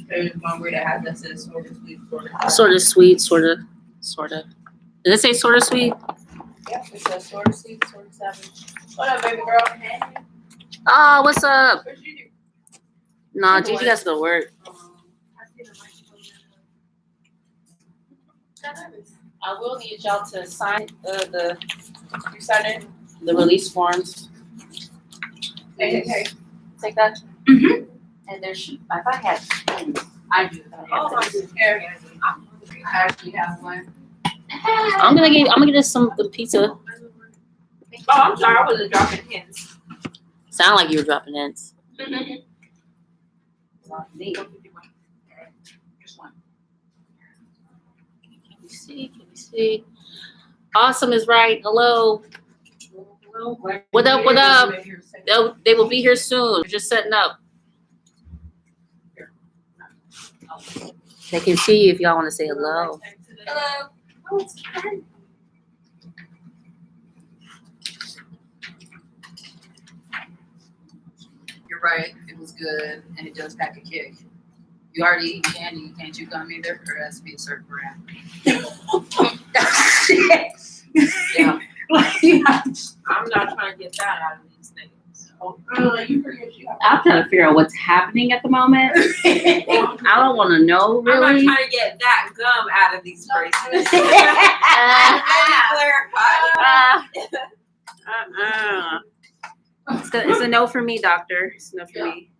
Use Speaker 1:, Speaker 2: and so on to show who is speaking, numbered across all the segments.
Speaker 1: There's one where that has that says sort of sweet, sort of.
Speaker 2: Sort of sweet, sort of. Did it say sort of sweet?
Speaker 1: Yeah, it says sort of sweet, sort of savage. What up, baby girl? Hey.
Speaker 2: Ah, what's up?
Speaker 1: Where's Gigi?
Speaker 2: Nah, Gigi has to go to work.
Speaker 1: I see the microphone.
Speaker 2: I will need y'all to sign
Speaker 1: You signed in?
Speaker 2: the release forms.
Speaker 1: Hey.
Speaker 2: Take that.
Speaker 1: Mm-hmm.
Speaker 2: And there should, if I had pens, I do.
Speaker 1: Oh, my goodness. Here. I actually have one.
Speaker 2: I'm gonna get us the pizza.
Speaker 1: Oh, I'm sorry. I wasn't dropping hints.
Speaker 2: Sound like you were dropping hints.
Speaker 1: Just one.
Speaker 2: Can we see? Awesome is right. Hello. What up? They will be here soon. We're just setting up. They can see you if y'all want to say hello.
Speaker 1: Hello. Oh, it's Ken. You're right. It was good, and it does pack a kick. You already eat candy. You can't chew gum either, or it has to be a certain brand. Yeah. I'm not trying to get that out of these things.
Speaker 2: I'm trying to figure out what's happening at the moment. I don't want to know
Speaker 1: I'm not
Speaker 2: really.
Speaker 1: trying to get that gum out of these bracelets.
Speaker 2: It's a no for me, doctor. It's a no for me.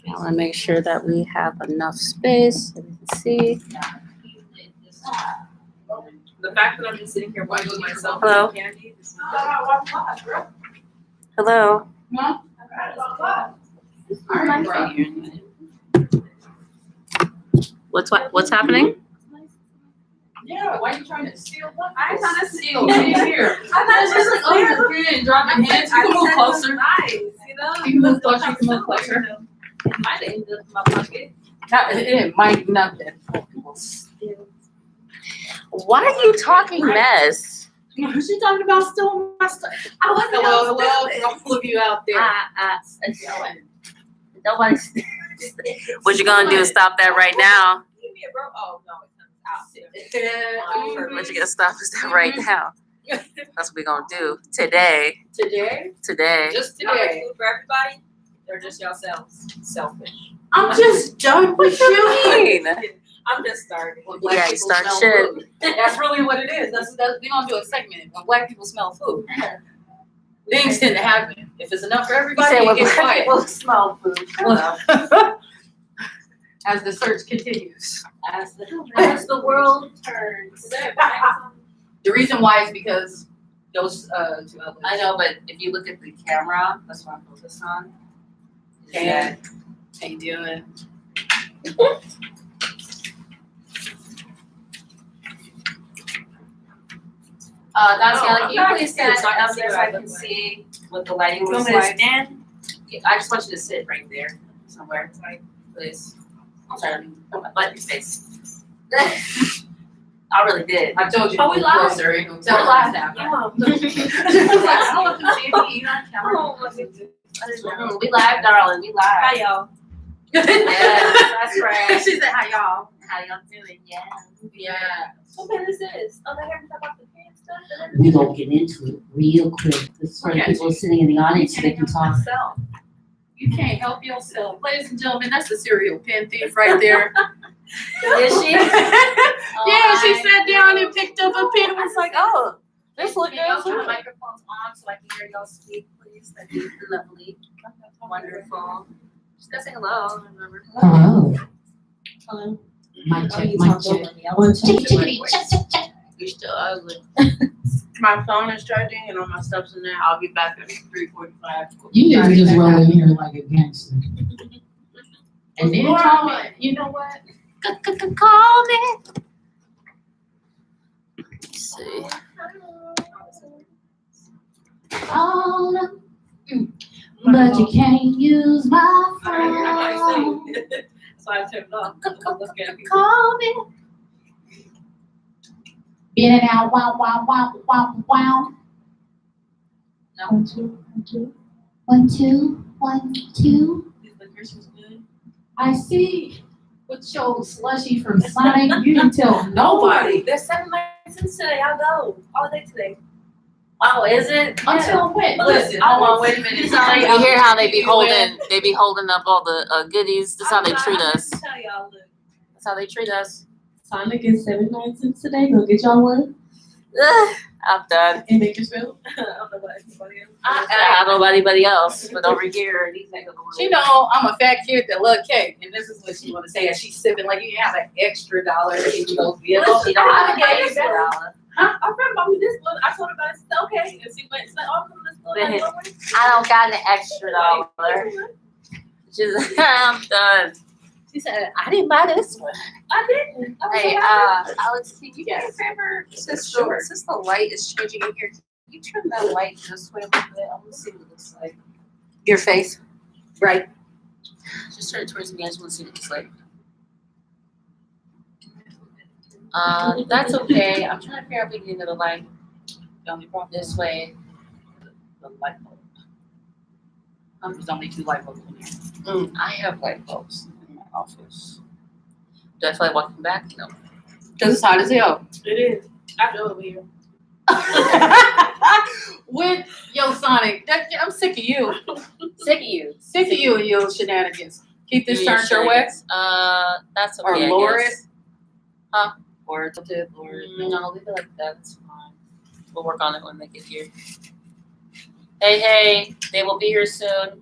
Speaker 2: I want to make sure that we have enough space so we can see.
Speaker 1: The fact that I'm just sitting here wiping myself
Speaker 2: Hello?
Speaker 1: with candy.
Speaker 2: Hello. What's happening?
Speaker 1: Yeah, why are you trying to steal what? I'm trying to steal. Here. I'm not just like, oh, you're here and dropping hands. You can move closer. Nice, you know? You can move closer. You can move closer. It might have ended up in my pocket. It might not have.
Speaker 2: Why are you talking mess?
Speaker 1: Who's she talking about stealing my stuff? Hello for all of you out there.
Speaker 2: Nobody's. What you gonna do? Stop that right now.
Speaker 1: Give me a bro. Oh no, it's out.
Speaker 2: What you gonna stop is that right now. That's what we're gonna do today.
Speaker 1: Today? Just today. Food for everybody? Or just yourselves? Selfish. I'm just done with you. I'm just starting.
Speaker 2: Yeah, you start shit.
Speaker 1: That's really what it is. That's we're gonna do a segment when black people smell food. Things tend to happen. If it's enough for everybody, it gets quiet.
Speaker 2: People smell food.
Speaker 1: As the search continues.
Speaker 2: As the world turns.
Speaker 1: The reason why is because those two others.
Speaker 2: I know, but if you look at the camera, that's what I'm focused on.
Speaker 1: Can't do it.
Speaker 2: Dacia, can you please stand up there so I can see what the lighting looks like? Stand? I just want you to sit right there somewhere, please. I'm sorry, put my butt in your face. I really did.
Speaker 1: I told you.
Speaker 2: Oh, we live.
Speaker 1: Closer. Ain't gonna tell lies now.
Speaker 2: I don't want to see if you eat on camera. We live, darling. We live.
Speaker 1: Hi, y'all.
Speaker 2: Yes, that's right.
Speaker 1: She said, "Hi, y'all."
Speaker 2: How y'all doing? Yeah.
Speaker 1: Yeah.
Speaker 3: What pen is this? Oh, they haven't talked about the pen stuff.
Speaker 4: We gonna get into it real quick. This is for the
Speaker 1: Okay.
Speaker 4: people sitting in the audience so they can talk.
Speaker 1: You can't help yourself. Ladies and gentlemen, that's the serial pen thief right there.
Speaker 2: Is she?
Speaker 1: Yeah, she sat down and picked up a pen and was like, oh, this look
Speaker 2: Can y'all turn the
Speaker 1: good.
Speaker 2: microphones on so I can hear y'all speak, please? That'd be lovely. Wonderful. Just gotta say hello. Remember.
Speaker 4: Hello.
Speaker 2: Hello.
Speaker 4: Mic check, mic check. One, check, check.
Speaker 2: You're still ugly.
Speaker 1: My phone is charging and all my stuff's in there. I'll be back at 3:45.
Speaker 4: You need to just roll in here like a gangster. And then call me.
Speaker 1: You know what?
Speaker 2: Call me. Let's see.
Speaker 4: Call them, but you can't use my phone.
Speaker 1: So I turned it off.
Speaker 4: Call me. In and out, wow, wow, wow, wow, wow.
Speaker 2: No.
Speaker 4: 1, 2, 1, 2. 1, 2, 1, 2.
Speaker 3: The Christmas good.
Speaker 4: I see. With your slushy from Sonic, you didn't tell nobody.
Speaker 3: There's 7 licenses today. I'll go all day today.
Speaker 2: Oh, is it?
Speaker 4: Until when?
Speaker 3: Listen,
Speaker 2: Hold on, wait a minute.
Speaker 3: Sorry,
Speaker 2: You hear how they be holding up all the goodies? That's how they treat us.
Speaker 3: Tell y'all, look.
Speaker 2: That's how they treat us.
Speaker 3: Sonic is 79 cents today. Go get y'all one.
Speaker 2: Ugh, I'm done.
Speaker 3: In Bakersfield. I don't know about anybody else.
Speaker 2: I don't know about anybody else, but over here, these niggas.
Speaker 1: She know I'm a fat kid that love cake, and this is what she want to say. And she's sipping like you have an extra $1 and you go get
Speaker 2: Well, she don't have
Speaker 3: I
Speaker 2: an
Speaker 3: gave
Speaker 2: extra
Speaker 3: you
Speaker 2: dollar.
Speaker 3: I remember bought me this one. I told her about it. She said, okay. And she went, she's like, oh, come this one.
Speaker 2: Then
Speaker 3: I know it.
Speaker 2: I don't got an extra $1. She's I'm done. She said, I didn't buy this one.
Speaker 3: I didn't. I was
Speaker 2: Hey,
Speaker 3: so happy.
Speaker 2: Alex, can you do me a favor? Since the light is changing in here, can you turn that light this way a little bit? I want to see what it looks like. Your face? Right. Just turn it towards me. I just want to see what it looks like. That's okay. I'm trying to figure out if we can get another light. The only problem this way. The light bulb.
Speaker 1: There's only 2 light bulbs in here.
Speaker 2: I have light bulbs in my office. Do I feel like walking back? No.
Speaker 1: Cause it's hot as hell.
Speaker 3: It is. I know over here.
Speaker 1: With yo Sonic, I'm sick of you.
Speaker 2: Sick of you.
Speaker 1: Sick of you and your shenanigans. Keep this turned your way.
Speaker 2: That's
Speaker 1: Or
Speaker 2: okay. I
Speaker 1: lower
Speaker 2: guess.
Speaker 1: it.
Speaker 2: Huh?
Speaker 1: Or it's up to it, or
Speaker 2: No, leave it like that. It's fine. We'll work on it when they get here. Hey, they will be here soon.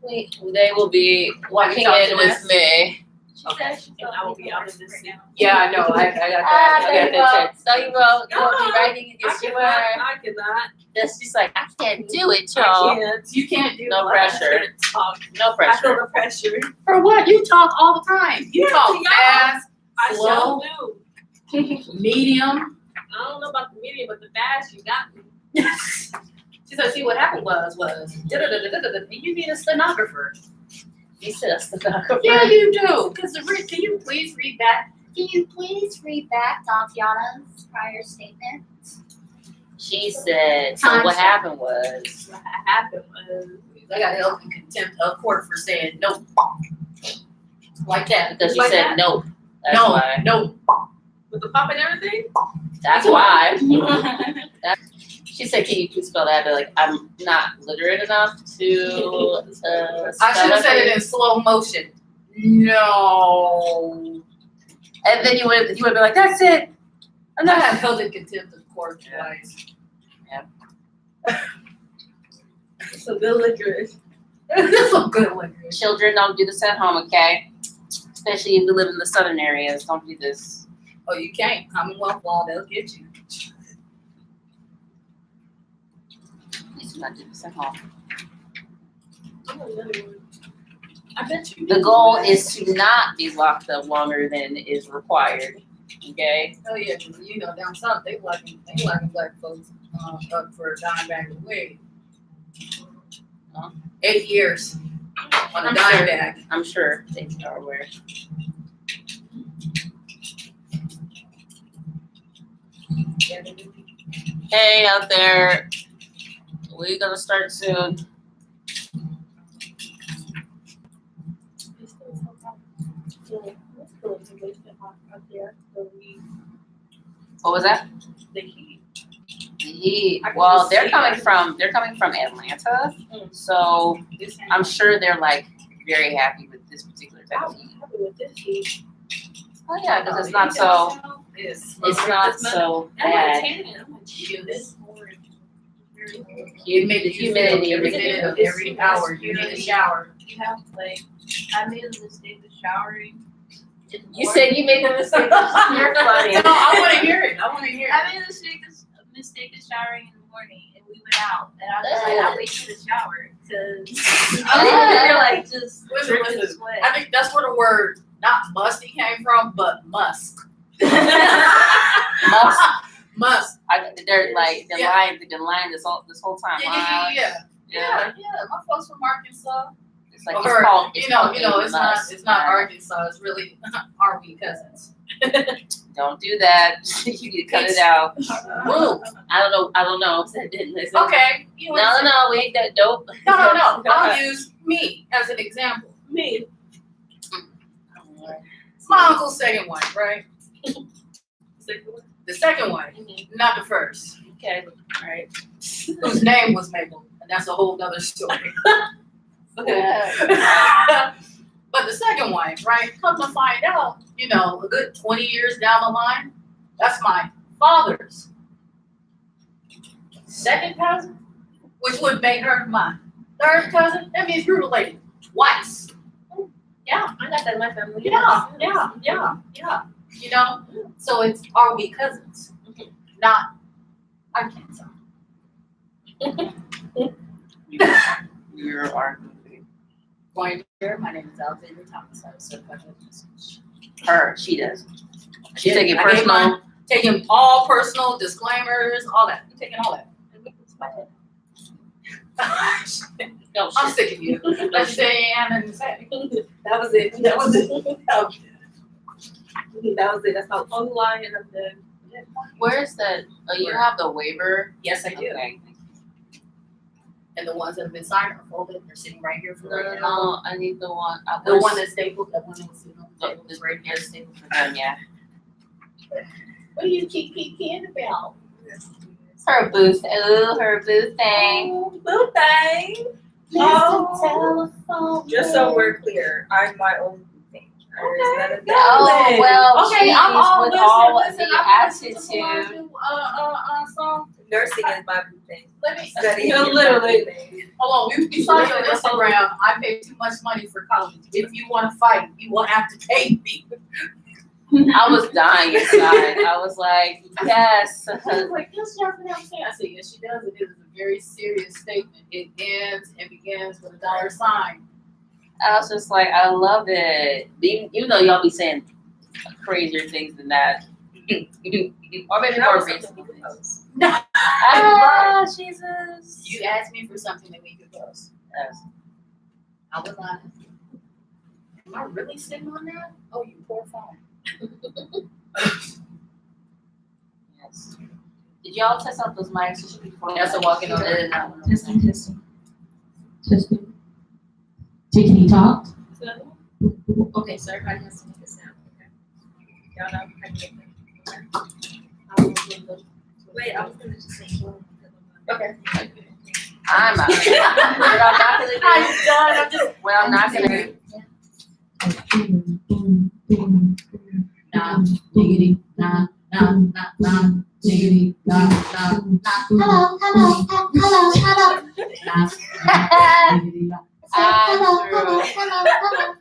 Speaker 2: They will be walking in with me.
Speaker 3: Okay. I will be out of this.
Speaker 1: yeah, I know. I got that.
Speaker 2: Ah,
Speaker 1: I
Speaker 2: there
Speaker 1: got
Speaker 2: you
Speaker 1: that.
Speaker 2: go. So you will. You will be writing in your sewer.
Speaker 3: I cannot.
Speaker 2: She's like, I can't do it,
Speaker 3: I
Speaker 2: y'all.
Speaker 3: can't.
Speaker 1: You can't do
Speaker 2: No
Speaker 1: that.
Speaker 2: pressure.
Speaker 3: I can't talk.
Speaker 2: No
Speaker 3: I feel
Speaker 2: pressure.
Speaker 3: the pressure.
Speaker 1: For what? You talk all the time. You
Speaker 3: Yeah,
Speaker 1: talk
Speaker 3: y'all.
Speaker 1: fast,
Speaker 3: I
Speaker 1: slow,
Speaker 3: sure do.
Speaker 1: medium.
Speaker 3: I don't know about the medium, but the fast you got me.
Speaker 1: She said, see what happened was you need a stenographer.
Speaker 2: You said a stenographer.
Speaker 1: Yeah, you do. Because can you please read back?
Speaker 5: Can you please read back Tatiana's prior statement?
Speaker 2: She said, so what happened was.
Speaker 3: What happened was.
Speaker 1: I got held in contempt of court for saying no. Like that.
Speaker 2: Because she
Speaker 3: Like
Speaker 2: said
Speaker 3: that?
Speaker 2: nope. That's
Speaker 1: No,
Speaker 2: why.
Speaker 1: no.
Speaker 3: With the pop and everything?
Speaker 2: That's why. She said, can you please spell that? But like, I'm not literate enough to
Speaker 1: I should have said it in slow motion. No.
Speaker 2: And then you would be like, that's it.
Speaker 1: I got held in contempt of court twice.
Speaker 3: Some good licorice.
Speaker 1: That's some good liquor.
Speaker 2: Children, don't do this at home, okay? Especially if you live in the southern areas, don't do this.
Speaker 1: Oh, you can't. Commonwealth law, they'll get you.
Speaker 2: Please do not do this at home.
Speaker 3: I'm another one. I bet you.
Speaker 2: The goal is to not be locked up longer than is required, okay?
Speaker 1: Oh yeah, 'cause you know down south they locking black folks up for a dime bag of weed. 8 years on a
Speaker 2: I'm
Speaker 1: dime
Speaker 2: sure.
Speaker 1: bag.
Speaker 2: I'm sure they are aware. Hey out there, we're gonna start soon. What was that?
Speaker 3: The heat.
Speaker 2: Well, they're coming from Atlanta, so I'm sure they're like very happy with this particular type of heat.
Speaker 3: happy with this heat.
Speaker 2: Oh yeah, because it's not so
Speaker 1: It's
Speaker 2: so
Speaker 3: I'm
Speaker 2: bad.
Speaker 3: like, I'm like, chill this morning.
Speaker 1: humidity,
Speaker 2: Humidity.
Speaker 1: every minute of every hour. You need a shower.
Speaker 6: You have like, I made a mistake of showering.
Speaker 2: You said you made the mistake. You're funny.
Speaker 1: No, I want to hear it. I want to hear
Speaker 6: I
Speaker 1: it.
Speaker 6: made a mistake of showering in the morning, and we went out, and I was like, I'll wait for the shower, because you're like just
Speaker 1: Listen,
Speaker 6: dripping
Speaker 1: listen.
Speaker 6: sweat.
Speaker 1: I think that's where the word not musty came from, but musk.
Speaker 2: Must.
Speaker 1: Musk.
Speaker 2: They're like
Speaker 1: Yeah.
Speaker 2: they've been lying this whole time.
Speaker 1: Yeah.
Speaker 2: Yeah.
Speaker 1: My folks from Arkansas.
Speaker 2: It's like,
Speaker 7: Or,
Speaker 2: it's
Speaker 7: it's not
Speaker 2: Yeah.
Speaker 7: Arkansas, it's really, are we cousins?
Speaker 2: Don't do that. You need to cut it out.
Speaker 7: Woo.
Speaker 2: I don't know. I didn't listen.
Speaker 7: Okay.
Speaker 2: No, we ain't that dope.
Speaker 7: No, I'll use me as an example.
Speaker 3: Me.
Speaker 7: My uncle's second wife, right? The second wife, not the first,
Speaker 2: Okay, alright.
Speaker 7: whose name was Mabel, and that's a whole nother story. But the second wife, right, come to find out, a good 20 years down the line, that's my father's second cousin, which would make her my third cousin. That means you're related twice.
Speaker 3: Yeah, I got that in my family.
Speaker 7: Yeah. So it's, are we cousins? Not, I can't tell.
Speaker 2: You're our
Speaker 7: Going here, my name is Alexander Thomas. I was certified business.
Speaker 2: her. She does. She's taking
Speaker 7: I gave
Speaker 2: personal.
Speaker 7: mine. Taking all personal disclaimers, all that. I'm taking all that.
Speaker 2: No,
Speaker 7: I'm
Speaker 2: shit.
Speaker 7: sick of you. Let's say and say.
Speaker 3: That was it. That was it. That's my only line and I'm done.
Speaker 2: Where's the? Oh, you have the waiver.
Speaker 7: Yes, I do.
Speaker 2: Okay.
Speaker 7: And the ones that have been signed are folded. They're sitting right here for right now.
Speaker 2: No, I need the one.
Speaker 7: The one that's stapled, that one that was sitting on the table is right here.
Speaker 2: stapled for them. Yeah.
Speaker 3: What do you keep keying about?
Speaker 2: Her booth. Ooh, her booth thing.
Speaker 3: Boo thing.
Speaker 5: Telephone.
Speaker 3: Just so we're clear, I'm my own thing.
Speaker 7: Okay.
Speaker 2: Oh well,
Speaker 7: Okay,
Speaker 2: she's
Speaker 7: I'm all
Speaker 2: with all
Speaker 7: listen,
Speaker 2: the
Speaker 7: I'm
Speaker 2: attitude.
Speaker 7: Song.
Speaker 3: Nursing is my boo thing.
Speaker 7: Let me
Speaker 3: Studying
Speaker 2: Yeah,
Speaker 3: is my
Speaker 2: literally.
Speaker 3: boo thing.
Speaker 7: hold on. We saw you on Instagram. I paid too much money for college. If you want to fight, you will have to pay me.
Speaker 2: I was dying inside. I was like, yes.
Speaker 7: I was like, yes, Jasmine, I'm saying. I said, yes, she does. It is a very serious statement. It ends and begins with a $sign.
Speaker 2: I was just like, I love it. Even though y'all be saying crazier things than that. Or maybe more reasonable things. Ah, Jesus.
Speaker 7: You asked me for something that we could post.
Speaker 2: Yes.
Speaker 7: I was honest. Am I really sitting on that? Oh, you poor phone.
Speaker 2: Yes. Did y'all test out those mics before?
Speaker 7: That's a walking on it.
Speaker 4: Testing. Testing. Tickety talk.
Speaker 3: Okay, so everybody has to make a sound, okay? Y'all know how to make them. Wait, I was gonna just say.
Speaker 7: Okay.
Speaker 2: I'm out. But I'm not gonna do
Speaker 7: I'm done. I'm just.
Speaker 2: well, I'm not gonna.
Speaker 4: Boom, boom, boom.
Speaker 7: Nah, diggity, nah, diggity, nah,
Speaker 5: Hello,
Speaker 7: diggity, nah.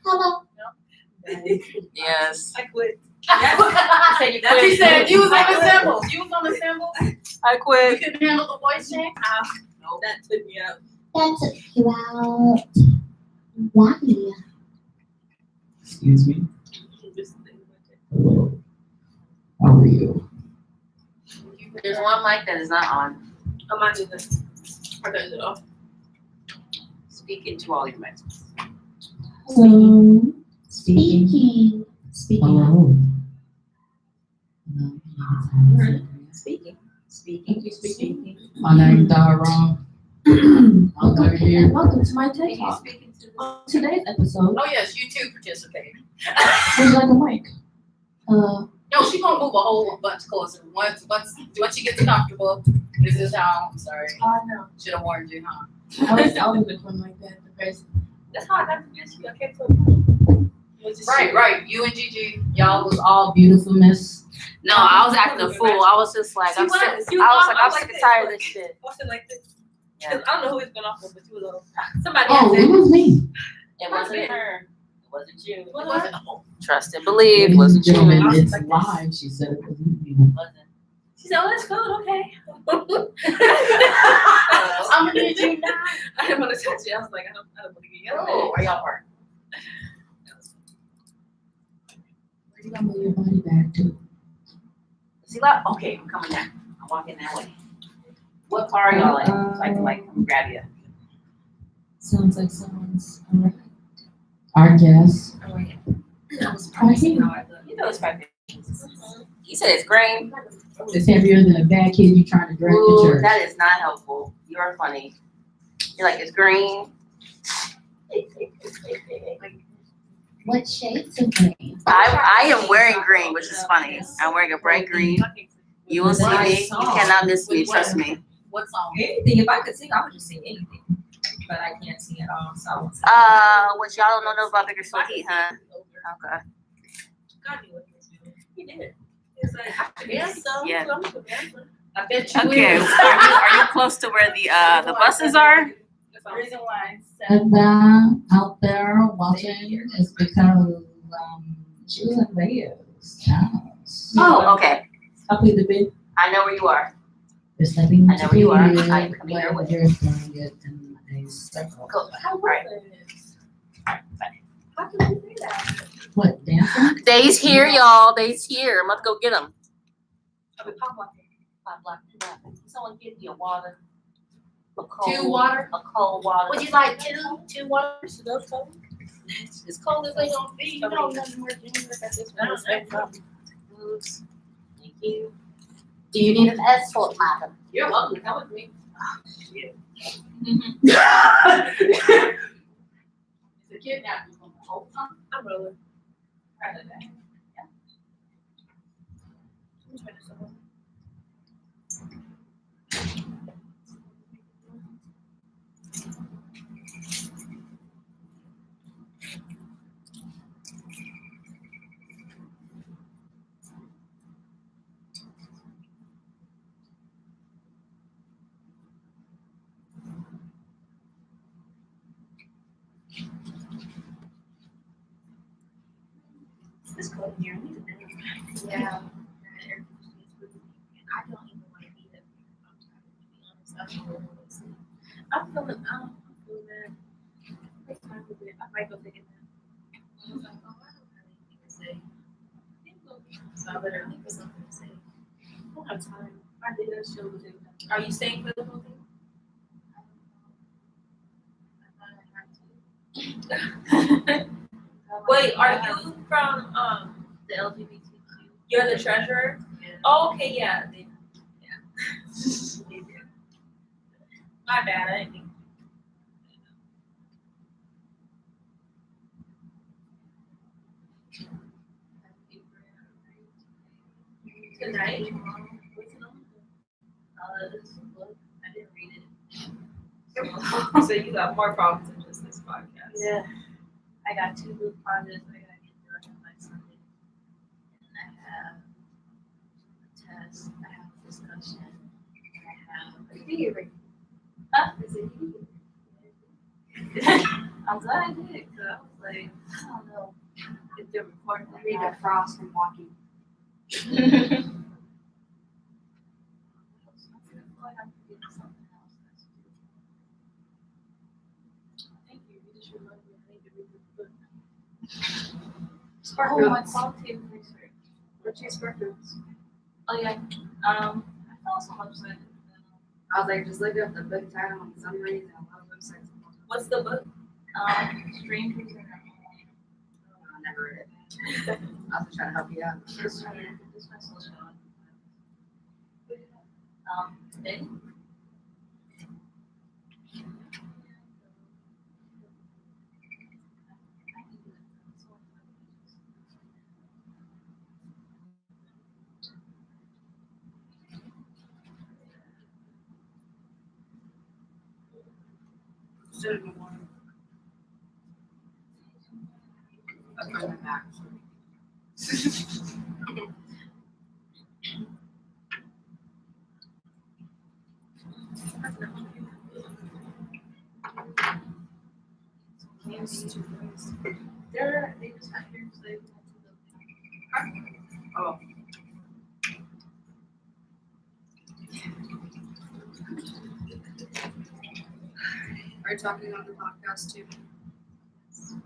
Speaker 5: hello.
Speaker 2: Yes.
Speaker 3: I quit.
Speaker 7: That's he said, use on the symbols. Use on the symbols.
Speaker 2: I
Speaker 7: You
Speaker 2: quit.
Speaker 7: couldn't handle the voice check?
Speaker 3: No, that took me out.
Speaker 5: That took you out. Why?
Speaker 4: Excuse me.
Speaker 3: Just
Speaker 4: Hello. How are you?
Speaker 2: There's one mic that is not on.
Speaker 3: I'm not doing this. I turned it off.
Speaker 2: Speak into all your mics.
Speaker 4: Hello. Speaking. Hello.
Speaker 3: Speaking.
Speaker 4: My name died wrong. I'm over here. Welcome to my TED Talk. Today's episode,
Speaker 7: Oh, yes, you too participate.
Speaker 4: would you like a mic?
Speaker 7: No, she gonna move a whole bunch closer. Once she gets comfortable, this is how, I'm sorry.
Speaker 3: Oh, no.
Speaker 7: Should have warned you, huh?
Speaker 4: I was out with one like that. The first.
Speaker 3: That's how I got to miss you. I kept so
Speaker 7: Right. You and Gigi, y'all was all beautifulness.
Speaker 2: No, I was acting a fool. I was just like, I'm sick. I was sick and tired of this shit.
Speaker 3: Watching like this.
Speaker 2: Yeah.
Speaker 3: 'Cause I don't know who it's been off of, but you was on. Somebody
Speaker 4: Oh,
Speaker 3: else
Speaker 4: it
Speaker 3: said.
Speaker 4: was me.
Speaker 2: It wasn't her. It wasn't you.
Speaker 7: It wasn't home.
Speaker 2: Trust and believe. It wasn't you.
Speaker 4: Gentlemen,
Speaker 2: It
Speaker 4: it's live. She said it wasn't me.
Speaker 2: wasn't.
Speaker 3: She said, "Oh, that's cool. Okay."
Speaker 7: I'm gonna need you now.
Speaker 3: I didn't want to touch it. I was like, I don't want to get yelled
Speaker 7: Oh,
Speaker 3: at.
Speaker 7: are y'all part?
Speaker 4: Where you gonna move your body back to?
Speaker 2: See, like, okay, I'm coming down. I'm walking that way. What car are y'all in? So I can like come grab you.
Speaker 4: Sounds like someone's alright. our guests.
Speaker 2: Oh, yeah. That was
Speaker 4: Right here.
Speaker 2: You know it's my You said it's green.
Speaker 4: It's heavier than a bad kid you trying to drag to
Speaker 2: Ooh,
Speaker 4: church.
Speaker 2: that is not helpful. You are funny. You're like, it's green.
Speaker 5: What shades of green?
Speaker 2: I am wearing green, which is funny. I'm wearing a bright green. You will see me. You cannot miss me. Trust me.
Speaker 7: What song?
Speaker 1: Anything, if I could sing, I would just sing anything. But I can't sing at all, so I won't sing.
Speaker 2: What y'all don't know about Bakersfield Heat, huh? Okay.
Speaker 3: He did. It's like, I can dance, so
Speaker 2: Yeah.
Speaker 3: I'm a dancer.
Speaker 7: I bet you
Speaker 2: Okay.
Speaker 7: will.
Speaker 2: Are you close to where the buses are?
Speaker 7: The reason why I said
Speaker 4: And out there watching is because she was in Vegas. Yes.
Speaker 2: Oh, okay.
Speaker 4: I played the bit.
Speaker 2: I know where you are.
Speaker 4: There's nothing
Speaker 2: I know
Speaker 4: to
Speaker 2: where you are.
Speaker 4: fear
Speaker 2: I'm coming your
Speaker 4: when
Speaker 2: way.
Speaker 4: you're throwing it in a circle.
Speaker 2: Cool.
Speaker 3: How
Speaker 2: All right.
Speaker 3: was this? How can you do that?
Speaker 4: What, dancing?
Speaker 2: Day's here, y'all. Day's here. I'm about to go get them.
Speaker 3: I mean, pop like
Speaker 2: Someone give you a water. A
Speaker 7: two water.
Speaker 2: A cold water.
Speaker 7: Would you like two waters? Those cold? As cold as they gonna be, you know nothing more dangerous at this point.
Speaker 2: Oops. Thank you.
Speaker 5: Do you need an escort, madam?
Speaker 7: You're welcome. Come with me.
Speaker 2: Mm-hmm.
Speaker 7: It's a kidnapping from the whole time.
Speaker 3: I'm rolling.
Speaker 7: Rather than.
Speaker 3: I'm trying to solve. This cold in here, I need to dance.
Speaker 5: Yeah.
Speaker 3: I don't even want to be there. I'm tired, to be honest. I don't really want to sleep. I'm feeling bad. Take time with it. I might go take a nap. I was like, oh, I don't have anything to say. So I better think of something to say. I don't have time. I did that show with him. Are you staying for the whole thing? Wait, are you from
Speaker 5: The LGBTQ.
Speaker 3: you're the treasurer?
Speaker 5: Yeah.
Speaker 3: Oh, okay, yeah. My bad, I didn't think. Tonight? What's it on?
Speaker 5: This book, I didn't read it.
Speaker 1: So you got more problems than just this podcast.
Speaker 5: Yeah. I got 2 group projects I gotta get done by Sunday. And I have a test, I have a discussion, I have a theory. Is it you? I'm glad I did, because I was like, I don't know if they're recording. I read the frost from walking.
Speaker 3: Thank you. You just reminded me I need to read the book.
Speaker 5: Oh, my qualitative research.
Speaker 3: What's your sparkles?
Speaker 5: Oh yeah, I found some website. I was like, just look up the book title and summaries and a lot of websites.
Speaker 3: What's the book?
Speaker 5: Strangers in Our Home. I never read it. I was trying to help you out. This one's social. Then. They just got here, so they went to the.
Speaker 7: Oh.
Speaker 8: Are you talking on the podcast too?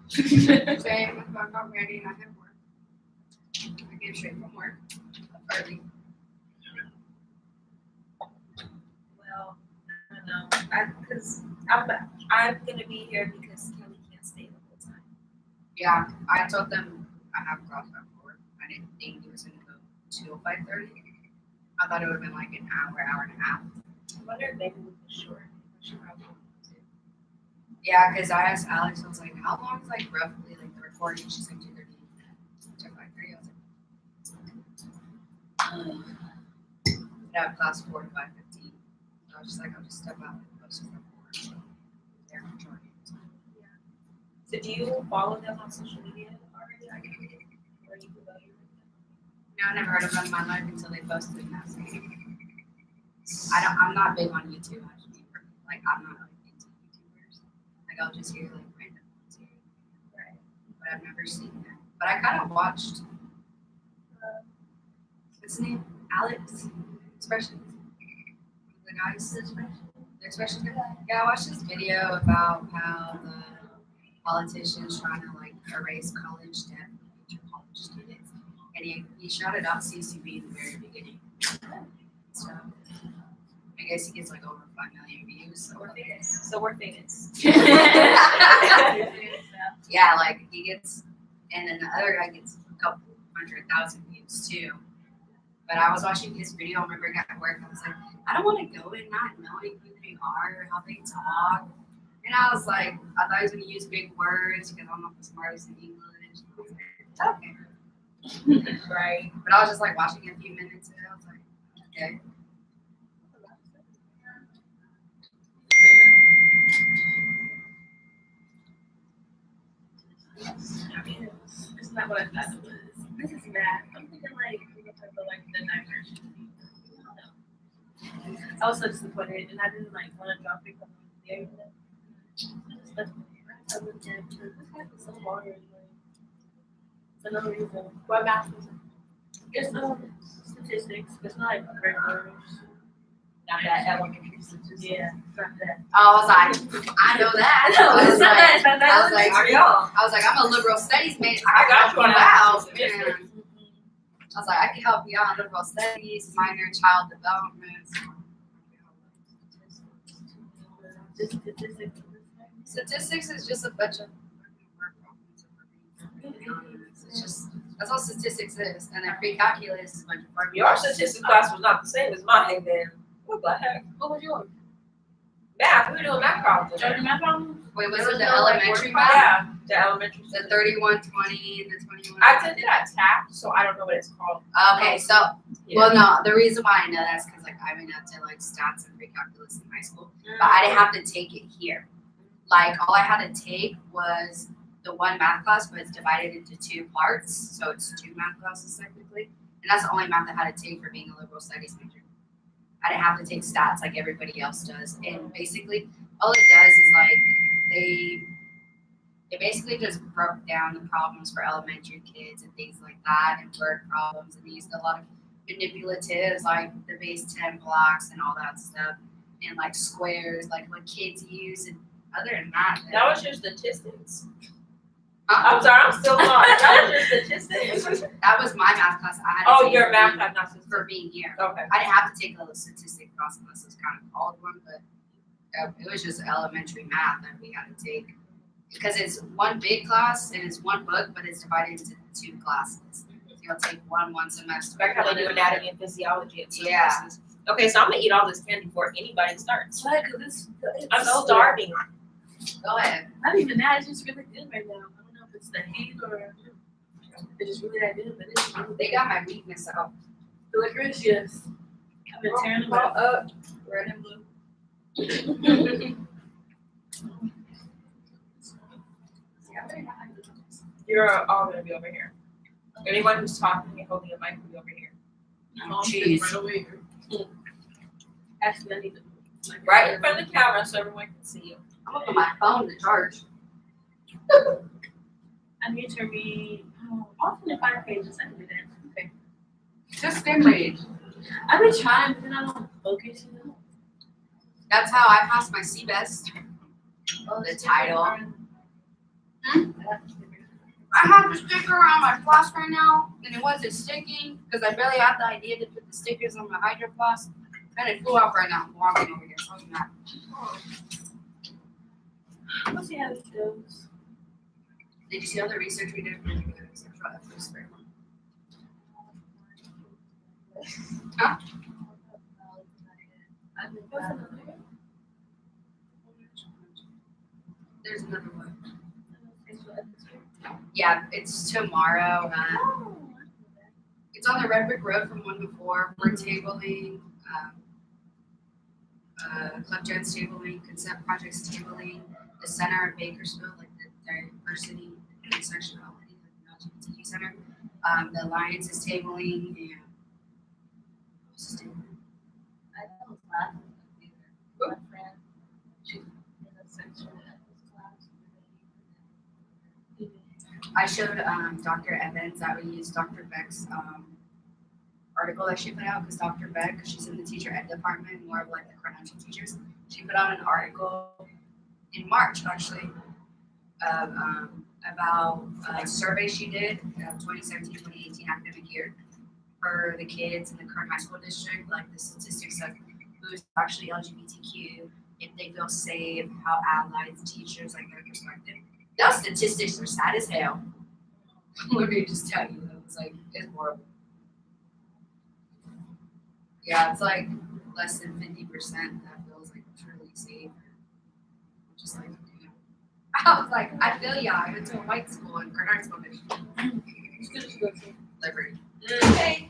Speaker 8: Today I'm not ready and I have work. I came straight from work early.
Speaker 3: Well, I don't know. Because I'm gonna be here because Kelly can't stay the whole time.
Speaker 8: Yeah, I told them I have class at 4. I didn't think it was gonna go till 5:30. I thought it would have been like an hour, hour and a half.
Speaker 3: I wonder if maybe we can shorten. She probably won't do.
Speaker 8: Yeah, because I asked Alex, I was like, how long is like roughly like the recording? She's like 2:30 to 5:30. I was like, I have class 4 to 5:15. So I was just like, I'll just step out and post it before. So they're majority.
Speaker 3: So do you follow them on social media already? Or you familiar with them?
Speaker 8: No, I never heard of them in my life until they posted that. I'm not big on YouTube actually. Like I'm not like into YouTubers. Like I'll just hear like random ones here. Right. But I've never seen that. But I kind of watched what's his name? Alex Xpression. The guy's Xpression. Yeah, I watched this video about how the politicians trying to like erase college debt for future college students. And he shouted out CCB in the very beginning. So I guess he gets like over 5 million views. So
Speaker 3: we're famous.
Speaker 8: Yeah, like he gets, and then the other guy gets a couple 100,000 views too. But I was watching his video, I remember at work, I was like, I don't want to go in not knowing who they are or how they talk. And I was like, I thought he was going to use big words because I'm not the smartest in English. Okay.
Speaker 3: Right.
Speaker 8: But I was just like watching a few minutes and I was like, okay.
Speaker 3: It's not what I thought it was. This is math. I'm thinking like the 9 version. I was so disappointed and I didn't like want to drop it from there. I looked at it. This class is so long anyway. For no reason. What math was it? It's statistics. It's not like regular. Not that elementary statistics. Yeah, it's not that.
Speaker 8: I was like, I know that. I was like,
Speaker 3: It's not that.
Speaker 8: I was like, I'm a liberal studies major.
Speaker 2: I got you on
Speaker 8: out.
Speaker 2: that.
Speaker 8: I was like, I can help you out in liberal studies, minor in child development. Statistics is just a bunch of word problems. It's just that's all statistics is, and then pre-calculus is a bunch of word
Speaker 2: Your statistics class was not the same as mine then. What the heck?
Speaker 3: What was yours?
Speaker 2: Math, we were doing math problems.
Speaker 3: Math problems?
Speaker 8: Wait, was
Speaker 3: There
Speaker 8: it
Speaker 3: was
Speaker 8: the
Speaker 3: no, like,
Speaker 8: elementary
Speaker 3: word
Speaker 8: math?
Speaker 2: Yeah, the elementary.
Speaker 8: The 3120, the 21.
Speaker 2: I did it at TAP, so I don't know what it's called.
Speaker 8: Okay, so well, no, the reason why I know that's because like I went up to like stats and pre-calculus in high school, but I didn't have to take it here. Like all I had to take was the one math class, but it's divided into 2 parts, so it's 2 math classes technically, and that's the only math I had to take for being a liberal studies major. I didn't have to take stats like everybody else does, and basically all it does is like they basically just broke down the problems for elementary kids and things like that, and word problems, and they used a lot of manipulatives like the base 10 blocks and all that stuff, and like squares, like what kids use, and other than that.
Speaker 2: That was your statistics. I'm sorry, I'm still lost. That was your statistics.
Speaker 8: That was my math class. I had to take
Speaker 2: Your
Speaker 8: for
Speaker 2: math
Speaker 8: being-
Speaker 2: class, not statistics.
Speaker 8: for being here.
Speaker 2: Okay.
Speaker 8: I didn't have to take a statistic class unless it's kind of called one, but it was just elementary math that we had to take because it's one big class and it's one book, but it's divided into 2 classes. So you'll take one semester.
Speaker 2: Back how they do anatomy and physiology at some
Speaker 8: Yeah.
Speaker 2: places. Okay, so I'm gonna eat all this candy before anybody starts.
Speaker 3: What? Because
Speaker 2: I'm starving.
Speaker 8: Go ahead.
Speaker 3: Not even that. It's just really good right now. I don't know if it's the heat or it's just really that good, but it's really
Speaker 8: They got my weakness out.
Speaker 3: the licorice. Yes. I've been tearing them up.
Speaker 8: up. Red and blue.
Speaker 2: You're all gonna be over here. Anyone who's talking and holding a mic will be over here.
Speaker 8: Jeez.
Speaker 3: Actually, I need to.
Speaker 2: Right in front of the camera so everyone can see you.
Speaker 8: I'm gonna put my phone to charge.
Speaker 3: I need to read often in 5 pages. I can do that. Okay.
Speaker 8: Just skim read.
Speaker 3: I've been trying, but then I don't focus. You know.
Speaker 8: That's how I passed my CBEST. The title. I have the sticker on my floss right now, and it wasn't sticking because I barely had the idea to put the stickers on my hydro floss, and it flew off right now. I'm walking over here, so I'm not.
Speaker 3: We'll see how this goes.
Speaker 8: Did you see all the research we did for the sexual ethics framework? Huh? There's another one. Yeah, it's tomorrow. It's on the Red Brick Road from 1 to 4. We're tabling, Club Gents tabling, Consent Projects tabling, the Center of Bakersfield, like the diversity and intersectionality, like the LGBTQ Center. The Alliance is tabling, and who's is tabling?
Speaker 5: I know class. My friend, she's in a sexual ethics class.
Speaker 8: I showed Dr. Evans that we used Dr. Beck's article that she put out, because Dr. Beck, she's in the teacher ed department, more of like the credential teachers. She put out an article in March actually of about a survey she did 2017-2018 academic year for the kids in the current high school district, like the statistics of who's actually LGBTQ, if they feel safe, how allies, teachers, like their perspective. Those statistics are sad as hell. Let me just tell you, it's like, it's horrible. Yeah, it's like less than 50% that feels like truly safe. Just like, you know. I was like, I feel ya. I went to a white school in current high school district. Liberty.
Speaker 5: Okay.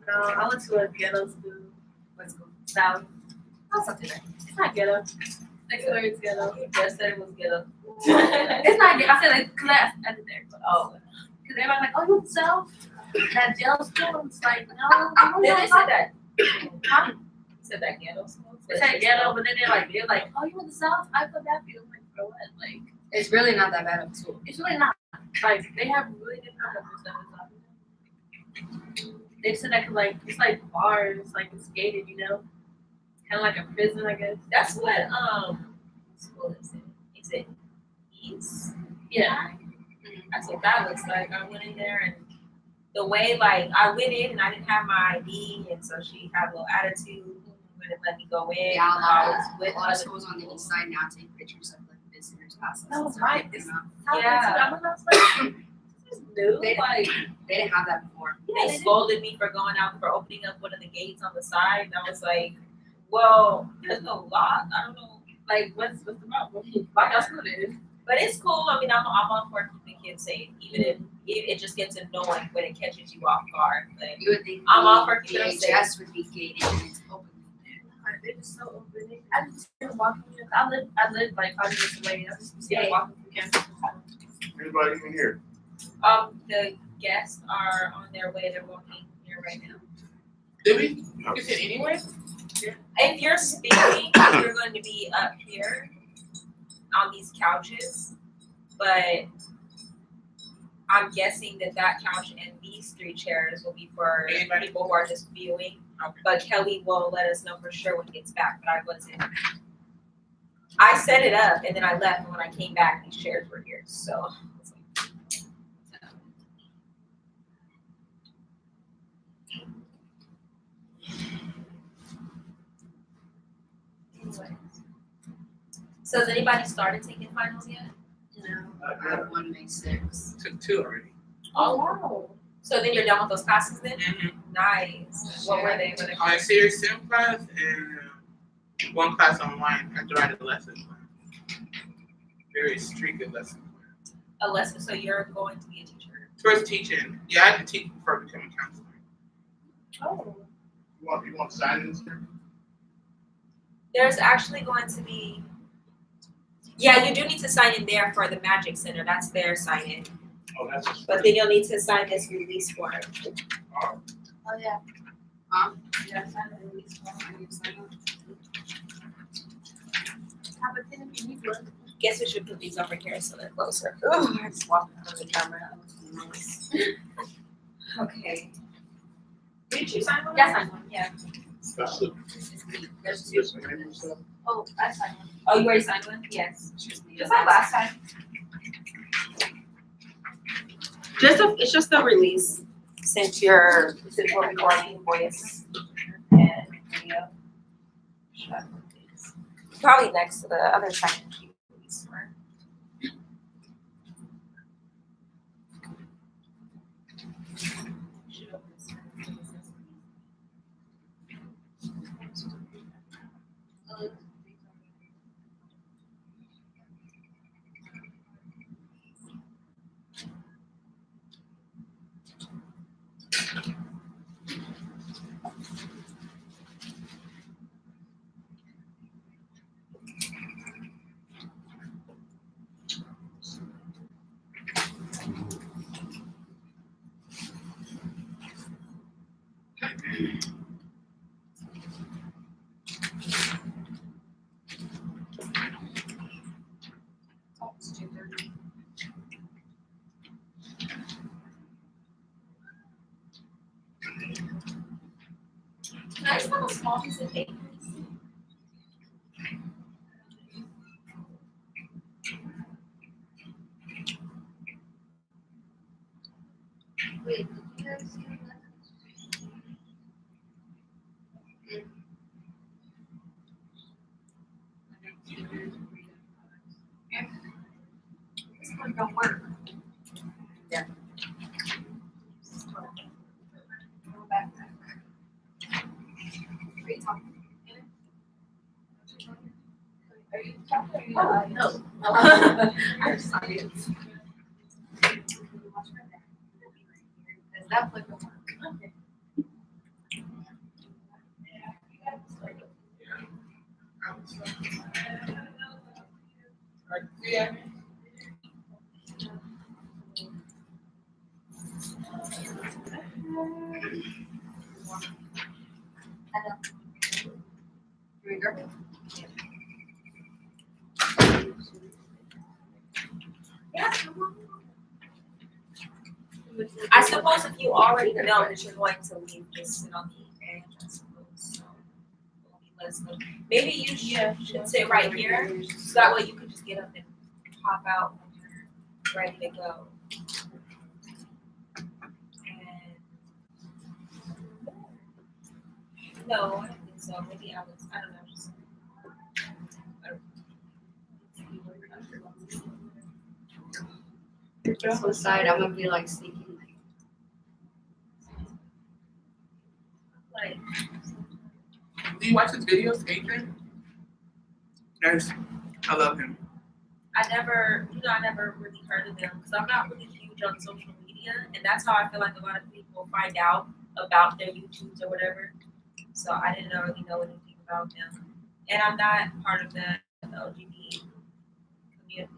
Speaker 5: No, I went to a ghetto school.
Speaker 8: What school?
Speaker 5: South.
Speaker 8: That's not too bad.
Speaker 5: It's not ghetto. Next word is ghetto.
Speaker 2: Yes, said it was ghetto.
Speaker 5: It's not ghetto. I said like class at there. But because everybody's like, oh, you South? That jail school? It's like, no.
Speaker 2: Then they said that.
Speaker 5: Huh?
Speaker 2: You said that ghetto school?
Speaker 5: They said ghetto, but then they're like, oh, you in the South? I feel that for you. I'm like, for what? Like,
Speaker 8: It's really not that bad of a school.
Speaker 5: it's really not. Like, they have really good numbers stuff. They said that like it's like bars, like it's gated, you know, kind of like a prison, I guess.
Speaker 2: That's what school is it? Is it East?
Speaker 5: Yeah.
Speaker 2: That's what that looks like. I went in there and the way like I went in and I didn't have my ID, and so she had a little attitude, wouldn't let me go in.
Speaker 8: Yeah,
Speaker 2: I was
Speaker 8: a
Speaker 2: with
Speaker 8: lot of
Speaker 2: other
Speaker 8: schools on the east side now take pictures of like visitors passes.
Speaker 5: That
Speaker 8: and
Speaker 5: was
Speaker 8: stuff
Speaker 5: right.
Speaker 8: like that.
Speaker 2: Yeah.
Speaker 5: I was like, this is new.
Speaker 8: They,
Speaker 5: Like,
Speaker 8: they didn't have that before.
Speaker 2: They scolded me for going out for opening up one of the gates on the side. And I was like, well, there's no lock. I don't know.
Speaker 5: like what's the problem? Like that's what it is.
Speaker 2: But it's cool. I mean, I'm all for keeping kids safe, even if it just gets annoying when it catches you off guard. But
Speaker 8: You would think
Speaker 2: I'm all for keeping them safe.
Speaker 8: DHS would be gated and it's open.
Speaker 5: They're just so open. I just been walking. I live like 5 minutes away. I just been walking through campus.
Speaker 9: Anybody in here?
Speaker 2: The guests are on their way. They're walking here right now.
Speaker 9: Did we? You said anyway?
Speaker 2: If you're speaking, you're going to be up here on these couches, but I'm guessing that couch and these 3 chairs will be for people who are just viewing. But Kelly will let us know for sure when he gets back, but I wasn't. I set it up and then I left, and when I came back, these chairs were here, so. So has anybody started taking finals yet?
Speaker 8: No, I have one May 6.
Speaker 9: Took 2 already.
Speaker 2: Oh, wow. So then you're done with those classes then?
Speaker 9: Mm-hmm.
Speaker 2: Nice. What were they?
Speaker 9: My serious sim class and 1 class online. I had to write a lesson plan. Very strict lesson plan.
Speaker 2: A lesson, so you're going to be a teacher?
Speaker 9: First teaching. Yeah, I had to teach before becoming a counselor.
Speaker 2: Oh.
Speaker 9: You want to sign this?
Speaker 2: There's actually going to be, yeah, you do need to sign in there for the Magic Center. That's their sign in.
Speaker 9: Oh, that's just.
Speaker 2: But then you'll need to sign this release form.
Speaker 5: Oh yeah.
Speaker 8: Huh?
Speaker 5: Yeah, sign the release form.
Speaker 8: I need to sign up.
Speaker 5: Have a pen if you need one.
Speaker 2: Guess we should put these over here so they're closer. Oh, I just walked in front of the camera. Okay. Did you sign one?
Speaker 5: Yeah, sign one. Yeah.
Speaker 8: There's 2.
Speaker 5: Oh, I signed one.
Speaker 2: Oh, you already signed one? Yes.
Speaker 8: Just
Speaker 2: like last time. It's just a release since we're recording voice and video. Probably next to the other sign release.
Speaker 3: Can I just have a small piece of cake?
Speaker 8: Wait, did you guys see that?
Speaker 3: This one don't work.
Speaker 8: Yeah.
Speaker 3: Go back.
Speaker 8: Are you talking?
Speaker 3: Are you talking?
Speaker 8: No. I'm sorry. Because that flicker work.
Speaker 3: Okay.
Speaker 9: Yeah.
Speaker 8: Here we go.
Speaker 2: I suppose if you already know that you're going to leave, just sit on the edge, I suppose, so. It'll be less than- Maybe you should sit right here, so that way you could just get up and pop out when you're ready to go. And- No, I don't think so, maybe Alex, I don't know, just.
Speaker 8: On the side, I'm gonna be like sneaking.
Speaker 2: Like,
Speaker 9: Do you watch his videos, Adrian? Yes. I love him.
Speaker 2: I never really heard of them, because I'm not really huge on social media, and that's how I feel like a lot of people find out about their YouTubes or whatever. So I didn't really know anything about them. And I'm not part of the LGBT community.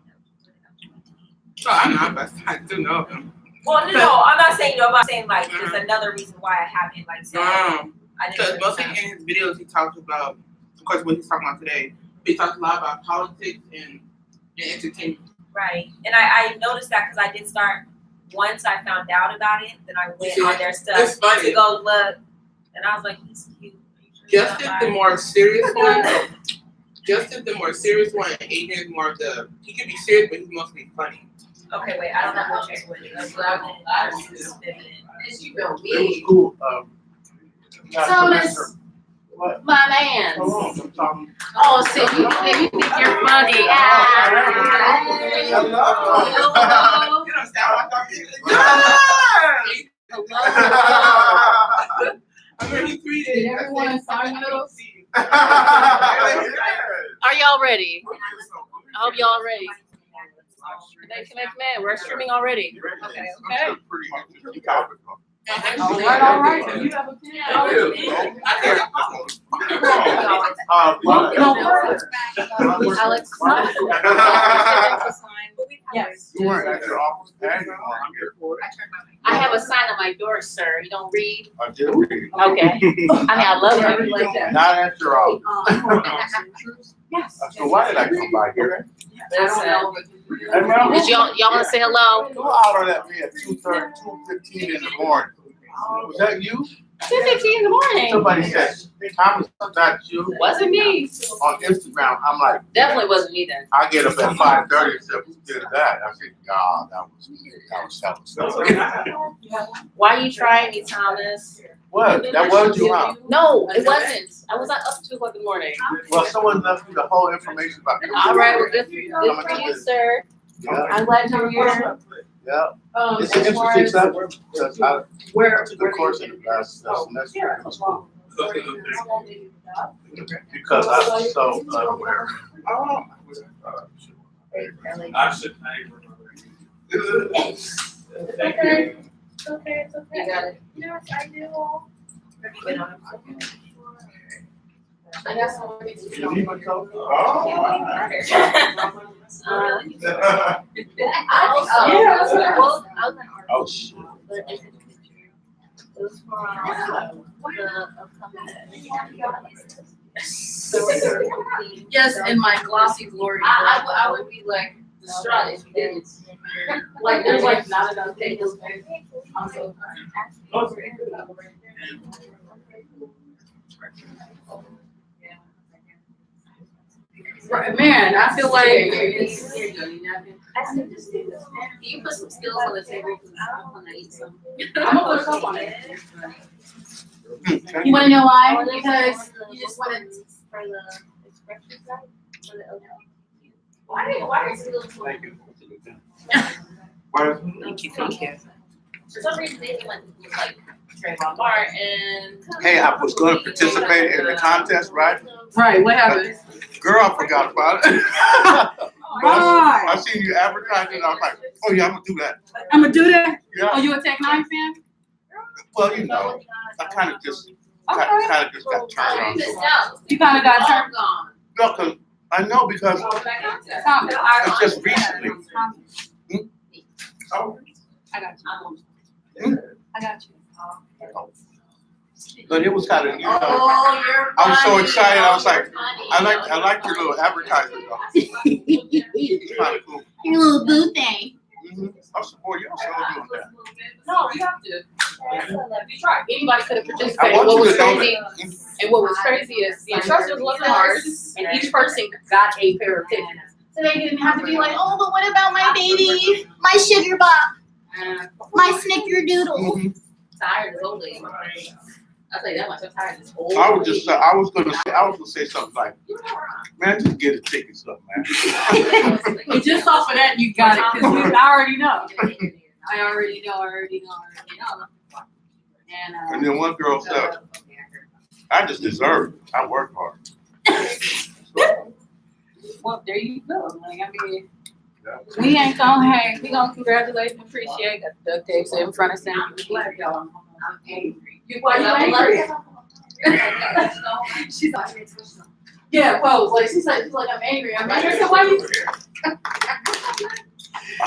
Speaker 9: So I'm not, but I do know him.
Speaker 2: Well, no, I'm not saying no, but I'm saying like there's another reason why I haven't like said I
Speaker 9: Because
Speaker 2: didn't
Speaker 9: mostly
Speaker 2: really
Speaker 9: in his videos he talks about, of course, what he's talking about today. But he talks a lot about politics and entertainment.
Speaker 2: right. And I noticed that because I did start once I found out about it, then I went on their stuff
Speaker 9: It's funny.
Speaker 2: to go look, and I was like, he's cute.
Speaker 9: Justin, the more serious one. Justin, the more serious one. And Adrian's more of the. He can be serious, but he's mostly funny.
Speaker 2: Okay, wait, I don't know which is which. That's what I was
Speaker 8: As you know
Speaker 10: It was
Speaker 8: me.
Speaker 10: cool.
Speaker 8: So, Miss,
Speaker 10: What?
Speaker 8: my man.
Speaker 10: Hold on, I'm talking.
Speaker 8: Oh, so you think you're funny.
Speaker 9: You don't sound like I'm I mean, he tweeted.
Speaker 4: Did everyone sign those?
Speaker 11: Are y'all ready? I hope y'all ready. Come in. We're streaming already. Okay.
Speaker 4: All right. You have a pen?
Speaker 11: Alex.
Speaker 4: Yes.
Speaker 10: You weren't at your office. I'm here for it.
Speaker 11: I have a sign on my door, sir. You don't read?
Speaker 10: I did read.
Speaker 11: Okay. I mean, I love it. Like that.
Speaker 10: Not at your office.
Speaker 4: Yes.
Speaker 10: So why did I come by here? Hey, man,
Speaker 11: Did y'all want to say hello?
Speaker 10: who hollered at me at 2:15 in the morning? Was that you?
Speaker 11: 2:15 in the morning.
Speaker 10: Somebody said, Thomas, not you.
Speaker 11: Wasn't me.
Speaker 10: On Instagram, I'm like,
Speaker 11: Definitely wasn't me then.
Speaker 10: I get up at 5:30 and said, who did that? I said, nah, that was.
Speaker 11: Why you trying me, Thomas?
Speaker 10: What? That was you, huh?
Speaker 11: No, it wasn't. I was not up 2 o'clock in the morning.
Speaker 10: Well, someone left me the whole information about you.
Speaker 11: All right, well, good for you, sir.
Speaker 10: Yeah.
Speaker 11: I'm glad you're here.
Speaker 10: Yeah. It's
Speaker 4: as
Speaker 10: an
Speaker 4: far
Speaker 10: interesting
Speaker 4: as
Speaker 10: subject. Because I
Speaker 4: where
Speaker 10: took a course in the last semester. Because I'm so unaware.
Speaker 9: I should name
Speaker 5: Okay. It's okay.
Speaker 2: You got it.
Speaker 5: Yes, I do.
Speaker 7: I got someone needs to
Speaker 10: You
Speaker 7: know.
Speaker 10: need my coat? Oh, shit.
Speaker 5: It was from
Speaker 7: Yes, in my glossy glory.
Speaker 2: I would be like distraught if you didn't.
Speaker 7: Like, there's like not enough tables. I'm so Right, man, I feel like it's.
Speaker 2: You put some skills on the table because I'm gonna eat some.
Speaker 7: I'm gonna put a cup on it. You wanna know why? Because you just wanna.
Speaker 5: for the Xpression side, for the LGBTQ.
Speaker 2: Why is it little?
Speaker 10: Thank you.
Speaker 2: Thank you. For some reason, they didn't like Trayvon Martin.
Speaker 10: Hey, I was gonna participate in the contest, right?
Speaker 7: Right, what happened?
Speaker 10: Girl, I forgot about it. But I seen you advertising, I was like, oh yeah, I'm gonna do that.
Speaker 7: I'm gonna do that?
Speaker 10: Yeah,
Speaker 7: Oh, you a Tech 9 fan?
Speaker 10: well, you know, I kind of just got turned on.
Speaker 2: Missed out.
Speaker 7: You kinda got turned.
Speaker 2: Gone.
Speaker 10: No, cause I know because it's just recently. Oh,
Speaker 7: I got you. I got you.
Speaker 10: but it was kind of, you know,
Speaker 2: Oh, you're
Speaker 10: I was so
Speaker 2: funny.
Speaker 10: excited. I was like,
Speaker 2: You're funny.
Speaker 10: I like your little advertisement though. It's kind of cool.
Speaker 7: Your little boo thing.
Speaker 10: I'll support you. I'm doing that.
Speaker 7: No, you have to. You try. Anybody could have
Speaker 10: I
Speaker 7: participated.
Speaker 10: want
Speaker 7: What
Speaker 10: you
Speaker 7: was
Speaker 10: to know
Speaker 7: crazy,
Speaker 10: that.
Speaker 7: and what was crazy is the instructions wasn't hard, and each person got a pair of tickets. So they didn't have to be like, oh, but what about my baby, my sugar bop, my snickerdoodle.
Speaker 10: Mhm.
Speaker 2: Tired as old lady. I'll tell you that much. I'm tired as old.
Speaker 10: I was gonna say something like, man, just get a ticket, something, man.
Speaker 7: And just off of that, you got it, because I already know. I already know.
Speaker 10: And then one girl said, I just deserve it. I work hard.
Speaker 7: Well, there you go. Like, I mean, we ain't gonna, hey, we gonna congratulate and appreciate that the text in front of Sam.
Speaker 2: I'm angry.
Speaker 7: Why you angry? She's like, yeah, pose. Like, she's like, I'm angry. I'm angry. So why you?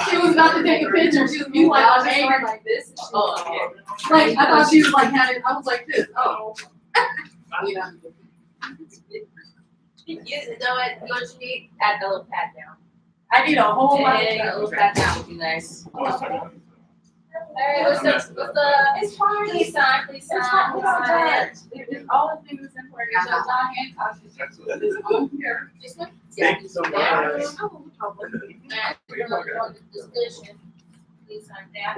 Speaker 7: She was about to take a picture. She was like, I'm angry like this.
Speaker 2: Oh, okay.
Speaker 7: Like, I thought she was like, I was like this. Oh. You know.
Speaker 2: You know what you need? Add the little pad down.
Speaker 7: I need a whole lot
Speaker 2: Yeah, a
Speaker 7: of
Speaker 2: little pad down would be nice. Alright, what's the, it's fine, please sign.
Speaker 7: It's all the things in where it's John Hancock.
Speaker 2: This one?
Speaker 10: Thank you so much.
Speaker 2: Discussion. Please sign that.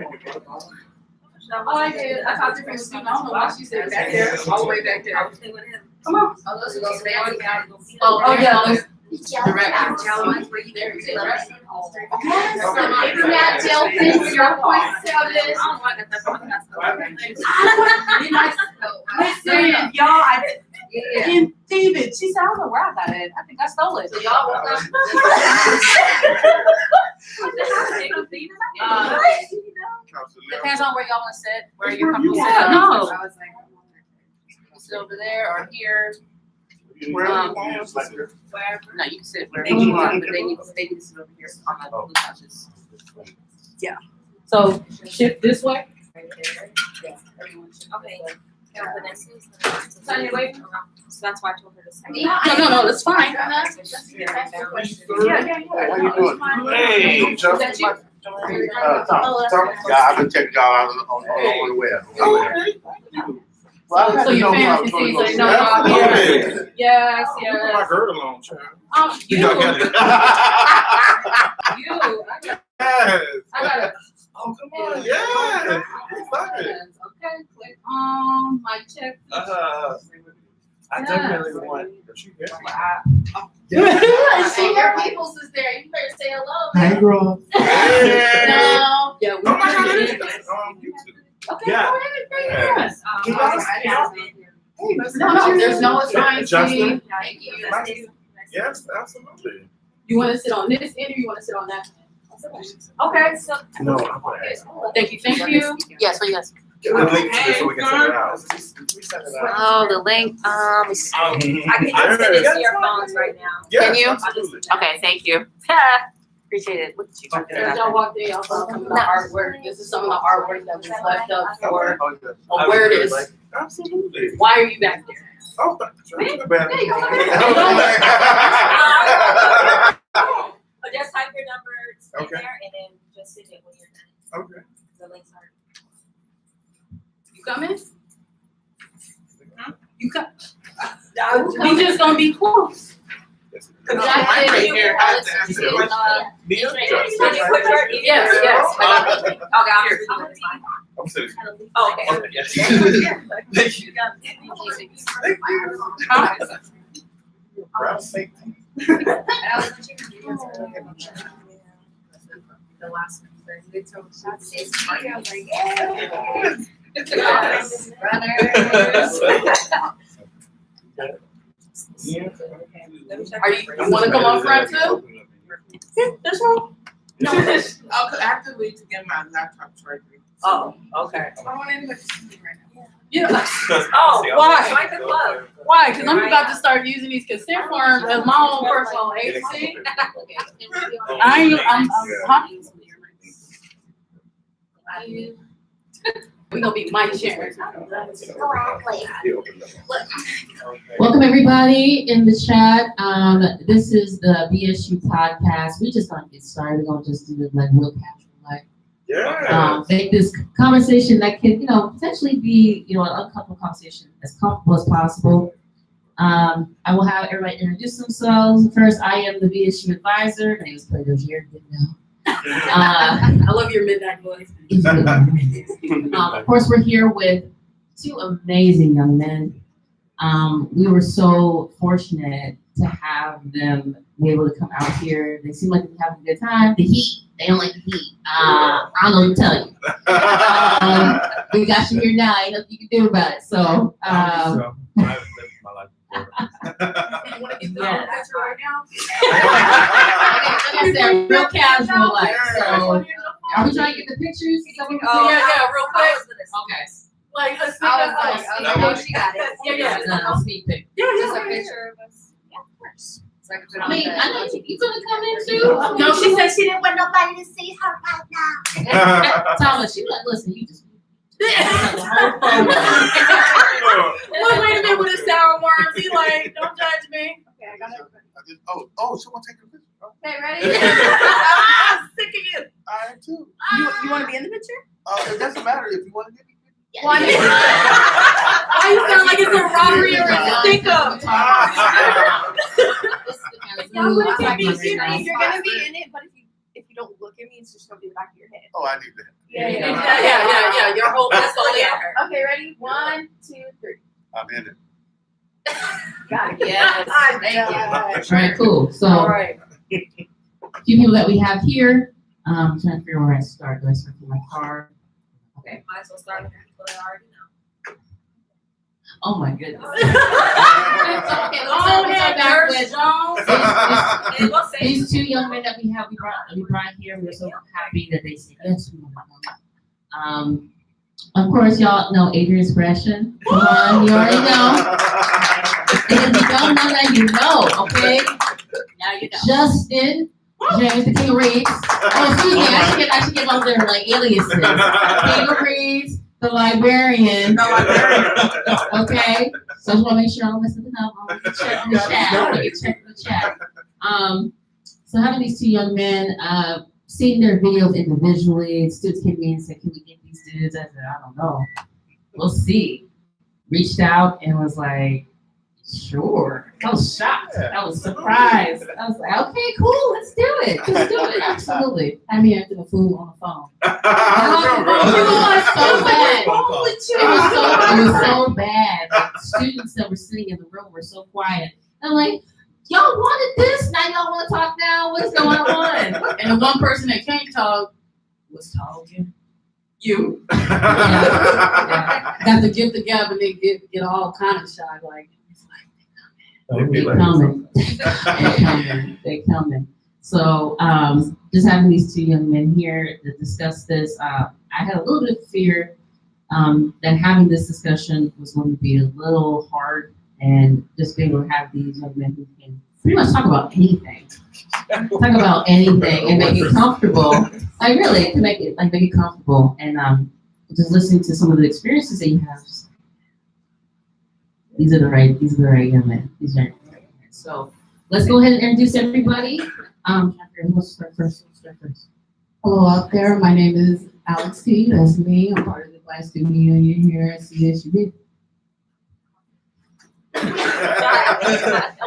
Speaker 7: Oh, I did. I talked to her. I don't know why she said back there, all the way back there. Come on.
Speaker 2: Oh, those are those fancy guys.
Speaker 7: Oh, yeah. those-
Speaker 2: Direct.
Speaker 7: There you go.
Speaker 2: Yes.
Speaker 7: Maybe not gel pins, 0.7. Listen, y'all, and David, she said, I don't know where I got it. I think I stole it.
Speaker 2: So y'all want
Speaker 7: Depends on where y'all want to sit, where you're comfortable
Speaker 10: Yeah,
Speaker 7: sitting.
Speaker 10: no.
Speaker 7: I was like, sit over there or here.
Speaker 10: Wherever.
Speaker 7: Wherever. No, you can sit wherever you want, but they need to sit over here on the blue couches. Yeah. So shift this way.
Speaker 2: Okay.
Speaker 7: Tanya, wait.
Speaker 2: So that's why I told her to say.
Speaker 7: No, that's fine.
Speaker 10: How you doing? Hey, Joe. Tom. Yeah, I've been checking y'all out on the web. Well, I
Speaker 7: So your
Speaker 10: didn't
Speaker 7: fans can
Speaker 10: know
Speaker 7: see,
Speaker 10: I was
Speaker 7: so
Speaker 10: gonna
Speaker 7: you know
Speaker 10: go
Speaker 7: y'all
Speaker 10: there.
Speaker 7: here. Yes,
Speaker 9: Put my
Speaker 7: yes.
Speaker 9: girdle on, child.
Speaker 7: You.
Speaker 9: You got it.
Speaker 7: You.
Speaker 9: Yes.
Speaker 7: I got it.
Speaker 9: Oh, come on. Yes. Fuck it.
Speaker 7: Okay, click on my check.
Speaker 9: I definitely want. She
Speaker 2: See your peoples is there. You better say hello.
Speaker 10: Hey, girl.
Speaker 9: Hey.
Speaker 7: No. Yeah, we
Speaker 9: Oh my God,
Speaker 7: can
Speaker 9: it
Speaker 7: do
Speaker 9: is.
Speaker 7: it.
Speaker 9: YouTube.
Speaker 7: Okay,
Speaker 9: Yeah.
Speaker 7: go ahead, bring it in.
Speaker 9: Yes.
Speaker 1: No, there's no assigned
Speaker 10: Justin?
Speaker 1: seat.
Speaker 8: Thank you.
Speaker 10: Yes, absolutely.
Speaker 1: You wanna sit on this end or you wanna sit on that? Okay, so,
Speaker 10: No, I'm gonna ask.
Speaker 1: thank you.
Speaker 2: Yes, what you guys?
Speaker 10: Get the link to it so we can send it out.
Speaker 2: Oh, the link, let me see.
Speaker 3: I can just send it to your phones right now.
Speaker 2: Can you?
Speaker 10: Absolutely.
Speaker 2: Okay, thank you. Appreciate it. Look at you.
Speaker 1: As y'all walked in, y'all saw some of the artwork. This is some of the artwork that was left up for awareness.
Speaker 10: Absolutely.
Speaker 1: Why are you back there?
Speaker 10: Oh,
Speaker 1: There you go.
Speaker 3: Just type your number in
Speaker 10: Okay.
Speaker 3: there and then just send it when you're done.
Speaker 10: Okay.
Speaker 3: The links are.
Speaker 1: You coming? You come. We just gonna be close.
Speaker 10: Right here. I have to ask you. Me?
Speaker 1: Yes.
Speaker 2: Okay, I'm here.
Speaker 10: I'm sitting.
Speaker 3: Oh, okay.
Speaker 10: Yes.
Speaker 3: Thank you.
Speaker 10: Grab safety.
Speaker 8: The last one, they told me, I was like,
Speaker 3: Yes.
Speaker 1: You wanna come up front too?
Speaker 9: That's all. No, I'll actively to get my laptop charger.
Speaker 1: Oh, okay.
Speaker 9: I don't want anybody to see me right now.
Speaker 1: Yeah.
Speaker 3: Oh,
Speaker 1: Why?
Speaker 3: join the club.
Speaker 1: Why? Because I'm about to start using these consent forms as my own personal agency. I'm talking. We gonna be mic sharing.
Speaker 4: Welcome everybody in the chat. This is the BSU podcast. We're just gonna get started. We're gonna just do it like real casual, like
Speaker 10: Yeah.
Speaker 4: make this conversation that can, potentially be, an uncomfortable conversation as comfortable as possible. I will have everybody introduce themselves. First, I am the BSU Advisor. My name is Kelly Dozier.
Speaker 1: I love your midnight voice.
Speaker 4: Of course, we're here with two amazing young men. We were so fortunate to have them be able to come out here. They seem like they're having a good time. The heat, they don't like the heat. I don't know what to tell you. We got you here now. Ain't nothing you can do about it. So,
Speaker 10: I've lived my life before.
Speaker 1: You wanna get the
Speaker 4: Yes.
Speaker 1: picture right now?
Speaker 4: like I said, real casual, like, so. Are we trying to get the pictures?
Speaker 1: Yeah, real quick.
Speaker 4: Okay.
Speaker 1: Like, let's see
Speaker 8: I was
Speaker 1: that.
Speaker 8: like, oh, she got it.
Speaker 1: Yeah.
Speaker 4: No, sneak peek.
Speaker 8: Just a picture of us. Yeah, of course. So I can put it
Speaker 4: I
Speaker 8: on
Speaker 4: mean,
Speaker 8: the-
Speaker 4: I know you gonna come in too.
Speaker 1: No, she said
Speaker 7: she didn't want nobody to see her right now.
Speaker 4: Thomas, she like, listen, you just.
Speaker 1: Wait a minute with the sour worms. He like, don't judge me.
Speaker 7: Okay, I got it.
Speaker 10: Oh, someone take a picture.
Speaker 7: Okay, ready?
Speaker 1: I'm sick of you.
Speaker 10: I am too.
Speaker 7: You want to be in the picture?
Speaker 10: It doesn't matter if you want to get me.
Speaker 1: Why you sound like it's a robbery or a stick up?
Speaker 7: Y'all want to
Speaker 4: Like,
Speaker 7: be
Speaker 4: you're
Speaker 7: serious. You're gonna be in it, but if you don't look at me, it's just gonna be the back of your head.
Speaker 10: Oh, I need that.
Speaker 1: Yeah. Your whole that's all in her.
Speaker 7: Okay, ready? 1, 2, 3.
Speaker 10: I'm in it.
Speaker 7: Got it.
Speaker 8: Yes, thank you.
Speaker 4: All right, cool. So,
Speaker 1: All right.
Speaker 4: a few people that we have here. I'm trying to figure out where I start. Do I start from my car? Okay.
Speaker 3: Might as well start with people that already know.
Speaker 4: Oh my goodness.
Speaker 1: Okay,
Speaker 4: let's start back with
Speaker 3: And we'll say.
Speaker 4: these two young men that we brought here. We're so happy that they said yes. We want to come. Of course, y'all know Adrian Xpression. Come on, you already know. And if you don't know that, you know, okay?
Speaker 1: Now you know.
Speaker 4: Justin, James, the King of Reeds. Oh, excuse me, I should give all their like aliases. King of Reeds, the librarian. Okay, so I just want to make sure I'm listening up. I'm gonna check the chat. So having these two young men, seeing their videos individually, students came in and said, "Can we get these dudes?" I said, "I don't know. We'll see." Reached out and was like, "Sure." I was shocked. I was surprised. I was like, "Okay, cool. Let's do it. Let's do it. Absolutely." Had me acting a fool on the phone. It was so bad. Like, the students that were sitting in the room were so quiet. I'm like, "Y'all wanted this, now y'all want to talk now? What's going on?" And the one person that can't talk was talking. You.
Speaker 10: Yeah.
Speaker 4: Got the gift of gab and they get all kind of shy, like, they
Speaker 10: Like,
Speaker 4: coming. They coming. So, just having these two young men here to discuss this, I had a little bit of fear that having this discussion was going to be a little hard, and just being able to have these young men who can pretty much talk about anything. Talk about anything and make it comfortable. Like really, to make it comfortable, and just listening to some of the experiences that you have. These are the right young men. These are the right young men. So let's go ahead and introduce everybody. Catherine, let's start first.
Speaker 12: Hello out there. My name is Alex T. That's me. I'm part of the Black Student Union here at CSUB.
Speaker 2: I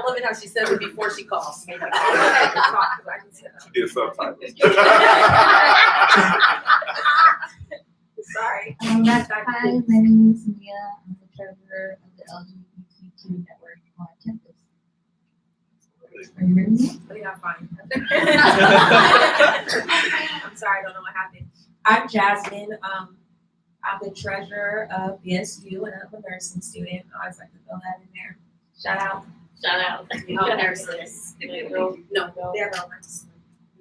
Speaker 2: love it how she says it before she calls.
Speaker 10: She did subtitles.
Speaker 2: Sorry.
Speaker 12: Hi, my name is Mia. I'm the treasurer of the LGBTQ network on campus. Are you ready?
Speaker 3: Yeah, fine. I'm sorry, I don't know what happened. I'm Jasmine. I'm the treasurer of BSU, and I'm a nursing student. I always like to throw that in there. Shout out.
Speaker 2: Oh, nurses.
Speaker 3: No, they're all nurses.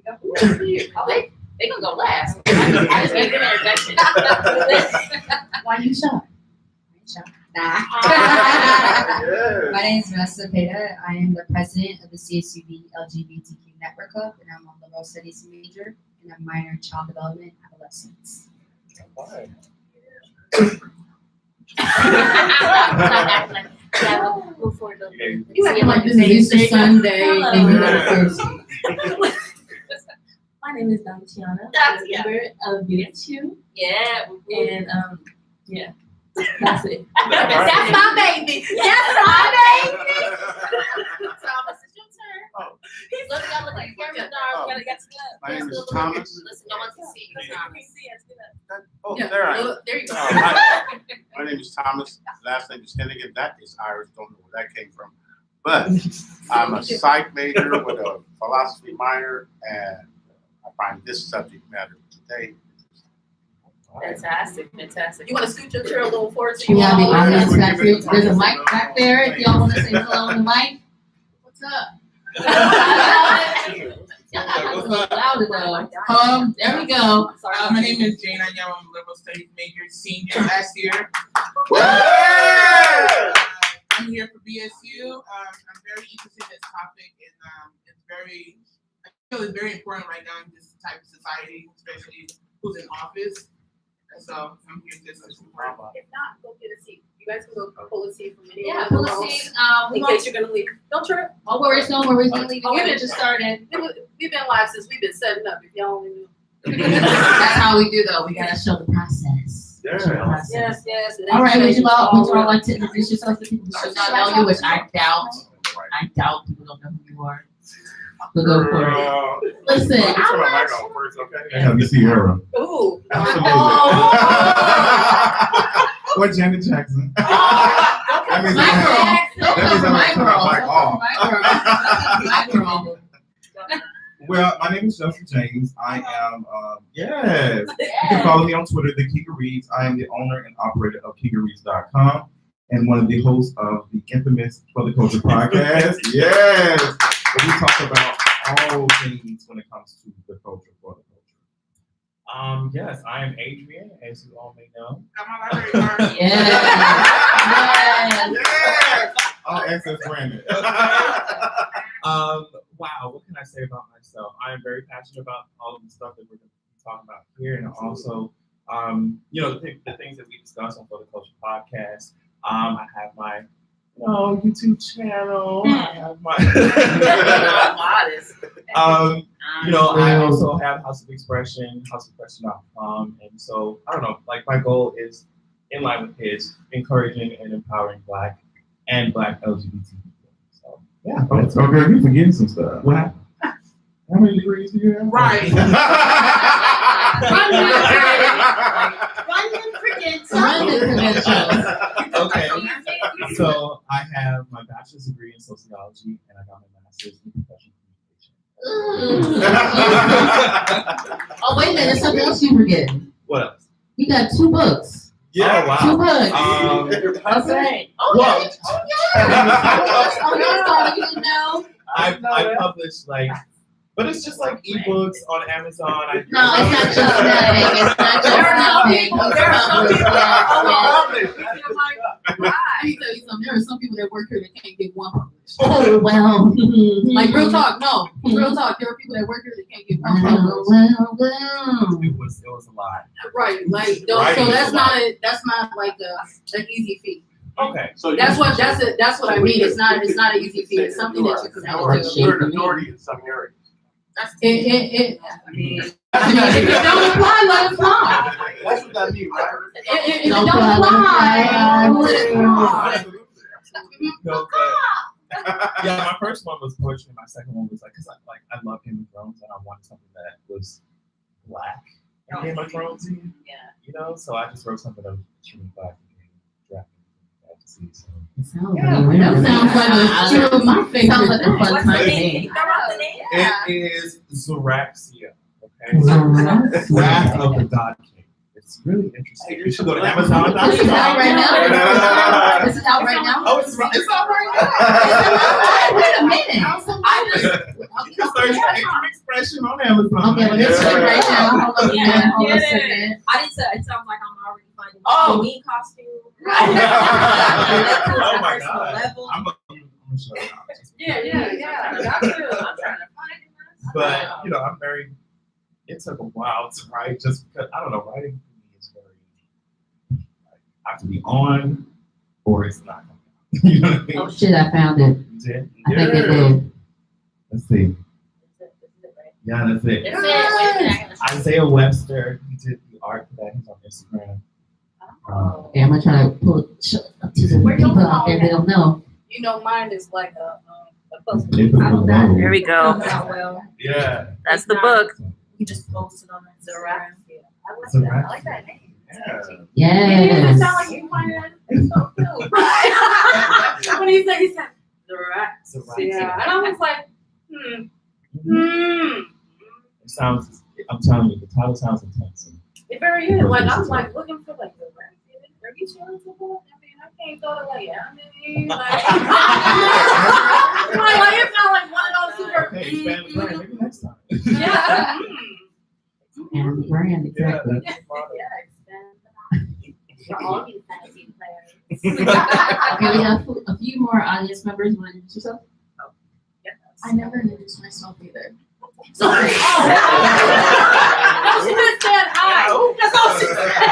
Speaker 2: Oh, they gonna go last. I just gave them an introduction.
Speaker 12: Why you shy?
Speaker 8: Nah. My name is Vanessa Peda. I am the president of the CSUB LGBTQ Network Club, and I'm a liberal studies major, and I'm minor in child development and adolescence.
Speaker 4: You acting like this is Easter Sunday. And you go first.
Speaker 3: My name is Dontiana. I'm a member of BSU.
Speaker 2: Yeah.
Speaker 3: And yeah, that's it.
Speaker 2: That's my baby. That's my baby. Thomas, it's your turn.
Speaker 10: Oh.
Speaker 2: He's looking at look like camera dog. You gotta
Speaker 10: My name is Thomas.
Speaker 2: Listen, no one can see you, Thomas.
Speaker 10: Oh,
Speaker 2: Yeah,
Speaker 10: there I am.
Speaker 2: there you go.
Speaker 10: Hi. My name is Thomas. Last name is Hennigan. That is Irish. Don't know where that came from. But I'm a psych major with a philosophy minor, and I find this subject matter today.
Speaker 2: Fantastic.
Speaker 3: You want to scoot your chair a little forward so
Speaker 4: We
Speaker 3: you
Speaker 4: have the
Speaker 3: all
Speaker 4: audience back here. There's a mic back there. If y'all want to say hello on the mic. What's up? Louder though. There we go.
Speaker 9: My name is Jane. I'm a liberal studies major, senior last year. I'm here for BSU. I'm very interested in this topic, and I feel it's very important right now in this type of society, especially who's in office. And so I'm here just to support.
Speaker 3: If not, go get a seat. You guys can go pull a seat from anyone.
Speaker 2: Yeah, pull a seat.
Speaker 3: In case you're gonna leave. Don't trip.
Speaker 4: No worries. We're leaving.
Speaker 3: Oh, we've been just started. We've been live since we've been setting up. If y'all only knew.
Speaker 4: That's how we do though. We gotta show the process.
Speaker 3: Yes.
Speaker 4: All right. Would you all like to introduce yourself to people who should not know you, which I doubt. People don't know who you are. We'll go for it. Listen,
Speaker 10: Turn my mic on first, okay?
Speaker 13: Have you seen her?
Speaker 3: Ooh.
Speaker 13: Absolutely. Or Janet Jackson. That means I'm turn my mic off. Well, my name is Joseph James. I am, yes. You can follow me on Twitter, The Kika Reads. I am the owner and operator of KikaReads.com and one of the hosts of the infamous For the Culture podcast. Yes. Where we talk about all things when it comes to the culture for the culture.
Speaker 14: Yes, I am Adrian, as you all may know.
Speaker 9: Got my library card.
Speaker 4: yes.
Speaker 13: All access branded.
Speaker 14: Wow, what can I say about myself? I am very passionate about all of the stuff that we're going to be talking about here, and also, the things that we discuss on For the Culture podcast. I have my YouTube channel. I have my I also have House of Expression, houseofexpression.com, and so I don't know, like my goal is in line with his, encouraging and empowering Black LGBT people. So yeah.
Speaker 13: Oh, girl, you're forgetting some stuff.
Speaker 14: What happened?
Speaker 13: How many degrees do you have?
Speaker 9: Right.
Speaker 4: Run the credentials.
Speaker 14: Okay. So I have my bachelor's degree in sociology, and I got my master's in professional communication.
Speaker 4: Oh, wait a minute. There's something else you forget.
Speaker 14: What else?
Speaker 4: You got 2 books.
Speaker 13: Yeah.
Speaker 14: Oh, wow.
Speaker 4: 2 books.
Speaker 14: Okay.
Speaker 4: Oh,
Speaker 14: Well,
Speaker 4: you know.
Speaker 14: I published like, but it's just like ebooks on Amazon.
Speaker 4: No, it's not just that. It's not just that. Let me tell you something. There are some people that work here that can't get one published. Oh, well. Like, real talk, no. Real talk. There are people that work here that can't get one published.
Speaker 14: Well. It was a lot.
Speaker 4: Right. Like, so that's not like an easy feat.
Speaker 14: Okay.
Speaker 10: So
Speaker 4: That's what I mean. It's not an easy feat. It's something that you can do.
Speaker 10: You're an authority in some areas.
Speaker 4: If it don't apply, let it fly.
Speaker 10: That's what that means, right?
Speaker 4: If it don't apply, let it fly.
Speaker 14: Okay. Yeah, my first one was poetry. My second one was like, cause I love Game of Thrones and I wanted something that was black in Game of Thrones.
Speaker 2: Yeah.
Speaker 14: You know, so I just wrote something that was extremely black and drafted fantasy. So.
Speaker 4: That sounds like two of my favorites. Sounds like a fun time to me.
Speaker 14: It is Zoraxia. Okay. Wrath of the God King. It's really interesting. You should go to Amazon.
Speaker 4: This is out right now. This is out right now.
Speaker 14: Oh, it's out right now.
Speaker 4: Wait a minute.
Speaker 14: You can search Xpression on Amazon.
Speaker 4: Okay, well, this is right now. Hold on a minute. Hold on a second.
Speaker 6: It sounds like I'm already finding a Halloween costume.
Speaker 14: Oh my God. I'm gonna show you.
Speaker 6: Yeah. Got to. I'm trying to find it.
Speaker 14: But it took a while to write just because I don't know, writing for me is very I have to be on or it's not coming out. You know what I mean?
Speaker 4: Oh shit, I found it.
Speaker 14: You did?
Speaker 4: I think it did.
Speaker 14: Let's see. Yeah, that's it. Isaiah Webster, he did the art for that. He's on Instagram.
Speaker 4: Okay, I'm gonna try to pull it up to some people out there that don't know.
Speaker 6: You know, mine is like a puzzle.
Speaker 2: There we go.
Speaker 14: Yeah.
Speaker 2: That's the book.
Speaker 6: You just posted on that Zoraxia.
Speaker 14: Zoraxia.
Speaker 6: I like that name.
Speaker 4: Yes.
Speaker 6: It sound like you find it. It's so cool. Right. When he said Zoraxia. Yeah. And I was like,
Speaker 14: It sounds, I'm telling you, the title sounds intense.
Speaker 6: It very is. Like, I was like looking for like Zoraxia. Are you sure it's a book? I mean, I can't go to like anime. Like it felt like one of those super.
Speaker 14: Okay, expand the brand. Maybe next time.
Speaker 6: Yeah.
Speaker 4: And the brand, exactly.
Speaker 5: For all you fantasy players.
Speaker 4: Okay, we have a few more audience members. You want to introduce yourself?
Speaker 12: I never introduced myself either.
Speaker 6: Sorry. No, she just said hi. That's all she said.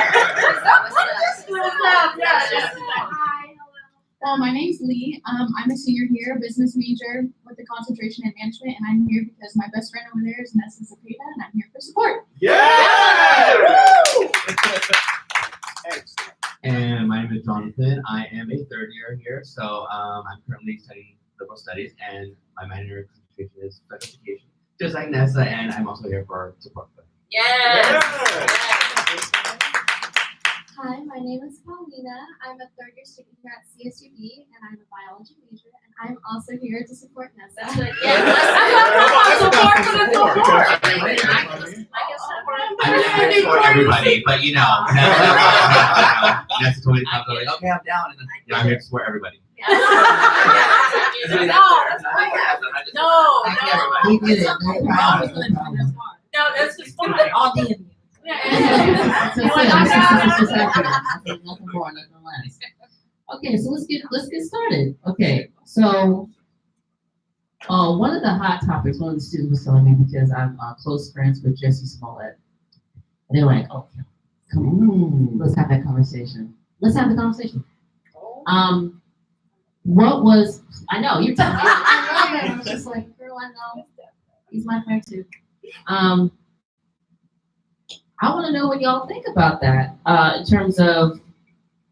Speaker 12: Hi, my name's Lee. I'm a senior here, business major with a concentration in management, and I'm here because my best friend over there is Nessa Zapata, and I'm here for support.
Speaker 14: Yeah!
Speaker 15: And my name is Jonathan. I am a third year here, so I'm currently studying liberal studies, and my minor concentration is special education, just like Nessa, and I'm also here for support.
Speaker 2: Yes.
Speaker 12: Hi, my name is Paulina. I'm a third year student here at CSUB, and I'm a biology major, and I'm also here to support Nessa.
Speaker 15: I'm here for everybody, but you know, Nessa totally comes over like, okay, I'm down, and then I'm here to support everybody.
Speaker 6: No.
Speaker 4: We did it. No problem.
Speaker 6: No, that's just fine.
Speaker 4: All DM.
Speaker 6: Yeah.
Speaker 4: Nothing more, nothing less. Okay, so let's get started. Okay, so one of the hot topics, one of the students was telling me, because I'm close friends with Jesse Smollett. They're like, oh, come on, let's have that conversation. Let's have the conversation. What was, I know, you're telling me. I love it. I was just like, girl, I know. He's my friend too. I want to know what y'all think about that in terms of,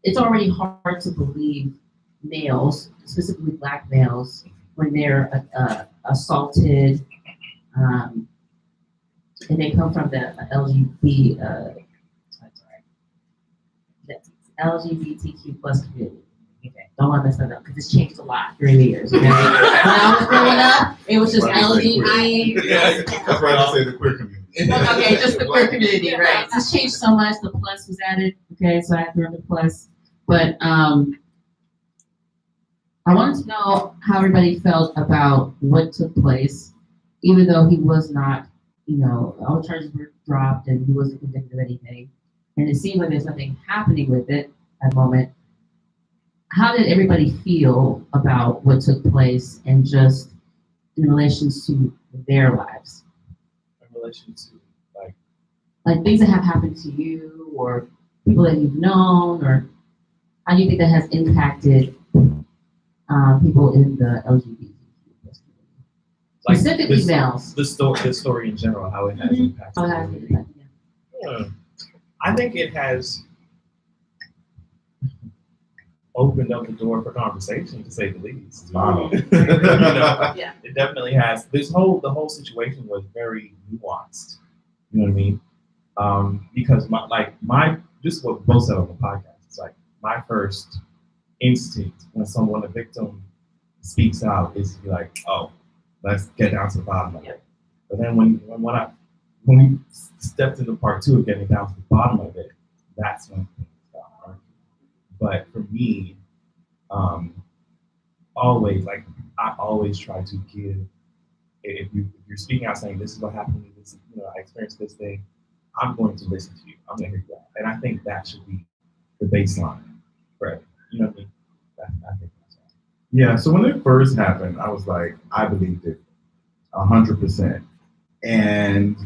Speaker 4: it's already hard to believe males, specifically Black males, when they're assaulted, and they come from the LGBTQ+ community. Okay, don't want to mess that up because it's changed a lot during the years. Okay? When I was growing up, It was just
Speaker 13: Why did you say queer?
Speaker 4: LGBT.
Speaker 13: Yeah, that's why I said the queer community.
Speaker 4: Okay, just the queer community, right? It's changed so much. The plus was added. Okay, so I had to run the plus. But I wanted to know how everybody felt about what took place, even though he was not, all charges were dropped and he wasn't convicted of anything. And it seemed like there's nothing happening with it at the moment. How did everybody feel about what took place and just in relation to their lives?
Speaker 14: In relation to
Speaker 4: like things that have happened to you or people that you've known, or how do you think that has impacted people in the LGBT community? Specifically males.
Speaker 14: The story in general, how it has impacted.
Speaker 4: How it has impacted,
Speaker 14: yeah. I think it has opened up the door for conversation, to say the least.
Speaker 4: Yeah.
Speaker 14: It definitely has. The whole situation was very nuanced. You know what I mean? Because this is what both said on the podcast. It's like my first instinct when a victim speaks out is to be like, oh, let's get down to the bottom of it. But then when we stepped into part 2 of getting down to the bottom of it, that's when things got hard. But for me, I always try to give. If you're speaking out saying this is what happened to me, this I experienced this thing, I'm going to listen to you. I'm going to hear you out. And I think that should be the baseline for it. You know what I mean? I think that's right.
Speaker 13: Yeah, so when it first happened, I was like, I believed it 100%. And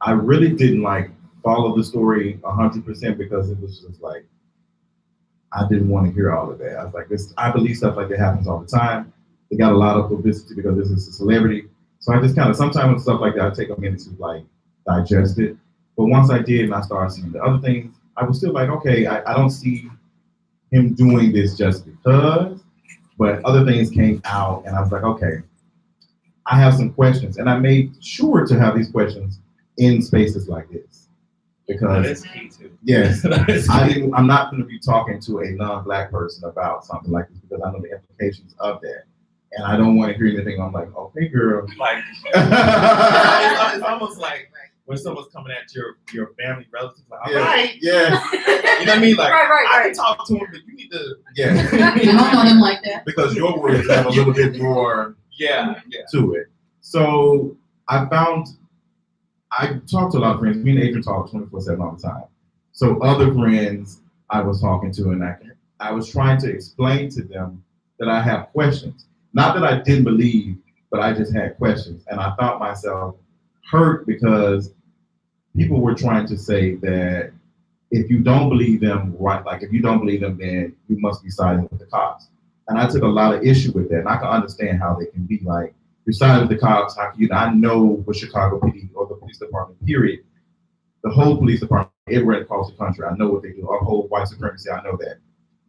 Speaker 13: I really didn't follow the story 100% because it was just like, I didn't want to hear all of that. I was like, I believe stuff like that happens all the time. They got a lot of publicity because this is a celebrity. So I just sometimes with stuff like that, I take a minute to digest it. But once I did and I started seeing the other things, I was still like, okay, I don't see him doing this just because. But other things came out and I was like, okay, I have some questions. And I made sure to have these questions in spaces like this. Because
Speaker 14: that is key too.
Speaker 13: Yes, I'm not going to be talking to a non-Black person about something like this because I know the implications of that. And I don't want to hear anything. I'm like, okay, girl.
Speaker 14: It's almost like when someone's coming at your family relatives, like, all right,
Speaker 13: yeah.
Speaker 14: You know what I mean? Like, I can talk to him, but you need to,
Speaker 4: You don't know them like that.
Speaker 13: Because your words have a little bit more to it. So I talked to a lot of friends. Me and Adrian talk 24/7 all the time. So other friends I was talking to, and I was trying to explain to them that I have questions. Not that I didn't believe, but I just had questions. And I thought myself hurt because people were trying to say that if you don't believe them, if you don't believe them, then you must be siding with the cops. And I took a lot of issue with that. And I can understand how they can be like, you're siding with the cops, how can you? I know what Chicago PD or the police department, period. The whole police department, everywhere across the country, I know what they do. Our whole white supremacy, I know that.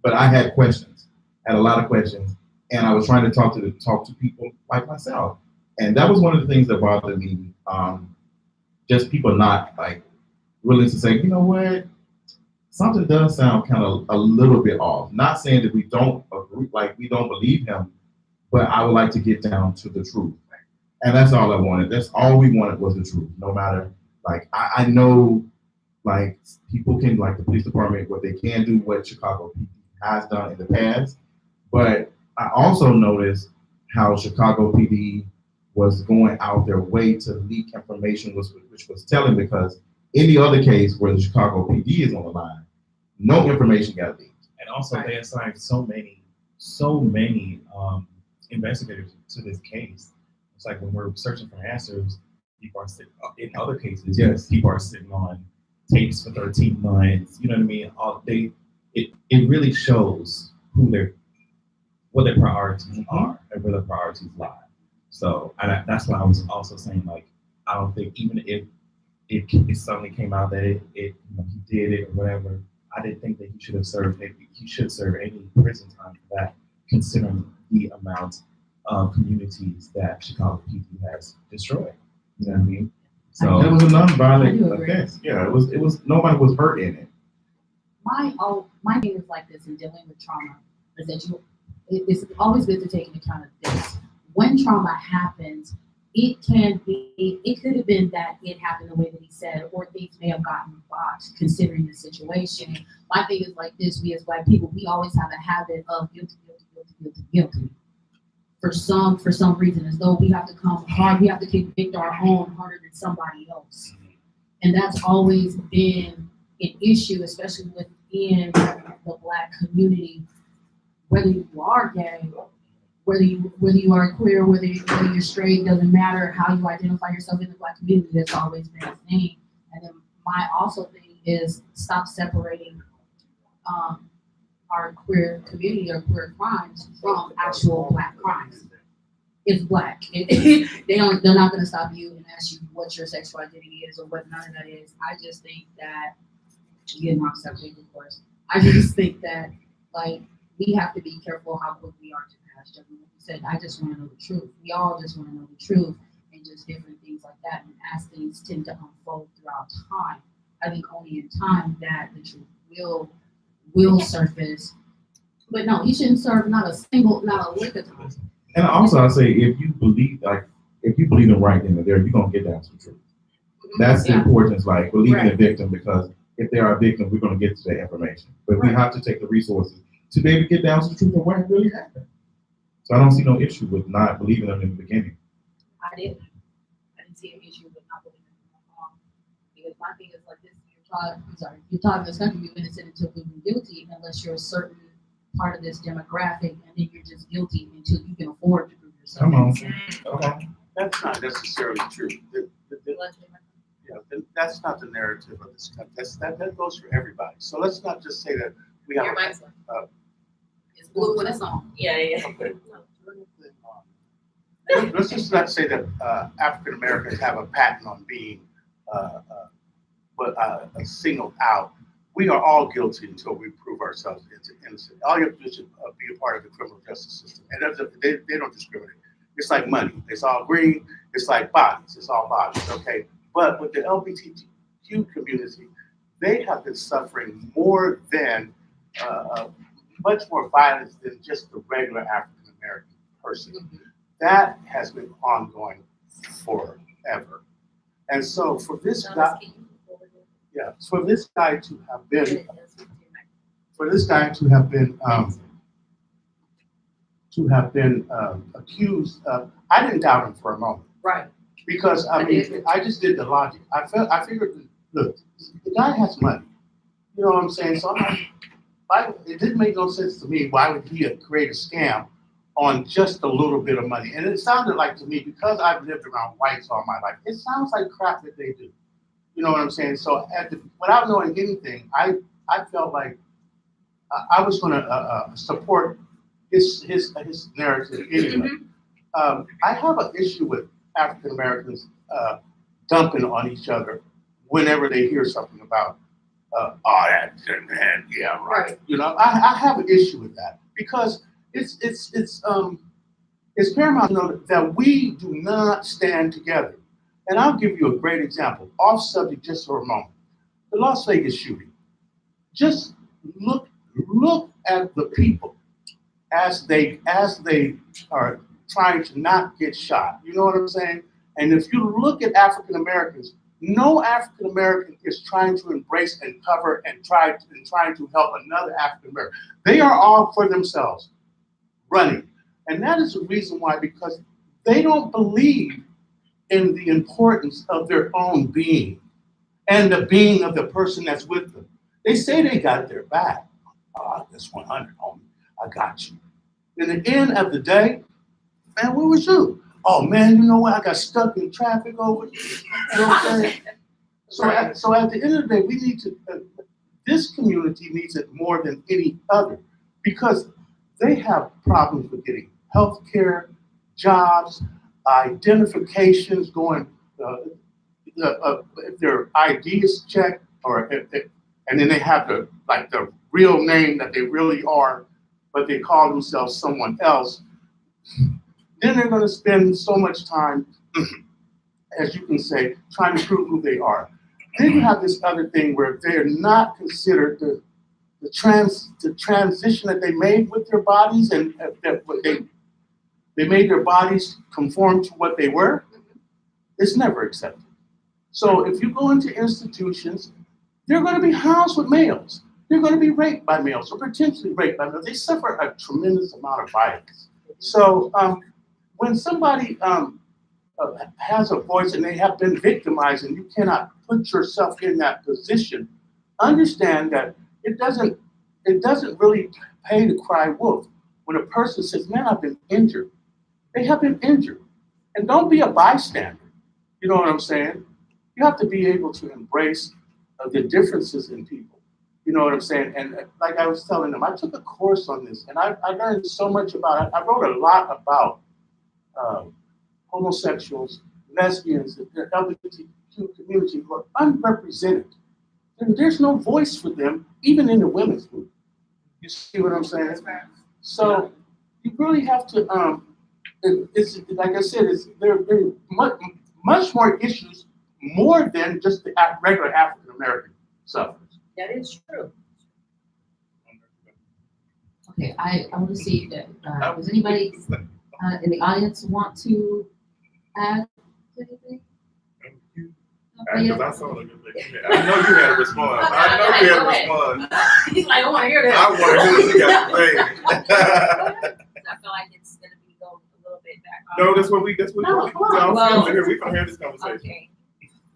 Speaker 13: But I had questions, had a lot of questions. And I was trying to talk to people like myself. And that was one of the things that bothered me. Just people not willing to say, you know what, something does sound kind of a little bit off. Not saying that we don't agree, we don't believe him, but I would like to get down to the truth. And that's all I wanted. That's all we wanted was the truth. No matter, I know, people can, the police department, what they can do, what Chicago PD has done in the past. But I also noticed how Chicago PD was going out their way to leak information, which was telling, because any other case where the Chicago PD is on the line, no information got leaked.
Speaker 14: And also they assigned so many investigators to this case. It's like when we're searching for answers, people are sitting, in other cases, people are sitting on tapes for 13 months. You know what I mean? It really shows what their priorities are and where their priorities lie. So that's why I was also saying, I don't think, even if it suddenly came out that he did it or whatever, I didn't think that he should serve any prison time for that, considering the amount of communities that Chicago PD has destroyed. You know what I mean? So
Speaker 13: it was a non-violent offense. Yeah, it was nobody was hurt in it.
Speaker 4: My thing is like this in dealing with trauma is that it's always good to take into account of this. when trauma happens, it could have been that it happened the way that he said, or things may have gotten botched considering the situation. My thing is like this: we as Black people, we always have a habit of guilty. For some reason, as though we have to come hard, we have to convict our own harder than somebody else. And that's always been an issue, especially within the Black community, whether you are gay, whether you are queer, whether you're straight, doesn't matter how you identify yourself in the Black community, that's always been a thing. And then my also thing is stop separating our queer community or queer crimes from actual Black crimes. It's Black. They're not gonna stop you and ask you what your sexual identity is or what none of that is. I just think that getting off subject, of course. I just think that like we have to be careful how quick we are to pass judgment. Like you said, I just want to know the truth. We all just want to know the truth and just different things like that. And as things tend to unfold throughout time, I think only in time that the truth will surface. But no, he shouldn't serve not a lick of time.
Speaker 13: And also, I say, if you believe in right then and there, you're gonna get down to the truth. That's the importance, like believing the victim, because if they are a victim, we're gonna get to that information. But we have to take the resources to be able to get down to the truth of what really happened. So I don't see no issue with not believing them in the beginning.
Speaker 4: I didn't see an issue with not believing them. Because my thing is like this: you're taught in this country, you're innocent until proven guilty, unless you're a certain part of this demographic, and then you're just guilty until you can afford to prove yourself.
Speaker 13: Come on. Okay.
Speaker 10: That's not necessarily true. That's not the narrative of this country. That goes for everybody. So let's not just say that we have.
Speaker 4: It's blue when it's on.
Speaker 2: Yeah.
Speaker 10: Okay. Let's just not say that African Americans have a patent on being singled out. We are all guilty until we prove ourselves innocent. All you have to do is be a part of the criminal justice system. And they don't discriminate. It's like money. It's all green. It's like bodies. It's all bodies, okay? But with the LGBTQ community, they have been suffering more than, much more violence than just the regular African American person. That has been ongoing forever. And so for this guy, for this guy to have been accused, I didn't doubt him for a moment.
Speaker 4: Right.
Speaker 10: Because I mean, I just did the logic. I figured, look, the guy has money. You know what I'm saying? So it didn't make no sense to me. Why would he create a scam on just a little bit of money? And it sounded like to me, because I've lived around whites all my life, it sounds like crap that they do. You know what I'm saying? So without knowing anything, I felt like I was going to support his narrative anyway. I have an issue with African Americans dumping on each other whenever they hear something about, that man, yeah, right. You know, I have an issue with that because it's paramount to know that we do not stand together. And I'll give you a great example, off subject just for a moment. The Las Vegas shooting. Just look at the people as they are trying to not get shot. You know what I'm saying? And if you look at African Americans, no African American is trying to embrace and cover and trying to help another African American. They are all for themselves, running. And that is the reason why, because they don't believe in the importance of their own being and the being of the person that's with them. They say they got their back. This 100, homie, I got you. In the end of the day, man, where was you? Oh man, you know what? I got stuck in traffic over. You know what I'm saying? So at the end of the day, we need to. This community needs it more than any other because they have problems with getting health care, jobs, identifications, going. If their ID is checked, and then they have the real name that they really are, but they call themselves someone else. Then they're going to spend so much time, as you can say, trying to prove who they are. Then you have this other thing where they're not considered the transition that they made with their bodies and they made their bodies conform to what they were, it's never accepted. So if you go into institutions, they're going to be housed with males. They're going to be raped by males or potentially raped by males. They suffer a tremendous amount of violence. So when somebody has a voice and they have been victimized and you cannot put yourself in that position, understand that it doesn't really pay to cry wolf. When a person says, man, I've been injured, they have been injured. And don't be a bystander. You know what I'm saying? You have to be able to embrace the differences in people. You know what I'm saying? And like I was telling them, I took a course on this and I learned so much about it. I wrote a lot about homosexuals, lesbians, the LGBTQ community who are unrepresented. And there's no voice for them, even in the women's group. You see what I'm saying? So you really have to, it's like I said, there are much more issues, more than just the regular African American suffrage.
Speaker 2: That is true.
Speaker 4: Okay, I want to see that, does anybody in the audience want to add anything?
Speaker 13: Because I saw the I know you had a response. I know you had a response.
Speaker 2: He's like, I want to hear that.
Speaker 13: I want to hear what you got to say.
Speaker 2: I feel like it's going to be going a little bit back.
Speaker 13: No, that's what we
Speaker 2: No, come on.
Speaker 13: We can hear this conversation.
Speaker 2: Okay.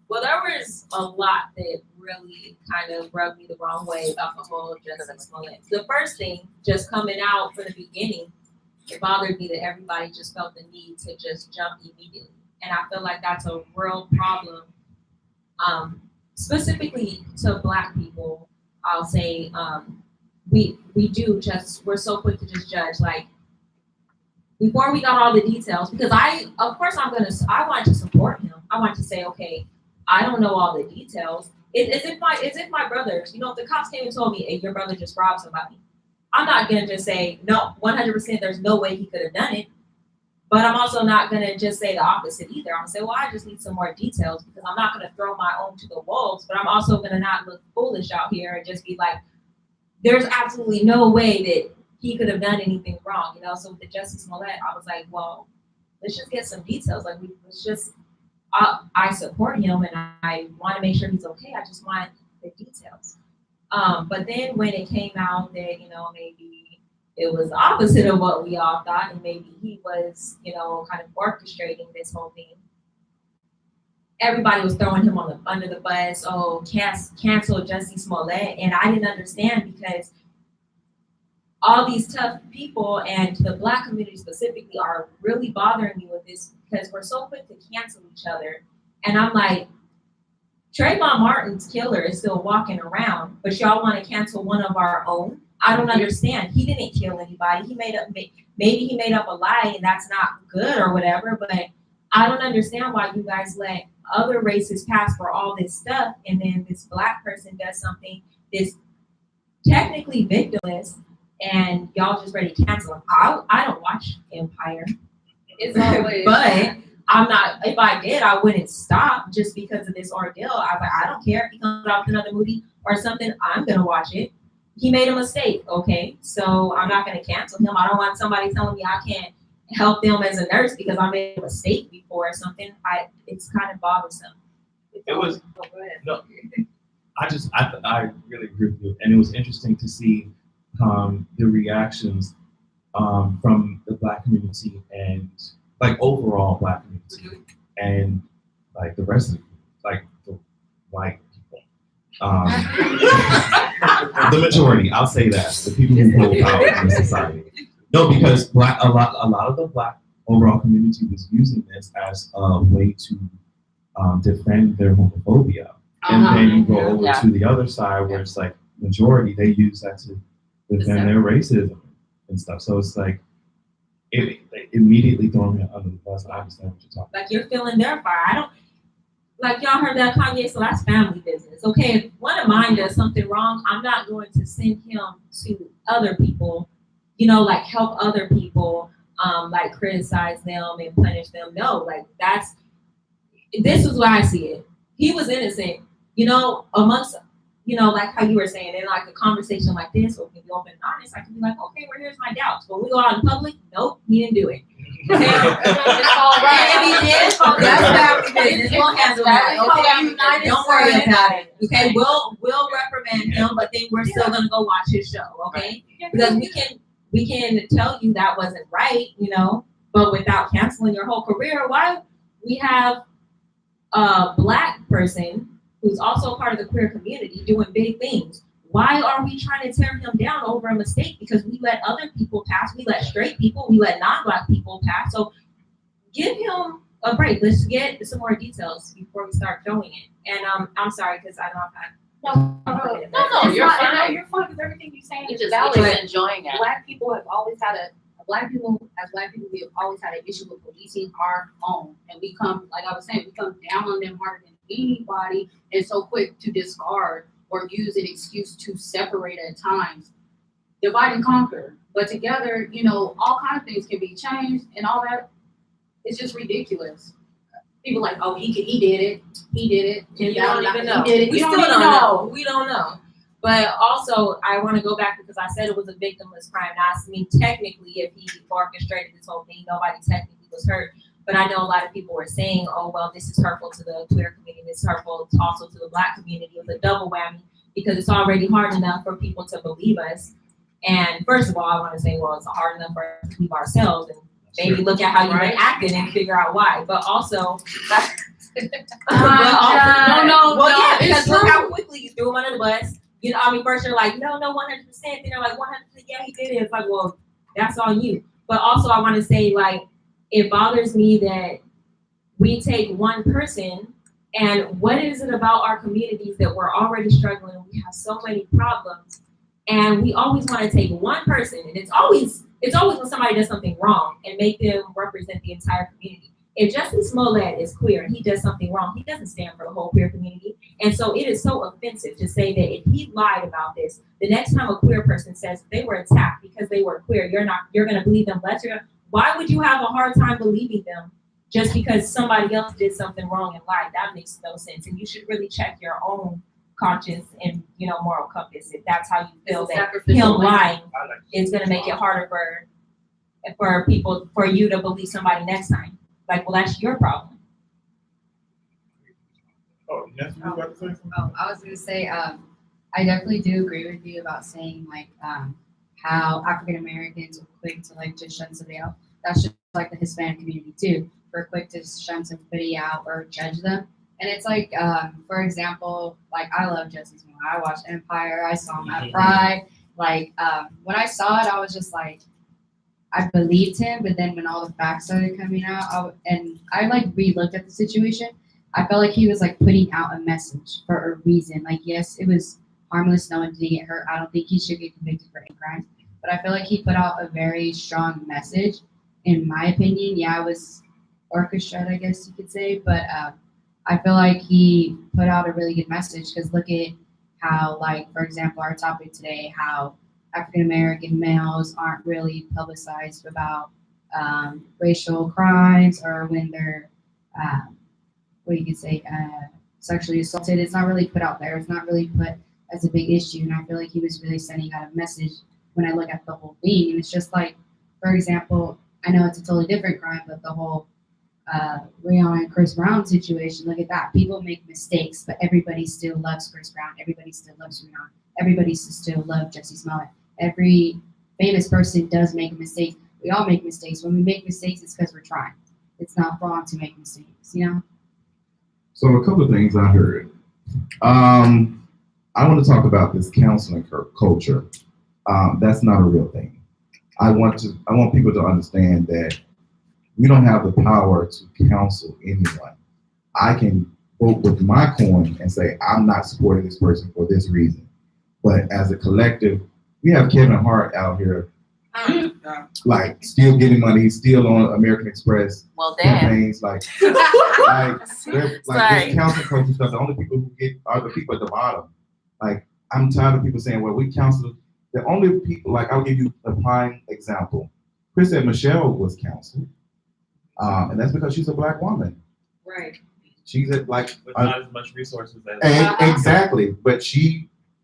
Speaker 2: Well, there was a lot that really kind of rubbed me the wrong way about the whole Jussie Smollett. The first thing, just coming out from the beginning, it bothered me that everybody just felt the need to just jump immediately. And I feel like that's a real problem, specifically to Black people. I'll say we're so quick to just judge. Like, before we got all the details, because I wanted to support him. I wanted to say, okay, I don't know all the details. It's if my brothers, if the cops came and told me, hey, your brother just robbed somebody, I'm not gonna just say, no, 100%, there's no way he could have done it. But I'm also not gonna just say the opposite either. I'm gonna say, well, I just need some more details, because I'm not gonna throw my own to the wolves, but I'm also gonna not look foolish out here and just be like, there's absolutely no way that he could have done anything wrong, So with the Jussie Smollett, I was like, well, let's just get some details. Like, let's just. I support him and I want to make sure he's okay. I just want the details. But then when it came out that, maybe it was the opposite of what we all thought, and maybe he was, kind of orchestrating this whole thing, everybody was throwing him under the bus. Oh, cancel Jussie Smollett. And I didn't understand, because all these tough people and the Black community specifically are really bothering me with this, because we're so quick to cancel each other. And I'm like, Trayvon Martin's killer is still walking around, but y'all want to cancel one of our own? I don't understand. He didn't kill anybody. Maybe he made up a lie and that's not good or whatever, but I don't understand why you guys let other races pass for all this stuff, and then this Black person does something that's technically victimless, and y'all just ready to cancel him. I don't watch Empire.
Speaker 1: It's always.
Speaker 2: But I'm not, if I did, I wouldn't stop just because of this ordeal. I don't care if he comes out with another movie or something, I'm going to watch it. He made a mistake, okay? So I'm not going to cancel him. I don't want somebody telling me I can't help them as a nurse because I made a mistake before or something. It's kind of bothersome.
Speaker 14: It was,
Speaker 2: go ahead.
Speaker 14: No, I really agree with you. And it was interesting to see the reactions from the Black community and like overall Black community and like the rest of the, like the white people. The majority, I'll say that, the people who vote out in the society. No, because a lot of the Black overall community was using this as a way to defend their homophobia. And then you go over to the other side where it's like majority, they use that to defend their racism and stuff. So it's like it immediately throwing it under the bus. I understand what you're talking about.
Speaker 2: Like, you're feeling their fire. I don't, like, y'all heard that Kanye, so that's family business. Okay, if one of mine does something wrong, I'm not going to send him to other people, like help other people, like criticize them and punish them. No, like this is why I see it. He was innocent, amongst, like how you were saying, in like a conversation like this, or we can be open and honest, I can be like, okay, well, here's my doubts. When we go out in public, nope, he didn't do it.
Speaker 4: It's all right. If he did, that's family business. We'll handle that. Okay, don't worry about it. Okay, we'll reprimand him, but then we're still gonna go watch his show. Okay, because we can tell you that wasn't right, you know, but without canceling your whole career. Why we have a Black person who's also part of the queer community doing big things? Why are we trying to tear him down over a mistake? Because we let other people pass, we let straight people, we let non-Black people pass. So give him a break. Let's get some more details before we start showing it. And I'm sorry, because I know I've had
Speaker 1: No, you're fine. No, you're fine, because everything you're saying is valid.
Speaker 2: Just enjoying it.
Speaker 7: Black people have always had we have always had an issue with policing our own. And we come, like I was saying, we come down on them harder than anybody and so quick to discard or use an excuse to separate at times. Divide and conquer. But together, you know, all kinds of things can be changed and all that. It's just ridiculous. People like, oh, he did it.
Speaker 4: You don't even know.
Speaker 7: He did it.
Speaker 4: We
Speaker 7: You
Speaker 4: still
Speaker 7: don't even
Speaker 4: don't
Speaker 7: know.
Speaker 4: know. We don't know. But also, I want to go back because I said it was a victimless crime. Now, I mean, technically, if he orchestrated this whole thing, nobody technically was hurt. But I know a lot of people were saying, oh, well, this is hurtful to the queer community. This is hurtful also to the Black community. It was a double whammy because it's already hard enough for people to believe us. And first of all, I want to say, well, it's hard enough for us to believe ourselves and maybe look at how you've been acting and figure out why. But also, because look how quickly you threw him under the bus. You know, I mean, first you're like, no, 100%. Then they're like, 100%, yeah, he did it. It's like, well, that's on you. But also, I want to say, like, it bothers me that we take one person, and what is it about our communities that we're already struggling? We have so many problems, and we always want to take one person, and it's always when somebody does something wrong and make them represent the entire community. If Justin Smollett is queer and he does something wrong, he doesn't stand for the whole queer community. And so it is so offensive to say that if he lied about this, the next time a queer person says they were attacked because they were queer, you're gonna believe them less. Why would you have a hard time believing them just because somebody else did something wrong and lied? That makes no sense. And you should really check your own conscience and, you know, moral compass if that's how you feel that him lying is gonna make it harder for you to believe somebody next time. Like, well, that's your problem.
Speaker 13: Oh, yes, you were about to say something?
Speaker 8: Oh, I was gonna say, I definitely do agree with you about saying like how African Americans are quick to like just shun somebody out. That's just like the Hispanic community too. We're quick to shun somebody out or judge them. And it's like, for example, like I love Jesse Smollett. I watched Empire. I saw him at Pride. Like when I saw it, I was just like, I believed him, but then when all the facts started coming out, I like re-looked at the situation, I felt like he was like putting out a message for a reason. Like, yes, it was harmless, no one did get hurt. I don't think he should get convicted for any crime, but I feel like he put out a very strong message. In my opinion, yeah, it was orchestrated, I guess you could say, but I feel like he put out a really good message because look at how, like, for example, our topic today, how African American males aren't really publicized about racial crimes or when they're, what you could say, sexually assaulted. It's not really put out there. It's not really put as a big issue. And I feel like he was really sending out a message when I look at the whole thing. And it's just like, for example, I know it's a totally different crime, but the whole Rihanna and Chris Brown situation, look at that. People make mistakes, but everybody still loves Chris Brown. Everybody still loves Rihanna. Everybody still loves Jesse Smollett. Every famous person does make mistakes. We all make mistakes. When we make mistakes, it's because we're trying. It's not wrong to make mistakes, you know?
Speaker 13: So a couple of things I heard. I want to talk about this counseling culture. That's not a real thing. I want people to understand that we don't have the power to counsel anyone. I can vote with my coin and say, I'm not supporting this person for this reason. But as a collective, we have Kevin Hart out here, like still getting money. He's still on American Express campaigns. Like this counseling culture stuff. The only people who get are the people at the bottom. Like I'm tired of people saying, "Well, we counsel." The only people, like I'll give you a prime example. Chris and Michelle was counseled, and that's because she's a Black woman.
Speaker 2: Right.
Speaker 13: She's with
Speaker 14: not as much resources as
Speaker 13: exactly, but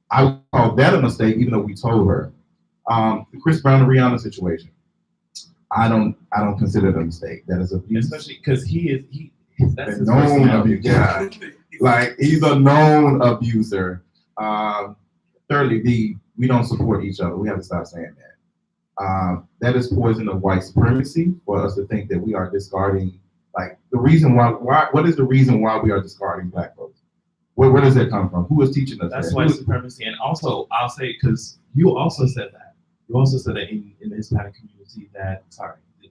Speaker 13: I would call that a mistake, even though we told her. The Chris Brown and Rihanna situation. I don't consider it a mistake. That is abuse.
Speaker 14: Especially because that's his
Speaker 13: known
Speaker 14: personality.
Speaker 13: abuser. Yeah. Like he's a known abuser. Thirdly, we don't support each other. We have to stop saying that. That is poison of white supremacy for us to think that we are discarding. Like the reason why what is the reason why we are discarding Black folks? Where does that come from? Who is teaching us
Speaker 14: That's
Speaker 13: that?
Speaker 14: white supremacy. And also, I'll say, because you also said that. You also said that in the Hispanic community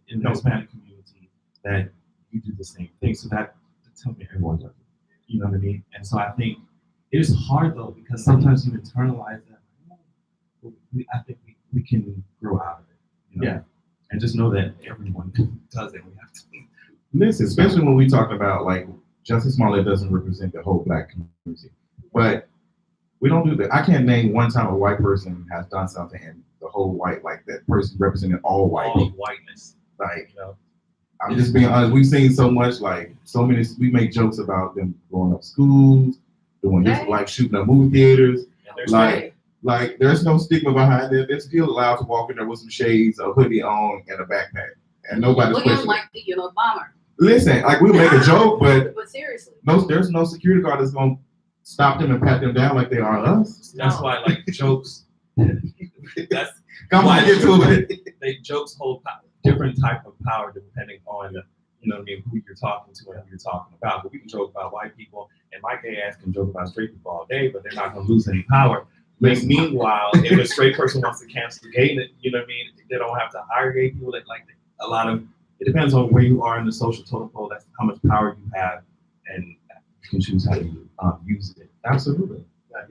Speaker 14: in the Hispanic community that you do the same thing. So that tells me everyone does it. You know what I mean? And so I think it is hard though, because sometimes you internalize that. I think we can grow out of it. You know? Yeah. And just know that everyone does it. We have to.
Speaker 13: Listen, especially when we talk about like Justice Smollett doesn't represent the whole Black community, but we don't do that. I can't name one time a white person has done something and the whole white, like that person represented all white
Speaker 14: all
Speaker 13: people.
Speaker 14: Whiteness.
Speaker 13: Like,
Speaker 14: you know?
Speaker 13: I'm just being honest. We've seen so much, like so many. We make jokes about them blowing up schools, doing this, like shooting up movie theaters. Like there's no stigma behind it. They're still allowed to walk in there with some shades, a hoodie on, and a backpack, and nobody's questioning.
Speaker 7: Like the bomber.
Speaker 13: Listen, like we make a joke, but
Speaker 7: seriously,
Speaker 13: there's no security guard that's gonna stop them and pat them down like they are us.
Speaker 14: That's why, like jokes. That's
Speaker 13: Come on, get to it.
Speaker 14: They jokes hold different type of power depending on you know what I mean, who you're talking to and who you're talking about. But we can joke about white people, and my gay ass can joke about straight people all day, but they're not gonna lose any power. But meanwhile, if a straight person wants to cancel the gay, you know what I mean, they don't have to hire gay people. That like a lot of it depends on where you are in the social totem pole. That's how much power you have, and you can choose how you use it. Absolutely.
Speaker 10: Yeah,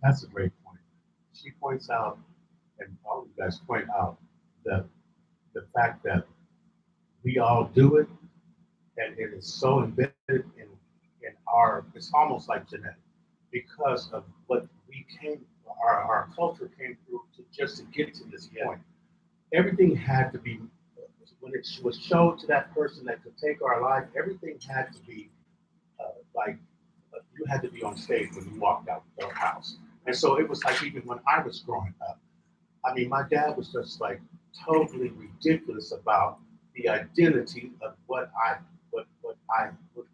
Speaker 10: that's a great point. She points out, and all of you guys point out, that the fact that we all do it, and it is so embedded in our, it's almost like genetic, because of what we our culture came through to get to this point. Everything had to be, when it was shown to that person that could take our life, everything had to be you had to be on stage when you walked out the house. And so it was like, even when I was growing up, I mean, my dad was just like totally ridiculous about the identity of what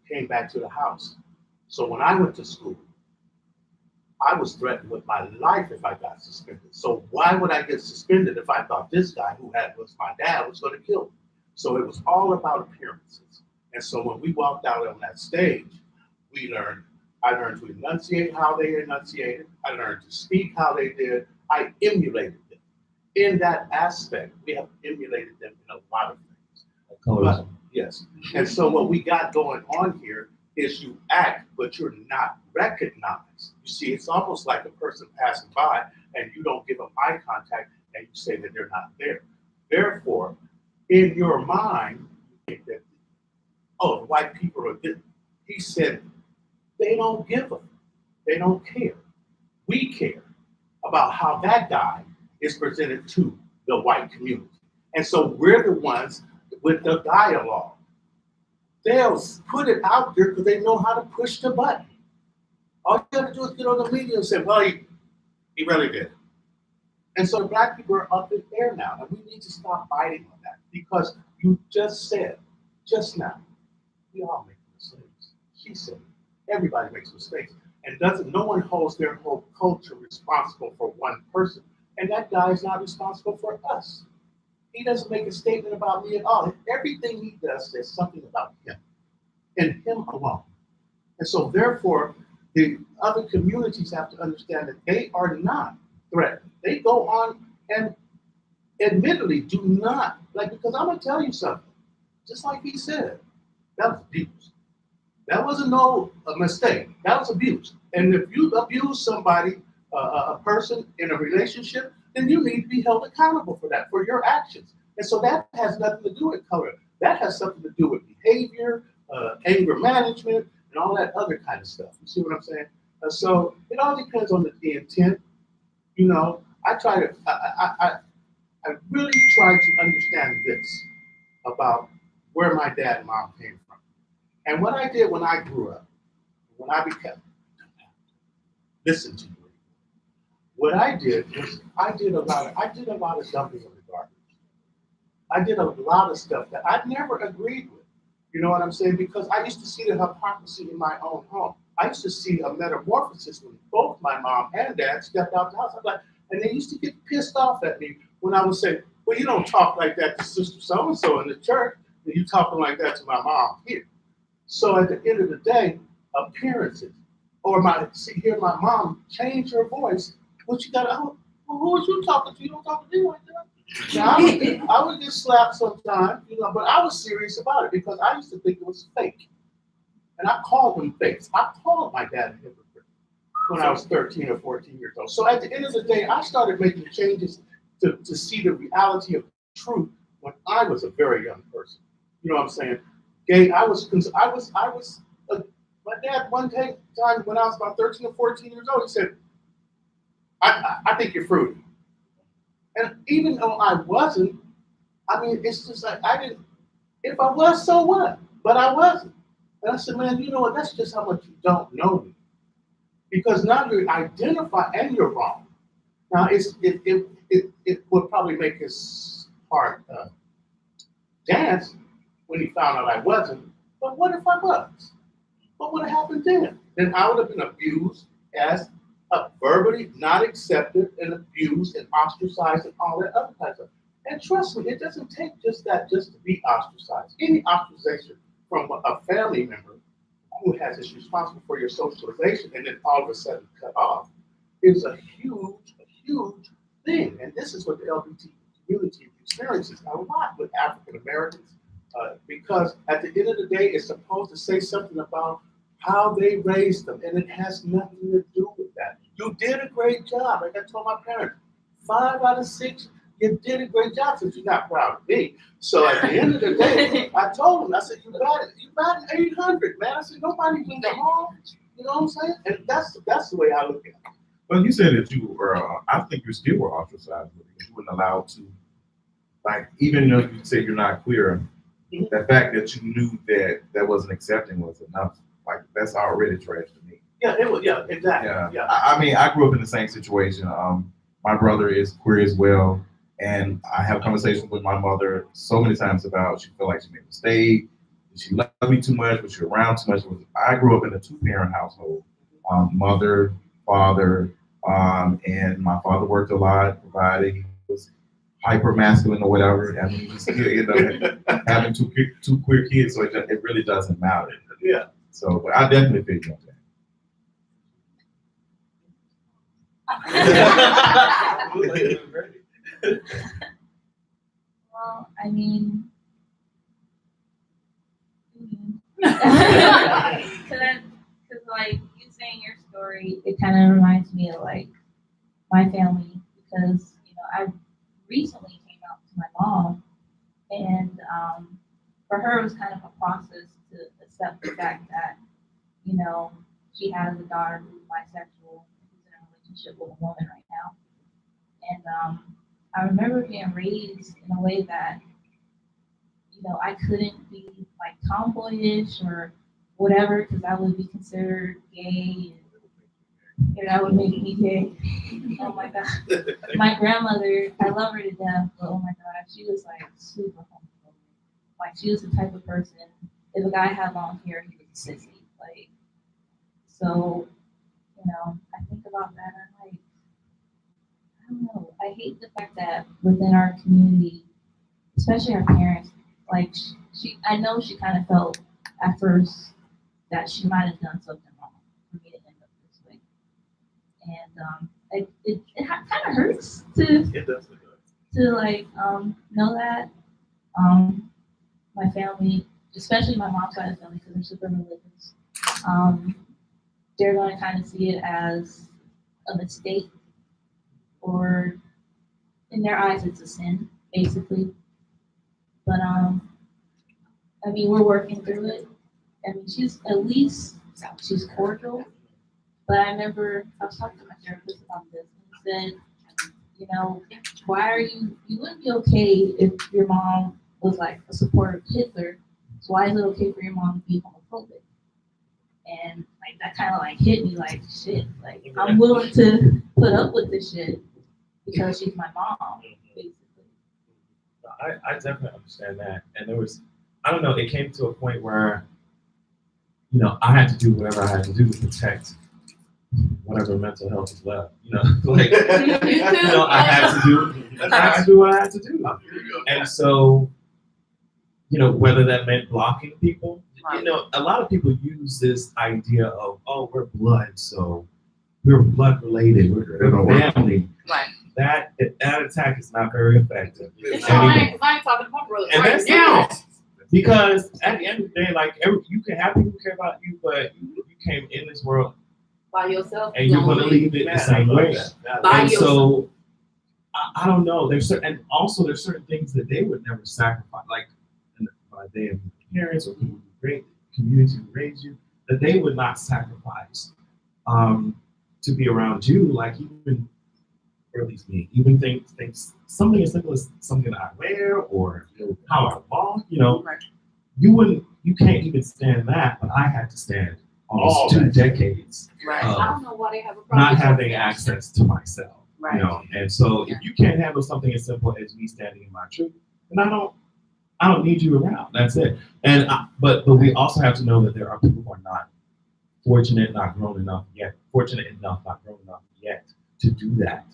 Speaker 10: came back to the house. So when I went to school, I was threatened with my life if I got suspended. So why would I get suspended if I thought this guy who was my dad was going to kill me? So it was all about appearances. And so when we walked out on that stage, I learned to enunciate how they enunciated. I learned to speak how they did. I emulated them. In that aspect, we have emulated them in a lot of things. But, yes. And so what we got going on here is you act, but you're not recognized. You see, it's almost like a person passing by and you don't give them eye contact and you say that they're not there. Therefore, in your mind, you think that, oh, white people are this. He said, they don't give a, they don't care. We care about how that guy is presented to the white community. And so we're the ones with the dialogue. They'll put it out there because they know how to push the button. All you have to do is get on the media and say, well, he really did. And so the Black people are up in there now, and we need to stop fighting on that, because you just said, just now, we all make mistakes. She said, everybody makes mistakes, and no one holds their whole culture responsible for one person, and that guy is not responsible for us. He doesn't make a statement about me at all. Everything he does says something about him, and him alone. And so therefore, the other communities have to understand that they are not threatened. They go on and admittedly do not, because I'm gonna tell you something, just like he said, that was abuse. That wasn't a mistake, that was abuse. And if you abuse somebody, a person in a relationship, then you need to be held accountable for that, for your actions. And so that has nothing to do with color. That has something to do with behavior, anger management, and all that other kind of stuff. You see what I'm saying? So it all depends on the intent. You know, I really try to understand this about where my dad and mom came from. And what I did when I grew up, when I became, listen to me. What I did was I did a lot of dumping of the garbage. I did a lot of stuff that I never agreed with. You know what I'm saying? Because I used to see the hypocrisy in my own home. I used to see a metamorphosis when both my mom and dad stepped out the house. I'm like, and they used to get pissed off at me when I would say, well, you don't talk like that to sister so-and-so in the church, and you talking like that to my mom here. So at the end of the day, appearances, or hear my mom change her voice, what you gotta, oh, well, who was you talking to? You don't talk to me like that. Now, I would get slapped sometimes, you know, but I was serious about it because I used to think it was fake. And I called them fakes. I called my dad a hypocrite when I was 13 or 14 years old. So at the end of the day, I started making changes to see the reality of truth when I was a very young person. You know what I'm saying? Gay, my dad one time when I was about 13 or 14 years old, he said, I think you're fruity. And even though I wasn't, I mean, it's just like, if I was, so what? But I wasn't. And I said, man, you know what? That's just how much you don't know me. Because now you identify and you're wrong. Now, it would probably make his heart dance when he found out I wasn't. But what if I was? What would have happened then? Then I would have been abused as verbally not accepted and abused and ostracized and all that other type of stuff. And trust me, it doesn't take just that just to be ostracized. Any ostracization from a family member who is responsible for your socialization and then all of a sudden cut off is a huge thing. And this is what the LGBT community experiences a lot with African Americans because at the end of the day, it's supposed to say something about how they raised them, and it has nothing to do with that. You did a great job. Like I told my parents, 5 out of 6, you did a great job since you're not proud of me. So at the end of the day, I told them, I said, you batted 800, man. I said, nobody went home. You know what I'm saying? And that's the way I look at it.
Speaker 13: Well, you said that you were, I think you still were ostracized because you weren't allowed to, like, even though you say you're not queer, the fact that you knew that wasn't accepting was enough. Like, that's already trash to me.
Speaker 10: Yeah, it was, yeah, exactly.
Speaker 13: Yeah. I mean, I grew up in the same situation. My brother is queer as well. And I have conversations with my mother so many times about she felt like she made a mistake, she loved me too much, but she was around too much. I grew up in a 2-parent household, mother, father, and my father worked a lot, provided. He was hyper masculine or whatever. I mean, he still ended up having two queer kids, so it really doesn't matter.
Speaker 10: Yeah.
Speaker 13: So, but I definitely feel you on that.
Speaker 5: Well, I mean, because like you saying your story, it kind of reminds me of like my family because I recently came out to my mom, and for her it was kind of a process to accept the fact that she has a daughter who's bisexual, who's in a relationship with a woman right now, and I remember being raised in a way that, I couldn't be like tomboyish or whatever because I would be considered gay and that would make me gay. Oh my God. My grandmother, I love her to death, but oh my God, she was like super homophobic. Like she was the type of person, if a guy had long hair, he was a sissy. Like, so, I think about that and I'm like, I don't know. I hate the fact that within our community, especially our parents, like I know she kind of felt at first that she might have done something wrong for me to end up this way, and it kind of hurts to like know that my family, especially my mom's side of the family, because they're super religious, they're going to kind of see it as a mistake. Or in their eyes, it's a sin, basically. But I mean, we're working through it. I mean, she's cordial. But I was talking to my therapist about this, and he said, why you wouldn't be okay if your mom was like a supporter of Hitler. So why is it okay for your mom to be homophobic? And like that kind of like hit me like shit. Like I'm willing to put up with this shit because she's my mom, basically.
Speaker 14: I definitely understand that. And there was, I don't know, it came to a point where, you know, I had to do whatever I had to do to protect whatever mental health is left. You know, like, you know, I had to do what I had to do. And so, you know, whether that meant blocking people, you know, a lot of people use this idea of, oh, we're blood, so we're blood related, we're family.
Speaker 2: Right.
Speaker 14: That attack is not very effective.
Speaker 1: I ain't talking about brothers
Speaker 14: And
Speaker 1: right
Speaker 14: that's
Speaker 1: now.
Speaker 14: because at the end of the day, like you can have people care about you, but you came in this world
Speaker 1: By yourself.
Speaker 14: and you're gonna leave it the same way.
Speaker 1: By
Speaker 14: And
Speaker 1: yourself.
Speaker 14: so I don't know. There's certain things that they would never sacrifice, like by their parents or people who great community who raised you, that they would not sacrifice to be around you. Like even, or at least me, even things something as simple as something that I wear or how I walk. You know, you can't even stand that, but I had to stand almost 2 decades
Speaker 1: Right.
Speaker 14: of
Speaker 1: I don't know why they have a problem.
Speaker 14: not
Speaker 1: with
Speaker 14: having
Speaker 1: that.
Speaker 14: access to myself.
Speaker 1: Right.
Speaker 14: You know, and so if you can't handle something as simple as me standing in my truth, then I don't need you around. That's it. And but we also have to know that there are people who are not fortunate enough, not grown enough yet to do that.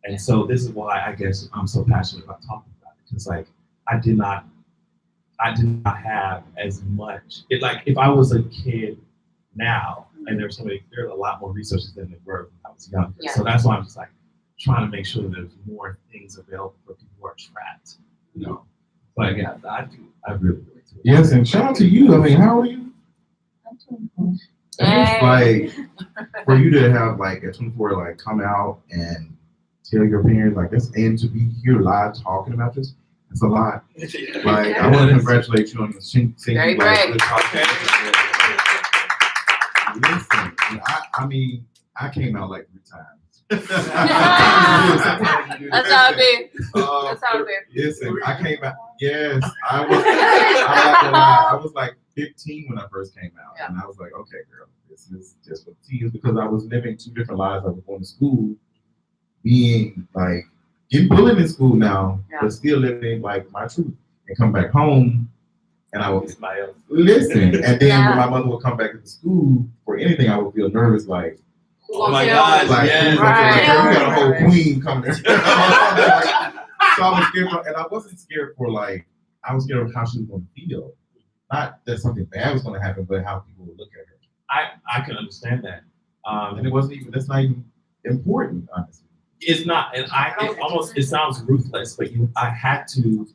Speaker 14: And so this is why I guess I'm so passionate about talking about it, because like I did not have as much. Like if I was a kid now, and there's a lot more resources than there were when I was younger.
Speaker 2: Yeah.
Speaker 14: So that's why I'm just like trying to make sure that there's more things available for people who are trapped. You know. But yeah, I really do.
Speaker 13: Yes, and shout out to you. I mean, how are you? And it's like for you to have like at 24, like come out and tell your parents like this, and to be here live talking about this, it's a lot. Like I want to congratulate you on your singing.
Speaker 2: Very
Speaker 13: like,
Speaker 2: great.
Speaker 13: good podcast. Listen, I mean, I came out like 3 times.
Speaker 2: That's how it be. That's how it be.
Speaker 13: Listen, I came out. Yes, I was. I'm not gonna lie, I was like 15 when I first came out, and I was like, okay, girl, this is just what tea is, because I was living 2 different lives. I was going to school, being like getting bullied in school now, but still living like my truth, and come back home, and I would listen, and then when my mother would come back to the school for anything, I would feel nervous, like.
Speaker 14: Oh my God!
Speaker 13: Like,
Speaker 14: yes.
Speaker 13: Like, we got a whole queen coming. So I was scared, and I wasn't scared for like, I was scared of how she was going to feel. Not that something bad was going to happen, but how people would look at her.
Speaker 14: I can understand that.
Speaker 13: And it wasn't even. That's not even important, honestly.
Speaker 14: It's not, and it sounds ruthless, but I had to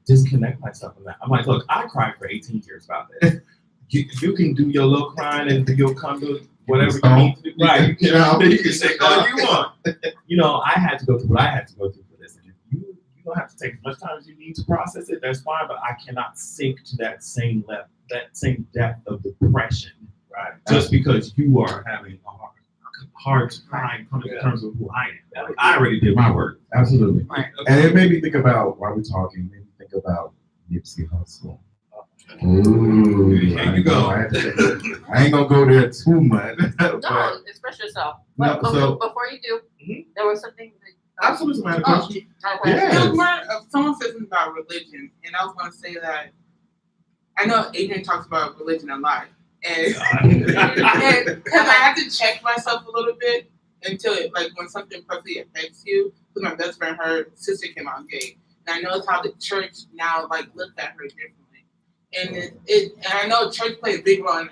Speaker 14: disconnect myself from that. I'm like, look, I cried for 18 years about this. You can do your little crying and you'll come to whatever you need to do. Right. You can say all you want. You know, I had to go through what I had to go through for this. And if you don't have to take as much time as you need to process it, that's fine, but I cannot sink to that same level, that same depth of depression, right? Just because you are having a hard time coming to terms with who I am. Like, I already did my work.
Speaker 13: Absolutely.
Speaker 14: Right.
Speaker 13: And it made me think about, while we're talking, it made me think about Nipsey Hussle. Ooh,
Speaker 14: here you go.
Speaker 13: I ain't gonna go there too much.
Speaker 2: No, express yourself.
Speaker 13: No,
Speaker 2: But
Speaker 13: so-
Speaker 2: before you do, there was something that
Speaker 13: Absolutely, man. Question.
Speaker 9: Someone said something about religion, and I was going to say that I know Adrian talks about religion a lot, and because I have to check myself a little bit until it, like when something personally affects you. Because my best friend, her sister came out gay, and I noticed how the church now like looked at her differently, and and I know church plays a big role in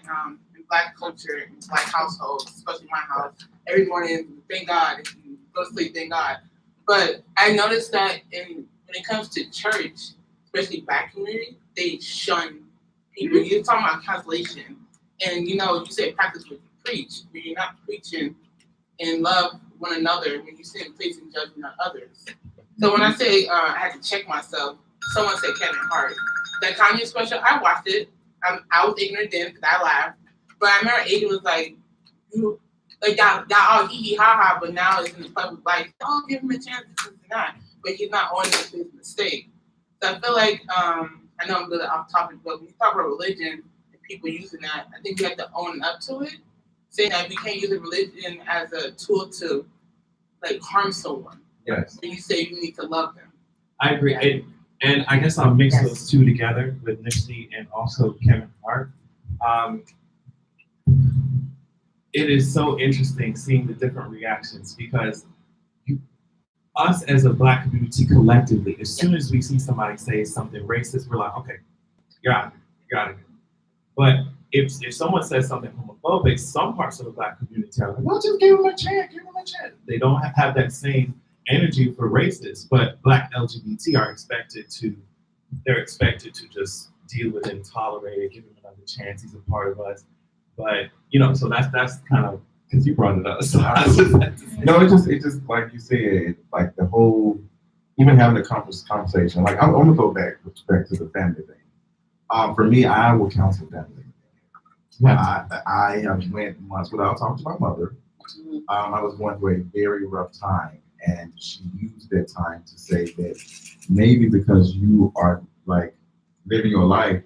Speaker 9: Black culture, in Black households, especially my house. Every morning, thank God. If you go to sleep, thank God. But I noticed that when it comes to church, especially Black community, they shun people. You're talking about cancellation. And you know, you say practice what you preach, but you're not preaching and love one another when you sit and placing judgment on others. So when I say I had to check myself, someone said Kevin Hart. That Kanye special, I watched it. I was ignorant then because I laughed. But I remember Adrian was like, you, like y'all all hee hee ha ha, but now it's in the public life. Oh, give him a chance, this and that. But he's not owning his mistake. So I feel like, I know I'm really off topic, but when you talk about religion and people using that, I think we have to own up to it. Saying that we can't use a religion as a tool to like harm someone.
Speaker 13: Yes.
Speaker 9: When you say you need to love them.
Speaker 14: I agree. And I guess I'll mix those two together with Nipsey and also Kevin Hart. It is so interesting seeing the different reactions because us as a Black community collectively, as soon as we see somebody say something racist, we're like, okay, you're out of here, you're out of here. But if someone says something homophobic, some parts of the Black community are like, well, just give them a chance, give them a chance. They don't have that same energy for racists, but Black LGBT are expected to just deal with it and tolerate it, give him another chance, he's a part of us. But, so that's kind of, because you brought it up. So
Speaker 13: no, it just like you said, like the whole, even having a conversation, like I'm gonna go back with respect to the family thing. For me, I will counsel family. I have went months without talking to my mother. I was going through a very rough time, and she used that time to say that maybe because you are like living your life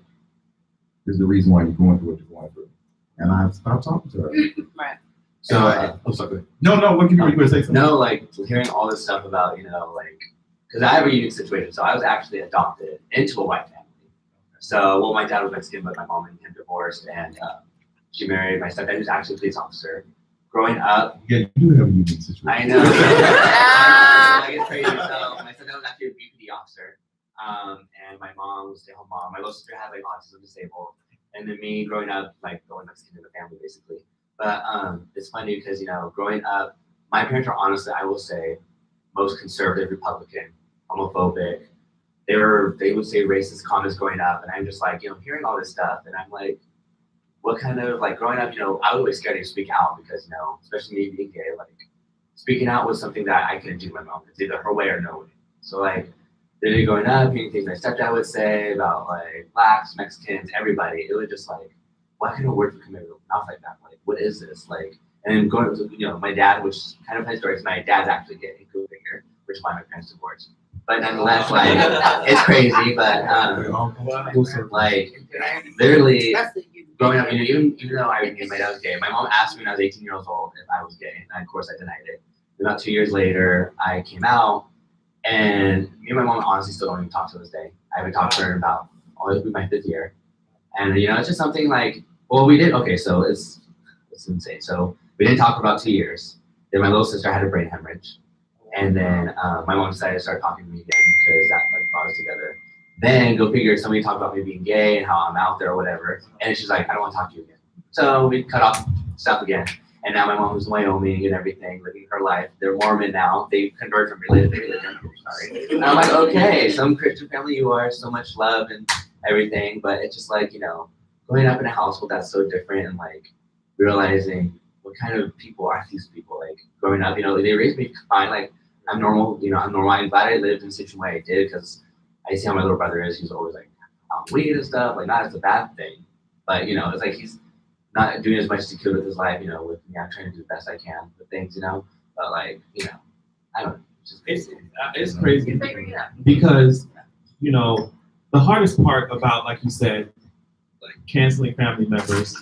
Speaker 13: is the reason why you're going through what you're going through. And I stopped talking to her.
Speaker 2: Right.
Speaker 13: So, no, what can you say something?
Speaker 15: No, like hearing all this stuff about, because I have a unique situation. So I was actually adopted into a white family. So, well, my dad was Mexican, but my mom and him divorced, and she married my stepdad, who's actually a police officer. Growing up,
Speaker 13: yeah, you do have a unique situation.
Speaker 15: I know. Like it's crazy. So my stepdad was actually a BPD officer, and my mom was a stay-home mom. My little sister had like autism, disabled, and then me growing up like the only Mexican in the family, basically. But it's funny because growing up, my parents are honestly, I will say, most conservative Republican, homophobic. They would say racist comments growing up, and I'm just like, hearing all this stuff, and I'm like, what kind of like growing up, I was always scared to speak out because especially me being gay, like speaking out was something that I couldn't do to my mom. It's either her way or no way. So like literally growing up, hearing things my stepdad would say about like Blacks, Mexicans, everybody, it was just like, why can a word come out of your mouth like that? Like, what is this? Like, and then going to, my dad, which is kind of funny story, because my dad's actually gay, go figure, which is why my parents divorced. But nonetheless, like, it's crazy, but like, literally, growing up, even though I knew my dad was gay, my mom asked me when I was 18 years old if I was gay, and of course I denied it. About 2 years later, I came out, and me and my mom honestly still don't even talk to this day. I haven't talked to her in about, it'll be my 5th year. And it's just something like, well, we did, okay, so it's insane. So we didn't talk for about 2 years. Then my little sister had a brain hemorrhage. And then my mom decided to start talking to me again because that like brought us together. Then go figure, somebody talked about me being gay and how I'm out there or whatever. And she's like, I don't want to talk to you again. So we cut off stuff again. And now my mom was in Wyoming and everything, living her life. They're Mormon now. They convert from religion to religion. Sorry. And I'm like, okay, some Christian family you are, so much love and everything. But it's just like, growing up in a household that's so different and like realizing what kind of people are these people. Like growing up, they raised me fine. Like I'm normal, I'm normal. I'm glad I lived in the situation way I did because I see how my little brother is. He's always like weed and stuff. Like not as a bad thing, but it's like he's not doing as much as he could with his life. With me, I'm trying to do the best I can with things. But like I don't know.
Speaker 14: It's crazy because the hardest part about, like you said, like canceling family members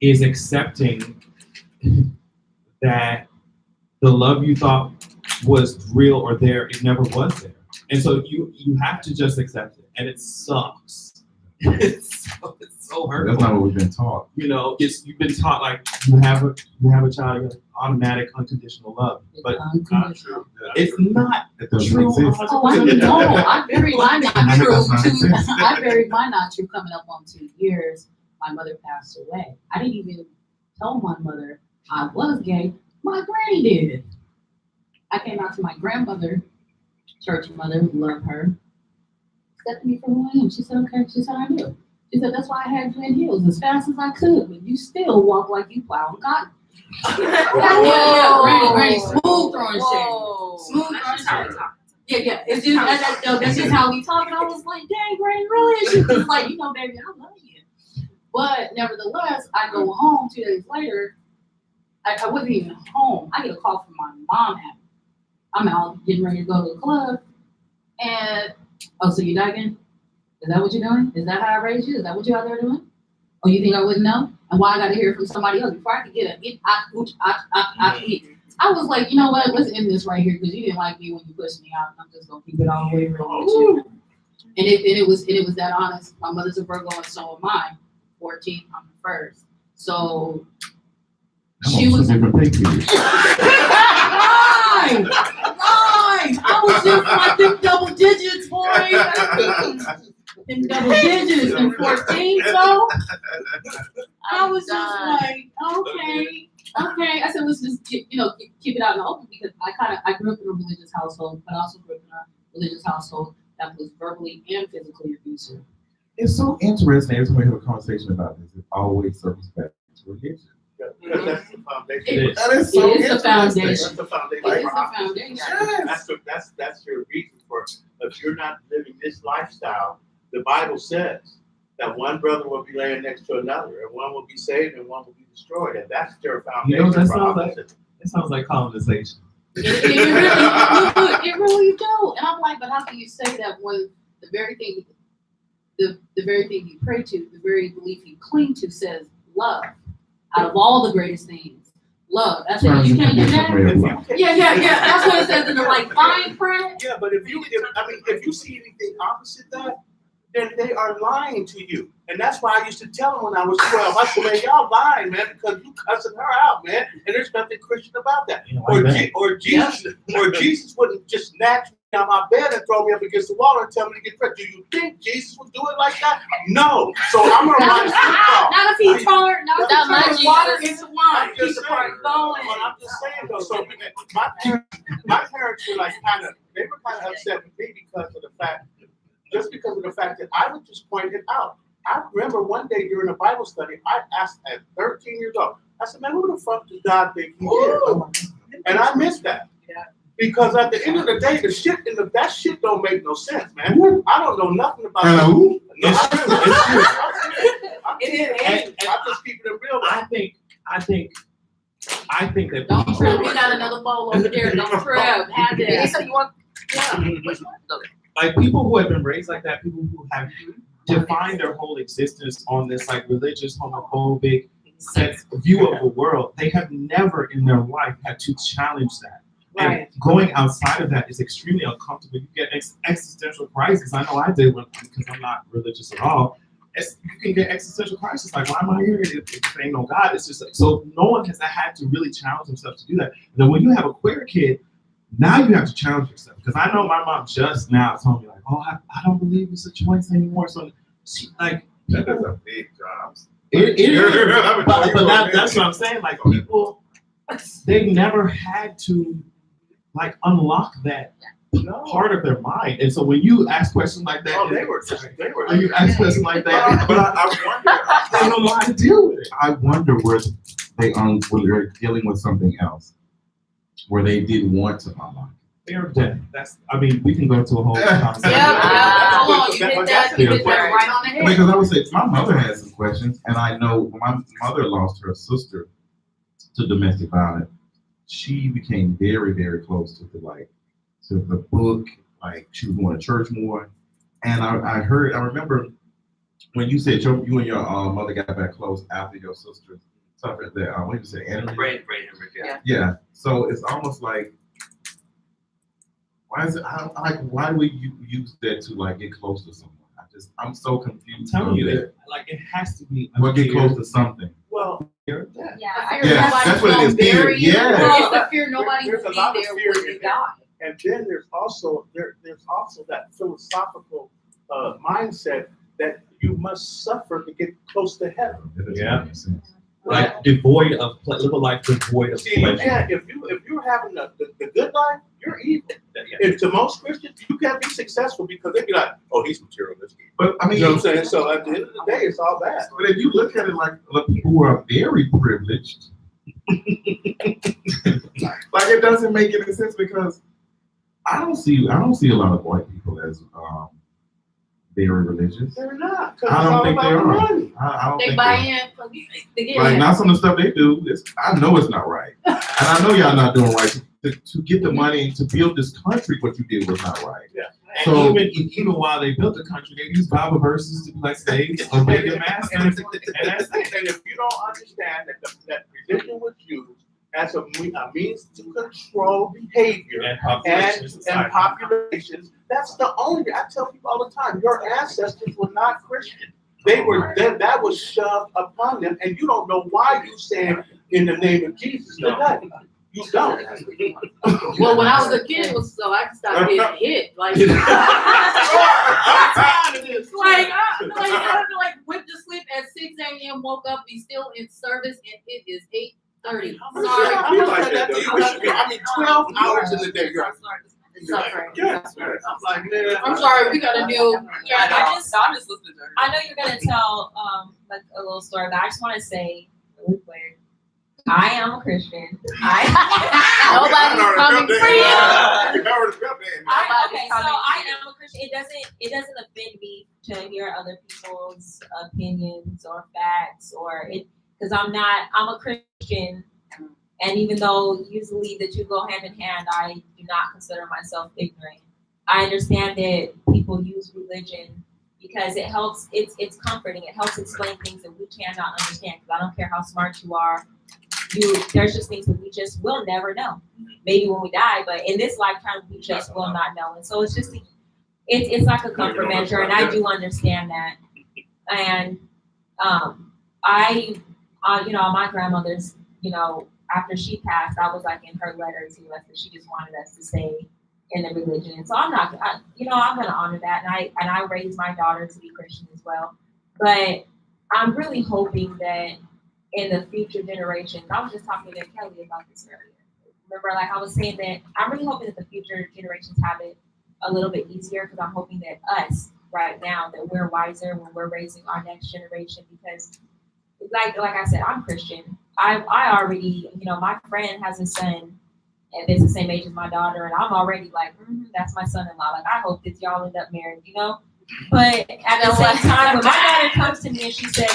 Speaker 14: is accepting that the love you thought was real or there, it never was there. And so you have to just accept it. And it sucks. It's so hurtful.
Speaker 13: That's not what we've been taught.
Speaker 14: You've been taught like you have a child, you have automatic unconditional love. But it's not true.
Speaker 4: Oh, I know. I buried mine not true. I buried mine not true coming up on 2 years. My mother passed away. I didn't even tell my mother I was gay. My granny did. I came out to my grandmother, church mother, love her, accepted me for who I am. She said, okay. She said, I do. She said, that's why I had you in heels as fast as I could, but you still walk like you plowing cotton. Yeah, Granny, smooth throwing shit. Smooth throwing shit. Yeah. It's just, that's just how we talk. And I was like, dang, Granny, really? And she was like, baby, I love you. But nevertheless, I go home 2 days later. I wasn't even home. I get a call from my mom. I'm out getting ready to go to the club. And, so you diving? Is that what you're doing? Is that how I raised you? Is that what you're out there doing? Oh, you think I wouldn't know? And why I got to hear it from somebody else before I could get a I was like, you know what? Let's end this right here because you didn't like me when you pushed me out. I'm just gonna keep it all the way real with you. And it was that honest. My mother's a Virgo and so am I. 14, I'm the first. So she was
Speaker 13: different pay periods.
Speaker 4: Right. I was just like them double digits, boy. Them double digits and 14. So I was just like, okay. I said, let's just keep it out in the open because I grew up in a religious household, but I also grew up in a religious household that was verbally and physically abusive.
Speaker 13: It's so interesting. Every time we have a conversation about this, it always circles back to religion.
Speaker 10: Because that's the foundation.
Speaker 13: That is so
Speaker 4: It is the foundation.
Speaker 10: That's the foundation.
Speaker 4: It is the foundation.
Speaker 10: Yes. That's your reason for if you're not living this lifestyle. The Bible says that one brother will be laying next to another, and one will be saved and one will be destroyed, and that's their foundation.
Speaker 14: You know, that sounds like colonization.
Speaker 4: It really do. And I'm like, but how can you say that when the very thing you pray to, the very belief you cling to says love. Out of all the greatest things, love. That's it. You can't do that. Yeah. That's what it says in the fine print.
Speaker 10: Yeah, but if you see anything opposite that, then they are lying to you. And that's why I used to tell them when I was 12, I said, man, y'all lying, man, because you cussing her out, man. And there's nothing Christian about that. Or Jesus wouldn't just snatch me out my bed and throw me up against the wall and tell me to get dressed. Do you think Jesus would do it like that? No. So I'm gonna run football.
Speaker 4: Not if he turned water into wine.
Speaker 10: I'm just saying though. So my parents were kind of upset with me because of the fact that I would just point it out. I remember one day during a Bible study, I asked at 13 years old, I said, man, who the fuck does God think he is? And I missed that. Yeah. Because at the end of the day, that shit don't make no sense, man. I don't know nothing about that. No, I'm just keeping it real.
Speaker 14: I think that
Speaker 4: don't trip. We got another bowl over there. Don't trip. Have that. So you want? Yeah.
Speaker 14: Like people who have been raised like that, people who have defined their whole existence on this religious, homophobic view of the world, they have never in their life had to challenge that. Right. And going outside of that is extremely uncomfortable. You get existential crisis. I know I did because I'm not religious at all. You can get existential crisis. Like, why am I here? If there ain't no God, it's just so no one has had to really challenge themselves to do that. And then when you have a queer kid, now you have to challenge yourself. Because I know my mom just now told me I don't believe it's a choice anymore. So she
Speaker 13: that is a big job.
Speaker 14: It is. But that's what I'm saying. Like people, they never had to unlock that part of their mind. And so when you ask questions like that, when you ask questions like that,
Speaker 13: but I wonder,
Speaker 14: they don't know how to deal with it.
Speaker 13: I wonder where they're dealing with something else, where they didn't want to unlock.
Speaker 14: They're dead. We can go into a whole conversation.
Speaker 4: Hold on, you hit that right on the head.
Speaker 13: Because I would say my mother has some questions, and I know my mother lost her sister to domestic violence. She became very, very close to the book. She was going to church more. And I remember when you said you and your mother got back close after your sister suffered that. What did you say?
Speaker 2: Brain hemorrhage.
Speaker 13: Yeah. So it's almost like, why would you use that to get close to someone? I'm so confused.
Speaker 14: I'm telling you that it has to be.
Speaker 13: Get close to something.
Speaker 10: Well,
Speaker 13: that's what it is. Fear. Yeah.
Speaker 4: It's the fear nobody will be there when you die.
Speaker 10: And then there's also that philosophical mindset that you must suffer to get close to heaven.
Speaker 14: Yeah. Devoid of live a life devoid of pleasure.
Speaker 10: Yeah, if you're having the good life, you're evil. If to most Christians, you can't be successful because they be like, oh, he's materialistic.
Speaker 13: But
Speaker 10: you know what I'm saying? So at the end of the day, it's all bad.
Speaker 13: But if you look at it the people who are very privileged, it doesn't make any sense because I don't see a lot of white people as very religious.
Speaker 10: They're not.
Speaker 13: I don't think they are.
Speaker 4: They buy in.
Speaker 13: Now some of the stuff they do, I know it's not right, and I know y'all not doing right. To get the money to build this country, what you did was not right.
Speaker 10: Yeah.
Speaker 14: So even while they built the country, they used Bible verses to be slaves or make it master.
Speaker 10: And if you don't understand that religion was used
Speaker 16: as a means to control behavior
Speaker 14: And populations.
Speaker 16: and populations. That's the only. I tell people all the time, your ancestors were not Christian. They were that was shoved upon them, and you don't know why you saying in the name of Jesus today. You don't.
Speaker 1: Well, when I was a kid, it was so I could stop getting hit. Like, like went to sleep at 6 a.m., woke up, be still in service, and it is 8:30. Sorry,
Speaker 16: I
Speaker 1: I'm
Speaker 16: like that. Though. You should be. I mean, 12 hours in the day. You're
Speaker 1: sorry.
Speaker 16: yes, I'm like, man.
Speaker 1: I'm sorry, we got a new.
Speaker 2: I'm just
Speaker 1: listening to her.
Speaker 2: I know you're gonna tell like a little story, but I just want to say really quick. I am a Christian.
Speaker 1: Nobody's coming for you.
Speaker 2: Okay, so I am a Christian. It doesn't offend me to hear other people's opinions or facts because I'm a Christian, and even though usually the two go hand in hand, I do not consider myself ignorant. I understand that people use religion because it helps. It's comforting. It helps explain things that we cannot understand. Because I don't care how smart you are. There's just things that we just will never know. Maybe when we die, but in this lifetime we just will not know. And so it's just it's like a comfort measure, and I do understand that. And my grandmother's, after she passed, I was like in her letter to us that she just wanted us to stay in the religion. And so I'm going to honor that, and I raised my daughter to be Christian as well. But I'm really hoping that in the future generations, I was just talking to Kelly about this earlier. Remember, like I was saying that I'm really hoping that the future generations have it a little bit easier because I'm hoping that us right now, that we're wiser when we're raising our next generation because like I said, I'm Christian. I already, my friend has a son and it's the same age as my daughter and I'm already like, that's my son-in-law. Like I hope that y'all end up married, But at the same time, when my daughter comes to me and she says,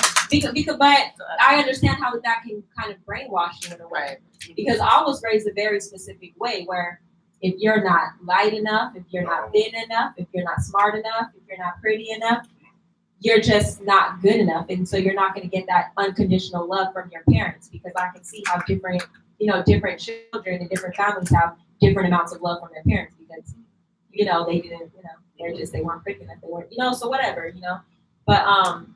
Speaker 2: but I understand how that can kind of brainwash you in a way. Because I was raised a very specific way where if you're not light enough, if you're not thin enough, if you're not smart enough, if you're not pretty enough, you're just not good enough. And so you're not going to get that unconditional love from your parents because I can see how different children and different families have different amounts of love from their parents because, they didn't, they weren't quick enough. They weren't, so whatever, But I'm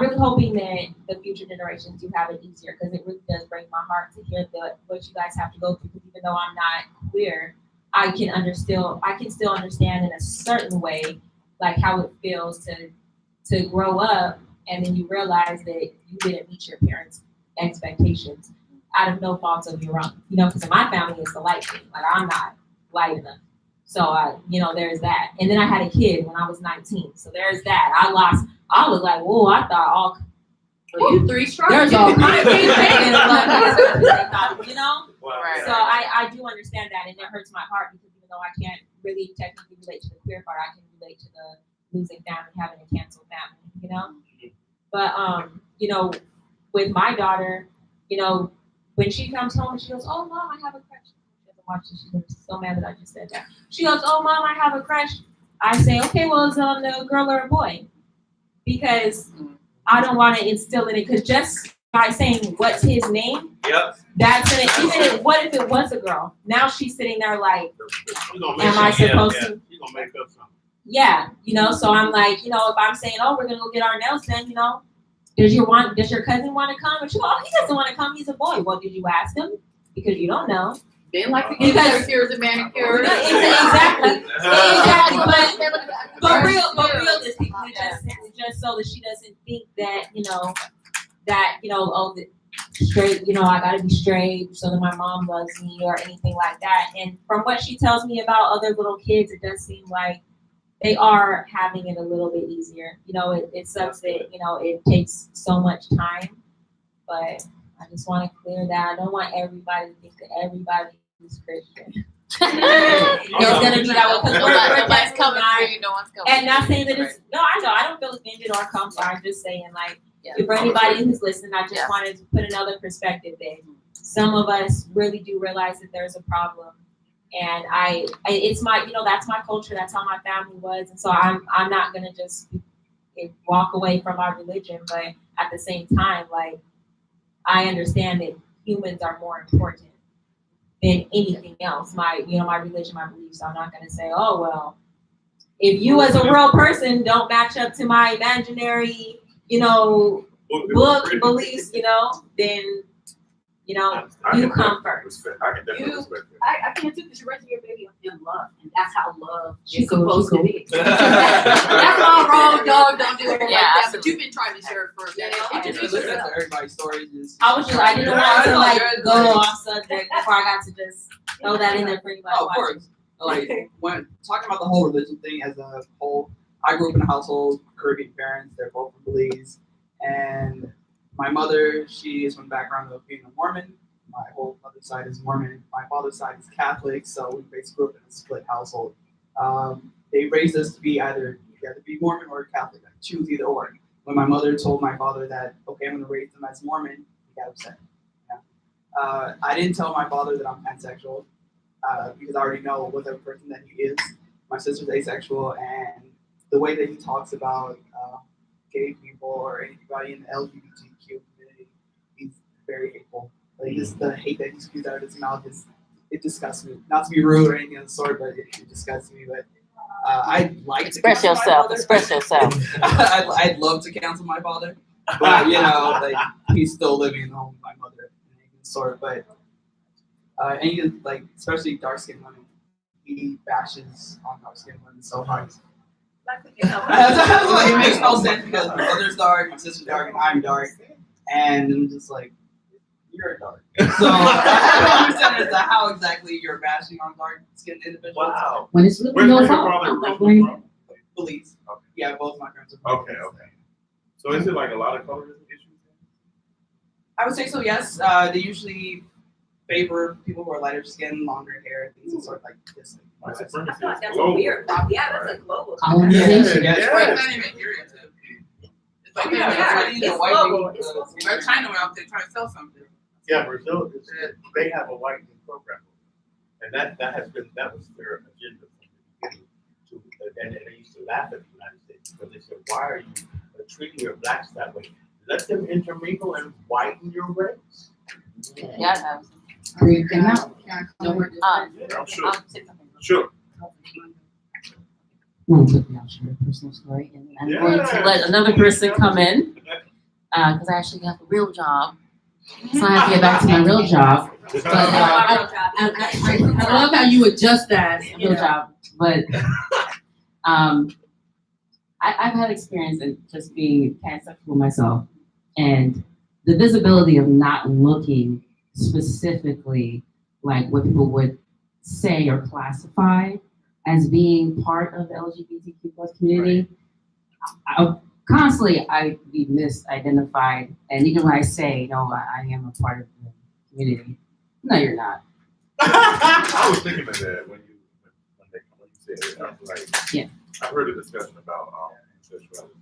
Speaker 2: really hoping that the future generations do have it easier because it really does break my heart to hear what you guys have to go through. Because even though I'm not queer, I can still understand in a certain way, like how it feels to grow up and then you realize that you didn't meet your parents' expectations out of no fault of your own. Because in my family it's the light thing. Like I'm not light enough. So there's that. And then I had a kid when I was 19. So there's that. I was like, whoa, I thought all
Speaker 1: you 3 strikes.
Speaker 2: There's all kind of things happening,
Speaker 1: Right.
Speaker 2: So I do understand that and it hurts my heart because even though I can't really technically relate to the queer part, I can relate to the losing family, having a canceled family, But with my daughter, when she comes home and she goes, oh mom, I have a crush. She's so mad that I just said that. She goes, oh mom, I have a crush. I say, okay, well, is it on a girl or a boy? Because I don't want to instill in it. Because just by saying what's his name, that's it. What if it was a girl? Now she's sitting there like, am I supposed to?
Speaker 10: You're gonna make up something.
Speaker 2: Yeah, So I'm like, if I'm saying, oh, we're gonna go get our nails done, does your cousin want to come? And she goes, oh, he doesn't want to come. He's a boy. Well, did you ask him? Because you don't know.
Speaker 1: They like to get pedicures and manicures.
Speaker 2: Exactly. But realistically, just so that she doesn't think that straight, I gotta be straight so that my mom loves me or anything like that. And from what she tells me about other little kids, it does seem like they are having it a little bit easier. It sucks that it takes so much time, but I just want to clear that. I don't want everybody to think that everybody is Christian. It's gonna be that way
Speaker 1: nobody's coming for you. No one's coming.
Speaker 2: And not saying that it's I know I don't feel offended or comforted. I'm just saying for anybody who's listening, I just wanted to put another perspective there. Some of us really do realize that there's a problem, and it's my that's my culture. That's how my family was, and so I'm not gonna just walk away from our religion, but at the same time, I understand that humans are more important
Speaker 17: than anything else. My religion, my beliefs. I'm not gonna say, oh well, if you as a real person don't match up to my imaginary, book beliefs, then you come first.
Speaker 16: I can definitely respect that.
Speaker 7: I can't do because you're raising your baby in love, and that's how love
Speaker 17: She
Speaker 7: is
Speaker 17: cool,
Speaker 7: supposed
Speaker 17: she
Speaker 7: to be. That's all wrong, dog. Don't do it like that. But you've been trying to share it for a minute. Introduce yourself.
Speaker 18: Everybody's stories.
Speaker 17: I didn't want to like go off subject before I got to just throw that in there for anybody.
Speaker 18: Oh, of course. Like when talking about the whole religion thing as a whole, I grew up in a household, Caribbean parents, they're both from Belize. And my mother, she is from the background of being a Mormon. My whole mother's side is Mormon. My father's side is Catholic, so we basically grew up in a split household. They raised us to be either you have to be Mormon or Catholic. Choose either or. When my mother told my father that, okay, I'm going to raise them as Mormon, he got upset. Yeah. I didn't tell my father that I'm pansexual because I already know what type of person that he is. My sister's asexual, and the way that he talks about gay people or anybody in the LGBTQ community, he's very hateful. Like just the hate that he spews out of his mouth it disgusts me. Not to be rude or anything of the sort, but it disgusts me. But I'd like
Speaker 2: Express
Speaker 18: to
Speaker 2: yourself. Express yourself.
Speaker 18: I'd love to cancel my father, but like he's still living in the home with my mother and anything of the sort. But and he like especially dark skinned women, he bashes on dark skinned women so hard. It makes no sense because my brother's dark, my sister's dark, and I'm dark, and I'm just like, you're dark. So I don't understand as to how exactly you're bashing on dark-skinned individuals.
Speaker 16: Wow.
Speaker 4: When it's really
Speaker 16: Where's
Speaker 4: your
Speaker 16: your
Speaker 4: fault.
Speaker 16: father
Speaker 4: I'm not
Speaker 16: originally
Speaker 4: blaming.
Speaker 16: from?
Speaker 18: Belize.
Speaker 16: Okay.
Speaker 18: Yeah, both my parents are
Speaker 16: Okay. So is it like a lot of colorism issues?
Speaker 18: I would say so, yes. They usually favor people who are lighter skin, longer hair, things of sort of like this.
Speaker 16: White
Speaker 7: I
Speaker 16: supremacy
Speaker 7: feel like
Speaker 16: is
Speaker 7: that's a
Speaker 16: global.
Speaker 7: weird problem. Yeah, that's a global
Speaker 4: Colonization.
Speaker 18: Yeah,
Speaker 9: It's like not even here yet. It's like
Speaker 7: Yeah,
Speaker 9: Chinese
Speaker 7: it's
Speaker 9: and white
Speaker 7: global.
Speaker 9: people.
Speaker 7: It's global.
Speaker 9: Like China went out there trying to sell something.
Speaker 10: Yeah, Brazil, they have a whitening program. And that was their agenda from the beginning. And they used to laugh at the United States because they said, why are you treating your blacks that way? Let them intermingle and whiten your race.
Speaker 2: Yeah,
Speaker 4: Breathe them out.
Speaker 10: I'm sure. Sure.
Speaker 17: I'm going to quickly share a personal story, and I'm going to let another person come in because I actually got the real job. So I have to get back to my real job. But I love how you adjust that real job. But I've had experience in just being pansexual myself, and the visibility of not looking specifically like what people would say or classify as being part of the LGBTQ+ community. Constantly I'd be misidentified, and even when I say, no, I am a part of the community, no, you're not.
Speaker 16: I was thinking of that when you said it. I was like,
Speaker 17: yeah.
Speaker 16: I heard a discussion about sexuality.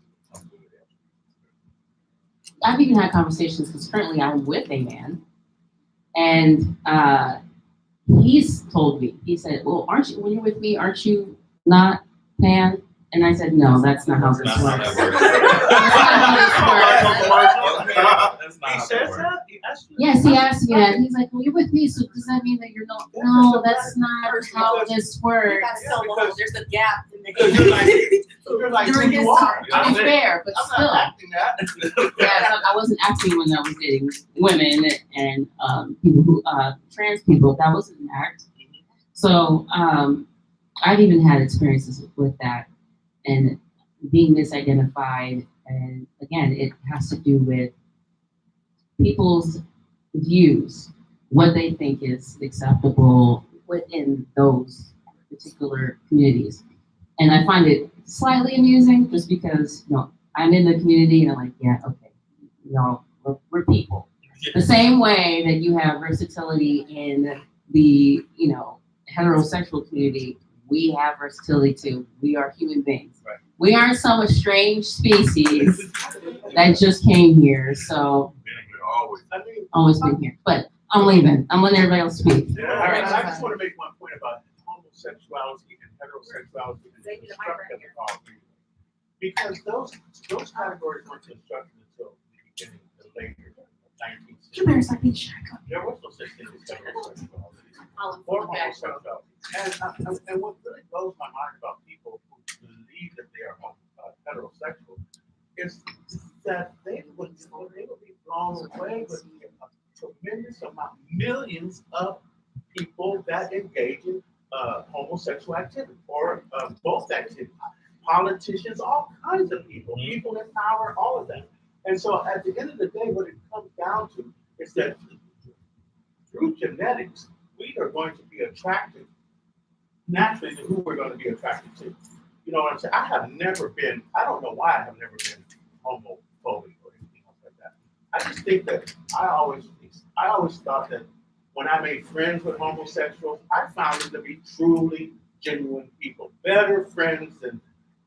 Speaker 17: I've even had conversations because currently I'm with a man, and he's told me, he said, well, aren't you, when you're with me, aren't you not pan? And I said, no, that's not how this works.
Speaker 16: He says that?
Speaker 17: Yes, he asked me that. And he's like, well, you're with me, so does that mean that you're not? No, that's not how this works.
Speaker 7: There's a gap in the
Speaker 16: You're like
Speaker 7: during
Speaker 16: who
Speaker 7: his
Speaker 16: you are.
Speaker 7: time.
Speaker 17: To be fair, but
Speaker 16: I'm
Speaker 17: still.
Speaker 16: not acting that.
Speaker 17: Yeah, so I wasn't acting when I was dating women and people who trans people. That wasn't an act. So I've even had experiences with that and being misidentified. And again, it has to do with people's views, what they think is acceptable within those particular communities. And I find it slightly amusing just because, I'm in the community and I'm like, yeah, okay, y'all, we're people. The same way that you have versatility in the, heterosexual community, we have versatility too. We are human beings.
Speaker 16: Right.
Speaker 17: We aren't some estranged species that just came here. So always been here. But I'm leaving. I'm letting everybody else speak.
Speaker 10: Yeah, all right. I just want to make one point about homosexuality and heterosexuality and constructive equality. Because those categories weren't constructed until the beginning, the later 19th century.
Speaker 4: You better stop being shy.
Speaker 10: There was no such thing as heterosexuality.
Speaker 16: or homosexuality. And what really blows my mind about people who believe that they are heterosexual is that they would be blown away with a tremendous amount, millions of people that engage in homosexual activity or both activity. Politicians, all kinds of people, people in power, all of that. And so at the end of the day, what it comes down to is that through genetics, we are going to be attracted naturally to who we're going to be attracted to. You know what I'm saying? I don't know why I have never been homophobic or anything else like that. I just think that I always thought that when I made friends with homosexuals, I found them to be truly genuine people, better friends than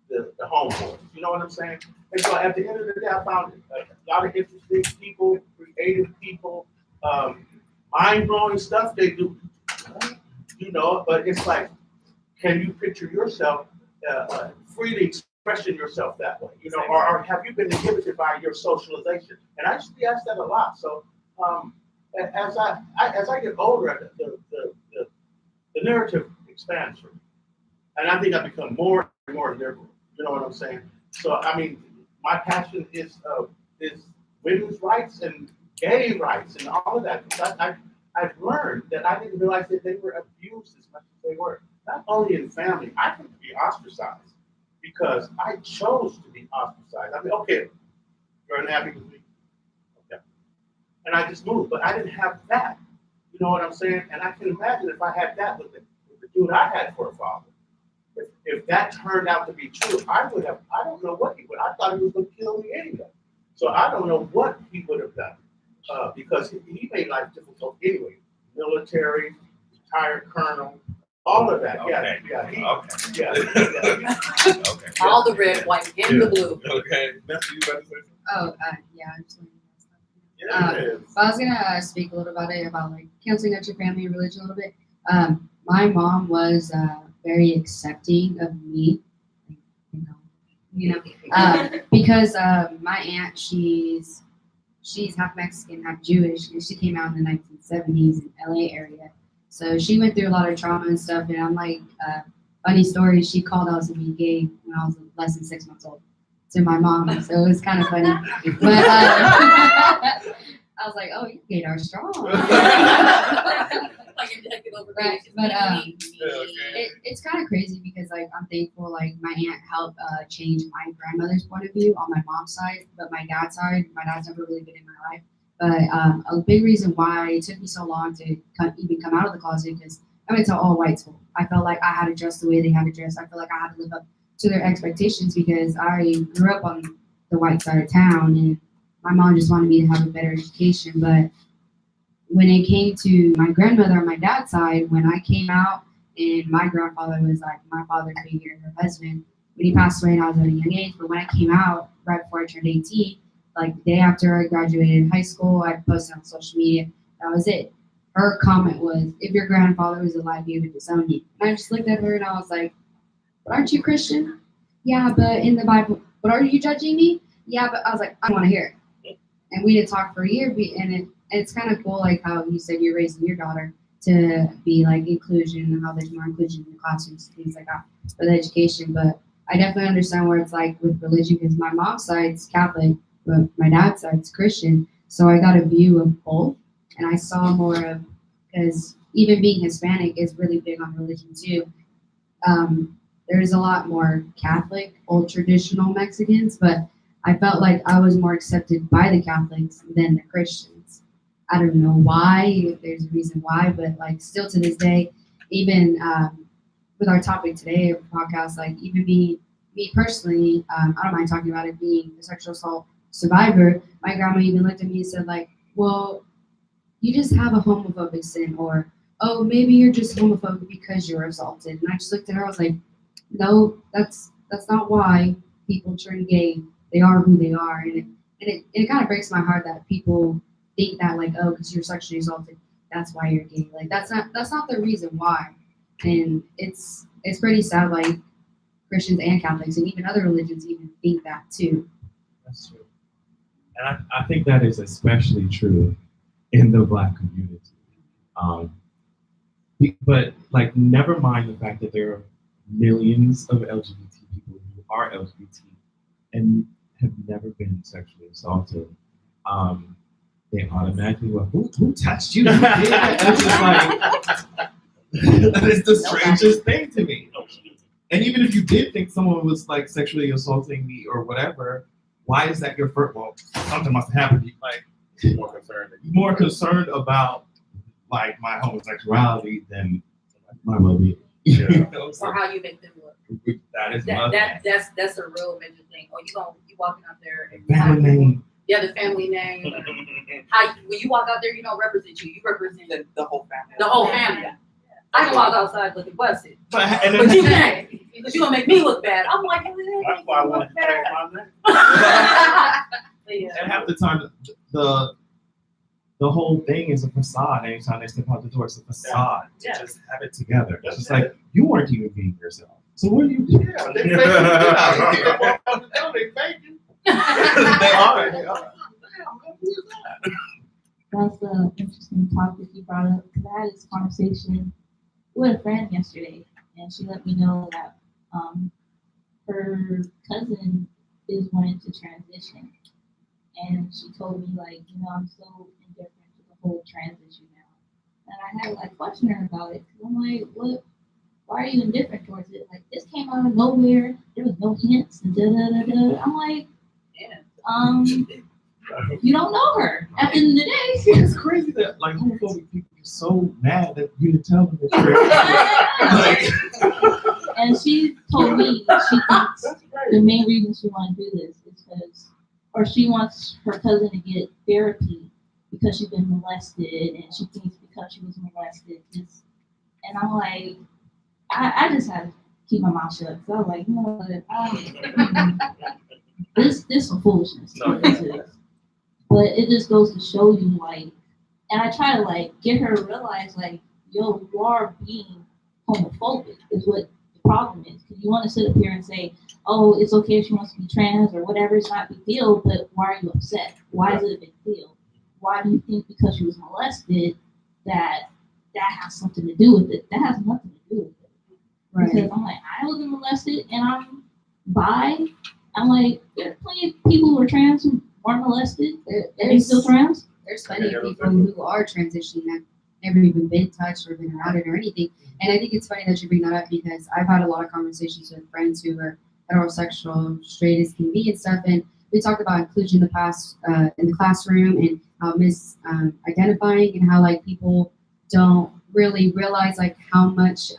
Speaker 16: the homeboys. You know what I'm saying? And so at the end of the day, I found a lot of interesting people, creative people, mind-blowing stuff they do, you know, but it's like, can you picture yourself freely expressing yourself that way? You know, or have you been inhibited by your socialization? And I used to be asked that a lot. So as I get older, the narrative expands for me. And I think I become more and more liberal. You know what I'm saying? So I mean, my passion is women's rights and gay rights and all of that. Because I've learned that I didn't realize that they were abused as much as they were. Not only in family, I can be ostracized because I chose to be ostracized. I mean, okay, you're unhappy with me? Okay. And I just moved, but I didn't have that. You know what I'm saying? And I can imagine if I had that with the dude I had for a father. If that turned out to be true, I don't know what he would. I thought he was going to kill me anyway. So I don't know what he would have done because he made life difficult anyway. Military, retired colonel, all of that.
Speaker 14: Okay.
Speaker 16: Yeah.
Speaker 2: All the red, white, and the blue.
Speaker 14: Okay. That's you better say.
Speaker 8: Oh, yeah, absolutely.
Speaker 14: Yeah.
Speaker 8: I was gonna speak a little about it, about like counseling out your family and religion a little bit. My mom was very accepting of me, because my aunt, she's half Mexican, half Jewish, and she came out in the 1970s in LA area. So she went through a lot of trauma and stuff, and I'm like, funny story, she called out to be gay when I was less than 6 months old to my mom, so it was kind of funny. But I was like, oh, you gay are strong. It's kind of crazy because like I'm thankful like my aunt helped change my grandmother's point of view on my mom's side, but my dad's never really been in my life. But a big reason why it took me so long to even come out of the closet because I went to all white school. I felt like I had to dress the way they had to dress. I felt like I had to live up to their expectations because I grew up on the white side of town and my mom just wanted me to have a better education. But when it came to my grandmother on my dad's side, when I came out and my grandfather was like my father figure, her husband, when he passed away and I was at a young age, but when I came out right before I turned 18, like the day after I graduated high school, I posted on social media, that was it. Her comment was, if your grandfather was alive, he would disown you. And I just looked at her and I was like, but aren't you Christian? Yeah, but in the Bible, but are you judging me? Yeah, but I was like, I don't want to hear it. And we didn't talk for a year, and it's kind of cool, like how you said you're raising your daughter to be like inclusion and how there's more inclusion in the classrooms, things like that for the education. But I definitely understand where it's like with religion because my mom's side's Catholic, but my dad's side's Christian. So I got a view of both, and I saw more of because even being Hispanic is really big on religion too. There's a lot more Catholic, old traditional Mexicans, but I felt like I was more accepted by the Catholics than the Christians. I don't know why, if there's a reason why, but like still to this day, even with our topic today, podcast, like even me personally, I don't mind talking about it, being a sexual assault survivor, my grandma even looked at me and said like, well, you just have a homophobic sin, or, oh, maybe you're just homophobic because you're assaulted. And I just looked at her, I was like, no, that's not why people turn gay. They are who they are. And it kind of breaks my heart that people think that like, oh, because you're sexually assaulted, that's why you're gay. Like that's not the reason why. And it's pretty sad, like Christians and Catholics and even other religions even think that too.
Speaker 14: That's true. And I think that is especially true in the Black community. But like, never mind the fact that there are millions of LGBT people who are LGBT and have never been sexually assaulted. They automatically go, who touched you? It's just like, it's the strangest thing to me. And even if you did think someone was like sexually assaulting me or whatever, why is that your first? Well, something must have happened. Like, more concerned about like my homosexuality than my well-being.
Speaker 19: Or how you make them look.
Speaker 14: That is
Speaker 19: that's a real major thing. Or you walking out there and
Speaker 14: family name.
Speaker 19: Yeah, the family name. When you walk out there, you don't represent you. You represent
Speaker 18: the whole family.
Speaker 19: The whole family. I can walk outside looking busted, but
Speaker 14: and
Speaker 19: you can't, because you're gonna make me look bad. I'm like,
Speaker 10: that's why I wanted to change my name.
Speaker 14: And half the time, the whole thing is a facade. Anytime they step out the door, it's a facade.
Speaker 19: Yeah.
Speaker 14: Just have it together. It's just like, you weren't even being yourself. So what are you doing?
Speaker 16: Yeah, they fake you. They fake you.
Speaker 14: They are.
Speaker 12: That's an interesting topic you brought up, because I had this conversation with a friend yesterday, and she let me know that her cousin is wanting to transition, and she told me, like, I'm so indifferent to the whole transition now, and I had to like question her about it, because I'm like, what? Why are you indifferent towards it? Like, this came out of nowhere. There was no hints. And I'm like, you don't know her. At the end of the day,
Speaker 14: it's crazy that like homophobic people are so mad that you didn't tell them this.
Speaker 12: And she told me she thinks the main reason she wants to do this is because, or she wants her cousin to get therapy because she's been molested, and she thinks because she was molested, and I'm like, I just had to keep my mouth shut, because I was like, you know what, this is some foolishness. But it just goes to show you, like, and I try to like get her to realize, like, yo, you are being homophobic is what the problem is. Because you want to sit up here and say, oh, it's okay if she wants to be trans or whatever, it's not a big deal, but why are you upset? Why is it a big deal? Why do you think because she was molested that has something to do with it? That has nothing to do with it. Right. Because I'm like, I wasn't molested and I'm bi. I'm like, there's plenty of people who are trans who weren't molested. They're still trans.
Speaker 8: There's plenty of people who are transitioning that never even been touched or been around it or anything. And I think it's funny that you bring that up, because I've had a lot of conversations with friends who are heterosexual, straight as can be and stuff. And we talked about inclusion in the past in the classroom, and how misidentifying and how like people don't really realize like how much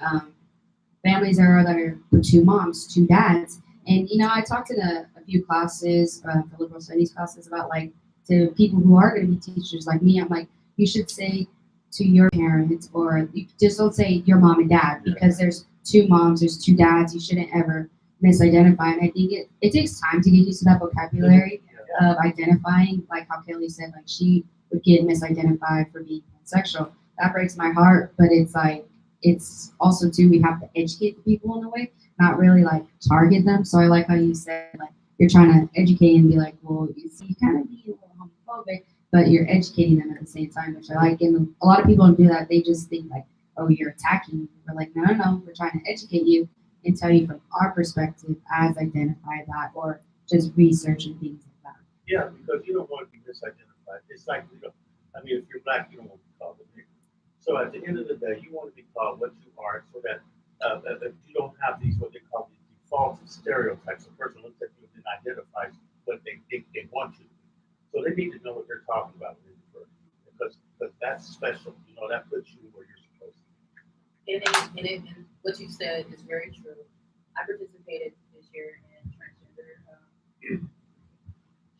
Speaker 8: families there are that are two moms, two dads. And I talked in a few classes, for liberal studies classes, about like to people who are going to be teachers like me. I'm like, you should say to your parents, or you just don't say your mom and dad, because there's two moms, there's two dads. You shouldn't ever misidentify. And I think it takes time to get used to that vocabulary of identifying, like how Kelly said, like she would get misidentified for being pansexual. That breaks my heart, but it's like, it's also too, we have to educate the people in a way, not really like target them. So I like how you said, like, you're trying to educate and be like, well, you kind of be a little homophobic, but you're educating them at the same time, which I like. And a lot of people don't do that. They just think like, oh, you're attacking me. We're like, no, we're trying to educate you and tell you from our perspective as identify that, or just research and things like that.
Speaker 16: Yeah, because you don't want to be misidentified. It's like, I mean, if you're black, you don't want to be called a nigger. So at the end of the day, you want to be called what you are, so that you don't have these, what they call these default stereotypes. A person looks at you and identifies what they think they want you to be. So they need to know what they're talking about when they refer to you, because that's special. That puts you where you're supposed to be.
Speaker 19: And what you said is very true. I participated this year in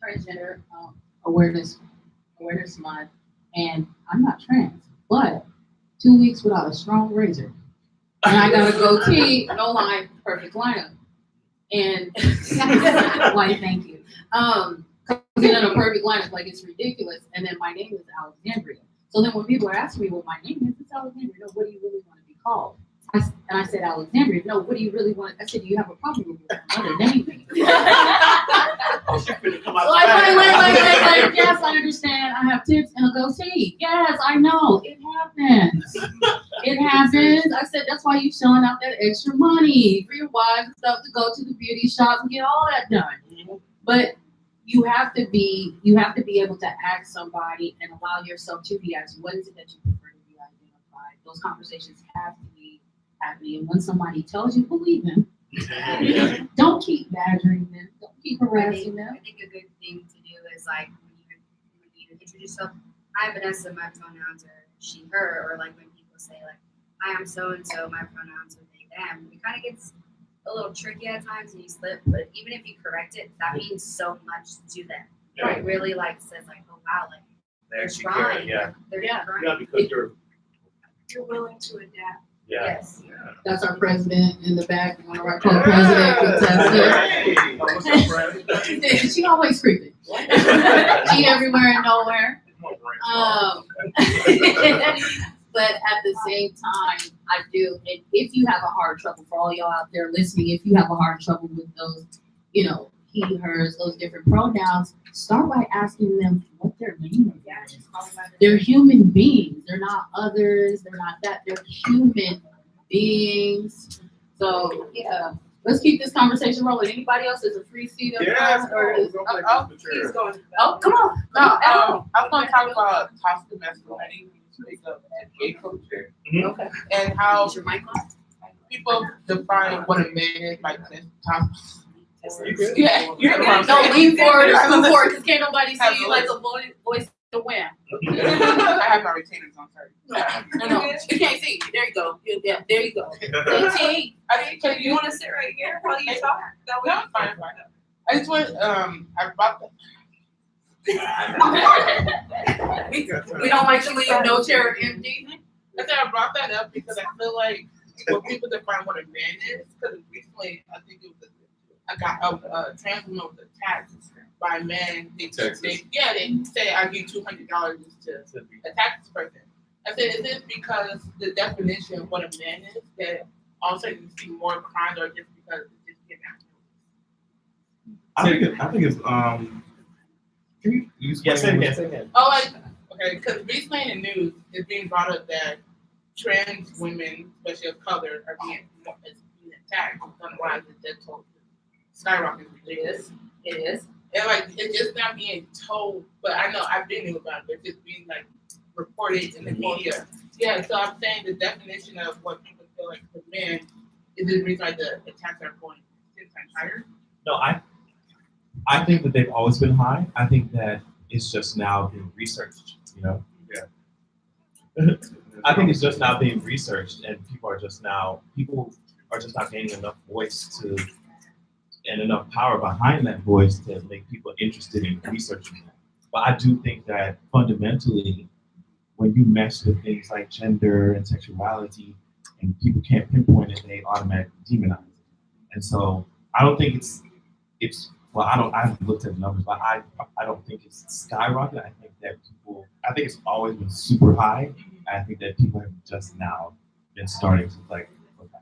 Speaker 19: transgender awareness month, and I'm not trans, but 2 weeks without a strong razor, and I got a goatee, no line, perfect lineup, and why? Thank you. Because in a perfect lineup, like, it's ridiculous. And then my name is Alexandria. So then when people are asking me what my name is, it's Alexandria. No, what do you really want to be called? And I said, Alexandria. No, what do you really want? I said, do you have a problem with your mother naming?
Speaker 16: Oh, she's gonna come out.
Speaker 19: Wait. Yes, I understand. I have tits and a goatee. Yes, I know. It happens.
Speaker 4: It happens. I said that's why you showing out that extra money for your wives and stuff to go to the beauty shop and get all that done. But you have to be able to ask somebody and allow yourself to be asked, what is it that you prefer to be identified? Those conversations have to be happening. And when somebody tells you, believe them. Don't keep badgering them. Don't keep harassing them.
Speaker 8: I think a good thing to do is like when you introduce yourself, hi Vanessa, my pronouns are she, her, or like when people say like, hi, I'm so and so, my pronouns are they, them. It kind of gets a little tricky at times and you slip, but even if you correct it, that means so much to them.
Speaker 14: Yeah.
Speaker 8: It really like says like, oh wow, like
Speaker 14: They're
Speaker 8: trying.
Speaker 14: yeah.
Speaker 8: They're
Speaker 1: Yeah.
Speaker 8: trying.
Speaker 14: Yeah, because
Speaker 1: You're willing to adapt.
Speaker 14: yeah.
Speaker 8: Yes.
Speaker 4: That's our president in the back, one of our co-presidents. She always creeping. She everywhere and nowhere. But at the same time, I do. And if you have a hard trouble, for all y'all out there listening, if you have a hard trouble with those, he, hers, those different pronouns, start by asking them what their name is. They're human beings. They're not others. They're not that. They're human beings. So yeah, let's keep this conversation rolling. Anybody else? Is a free seat up front, or is
Speaker 1: He's going.
Speaker 4: oh, come on.
Speaker 9: No, I'm going to talk about toxic masculinity, gay culture,
Speaker 4: Okay.
Speaker 9: and how
Speaker 4: Is your mic on?
Speaker 9: people define what a man is by this toxic.
Speaker 4: Yeah,
Speaker 9: you know what I'm
Speaker 4: don't
Speaker 9: saying.
Speaker 4: lean forward or scoot forward because can't nobody see you like a voice to win.
Speaker 9: I have my retainers on, sorry.
Speaker 4: No, you can't see. There you go. Yeah, there you go.
Speaker 9: I think
Speaker 1: So you want to sit right here while you talk? That way.
Speaker 9: No, fine. I just want, I brought
Speaker 4: We don't like to leave no chair empty.
Speaker 9: I think I brought that up because I feel like when people define what a man is, because recently I think it was a trans woman was attacked by a man. They say I give $200 to attack this person. I said, is this because the definition of what a man is that all of a sudden you see more crime, or just because it's just getting out?
Speaker 13: I think it's can you
Speaker 14: Yeah, say it again.
Speaker 9: Oh, like, okay, because recently in the news, it's being brought up that trans women, especially of color, are being attacked. On why the death toll skyrocketing.
Speaker 4: It is.
Speaker 9: And like, it's just not being told, but I know I've been knew about it, but it's just being like reported in the media. Yeah, so I'm saying the definition of what people feel like for men is the reason why the attacks are going 10 times higher.
Speaker 14: No, I think that they've always been high. I think that it's just now being researched,
Speaker 10: Yeah.
Speaker 14: I think it's just now being researched, and people are just not gaining enough voice and enough power behind that voice to make people interested in researching that. But I do think that fundamentally, when you mess with things like gender and sexuality, and people can't pinpoint it, they automatically demonize it. And so I don't think it's well, I haven't looked at the numbers, but I don't think it's skyrocketed. I think it's always been super high. And I think that people have just now been starting to like,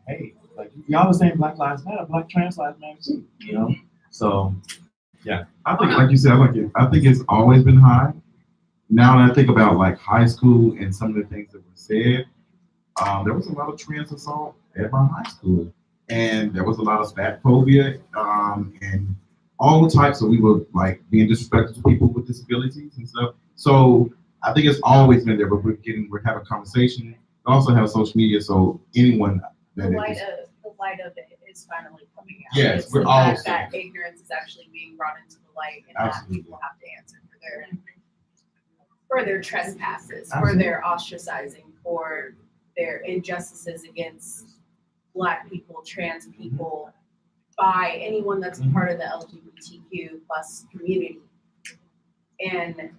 Speaker 14: hey, like y'all was saying Black Lives Matter, Black Trans Lives Matter too, So yeah.
Speaker 13: I think, like you said, I think it's always been high. Now that I think about like high school and some of the things that were said, there was a lot of trans assault at my high school, and there was a lot of fat phobia, and all the types. So we were like being disrespectful to people with disabilities and stuff. So I think it's always been there, but we're having a conversation. We also have social media, so anyone that
Speaker 1: The light of it is finally coming out.
Speaker 13: Yes,
Speaker 1: It's
Speaker 13: we're
Speaker 1: the
Speaker 13: all
Speaker 1: fact that ignorance is actually being brought into the light, and that people have to answer for their trespasses, for their ostracizing, for their injustices against Black people, trans people, by anyone that's part of the LGBTQ+ community. And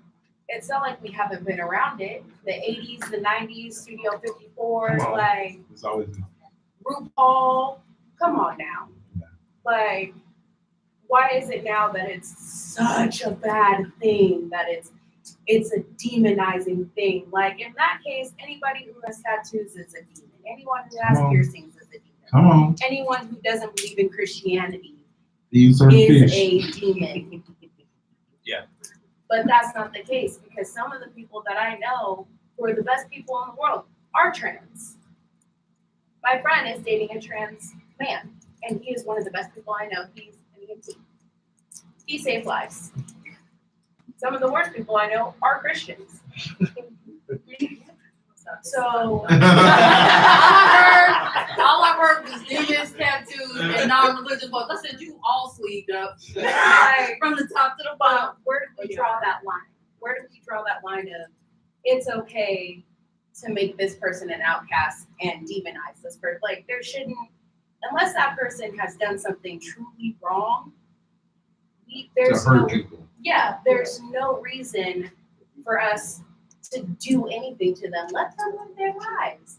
Speaker 1: it's not like we haven't been around it. The 80s, the 90s, Studio 54, like
Speaker 13: it's always
Speaker 1: RuPaul, come on now. Like, why is it now that it's such a bad thing, that it's a demonizing thing? Like, in that case, anybody who has tattoos is a demon. Anyone who has piercings is a demon.
Speaker 13: Come on.
Speaker 1: Anyone who doesn't believe in Christianity
Speaker 13: is
Speaker 1: a demon.
Speaker 14: Yeah.
Speaker 1: But that's not the case, because some of the people that I know who are the best people in the world are trans.
Speaker 7: My friend is dating a trans man, and he is one of the best people I know. He's an EMT. He saves lives. Some of the worst people I know are Christians. So
Speaker 1: All I heard was demons, tattoos, and non-religious books. I said, you all sleeved up.
Speaker 7: like,
Speaker 1: From the top to the bottom.
Speaker 7: where do we draw that line? Where do we draw that line of it's okay to make this person an outcast and demonize this person? Like, there shouldn't, unless that person has done something truly wrong, there's no, there's no reason for us to do anything to them. Let them live their lives.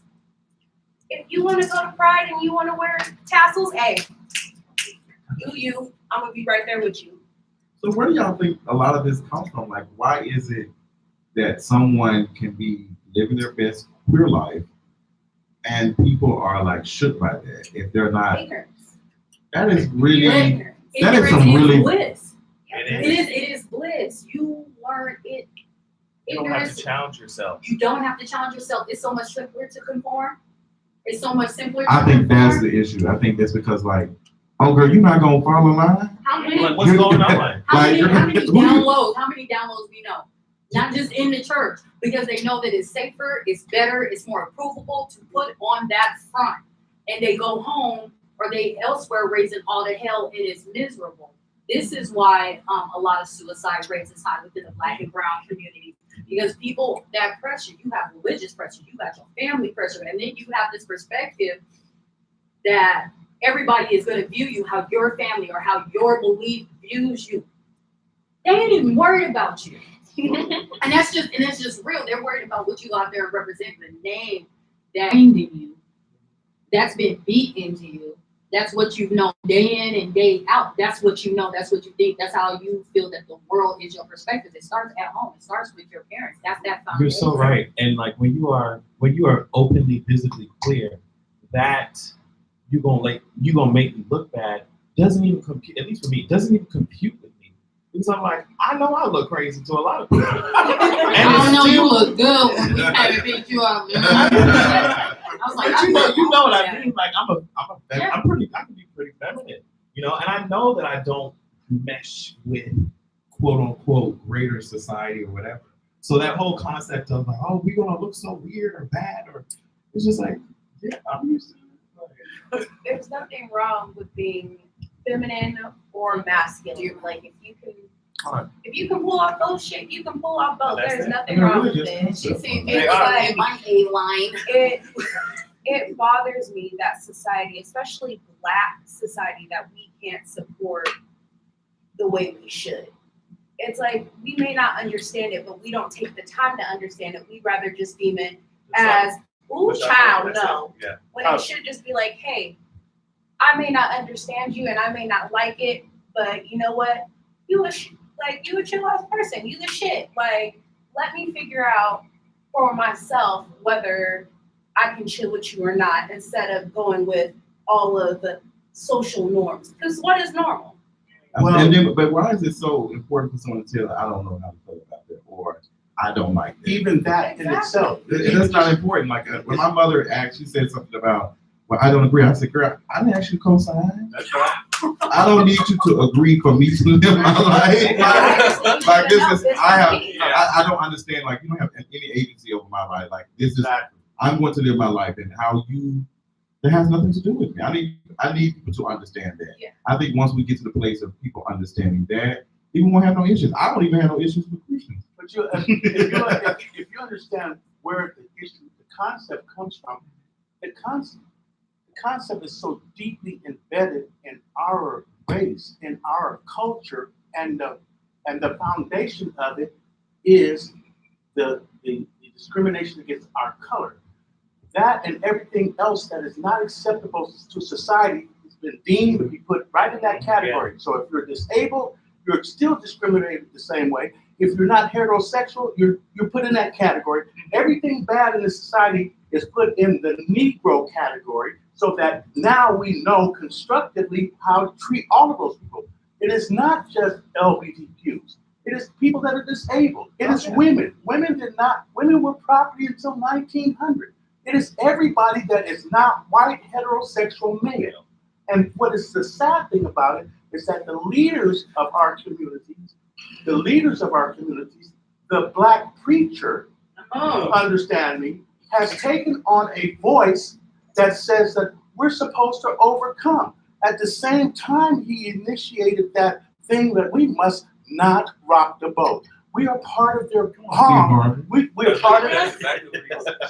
Speaker 7: If you want to go to Pride and you want to wear tassels, hey, do you. I'm going to be right there with you.
Speaker 13: So where do y'all think a lot of this comes from? Like, why is it that someone can be living their best queer life and people are like shook by that if they're not?
Speaker 7: Ignorance.
Speaker 13: That is really,
Speaker 7: Ignorance.
Speaker 13: that is some really.
Speaker 1: Bliss. It is bliss. You learn it.
Speaker 14: You don't have to challenge yourself.
Speaker 1: You don't have to challenge yourself. It's so much simpler to conform. It's so much simpler to
Speaker 13: I think
Speaker 1: conform.
Speaker 13: that's the issue. I think that's because like, oh girl, you're not gonna follow line?
Speaker 1: How many,
Speaker 14: Like, what's going on?
Speaker 1: how many downloads we know? Not just in the church, because they know that it's safer, it's better, it's more approvable to put on that front. And they go home or they elsewhere raising all the hell and it's miserable. This is why a lot of suicide rates is high within the Black and brown community. Because people, that pressure, you have religious pressure, you got your family pressure, and then you have this perspective that everybody is going to view you how your family or how your belief views you. They ain't even worried about you. and that's just real. They're worried about what you go out there and represent, the name that in you, that's been beat into you. That's what you've known day in and day out. That's what you know. That's what you think. That's how you feel that the world is your perspective. It starts at home. It starts with your parents. That's that foundation.
Speaker 14: You're so right. And like when you are openly, visibly clear, that you're gonna make me look bad doesn't even compute. At least for me, it doesn't even compute with me because I'm like, I know I look crazy to a lot of people.
Speaker 1: I don't know you look good when we haven't picked you up. I was like,
Speaker 14: but you know what I mean. Like I can be pretty feminine, you know, and I know that I don't mesh with quote unquote greater society or whatever. So that whole concept of like, oh, we're gonna look so weird or bad, or it's just like, yeah, I'm used to it.
Speaker 7: There's nothing wrong with being feminine or masculine. Like if you can pull off both shit, you can pull off both. There's nothing wrong with it. It's like
Speaker 1: my A-line.
Speaker 7: It bothers me that society, especially Black society, that we can't support the way we should. It's like we may not understand it, but we don't take the time to understand it. We'd rather just deem it as, ooh, child, no.
Speaker 14: Yeah.
Speaker 7: When it should just be like, hey, I may not understand you and I may not like it, but you know what? You a chill ass person. You the shit. Like, let me figure out for myself whether I can chill with you or not, instead of going with all of the social norms. Because what is normal?
Speaker 13: But why is it so important for someone to tell, I don't know how to feel about that, or I don't like that?
Speaker 16: Even that in itself.
Speaker 13: That's not important. Like when my mother she said something about, well, I don't agree. I said, girl, I didn't actually co-sign.
Speaker 14: That's right.
Speaker 13: I don't need you to agree for me to live my life. Like this is, I don't understand. Like you don't have any agency over my life. Like this is, I'm going to live my life, and how you, that has nothing to do with me. I need people to understand that. Yeah. I think once we get to the place of people understanding that, people won't have no issues. I don't even have no issues with Christians.
Speaker 16: But if you understand where the issue, the concept comes from, the concept is so deeply embedded in our race, in our culture, and the foundation of it is the discrimination against our color. That and everything else that is not acceptable to society has been deemed to be put right in that category. So if you're disabled, you're still discriminated the same way. If you're not heterosexual, you're put in that category. Everything bad in the society is put in the Negro category, so that now we know constructively how to treat all of those people. It is not just LGBTQs. It is people that are disabled. It is women. Women were property until 1900. It is everybody that is not white heterosexual male. And what is the sad thing about it is that the leaders of our communities, the black preacher, understand me, has taken on a voice that says that we're supposed to overcome. At the same time, he initiated that thing that we must not rock the boat. We are part of their palm. We're part of it.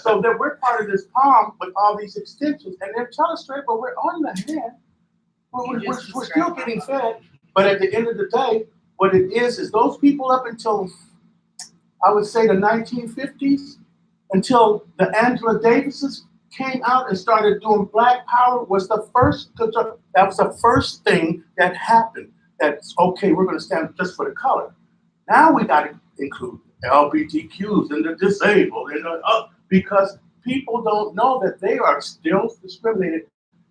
Speaker 16: So that we're part of this palm with all these extensions. And they're telling us straight, but we're on the hand. We're still getting fed. But at the end of the day, what it is those people up until, I would say, the 1950s, until the Angela Davises came out and started doing Black Power, was the first, that was the first thing that happened. That's okay, we're going to stand just for the color. Now we got to include LGBTQs and the disabled, and because people don't know that they are still discriminated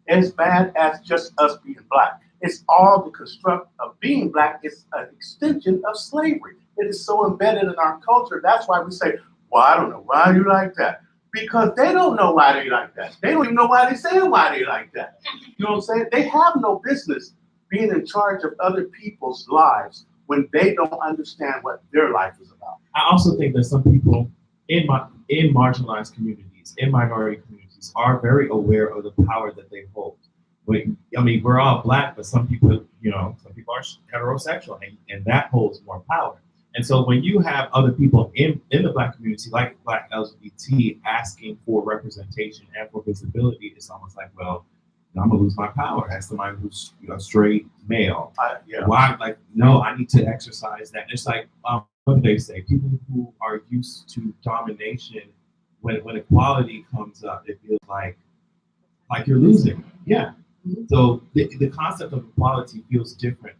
Speaker 16: as bad as just us being black. It's all the construct of being black. It's an extension of slavery. It is so embedded in our culture. That's why we say, well, I don't know why you like that. Because they don't know why they like that. They don't even know why they say why they like that. You know what I'm saying? They have no business being in charge of other people's lives when they don't understand what their life is about.
Speaker 14: I also think that some people in marginalized communities, in minority communities, are very aware of the power that they hold. I mean, we're all black, but some people are heterosexual, and that holds more power. And so when you have other people in the black community, like Black LGBT, asking for representation and for visibility, it's almost like, well, I'm gonna lose my power as somebody who's straight male. Why? Like, no, I need to exercise that. It's like, what do they say? People who are used to domination, when equality comes up, it feels like you're losing. Yeah. So the concept of equality feels different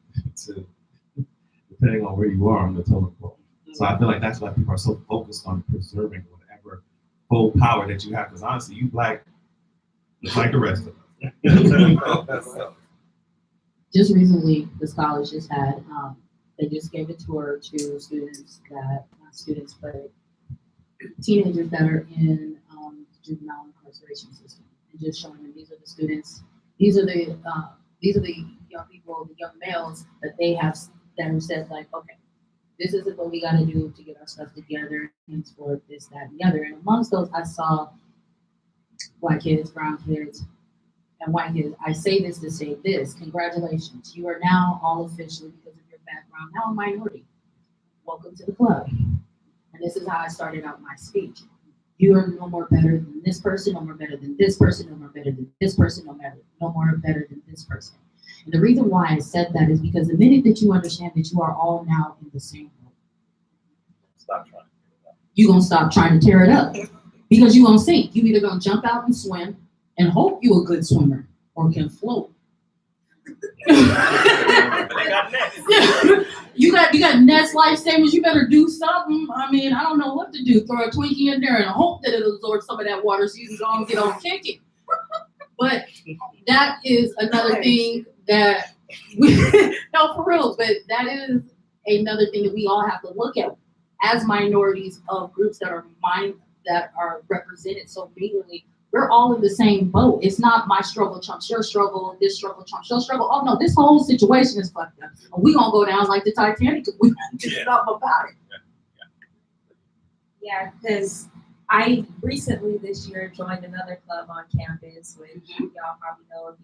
Speaker 14: depending on where you are on the totem pole. So I feel like that's why people are so focused on preserving whatever full power that you have. Because honestly, you black, just like the rest of us.
Speaker 4: Just recently, the college just had, they just gave a tour to students not students, but teenagers that are in juvenile incarceration system, and just showing them these are the students, these are the young people, the young males that they have that have said like, okay, this is what we got to do to get our stuff together, and for this, that, and the other. And amongst those, I saw black kids, brown kids, and white kids. I say this to say this: congratulations, you are now all officially, because of your background, now a minority. Welcome to the club. And this is how I started out my speech. You are no more better than this person, no more better than this person, no more better than this person, no more better than this person. And the reason why I said that is because the minute that you understand that you are all now in the same boat, you're going to stop trying to tear it up, because you're going to sink. You either going to jump out and swim and hope you're a good swimmer, or can float. You got nets, life savers. You better do something. I mean, I don't know what to do. Throw a Twinkie in there and hope that it absorbs some of that water so you can go and get on kicking. But that is another thing that we no, for real. But that is another thing that we all have to look at as minorities of groups that are represented so meagerly. We're all in the same boat. It's not my struggle trumps your struggle, this struggle trumps your struggle. Oh no, this whole situation is fucked up. We gonna go down like the Titanic if we don't do something about it.
Speaker 3: Yeah, because I recently this year joined another club on campus, which y'all probably know if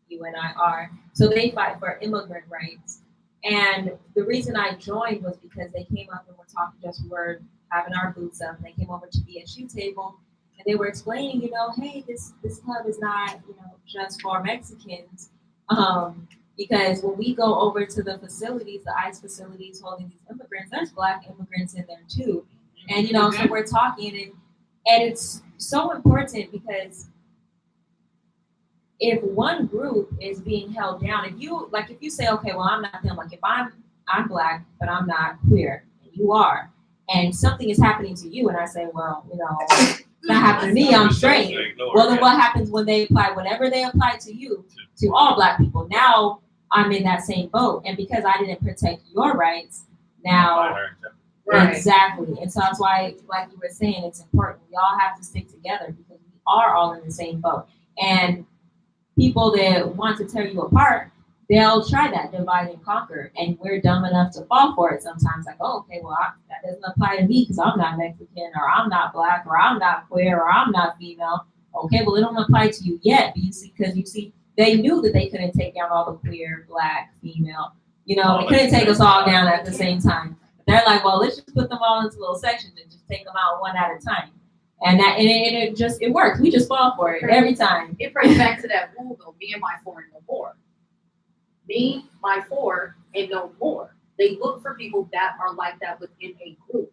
Speaker 3: you and I are. So they fight for immigrant rights. And the reason I joined was because they came up and were talking, we were having our boots up, and they came over to BSU table. And they were explaining, hey, this club is not, just for Mexicans. Because when we go over to the facilities, the ICE facilities holding these immigrants, there's Black immigrants in there too. And, so we're talking, and it's so important, because if one group is being held down, if you say, okay, well, I'm not them, like if I'm Black, but I'm not queer, and you are, and something is happening to you, and I say, well, it's not happening to me, I'm straight. Well, then what happens when they apply, whenever they apply to you, to all Black people? Now I'm in that same boat. And because I didn't protect your rights, now, exactly. And so that's why, like you were saying, it's important. We all have to stick together, because
Speaker 17: are all in the same boat. And people that want to tear you apart, they'll try that divide and conquer, and we're dumb enough to fall for it sometimes. Like, oh, okay, well, that doesn't apply to me because I'm not Mexican, or I'm not Black, or I'm not queer, or I'm not female. Okay, well, it don't apply to you yet, because you see, they knew that they couldn't take down all the queer, Black, female. You know, they couldn't take us all down at the same time. They're like, well, let's just put them all into little sections and just take them out one at a time. And it works. We just fall for it every time.
Speaker 1: It brings back to that rule though, me and my four and no more. Me, my four, and no more. They look for people that are like that within a group.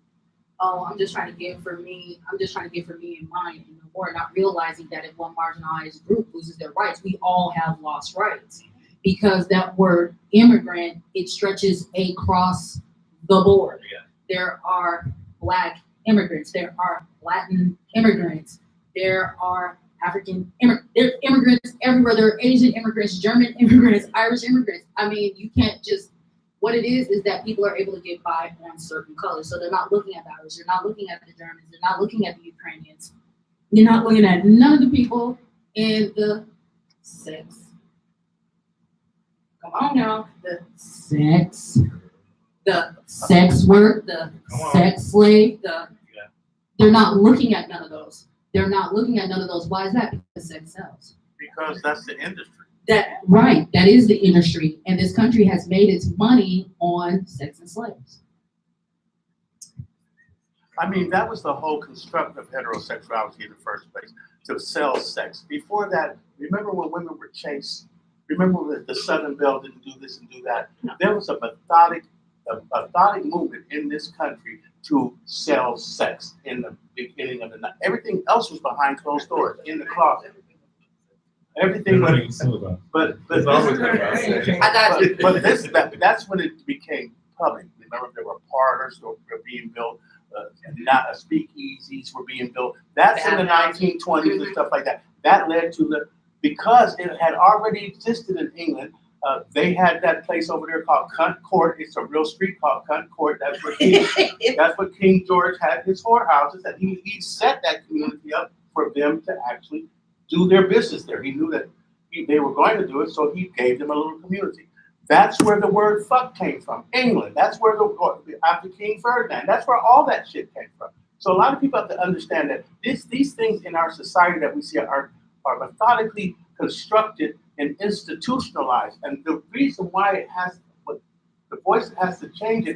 Speaker 1: Oh, I'm just trying to give for me and mine and no more, not realizing that if one marginalized group loses their rights, we all have lost rights. Because that word immigrant, it stretches across the board.
Speaker 14: Yeah.
Speaker 1: There are Black immigrants, there are Latin immigrants, there are African immigrants, there's immigrants everywhere. There are Asian immigrants, German immigrants, Irish immigrants. I mean, you can't just, what it is that people are able to get by on certain colors. So they're not looking at the Irish, they're not looking at the Germans, they're not looking at the Ukrainians. They're not looking at none of the people in the sex. Come on now, the sex work, the sex slave, they're not looking at none of those. They're not looking at none of those. Why is that? Because sex sells.
Speaker 10: Because that's the industry.
Speaker 1: That is the industry. And this country has made its money on sex and slaves.
Speaker 10: I mean, that was the whole construct of heterosexuality in the first place, to sell sex. Before that, remember when women were chaste? Remember when the Southern Belle didn't do this and do that? There was a methodic movement in this country to sell sex in the beginning of the night. Everything else was behind closed doors, in the closet. Everything was, but
Speaker 14: It's always been about sex.
Speaker 1: I got you.
Speaker 10: But that's when it became public. Remember, there were parlors that were being built, not speakeasies were being built. That's in the 1920s and stuff like that. That led to because it had already existed in England. They had that place over there called Cunt Court. It's a real street called Cunt Court. That's where King George had his whorehouses, and he set that community up for them to actually do their business there. He knew that they were going to do it, so he gave them a little community. That's where the word fuck came from, England. That's where after King Ferdinand, that's where all that shit came from. So a lot of people have to understand that these things in our society that we see are methodically constructed and institutionalized. And the reason why the voice has to change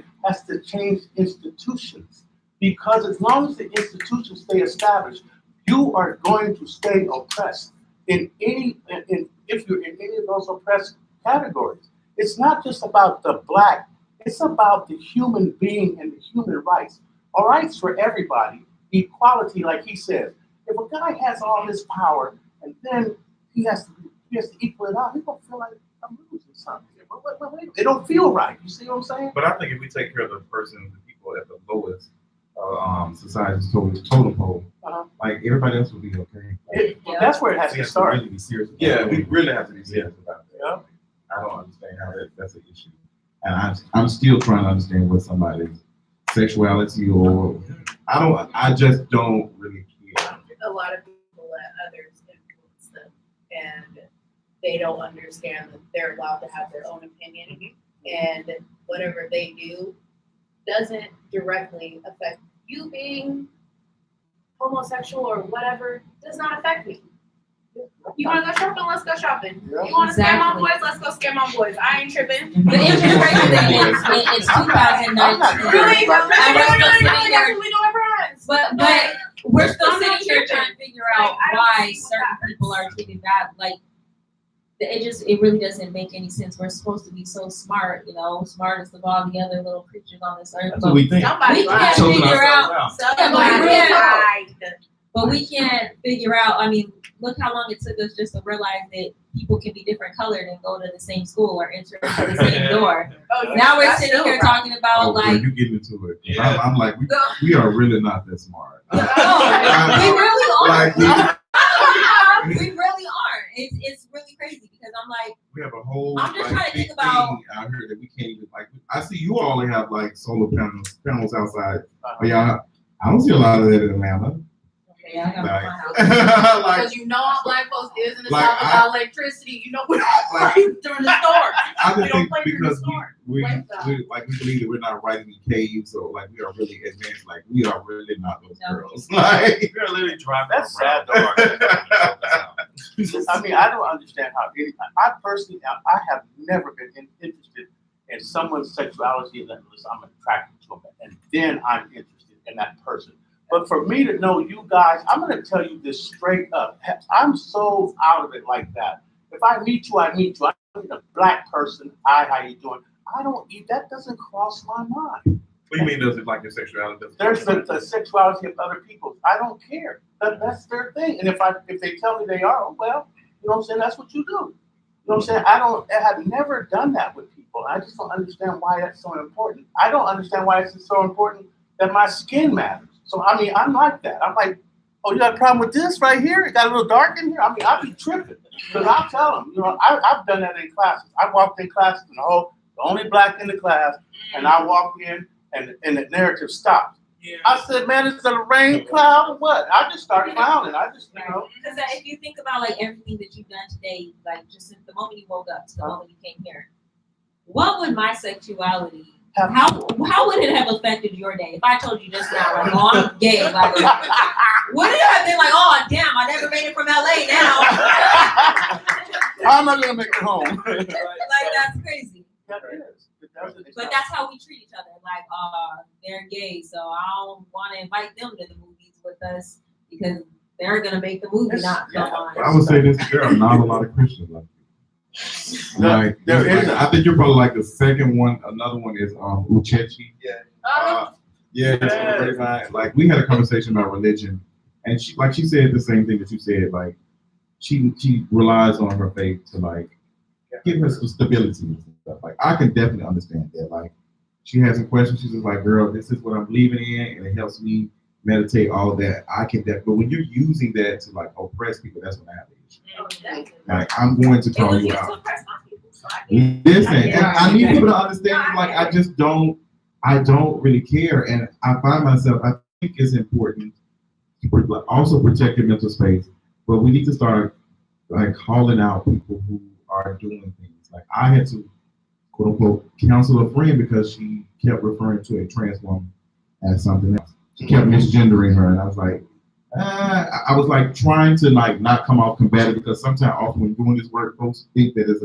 Speaker 10: institutions. Because as long as the institutions stay established, you are going to stay oppressed if you're in any of those oppressed categories. It's not just about the Black, it's about the human being and the human rights. All rights for everybody, equality, like he says. If a guy has all this power and then he has to equal it out, he's gonna feel like I'm losing something. It don't feel right. You see what I'm saying?
Speaker 13: But I think if we take care of the person, the people at the lowest society's totem pole, like everybody else will be okay.
Speaker 10: That's where it has to start.
Speaker 13: Really be serious. Yeah, we really have to be serious about that.
Speaker 10: Yeah.
Speaker 13: I don't understand how that's an issue, and I'm still trying to understand what somebody's sexuality or I just don't really care.
Speaker 1: A lot of people let others influence them, and they don't understand that they're allowed to have their own opinion, and whatever they do doesn't directly affect you being homosexual or whatever, does not affect me. You want to go shopping? Let's go shopping.
Speaker 10: Yeah.
Speaker 1: You want to scam on boys? Let's go scam on boys. I ain't tripping.
Speaker 17: The interest rate thing is it's 2019.
Speaker 1: Really?
Speaker 17: But we're still sitting here trying to figure out why certain people are treated bad. Like it really doesn't make any sense. We're supposed to be so smart, smartest of all the other little creatures on this earth.
Speaker 13: That's what we think.
Speaker 17: We can't figure out. But we can't figure out. I mean, look how long it took us just to realize that people can be different colored and go to the same school or enter into the same door. Now we're sitting here talking about like
Speaker 13: you get into it. Yeah. I'm like, we are really not that smart.
Speaker 17: We really are. We really are. It's really crazy because I'm like,
Speaker 13: we have a whole
Speaker 17: I'm just trying to think about
Speaker 13: out here that we can't even I see you all have like solar panels outside. But y'all, I don't see a lot of that in Atlanta.
Speaker 4: Yeah, I got
Speaker 13: Like-
Speaker 4: my house.
Speaker 13: like,
Speaker 7: Because you know how black folks is in the
Speaker 13: Like,
Speaker 7: South about electricity. You know we don't play during the storm.
Speaker 13: I
Speaker 7: We
Speaker 13: just
Speaker 7: don't
Speaker 13: think
Speaker 7: play during the
Speaker 13: because
Speaker 7: storm.
Speaker 13: we
Speaker 7: Blame God.
Speaker 13: we believe that we're not riding in caves or like we are really advanced. Like we are really not those girls. Like
Speaker 14: We're literally driving
Speaker 10: That's
Speaker 14: around.
Speaker 10: sad though. I mean, I don't understand how I personally, I have never been interested in someone's sexuality unless I'm attracted to them, and then I'm interested in that person. But for me to know you guys, I'm going to tell you this straight up. I'm so out of it like that. If I meet you, I meet you. I'm a black person. Hi, how you doing? I don't eat. That doesn't cross my mind.
Speaker 13: what do you mean? Does it like your sexuality? Doesn't
Speaker 10: There's the sexuality of other people. I don't care. That's their thing. And if they tell me they are, well, you know what I'm saying? That's what you do. You know what I'm saying? I have never done that with people. I just don't understand why that's so important. I don't understand why it's so important that my skin matters. So, I mean, I'm like that. I'm like, oh, you got a problem with this right here? It got a little dark in here? I mean, I'll be tripping. Because I'll tell them, you know, I've done that in classes. I walked in classes and the only black in the class, and I walked in and the narrative stopped.
Speaker 9: Yeah.
Speaker 10: I said, man, is it a rain cloud or what? I just started clowning. I just, you know.
Speaker 17: Because if you think about like everything that you've done today, like just since the moment you woke up to the moment you came here, what would my sexuality? How would it have affected your day? If I told you just now, like, oh, I'm gay, like, would it have been like, oh, damn, I never made it from LA now?
Speaker 10: How am I gonna make it home?
Speaker 17: Like that's crazy.
Speaker 10: That is.
Speaker 17: But that's how we treat each other. Like, they're gay, so I don't want to invite them to the movies with us because they're gonna make the movie not come on.
Speaker 13: I would say this: there are not a lot of Christians like you. Like, I think you're probably like the second one. Another one is Uchechi. Yeah. Very nice. Like we had a conversation about religion, and she said the same thing that you said. Like she relies on her faith to like give her some stability and stuff. Like I can definitely understand that. Like she has some questions. She's just like, girl, this is what I'm believing in, and it helps me meditate. All of that I can definitely. But when you're using that to like oppress people, that's when I have the issue. Like I'm going to call you out. Listen, and I need people to understand. Like I just don't really care, and I find myself. I think it's important to also protect your mental space, but we need to start like calling out people who are doing things. Like I had to quote unquote counsel a friend because she kept referring to a trans woman as something else. She kept misgendering her, and I was like. I was like trying to like not come off combative because sometimes often when doing this work, folks think that it's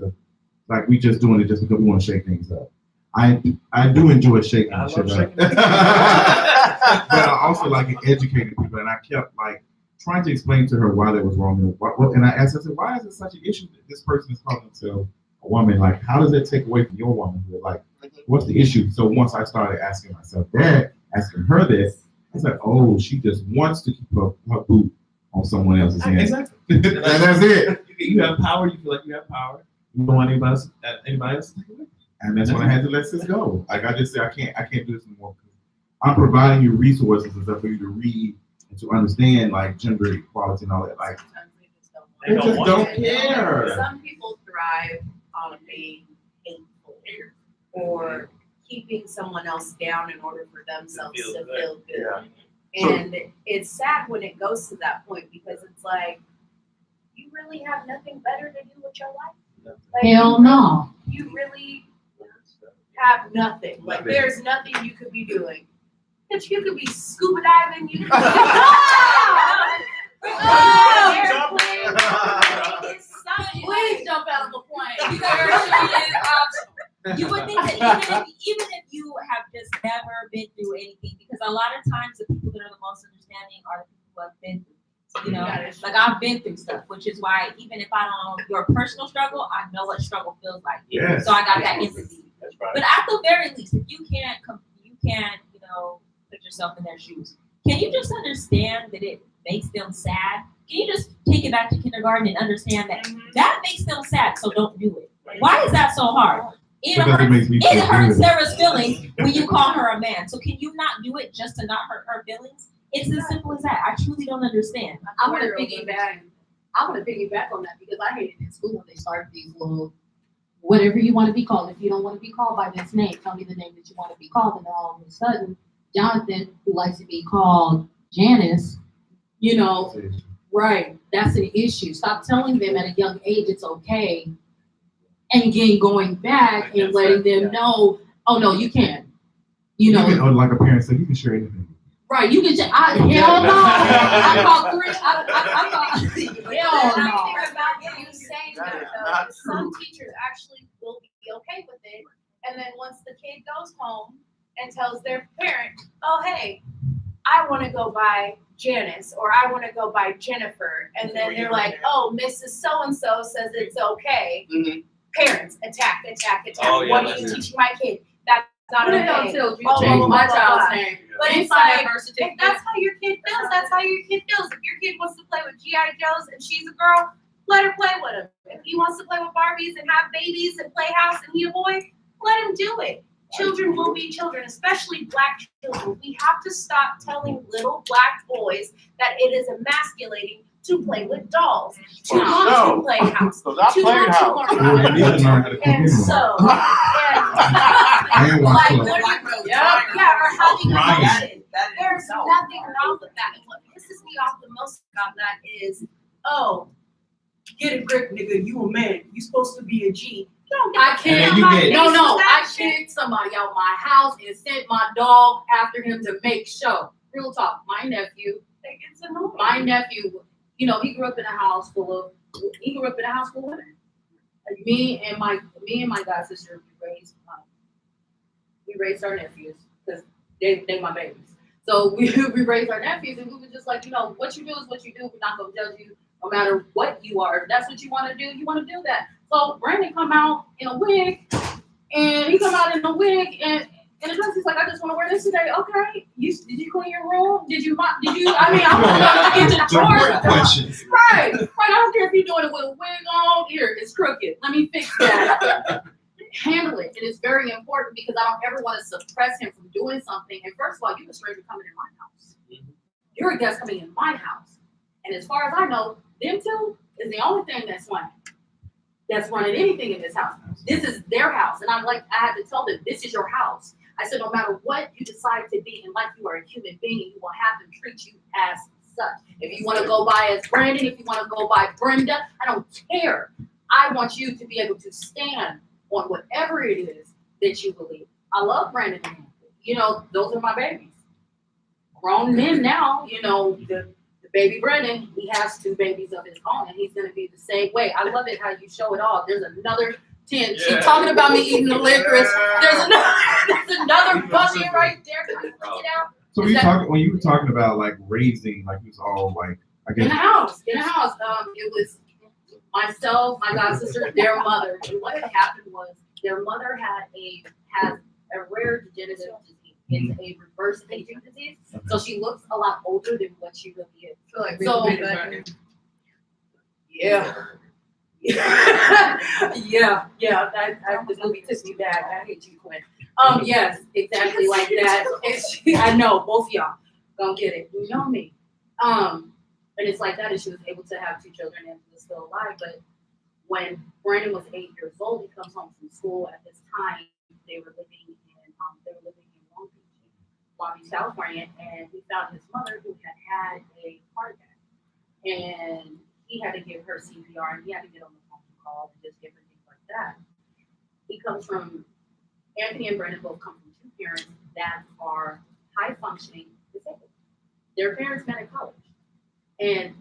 Speaker 13: like we just doing it just because we want to shake things up. I do enjoy shaking shit up, but I also like educating people, and I kept like trying to explain to her why that was wrong. And I asked her, I said, why is it such an issue that this person is calling themselves a woman? Like, how does that take away from your womanhood? Like, what's the issue? So once I started asking myself that, asking her this. I was like, oh, she just wants to keep her boot on someone else's hand.
Speaker 14: Exactly.
Speaker 13: And that's it.
Speaker 14: You have power. You feel like you have power. You don't want anybody else to take it.
Speaker 13: And that's when I had to let this go. Like I just said, I can't do this anymore. I'm providing you resources and stuff for you to read and to understand like gender equality and all that. Like they just don't care.
Speaker 7: Some people thrive on being hateful or keeping someone else down in order for themselves to feel good.
Speaker 10: Yeah.
Speaker 7: And it's sad when it goes to that point because it's like, you really have nothing better to do with your life? Like,
Speaker 4: Hell no.
Speaker 7: You really have nothing. Like there's nothing you could be doing. But you could be scuba diving, you could please jump out of a plane.
Speaker 17: You would think that even if you have just never been through anything, because a lot of times the people that are the most understanding are the people who have been through, you know, like I've been through stuff, which is why even if I don't know your personal struggle, I know what struggle feels like.
Speaker 10: Yes.
Speaker 17: So I got that empathy.
Speaker 10: That's right.
Speaker 17: But at the very least, if you can't, you know, put yourself in their shoes, can you just understand that it makes them sad? Can you just take it back to kindergarten and understand that that makes them sad, so don't do it? Why is that so hard? It hurts Sarah's feelings when you call her a man. So can you not do it just to not hurt her feelings? It's as simple as that. I truly don't understand.
Speaker 7: I want to piggyback on that because I hated in school when they started these little
Speaker 4: whatever you want to be called. If you don't want to be called by this name, tell me the name that you want to be called. And then all of a sudden, Jonathan, who likes to be called Janice, You know, right? That's an issue. Stop telling them at a young age it's okay, and again going back and letting them know, oh no, you can't. You know,
Speaker 13: like a parent said, you can share anything.
Speaker 4: right? You can say, hell no. I thought three. I thought hell no.
Speaker 7: About you saying that though, is some teachers actually will be okay with it, and then once the kid goes home and tells their parent, "Oh hey, I want to go by Janice or I want to go by Jennifer," and then they're like, "Oh, Mrs. So and so says it's okay."
Speaker 18: Mm-hmm.
Speaker 7: Parents attack.
Speaker 18: Oh, yeah,
Speaker 7: What are you teaching my kid? That's not
Speaker 4: What the
Speaker 7: okay.
Speaker 4: hell tells you
Speaker 7: Blah,
Speaker 4: change
Speaker 7: blah,
Speaker 4: my
Speaker 7: blah,
Speaker 4: child's
Speaker 7: blah.
Speaker 4: name?
Speaker 7: But
Speaker 4: You
Speaker 7: it's
Speaker 4: sign that
Speaker 7: like,
Speaker 4: birth
Speaker 7: if
Speaker 4: certificate.
Speaker 7: that's how your kid feels, that's how your kid feels. If your kid wants to play with G.I. Joes and she's a girl, let her play with him. If he wants to play with Barbies and have babies and play house and he a boy, let him do it. Children will be children, especially black children. We have to stop telling little black boys that it is emasculating to play with dolls, to want to play house, to want to learn how to and so, and like, or having emotion. There's nothing wrong with that. And what pisses me off the most about that is, oh, get a grip, nigga. You a man. You supposed to be a G. I kicked I kicked somebody out my house and sent my dog after him to make show. Real talk. My nephew, you know, he grew up in a house full of women. Like me and my god sister, we raised our nephews because they my babies. So we raised our nephews and we were just like, you know, what you do is what you do. We're not gonna judge you no matter what you are. If that's what you want to do, you want to do that. So Brandon come out in a wig, and he come out in a wig and the dress. He's like, I just want to wear this today. Okay, did you clean your room? Did you? I mean, I'm gonna get to the chores. Right. I don't care if you're doing it with a wig on. Here, it's crooked. Let me fix that. Handle it. It is very important because I don't ever want to suppress him from doing something. And first of all, you're a stranger coming in my house. You're a guest coming in my house. And as far as I know, them two is the only thing that's running anything in this house. This is their house. And I had to tell them, this is your house. I said, no matter what you decide to be in life, you are a human being. You will have them treat you as such. If you want to go by as Brandon, if you want to go by Brenda, I don't care. I want you to be able to stand on whatever it is that you believe. I love Brandon. You know, those are my babies. Grown men now, you know, the baby Brandon, he has 2 babies of his own, and he's going to be the same way. I love it how you show it all. There's another 10. She's talking about me eating the licorice. There's another bunny right there. Can you pick it out?
Speaker 13: So when you were talking about like raising, like it was all like, I guess.
Speaker 4: In a house. It was myself, my god sister, their mother. And what had happened was their mother has a rare degenerative disease. It's a reverse aging disease. So she looks a lot older than what she really is. Yeah. The movie took me back. I hate you, Quinn. Yes, exactly like that. I know, both of y'all don't get it. You know me. And it's like that, and she was able to have 2 children and was still alive. But when Brandon was 8 years old, he comes home from school. At this time, they were living in Long Beach, California, and he found his mother who had a heart attack, and he had to give her CPR, and he had to get on the phone call and just give her things like that. Anthony and Brandon both come from 2 parents that are high functioning disabled. Their parents met in college, and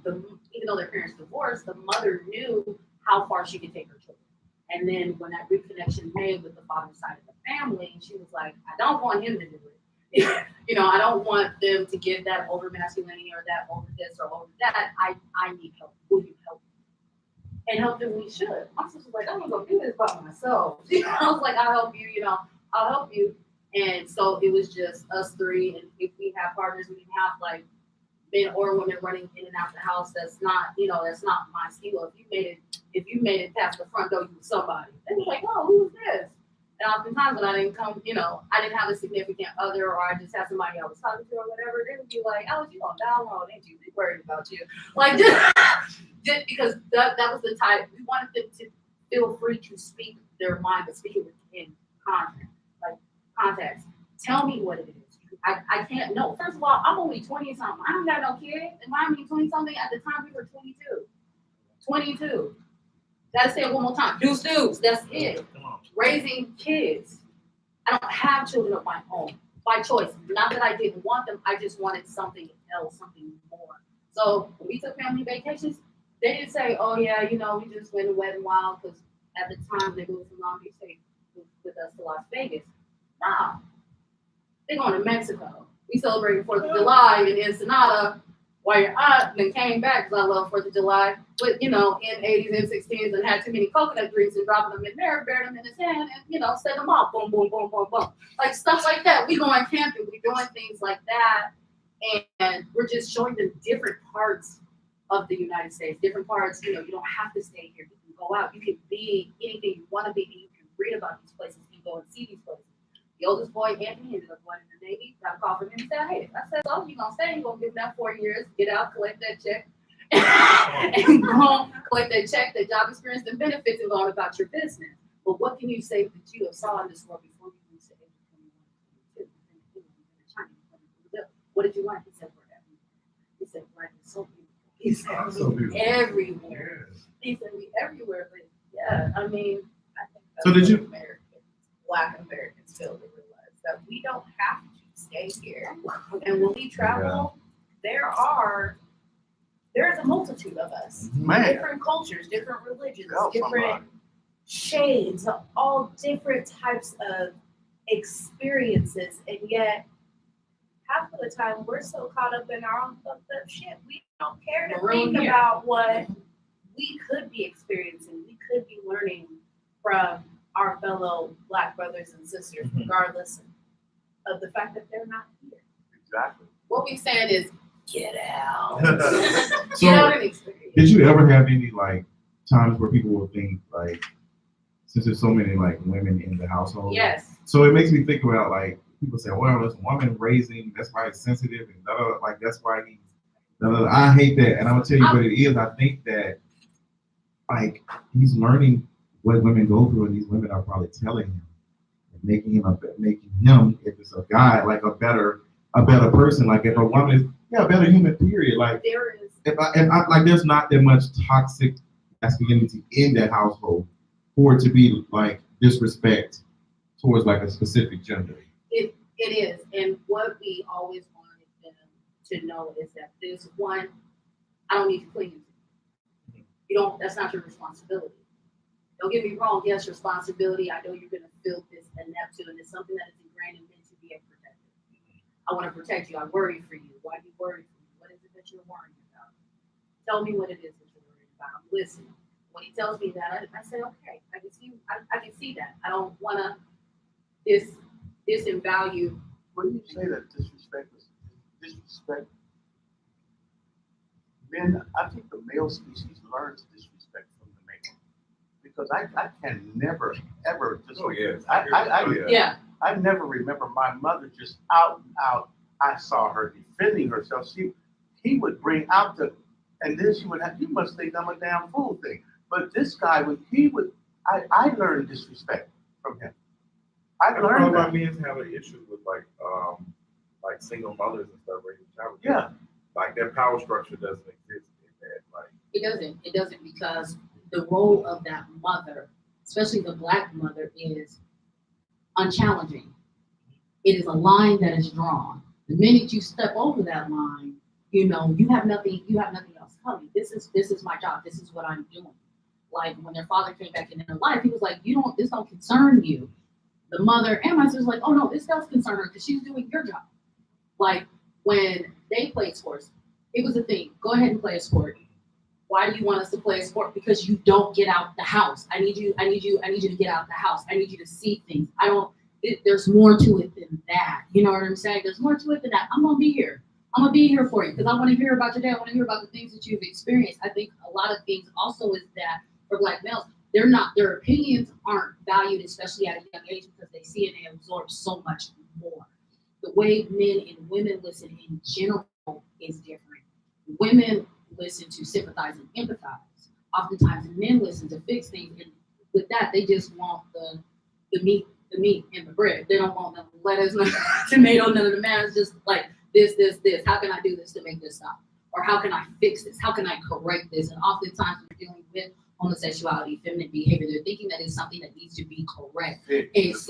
Speaker 4: even though their parents divorced, the mother knew how far she could take her children. And then when that reconnection made with the father's side of the family, she was like, I don't want him to do it. You know, I don't want them to get that over masculinity or that over this or over that. I need help. Will you help me? And help them we should. My sister was like, I'm gonna go do this by myself. I was like, I'll help you, I'll help you. And so it was just us 3. And if we have partners, we can have like men or women running in and out the house. That's not my skill. If you made it past the front door, you were somebody. They was like, oh, who is this? And oftentimes when I didn't come, I didn't have a significant other, or I just had somebody I was talking to or whatever, they would be like, oh, you gonna download, ain't you? They worried about you. Like just because that was the type, we wanted them to feel free to speak their mind, but speak it within context. Tell me what it is. You
Speaker 19: I can't, no, first of all, I'm only 20 something. I don't got no kids. And I mean 20 something, at the time we were 22. 22. Gotta say it one more time. Deuce, that's it. Raising kids. I don't have children of my own by choice. Not that I didn't want them, I just wanted something else, something more. So when we took family vacations, they didn't say, oh yeah, you know, we just went Wet and Wild, because at the time they moved from Long Beach State with us to Las Vegas. Nah, they're going to Mexico. We celebrated 4th of July in Ensenada while you're up, then came back because I love 4th of July. But, you know, in 80s and 16s and had too many coconut drinks and dropping them in there, buried them in his hand, and, you know, set them off. Boom, boom, boom, boom, boom. Like stuff like that. We going camping. We doing things like that. And we're just showing them different parts of the United States, different parts. You know, you don't have to stay here. You can go out. You can be anything you want to be. You can read about these places. You can go and see these places. The oldest boy, Anthony, ended up going in the Navy. Got a call from him and said, hey, I said, oh, you're going to stay. You're going to give them that 4 years, get out, collect that check, and go collect that check, that job experience, and benefits, and learn about your business. But what can you say that you have saw in this world before you reached the age of 21, 22? What did you learn? He said, we're everywhere. He said, life is so beautiful. He said, everywhere. He said, we everywhere. But yeah, I mean, I think that's
Speaker 13: So did you?
Speaker 5: Black Americans fail to realize that we don't have to stay here. And when we travel, there's a multitude of us.
Speaker 10: Man.
Speaker 5: Different cultures, different religions, different shades, all different types of experiences. And yet, half of the time, we're so caught up in our own fucked up shit, we don't care to think about what we could be experiencing, we could be learning from our fellow Black brothers and sisters, regardless of the fact that they're not here.
Speaker 10: Exactly.
Speaker 19: What we saying is, get out.
Speaker 13: So,
Speaker 19: Get out and experience.
Speaker 13: did you ever have any like times where people would think like, since there's so many like women in the household?
Speaker 19: Yes.
Speaker 13: So it makes me think about like people say, well, this woman raising, that's why it's sensitive, and like that's why he. I hate that, and I'm gonna tell you what it is. I think that like he's learning what women go through, and these women are probably telling him, and making him, if it's a guy, like a better person. Like if a woman is, a better human. Period. Like
Speaker 5: there is.
Speaker 13: If I like, there's not that much toxic masculinity in that household for it to be like disrespect towards like a specific gender.
Speaker 19: It is, and what we always wanted them to know is that this one, I don't need to clean you. You don't. That's not your responsibility. Don't get me wrong, yes, responsibility. I know you're going to feel this and Neptune, and it's something that is ingrained in men to be a protector. I want to protect you. I worry for you. Why do you worry for me? What is it that you're worrying about? Tell me what it is that you're worried about. I'm listening. When he tells me that, I say, okay, I can see that. I don't want to disvalue.
Speaker 10: When you say that disrespect, men, I think the male species learns disrespect from the male. Because I can never, ever just.
Speaker 13: Oh, yeah.
Speaker 10: I never remember my mother just out and out. I saw her defending herself. He would bring out and then she would have, you must think I'm a damn fool thing. But this guy I learned disrespect from him. I learned that.
Speaker 13: Men have an issue with like single mothers and stuff raising child.
Speaker 10: Yeah.
Speaker 13: Like their power structure doesn't exist in that. Like
Speaker 19: It doesn't because the role of that mother, especially the Black mother, is unchallenging. It is a line that is drawn. The minute you step over that line, you have nothing else coming. This is my job. This is what I'm doing. Like when their father came back in their life, he was like, this don't concern you. The mother and my sister's like, oh no, this does concern her because she's doing your job. Like when they played sports, it was a thing. Go ahead and play a sport. Why do you want us to play a sport? Because you don't get out the house. I need you to get out the house. I need you to see things. There's more to it than that. You know what I'm saying? There's more to it than that. I'm gonna be here. I'm gonna be here for you because I want to hear about your day. I want to hear about the things that you've experienced. I think a lot of things also is that for Black males, their opinions aren't valued, especially at a young age, because they see and they absorb so much more. The way men and women listen in general is different. Women listen to sympathize and empathize. Oftentimes men listen to fix things, and with that, they just want the meat the meat and the bread. They don't want none of the lettuce, none of the tomato, none of the man. It's just like this. How can I do this to make this stop? Or how can I fix this? How can I correct this? And oftentimes we're dealing with homosexuality, feminine behavior. They're thinking that it's something that needs to be correct. It's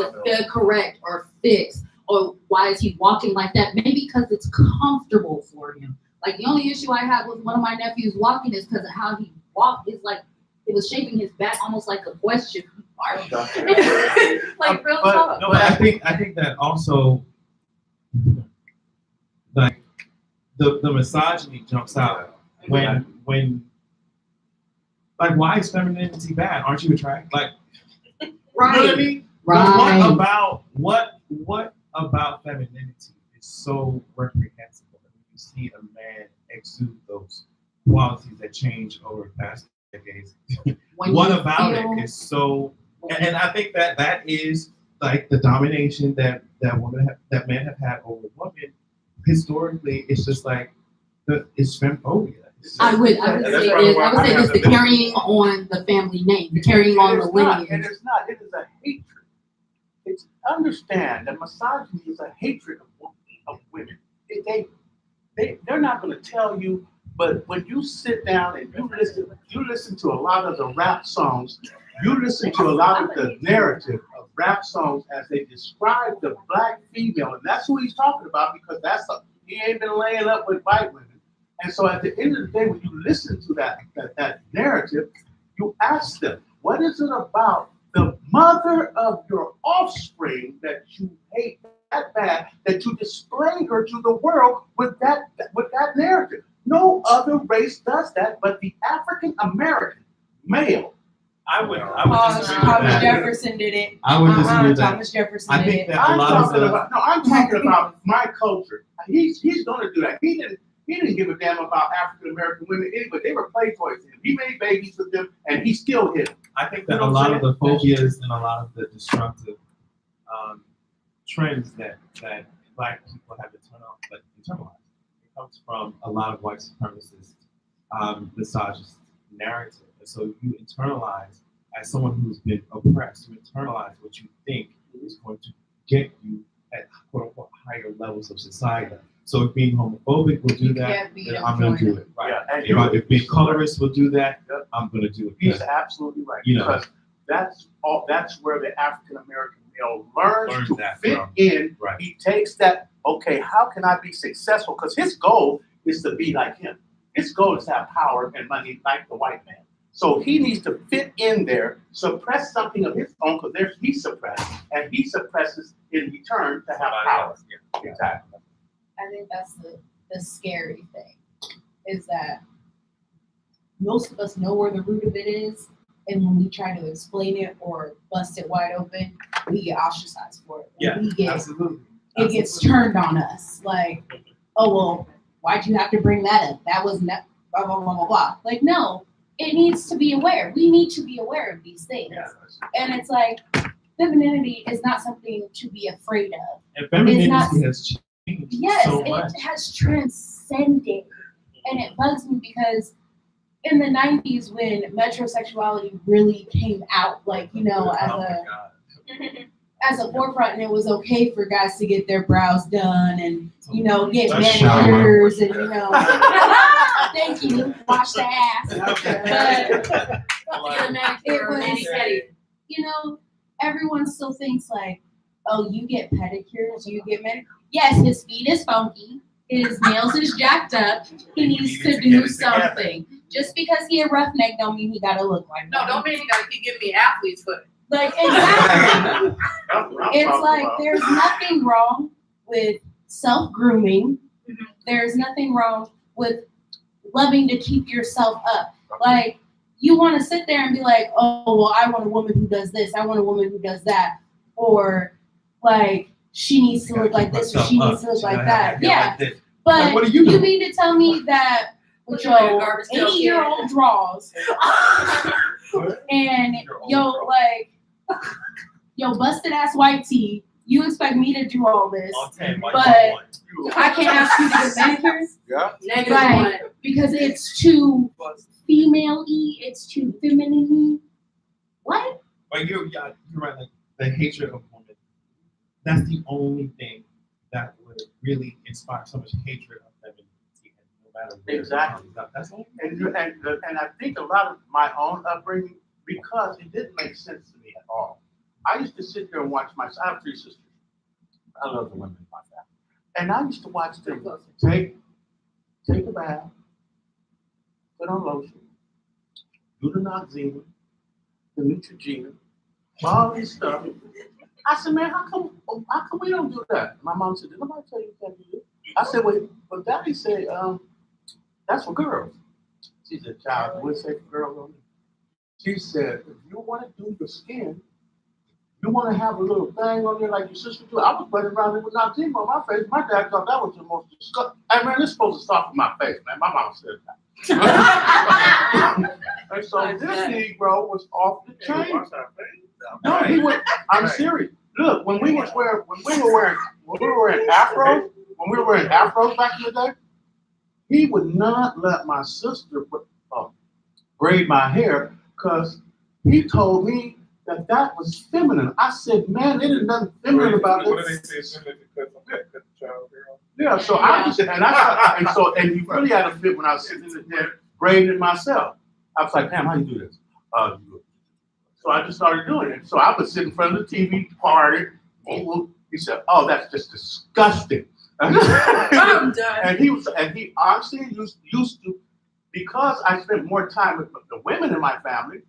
Speaker 19: correct or fixed. Or why is he walking like that? Maybe because it's comfortable for him. Like the only issue I have with one of my nephews walking is because of how he walked. It's like it was shaping his back almost like a question mark. Like real talk.
Speaker 14: No, but I think that also like the misogyny jumps out when like why is femininity bad? Aren't you attracted? Like
Speaker 19: right.
Speaker 14: You know what I mean?
Speaker 19: Right.
Speaker 14: What about femininity is so reprehensible when you see a man exude those qualities that change over the past decades? What about it is so? And I think that is like the domination that men have had over women. Historically, it's just like it's femphobia.
Speaker 19: I would say this: the carrying on the family name, the carrying on the lineage.
Speaker 16: It is not. It is a hatred. It's understand that misogyny is a hatred of women. They're not going to tell you, but when you sit down and you listen to a lot of the rap songs, you listen to a lot of the narrative of rap songs as they describe the black female, and that's who he's talking about because he ain't been laying up with white women. And so at the end of the day, when you listen to that narrative, you ask them, what is it about the mother of your offspring that you hate that bad that you display her to the world with that narrative? No other race does that but the African American male.
Speaker 14: I would disagree with
Speaker 3: Thomas
Speaker 14: that.
Speaker 3: Jefferson did it.
Speaker 14: I would disagree with that.
Speaker 3: Thomas Jefferson
Speaker 14: I
Speaker 3: did
Speaker 14: think
Speaker 3: it.
Speaker 14: that a lot of
Speaker 16: I'm talking about my culture. He's going to do that. He didn't give a damn about African American women anyway. They were playboys to him. He made babies with them, and he still hit them.
Speaker 14: I think that a lot of the phobias and a lot of the destructive trends that black people have internalized. It comes from a lot of white supremacist, misogynist narrative. And so you internalize, as someone who's been oppressed, you internalize what you think is going to get you at quote unquote higher levels of society. So if being homophobic will do that, then I'm going to do it. Right.
Speaker 16: Yeah,
Speaker 14: if being colorist will do that, I'm going to do it.
Speaker 16: He's absolutely right.
Speaker 14: You know,
Speaker 16: because that's where the African American male learns to fit in.
Speaker 14: Right.
Speaker 16: He takes that, okay, how can I be successful? Because his goal is to be like him. His goal is to have power and money like the white man. So he needs to fit in there, suppress something of his own, because he's suppressed, and he suppresses in return to have power. Yeah. Exactly.
Speaker 7: I think that's the scary thing, is that most of us know where the root of it is, and when we try to explain it or bust it wide open, we get ostracized for it.
Speaker 14: Yeah,
Speaker 7: absolutely. It gets turned on us, like, oh, well, why'd you have to bring that up? That was blah, blah, blah, blah, blah. Like, no, it needs to be aware. We need to be aware of these things. Yeah. And it's like, femininity is not something to be afraid of.
Speaker 14: And femininity has changed.
Speaker 7: Yes,
Speaker 14: so much.
Speaker 7: It has transcended. And it bugs me because in the 90s when metrosexuality really came out, like, you know, as a forefront, and it was okay for guys to get their brows done and, you know, get manicures and, you know, thank you, wash the ass. But it was, you know, everyone still thinks like, oh, you get pedicures, you get manicures. Yes, his feet is funky, his nails is jacked up, he needs to do something. Just because he a roughneck don't mean he gotta look like
Speaker 19: No,
Speaker 7: one.
Speaker 19: don't mean you gotta keep giving me athlete's foot.
Speaker 7: Like, exactly. It's like there's nothing wrong with self-grooming. There's nothing wrong with loving to keep yourself up. Like, you want to sit there and be like, oh, well, I want a woman who does this. I want a woman who does that. Or, like, she needs to look like this or she needs to look like that. Yeah. But
Speaker 14: what do you do?
Speaker 7: You mean to tell me that with your 80-year-old draws and your busted ass white tee, you expect me to do all this, but I can't ask you to get manicures?
Speaker 16: Yeah.
Speaker 19: Negative
Speaker 7: Right,
Speaker 19: one.
Speaker 7: because it's too female-y, it's too feminine-y. What?
Speaker 14: But you're right. Like the hatred of women that's the only thing that would really inspire so much hatred of femininity, no matter where it
Speaker 16: Exactly.
Speaker 14: comes up. That's all.
Speaker 16: And I think a lot of my own upbringing, because it didn't make sense to me at all. I used to sit there and watch I have 3 sisters. I love the women in my family. And I used to watch them take a bath, put on lotion, do the Noxzema, the Neutrogena, all this stuff. I said, man, how come we don't do that? My mom said, did nobody tell you that you do? I said, wait, but Daddy said, that's for girls. She said, child, what say for girls on it? She said, if you want to do your skin, you want to have a little thing on there like your sister do. I was running around there with Noxzema on my face. My dad thought that was the most disgusting. Hey, man, this is supposed to soften my face, man. My mom said that. And so this Negro was off the chain. No, he went. I'm serious. Look, when we were wearing afros back in the day, he would not let my sister braid my hair because he told me that was feminine. I said, man, it is nothing feminine about
Speaker 13: What
Speaker 16: this.
Speaker 13: do they say? Feminine to cut the child hair off?
Speaker 16: Yeah, so I just and he really had a fit when I was sitting in there braiding it myself. I was like, damn, how you do this? So I just started doing it. So I would sit in front of the TV, party. He said, oh, that's just disgusting. I'm done. And he honestly used to, because I spent more time with the women in my family.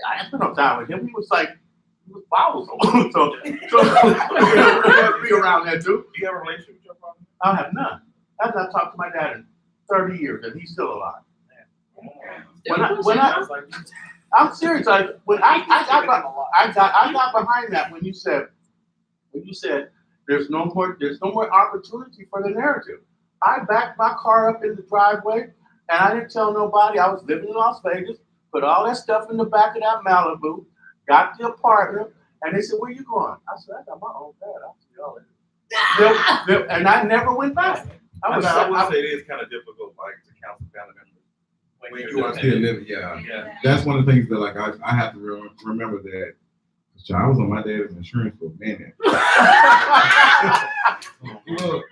Speaker 16: I spent no time with him. He was volatile. so be around that dude.
Speaker 13: Do you have a relationship with your father?
Speaker 16: I have none. I've not talked to my dad in 30 years, and he's still alive. I'm serious. Like when I got behind that when you said there's no more opportunity for the narrative. I backed my car up in the driveway, and I didn't tell nobody. I was living in Las Vegas. Put all that stuff in the back of that Malibu. Got the apartment, and they said, "Where you going?" I said, "I got my own bed. I'll see y'all later." And I never went back.
Speaker 13: I would say it is kind of difficult, like to counsel family members when you are still living. Yeah. That's one of the things that like I have to remember that. I was on my dad's insurance for a minute. Look.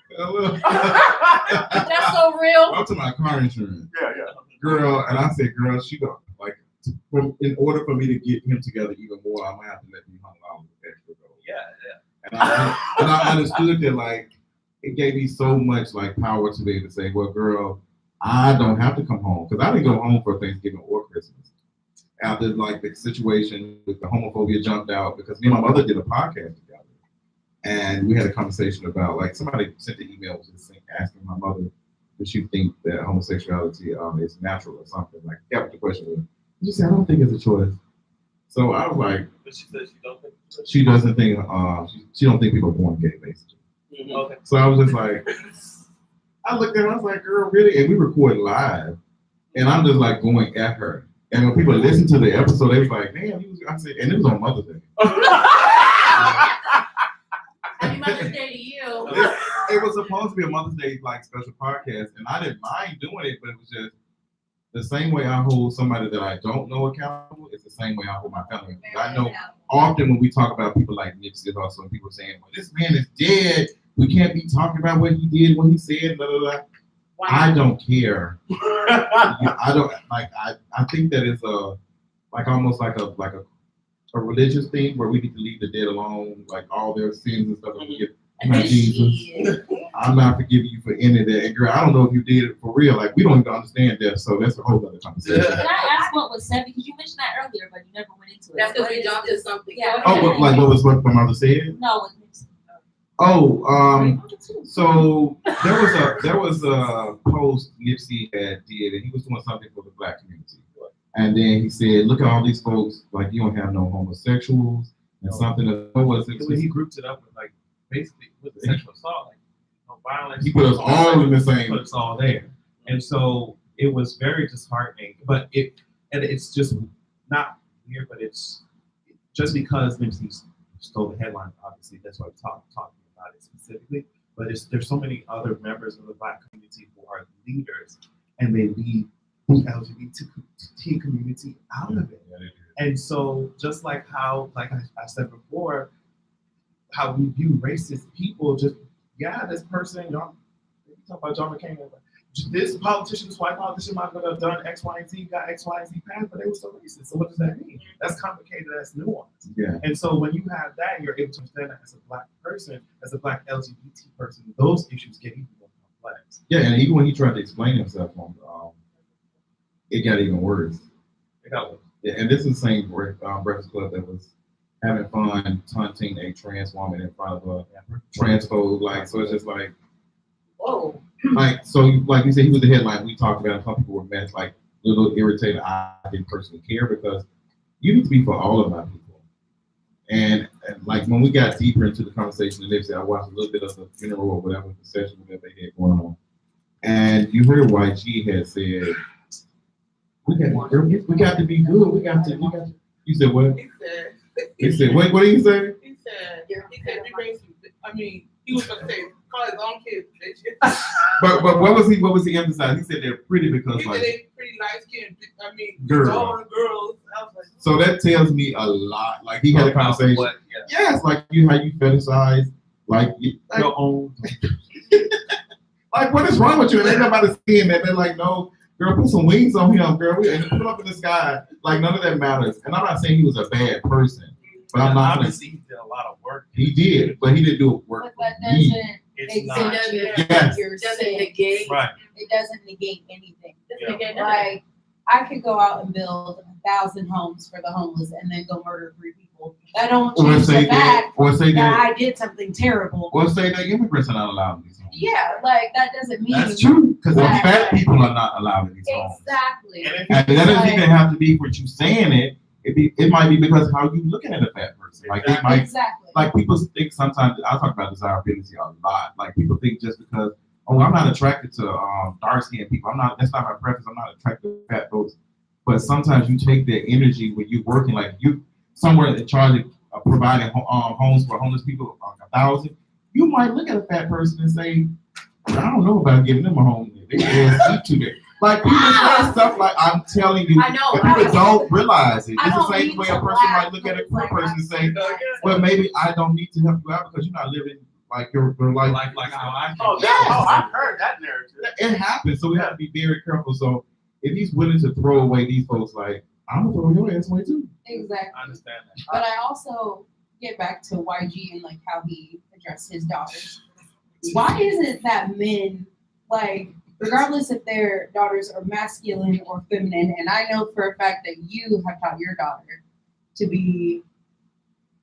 Speaker 11: That's so real.
Speaker 13: I'm to my car insurance.
Speaker 16: Yeah.
Speaker 13: Girl, and I said, girl, she go like, in order for me to get him together even more, I'm gonna have to let me $100 extra go.
Speaker 14: Yeah.
Speaker 13: And I understood that like it gave me so much like power to be able to say, well, girl, I don't have to come home because I didn't go home for Thanksgiving or Christmas. After like the situation with the homophobia jumped out because me and my mother did a podcast together, and we had a conversation about like somebody sent an email just asking my mother, does she think that homosexuality is natural or something? Like that was the question. She said, I don't think it's a choice. So I was like,
Speaker 14: but she said she don't think
Speaker 13: she doesn't think she don't think people are born gay basically.
Speaker 14: Mm-hmm. Okay.
Speaker 13: So I was just like, I looked at her, I was like, girl, really? And we recorded live, and I'm just like going at her. And when people listen to the episode, they was like, damn, I said, and it was on Mother's Day.
Speaker 4: Happy Mother's Day to you.
Speaker 13: It was supposed to be a Mother's Day like special podcast, and I didn't mind doing it, but it was just the same way I hold somebody that I don't know accountable. It's the same way I hold my family. I know often when we talk about people like Nipsey Hussle and people saying, well, this man is dead. We can't be talking about what he did, what he said, blah, blah, blah. I don't care. I don't like. I think that it's almost like a religious thing where we need to leave the dead alone, like all their sins and stuff. I'm not Jesus. I'm not forgiving you for any of that. And girl, I don't know if you did it for real. Like we don't even understand that, so that's a whole other conversation.
Speaker 12: Can I ask what was said? Because you mentioned that earlier, but you never went into it.
Speaker 19: That's because we jumped to something.
Speaker 12: Yeah.
Speaker 13: Oh, like what my mother said?
Speaker 12: No.
Speaker 13: So there was a post Nipsey had did, and he was doing something for the Black community, and then he said, "Look at all these folks. Like you don't have no homosexuals and something." What was it?
Speaker 14: He grouped it up with like basically with the sexual assault, like no violence.
Speaker 13: He put us all in the same.
Speaker 14: Put us all there, and so it was very disheartening. But it's just not weird, but it's just because Nipsey stole the headline. Obviously, that's why we're talking about it specifically. But there's so many other members of the Black community who are leaders, and they leave the LGBT community out of it. And so, just like how, like I said before,
Speaker 13: how we view racist people. Just this person, y'all talk about John McCain. This politician, this white politician might have done X, Y, and Z, got X, Y, and Z passed, but they were so racist. So what does that mean? That's complicated, that's nuanced.
Speaker 16: Yeah.
Speaker 13: And so when you have that, you're able to understand that as a black person, as a black LGBT person, those issues get even more complex.
Speaker 16: Yeah, and even when he tried to explain himself on, it got even worse.
Speaker 13: It got worse.
Speaker 16: Yeah, and this is the same Breakfast Club that was having fun taunting a trans woman in front of a transphobe. Like, so it's just like,
Speaker 19: whoa.
Speaker 16: Like, so, like you said, he was the headline. We talked about how people were mad, like, a little irritated. I didn't personally care because you need to be for all of my people. And like, when we got deeper into the conversation, and they said, I watched a little bit of the funeral or whatever, the session that they had going on. And you heard YG had said, we got to be good. We got to. You said what? He said, what did he say?
Speaker 9: He said, we racist. I mean, he was going to say, call his own kids bitches.
Speaker 16: But what was he emphasizing? He said they're pretty because
Speaker 9: he
Speaker 16: like
Speaker 9: said they're pretty light skinned. I mean,
Speaker 16: girls.
Speaker 9: all the girls. I was like,
Speaker 16: so that tells me a lot. Like he had a conversation. Yes, like how you fetishize like your own. Like what is wrong with you? And ain't nobody seeing that. They're like, no, girl, put some wings on him, girl. And put him up in the sky. Like none of that matters. And I'm not saying he was a bad person, but I'm not.
Speaker 14: Obviously, he did a lot of work.
Speaker 16: He did, but he didn't do work.
Speaker 4: But that doesn't
Speaker 16: negate.
Speaker 4: Right. It doesn't negate anything.
Speaker 19: Yeah.
Speaker 4: Like I could go out and build 1,000 homes for the homeless and then go murder 3 people. That don't change the fact that I did something terrible.
Speaker 16: Or say that immigrants are not allowed in these homes.
Speaker 4: Yeah, like that doesn't mean
Speaker 16: That's true, because fat people are not allowed in these homes.
Speaker 4: Exactly.
Speaker 16: And that doesn't even have to be what you saying it. It might be because how you looking at a fat person. Like they might, like people think sometimes. I talk about desirability a lot. Like people think just because I'm not attracted to dark skinned people. That's not my preference. I'm not attracted to fat folks. But sometimes you take that energy when you're working, like you somewhere in charge of providing homes for homeless people, 1,000. You might look at a fat person and say, I don't know about giving them a home. They eat too there. Like people say stuff like, I'm telling you,
Speaker 19: I know,
Speaker 16: but people don't realize it. It's the
Speaker 19: don't
Speaker 16: same
Speaker 19: mean
Speaker 16: way
Speaker 19: to
Speaker 16: a person
Speaker 19: laugh,
Speaker 16: might look at a
Speaker 19: but
Speaker 16: queer
Speaker 19: like
Speaker 16: person and say, well, maybe I don't need to help you out because you're not living like your life.
Speaker 14: Like how I
Speaker 10: I've heard that narrative.
Speaker 16: It happens, so we have to be very careful. So if he's willing to throw away these folks, like, I'm gonna throw your ass away too.
Speaker 4: Exactly.
Speaker 14: I understand that.
Speaker 4: But I also get back to YG and like how he addressed his daughters. Why is it that men, like, regardless if their daughters are masculine or feminine, and I know for a fact that you have taught your daughter to be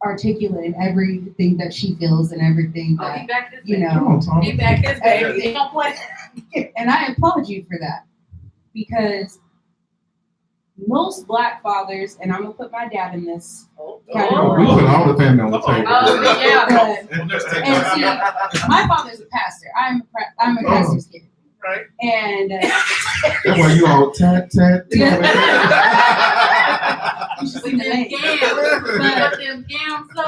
Speaker 4: articulate in everything that she feels and everything that, you know,
Speaker 19: He back his baby. He don't play.
Speaker 4: and I applaud you for that because most Black fathers, and I'm gonna put my dad in this category.
Speaker 16: We put all the family on the table.
Speaker 4: And see, my father's a pastor. I'm a pastor's kid.
Speaker 9: Right.
Speaker 4: And
Speaker 16: that's why you all tat.
Speaker 4: You should see the name. So,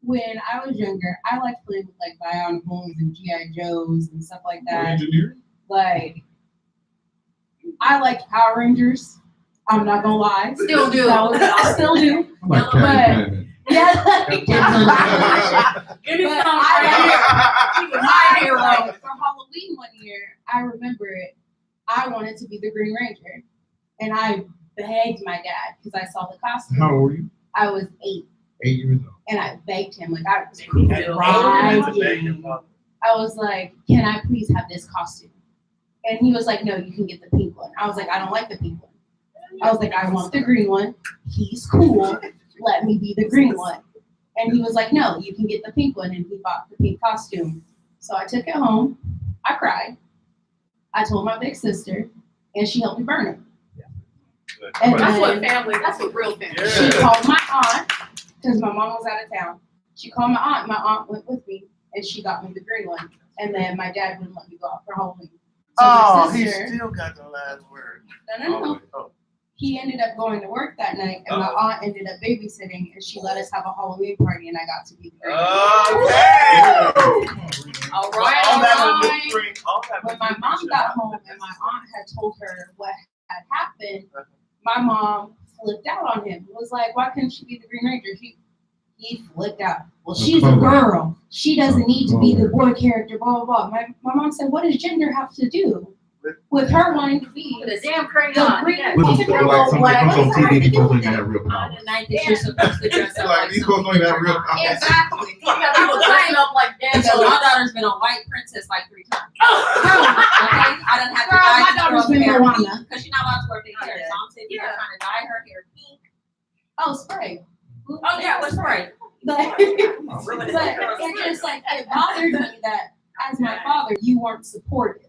Speaker 4: when I was younger, I liked playing with like Bionicles and G.I. Joes and stuff like that. Like, I liked Power Rangers. I'm not gonna lie.
Speaker 19: Still do.
Speaker 4: I still do.
Speaker 16: Like
Speaker 4: But yeah,
Speaker 19: Give me some.
Speaker 4: my hero. For Halloween one year, I remember it. I wanted to be the Green Ranger, and I begged my dad because I saw the costume.
Speaker 16: How old were you?
Speaker 4: I was 8.
Speaker 16: 8 years old.
Speaker 4: And I begged him, like I was crying. I was like, "Can I please have this costume?" And he was like, "No, you can get the pink one." I was like, "I don't like the pink one." I was like, "I want the green one. He's cool. Let me be the green one." And he was like, "No, you can get the pink one." And he bought the pink costume. So I took it home. I cried. I told my big sister, and she helped me burn it. And
Speaker 19: That's
Speaker 4: then
Speaker 19: what family. That's what real family.
Speaker 4: she called my aunt because my mom was out of town. She called my aunt. My aunt went with me, and she got me the green one. And then my dad wouldn't let me go out for Halloween. So my
Speaker 10: He
Speaker 4: sister,
Speaker 10: still got the last word.
Speaker 4: no. He ended up going to work that night, and my aunt ended up babysitting, and she let us have a Halloween party, and I got to be the green one.
Speaker 19: All right.
Speaker 4: When my mom got home and my aunt had told her what had happened, my mom flipped out on him. Was like, "Why couldn't she be the Green Ranger?" He he flipped out. Well, she's a girl. She doesn't need to be the boy character, blah, blah, blah. My mom said, what does gender have to do with her wanting to be
Speaker 19: With a damn crayon.
Speaker 13: With some, like something on TV, these folks don't even have real
Speaker 17: On
Speaker 13: power.
Speaker 17: the night that you're supposed to dress up
Speaker 13: Like, these folks don't even have real power.
Speaker 19: Exactly. You got
Speaker 17: people dressing
Speaker 19: up like
Speaker 17: And so my daughter's been a white princess like 3 times. Okay? I done have to
Speaker 4: Girl,
Speaker 17: dye
Speaker 4: my
Speaker 17: this
Speaker 4: daughter's
Speaker 17: girl's
Speaker 4: been
Speaker 17: hair
Speaker 4: Moana.
Speaker 17: pink because she's not allowed to wear pink hair. So I'm sitting here trying to dye her hair pink.
Speaker 4: Oh, spray.
Speaker 17: Oh yeah, what's right?
Speaker 4: But it's just like, it bothered me that as my father, you weren't supportive.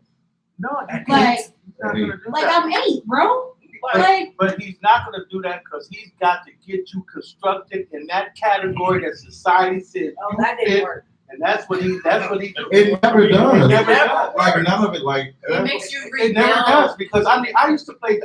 Speaker 16: No,
Speaker 4: Like,
Speaker 16: he's not gonna do
Speaker 4: like
Speaker 16: that.
Speaker 4: I'm 8, bro.
Speaker 16: But he's not gonna do that because he's got to get you constructed in that category that society says you fit, and that's what he do.
Speaker 13: It never does.
Speaker 16: It never does.
Speaker 13: Like none of it. Like
Speaker 19: It makes you
Speaker 16: It never does because I used to play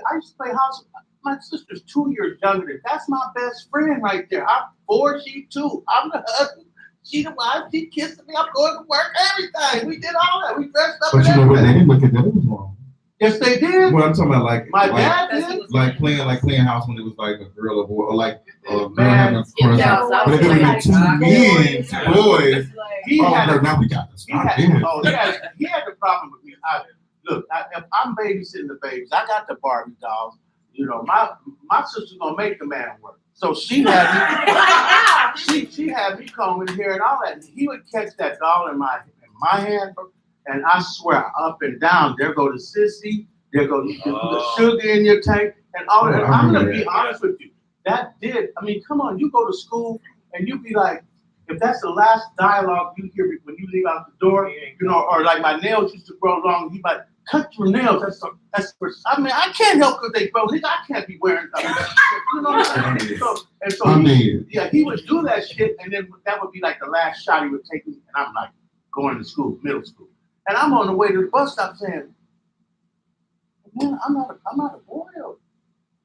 Speaker 16: house. My sister's 2 years younger than. That's my best friend right there. I'm 4, she 2. I'm the husband. She the wife. She kissed me. I'm going to work. Everything. We did all that. We dressed up.
Speaker 13: But
Speaker 16: and
Speaker 13: you know what? They
Speaker 16: everything.
Speaker 13: didn't look at that. It was wrong.
Speaker 16: Yes, they did.
Speaker 13: Well, I'm talking about like
Speaker 16: My dad did.
Speaker 13: like playing house when it was like a girl or boy, or like a girl
Speaker 16: Man,
Speaker 13: having a crush. But if it was like 2 men, 2 boys,
Speaker 16: He had
Speaker 13: now we got to stop this.
Speaker 16: he had the problem with me. If I'm babysitting the babies, I got the Barbie dolls. You know, my sister's gonna make the man work. So she had me, she had me combing here and all that. And he would catch that doll in my hand, and I swear up and down, there go the sissy, there go the sugar in your tank, and all that. I'm gonna be honest with you. That did. I mean, come on, you go to school and you be like, if that's the last dialogue you hear when you leave out the door, you know, or like my nails used to grow long, he like, cut your nails. That's for. I mean, I can't help because they grow. I can't be wearing. You know what I'm saying? So he would do that shit, and then that would be like the last shot he would take me, and I'm like going to school, middle school, and I'm on the way to the bus stop saying, "Man, I'm not a boy."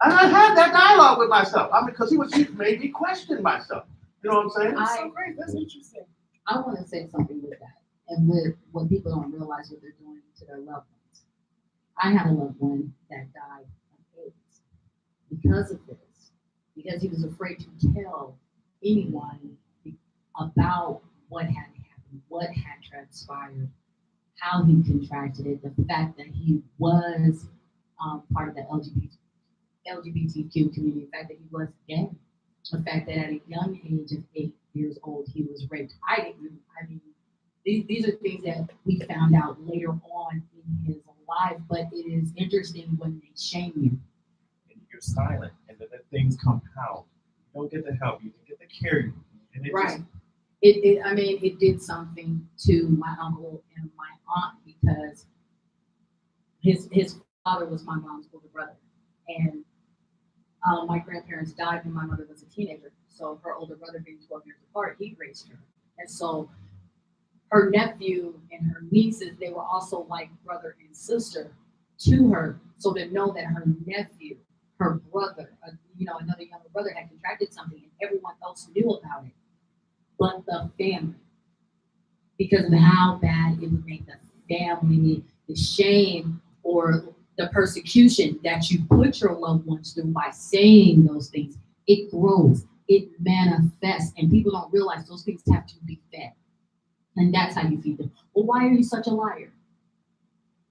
Speaker 16: And I had that dialogue with myself. I mean, because he made me question myself. You know what I'm saying?
Speaker 4: That's interesting. I want to say something with that, and with when people don't realize what they're doing to their loved ones. I had a loved one that died of AIDS because of this, because he was afraid to tell anyone about what had happened, what had transpired, how he contracted it, the fact that he was part of the LGBTQ community, the fact that he was gay, the fact that at a young age of 8 years old, he was raped. I mean, these are things that we found out later on in his life, but it is interesting when they shame you.
Speaker 14: And you're silent, and then things compound. You don't get the help, you don't get the care you need. And
Speaker 4: Right. It did something to my uncle and my aunt because his father was my mom's older brother. And my grandparents died when my mother was a teenager. So her older brother being 12 years apart, he raised her. And so her nephew and her nieces, they were also like brother and sister to her. So to know that her nephew, her brother, another younger brother had contracted something and everyone else knew about it, but the family, because of how bad it would make the family, the shame or the persecution that you put your loved ones through by saying those things, it grows, it manifests, and people don't realize those things have to be fed. And that's how you feed them. Well, why are you such a liar?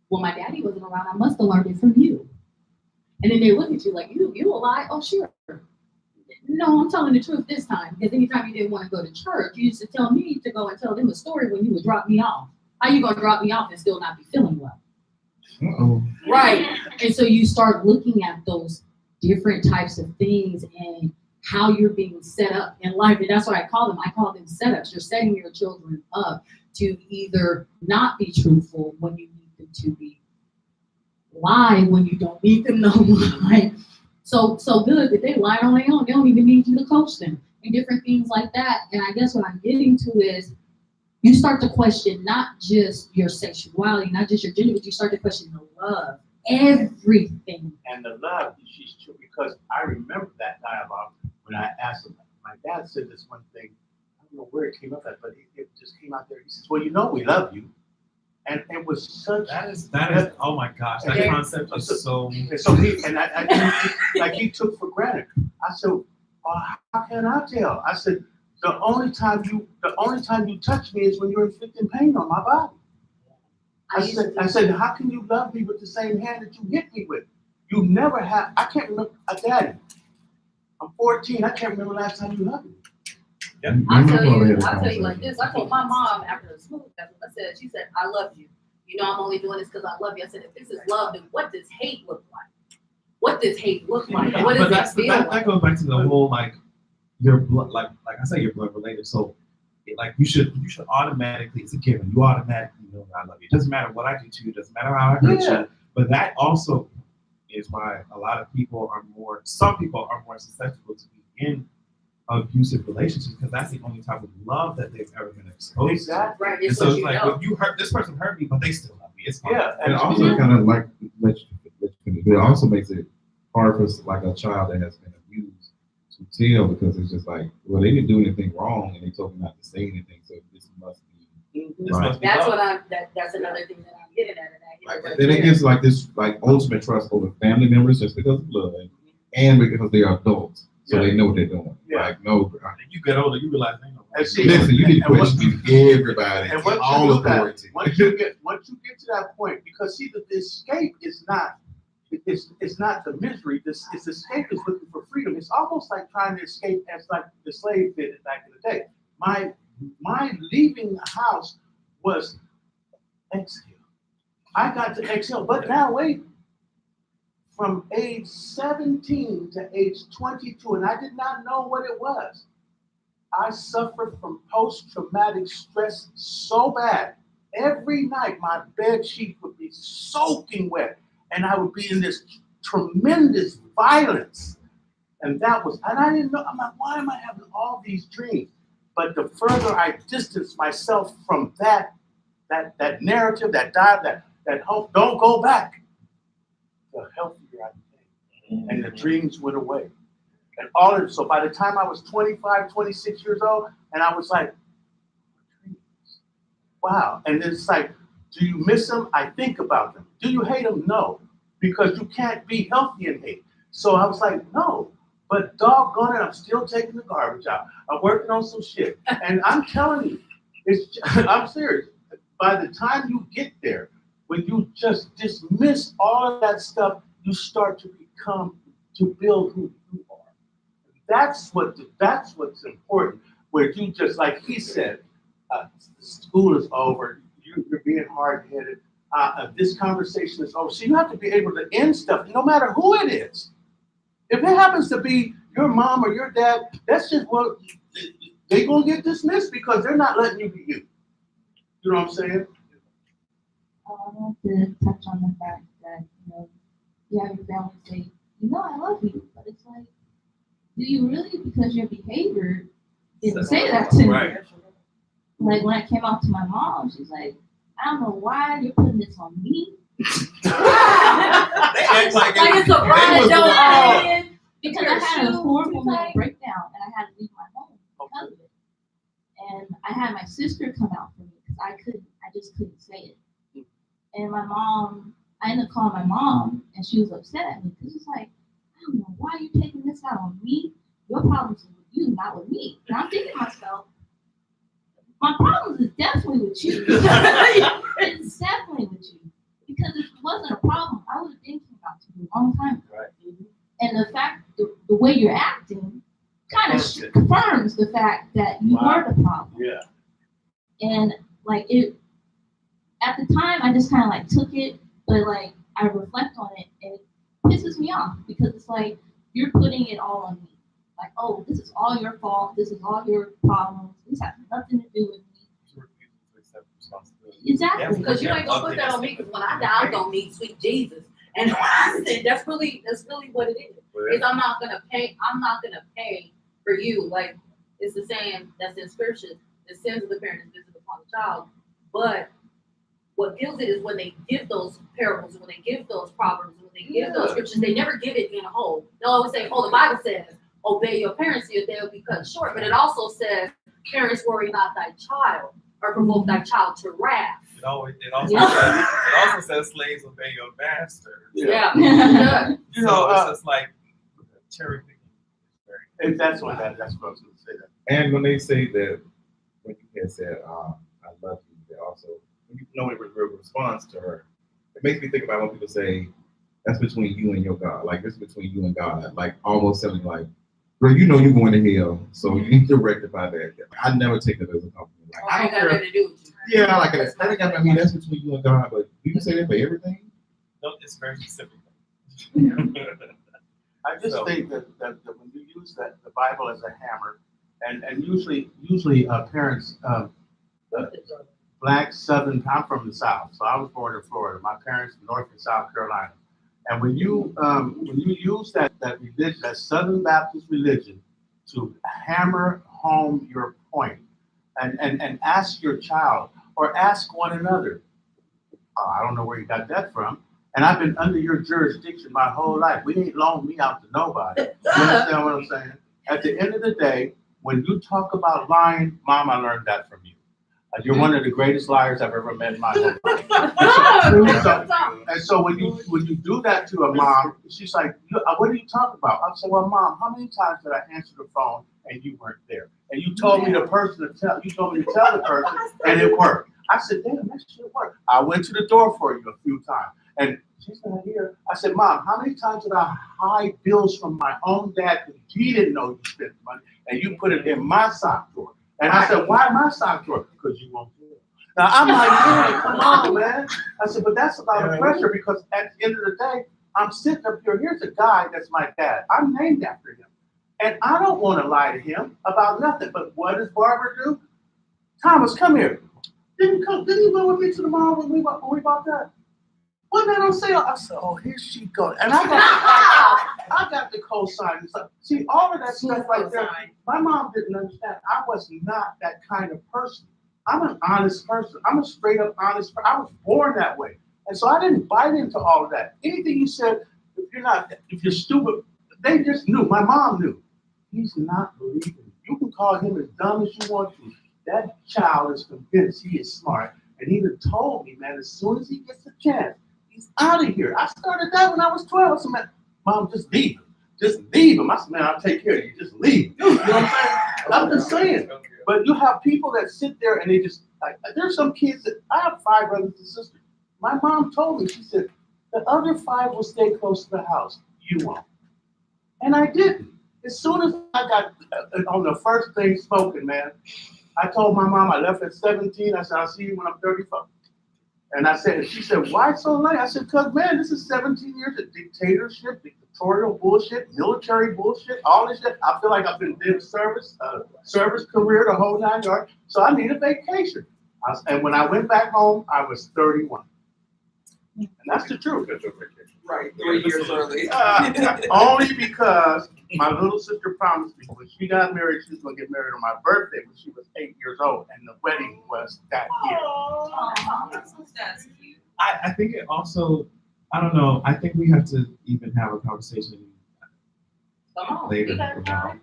Speaker 4: Well, my daddy wasn't around. I must have learned it from you. And then they look at you like, you a lie? Oh, sure. No, I'm telling the truth this time. Because anytime you didn't want to go to church, you used to tell me to go and tell them a story when you would drop me off. How you going to drop me off and still not be feeling well?
Speaker 13: Uh-oh.
Speaker 4: Right. And so you start looking at those different types of things and how you're being set up in life. And that's what I call them. I call them setups. You're setting your children up to either not be truthful when you need them to be, lie when you don't need them to lie. So good that they lie on their own. They don't even need you to coach them and different things like that. And I guess what I'm getting to is you start to question not just your sexuality, not just your gender, but you start to question the love, everything.
Speaker 16: And the love, she's true, because I remember that dialogue when I asked him. My dad said this one thing, I don't know where it came up at, but it just came out there. He says, well, you know we love you. And it was such
Speaker 14: that is oh my gosh, that concept is so
Speaker 16: and so he took for granted. I said, well, how can I tell? I said, The only time you touch me is when you're inflicting pain on my body. I said, how can you love me with the same hand that you hit me with? You never have. I can't remember. Daddy, I'm 14. I can't remember last time you hugged me.
Speaker 13: Yeah.
Speaker 1: I'll tell you like this. I told my mom after the smooth test, she said, I love you. You know, I'm only doing this because I love you. I said, if this is love, then what does hate look like? What does hate look like? What does it feel like?
Speaker 14: That goes back to the whole, like, your blood, like I said, you're blood related. So, like, you should automatically, it's a given. You automatically know that I love you. It doesn't matter what I do to you. It doesn't matter how I hurt you. But that also is why some people are more susceptible to be in abusive relationships, because that's the only type of love that they've ever been exposed to.
Speaker 1: Right.
Speaker 14: And so it's like, well, this person hurt me, but they still love me. It's fine.
Speaker 13: Yeah, and it also kind of like it also makes it hard for like a child that has been abused to tell, because it's just like, well, they didn't do anything wrong and they told me not to say anything, so this must be right.
Speaker 1: That's another thing that I'm getting at.
Speaker 13: Like, then it gives like this like ultimate trust over family members just because of blood and because they are adults, so they know what they're doing. Like, no,
Speaker 14: you get older, you realize they know.
Speaker 13: Listen, you need to question everybody and all authority.
Speaker 16: Once you get to that point, because see, the escape is not. It's not the misery. This escape is looking for freedom. It's almost like trying to escape as like the slave did it back in the day. My leaving the house was exhale. I got to exhale, but now wait. From age 17 to age 22, and I did not know what it was. I suffered from post-traumatic stress so bad. Every night, my bed sheet would be soaking wet, and I would be in this tremendous violence. And I didn't know, I'm like, why am I having all these dreams? But the further I distanced myself from that narrative, that hope, don't go back, the healthier I became. And the dreams went away. And so by the time I was 25, 26 years old, and I was like, wow. And it's like, do you miss them? I think about them. Do you hate them? No, because you can't be healthy in hate. So I was like, no, but doggone it, I'm still taking the garbage out. I'm working on some shit. And I'm telling you, I'm serious. By the time you get there, when you just dismiss all of that stuff, you start to build who you are. That's what's important. Where you just, like he said, school is over. You're being hard-headed. This conversation is over. So you have to be able to end stuff, no matter who it is. If it happens to be your mom or your dad, that's just what they're gonna get dismissed because they're not letting you be you. You know what I'm saying?
Speaker 12: I want to touch on the fact that, you have your family say, I love you, but it's like, do you really? Because your behavior didn't say that to me.
Speaker 14: Right.
Speaker 12: Like when I came out to my mom, she's like, I don't know why you're putting this on me.
Speaker 14: They act like
Speaker 1: it's a brand don't
Speaker 12: because I had a horrible mental breakdown and I had to leave my home because of it. And I had my sister come out for me because I just couldn't say it. And my mom, I ended up calling my mom and she was upset at me because it's like, I don't know why you're taking this out on me. Your problems are with you, not with me. And I'm thinking to myself, my problems is definitely with you. It's definitely with you. Because if it wasn't a problem, I would have been thinking about you a long time ago. Right. And the fact, the way you're acting kind of confirms the fact that you are the problem.
Speaker 16: Yeah.
Speaker 12: And like at the time, I just kind of like took it, but like I reflect on it and it pisses me off because it's like you're putting it all on me. Like, oh, this is all your fault. This is all your problems. This has nothing to do with me. Exactly.
Speaker 1: Because you ain't gonna put that on me. Because when I die, I'm gonna meet sweet Jesus. And I said, that's really what it is. Is I'm not gonna pay for you. Like it's the saying that's in scripture: the sins of the parent is visited upon the child. But what kills it is when they give those parables, when they give those proverbs, when they give those scriptures, they never give it in a whole. They always say, oh, the Bible says, obey your parents, or they'll be cut short. But it also says, parents worry not thy child, or provoke thy child to wrath.
Speaker 14: It also says slaves obey your master.
Speaker 1: Yeah.
Speaker 14: So it's just like cherry picking.
Speaker 16: And that's what I was going to say. That
Speaker 13: And when they say that, when you had said, I love you, they also, when you know it was a response to her, it makes me think about when people say, that's between you and your God. Like, this is between you and God. Like, almost something like, girl, you know you're going to hell, so you need to rectify that. I never take it as a compliment. Like, I don't care.
Speaker 19: Nothing to do with you.
Speaker 13: Yeah, like, I mean, that's between you and God, but you can say that for everything?
Speaker 14: No, it's very specific.
Speaker 10: I just think that when you use the Bible as a hammer, and usually parents, Black, Southern, I'm from the South, so I was born in Florida. My parents, North and South Carolina. And when you use that religion, that Southern Baptist religion, to hammer home your point, and ask your child or ask one another, I don't know where you got that from. And I've been under your jurisdiction my whole life. We ain't loaned me out to nobody. You understand what I'm saying? At the end of the day, when you talk about lying, Mom, I learned that from you. You're one of the greatest liars I've ever met in my whole life. And so when you do that to a mom, she's like, what are you talking about? I said, well, Mom, how many times did I answer the phone and you weren't there? And you told me to tell the person, and it worked. I said, damn, that shit worked. I went to the door for you a few times. And she's not here. I said, Mom, how many times did I hide bills from my own dad because he didn't know you spent money, and you put it in my sock drawer? And I said, why my sock drawer? Because you won't do it. Now, I'm like, man, come on, man. I said, but that's a lot of pressure, because at the end of the day, I'm sitting up here. Here's a guy that's my dad. I'm named after him. And I don't want to lie to him about nothing. But what does Barbara do? Thomas, come here. Didn't he go with me to the mall when we bought that? What did I say? I said, oh, here she goes. And I got the cosign. See, all of that stuff right there, my mom didn't understand. I was not that kind of person. I'm an honest person. I'm a straight up honest person. I was born that way. And so I didn't bite into all of that. Anything you said, if you're stupid, they just knew. My mom knew. He's not believing. You can call him as dumb as you want to. That child is convinced he is smart. And he even told me, man, as soon as he gets a chance, he's out of here. I started that when I was 12. I said, man, Mom, just leave him. Just leave him. I said, man, I'll take care of you. Just leave him. You know what I'm saying? I'm just saying. But you have people that sit there and they just, like, there's some kids that, I have 5 brothers and sisters. My mom told me, she said, the other 5 will stay close to the house. You won't. And I didn't. As soon as I got on the first thing spoken, man, I told my mom, I left at 17. I said, I'll see you when I'm 35. And I said, she said, why so late? I said, because, man, this is 17 years of dictatorship, dictatorial bullshit, military bullshit, all this shit. I feel like I've been in service career the whole 9 yards. So I need a vacation. And when I went back home, I was 31. And that's the truth.
Speaker 18: Right, 3 years early.
Speaker 10: Only because my little sister promised me when she got married, she was going to get married on my birthday when she was 8 years old, and the wedding was that year.
Speaker 14: I think it also, I don't know, I think we have to even have a conversation later about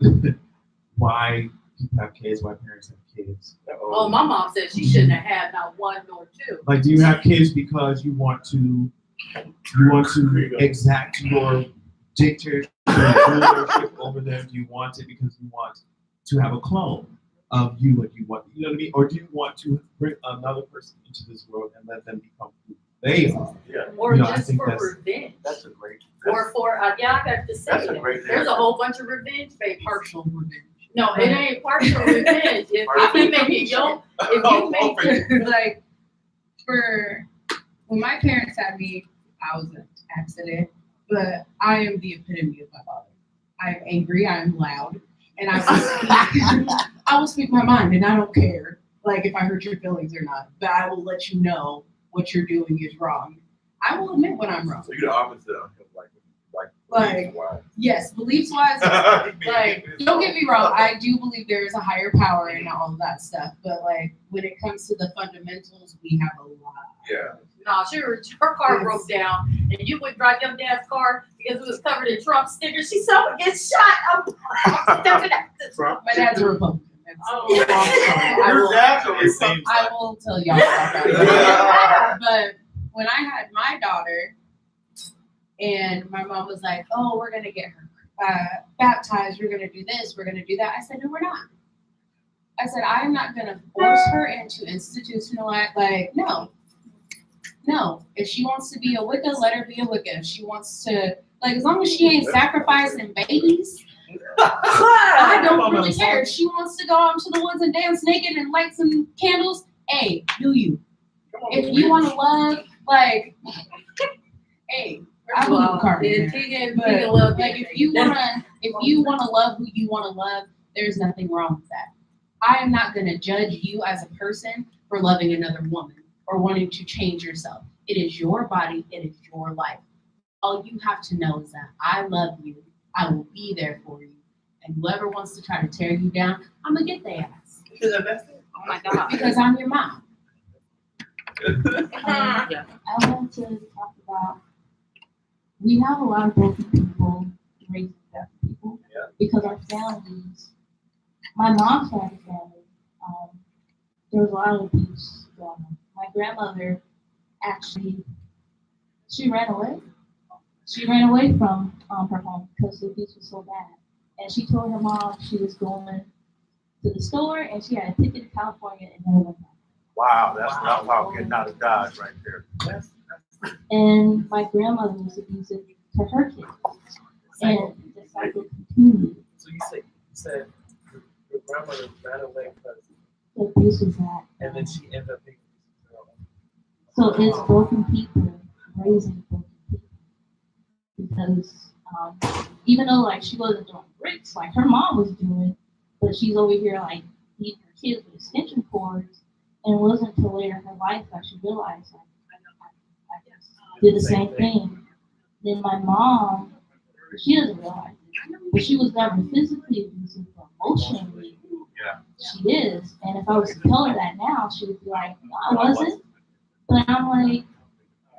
Speaker 14: why people have kids, why parents have kids.
Speaker 19: Oh, my mom said she shouldn't have had not 1 nor 2.
Speaker 14: Like, do you have kids because you want to exact your dictatorship over them? Do you want it because you want to have a clone of you and you want, you know what I mean? Or do you want to bring another person into this world and let them become who they are?
Speaker 10: Yeah.
Speaker 19: Or just for revenge.
Speaker 10: That's a great.
Speaker 19: Or for, I got to say it. There's a whole bunch of revenge, partial revenge. No, it ain't partial revenge. If you make it young, if you make it
Speaker 20: like, for when my parents had me, I was an accident, but I am the epitome of my father. I am angry, I am loud, and I will speak my mind, and I don't care, like, if I hurt your feelings or not, but I will let you know what you're doing is wrong. I will admit when I'm wrong.
Speaker 13: So you're the opposite of him,
Speaker 20: like yes, beliefs-wise, like, don't get me wrong, I do believe there is a higher power and all of that stuff, but, like, when it comes to the fundamentals, we have a lot.
Speaker 13: Yeah.
Speaker 19: No, her car broke down, and you would drive your dad's car because it was covered in Trump stickers. She saw it get shot.
Speaker 20: My dad's a Republican. I will tell y'all about that. But when I had my daughter, and my mom was like, "Oh, we're gonna get her baptized. We're gonna do this. We're gonna do that." I said, "No, we're not. I said, I'm not gonna force her into institutionalized, like, no. No, if she wants to be a Wicca, let her be a Wicca. If she wants to, like, as long as she ain't sacrificing babies, I don't really care. If she wants to go out into the woods and dance naked and light some candles, hey, do you. If you want to love, like, hey, I believe Carmen. But like, if you wanna love who you wanna love, there's nothing wrong with that. I am not gonna judge you as a person for loving another woman or wanting to change yourself. It is your body. It is your life. All you have to know is that I love you. I will be there for you. And whoever wants to try to tear you down, I'm gonna get their ass.
Speaker 2: Oh my God.
Speaker 20: Because I'm your mom.
Speaker 12: I want to talk about, we have a lot of broken people raising deaf people because our families, my mom's side of the family, there was a lot of abuse going on. My grandmother actually, she ran away. She ran away from her home because the abuse was so bad. And she told her mom she was going to the store and she had a ticket to California and never went back.
Speaker 10: Wow, that's about getting out of Dodge right there.
Speaker 12: And my grandmother was abusive to her kids. And the cycle continued.
Speaker 14: So you said your grandmother ran away because
Speaker 12: The abuse was that.
Speaker 14: and then she ended up being
Speaker 12: So it's broken people raising broken people. Because even though like she wasn't doing bricks like her mom was doing, but she's over here like feeding her kids with extension cords, and it wasn't until later in her life that she realized like I did the same thing. Then my mom, she doesn't realize it, but she was never physically abusive, but emotionally she is. And if I was to tell her that now, she would be like, no, I wasn't. But I'm like,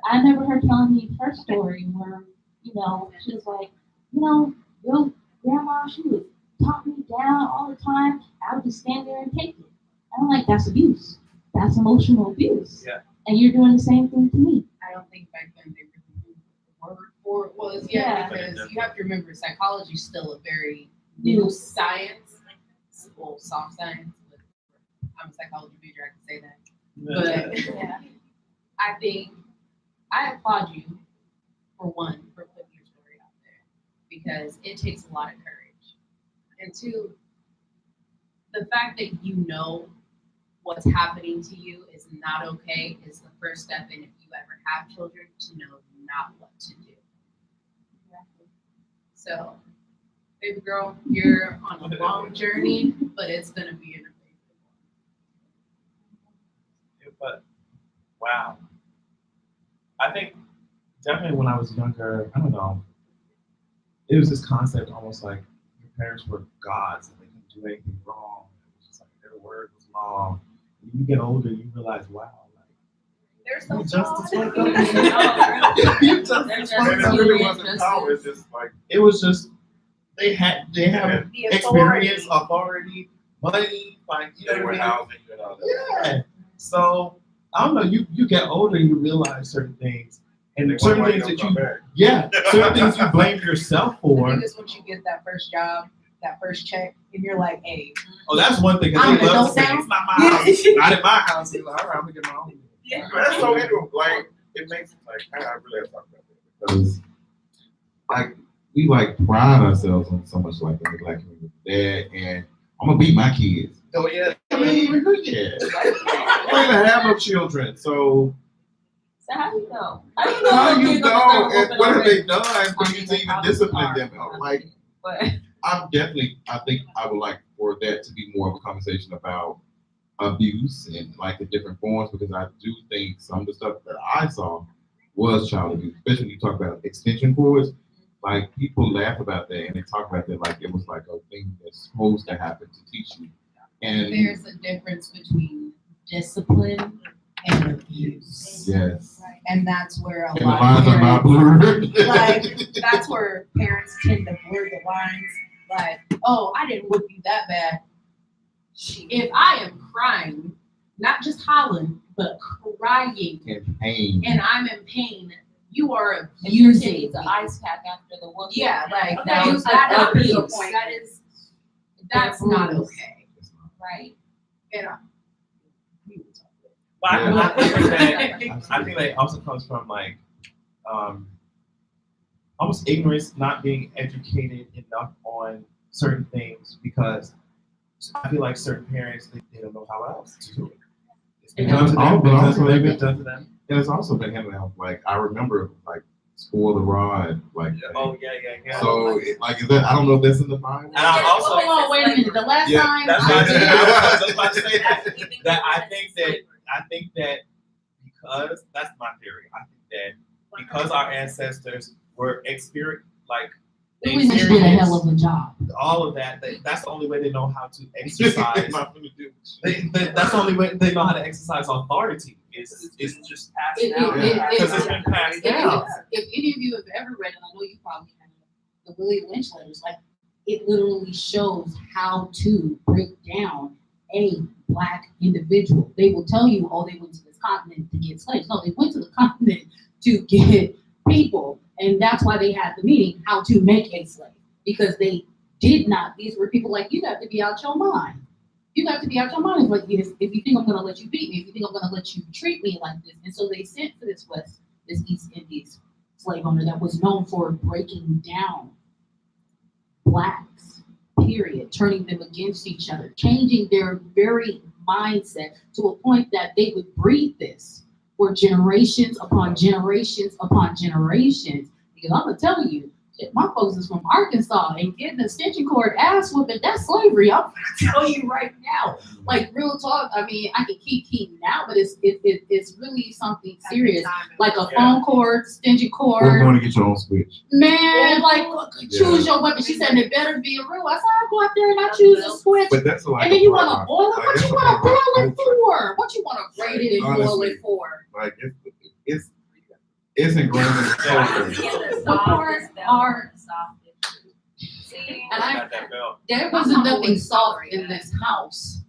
Speaker 12: I remember her telling me her story where, you know, she was like, you know, your grandma, she would talk me down all the time. I would just stand there and take it. And I'm like, that's abuse. That's emotional abuse.
Speaker 14: Yeah.
Speaker 12: And you're doing the same thing to me.
Speaker 20: I don't think back then they really knew what the word for it was yet, because you have to remember psychology is still a very new science. It's a little soft science, but I'm a psychology major, I can say that. But I think I applaud you for one, for putting your story out there, because it takes a lot of courage. And two, the fact that you know what's happening to you is not okay is the first step in, if you ever have children, to know not what to do. So, baby girl, you're on a long journey, but it's gonna be an amazing one.
Speaker 14: But wow. I think definitely when I was younger, I don't know, it was this concept almost like your parents were gods and they couldn't do anything wrong. It was just like their word was law. When you get older, you realize, wow,
Speaker 20: They're so
Speaker 14: justice
Speaker 20: small.
Speaker 14: you just
Speaker 10: It really wasn't power, it's just like
Speaker 14: it was just they had
Speaker 20: The
Speaker 14: experience, authority, money, like you
Speaker 10: they
Speaker 14: know
Speaker 10: were
Speaker 14: what I mean?
Speaker 10: housing, you know.
Speaker 14: Yeah. So I don't know, you get older and you realize certain things. And certain things that certain things you blame yourself
Speaker 20: The
Speaker 14: for.
Speaker 20: thing is, once you get that first job, that first check, and you're like, hey.
Speaker 14: Oh, that's one thing.
Speaker 20: I'm
Speaker 14: They
Speaker 20: an
Speaker 14: love
Speaker 20: adult
Speaker 14: to say,
Speaker 20: now.
Speaker 14: it's not my house. Not in my house. You're like, all right, I'm gonna get my own.
Speaker 20: Yeah.
Speaker 10: That's so interesting. Like it makes like I really have to talk about that
Speaker 13: Because like we like pride ourselves on so much like in the black community there, and I'm gonna beat my kids.
Speaker 14: Oh yeah.
Speaker 13: I mean, yeah. I don't even have no children, so
Speaker 17: So how you know?
Speaker 13: how you know and what have they done for you to even discipline them? Like, I think I would like for that to be more of a conversation about abuse and like the different forms, because I do think some of the stuff that I saw was child abuse, especially when you talk about extension cords. Like people laugh about that and they talk about that like it was like a thing that's supposed to happen to teach you. And
Speaker 20: There's a difference between discipline and abuse.
Speaker 13: yes.
Speaker 20: And that's where a
Speaker 13: And the
Speaker 20: lot
Speaker 13: lines
Speaker 20: of
Speaker 13: are not
Speaker 20: parents,
Speaker 13: blurred.
Speaker 20: like, that's where parents tend to blur the lines. Like, oh, I didn't whip you that bad. If I am crying, not just hollering, but crying,
Speaker 13: In pain.
Speaker 20: and I'm in pain, you are
Speaker 17: If your kid
Speaker 20: abusing
Speaker 17: needs an
Speaker 20: me.
Speaker 17: ice pack after the whooping.
Speaker 20: Yeah, like
Speaker 17: Okay,
Speaker 20: that is
Speaker 17: abuse.
Speaker 20: abuse. That's not okay.
Speaker 17: Right.
Speaker 14: But I think that also comes from like almost ignorance, not being educated enough on certain things, because I feel like certain parents they don't know how else to do it. It's been done to them, because they've been done to them.
Speaker 13: And it's also been handed out. Like I remember, like spoil the rod. Like
Speaker 14: oh yeah.
Speaker 13: So like is that? I don't know if that's in the Bible.
Speaker 14: And I also
Speaker 4: Hold on, wait a minute. The last time
Speaker 14: that's what I said. I was just about to say that I think that because that's my theory. I think that because our ancestors were
Speaker 4: we just did a hell of a job.
Speaker 14: all of that, that's the only way they know how to exercise. That's the only way they know how to exercise authority. It's just passed down. Because it's been passed down.
Speaker 4: If any of you have ever read, and I know you probably have, the William Lynch letters, like it literally shows how to break down a Black individual. They will tell you, oh, they went to this continent to get slaves. No, they went to the continent to get people. And that's why they had the meeting, how to make a slave. Because they did not, these were people like, you got to be out your mind. You got to be out your mind. Like, if you think I'm going to let you beat me, if you think I'm going to let you treat me like this. And so they sent for this East Indies slave owner that was known for breaking down Blacks, period, turning them against each other, changing their very mindset to a point that they would breed this for generations upon generations upon generations. Because I'm gonna tell you, shit, my folks is from Arkansas and getting the extension cord ass whooping, that's slavery. I'm gonna tell you right now. Like real talk, I mean, I can keep now, but it's really something serious. Like a phone cord, extension cord.
Speaker 13: We're going to get your own switch.
Speaker 4: Man, like choose your weapon. She said it better be a real. I said I go out there and I choose a switch.
Speaker 13: But that's like
Speaker 4: and then you want to boil it? What you want to boil it for? What you want to braid it and boil it for?
Speaker 13: Like it's ingrained in the culture.
Speaker 4: What parts are and there wasn't nothing soft in this house.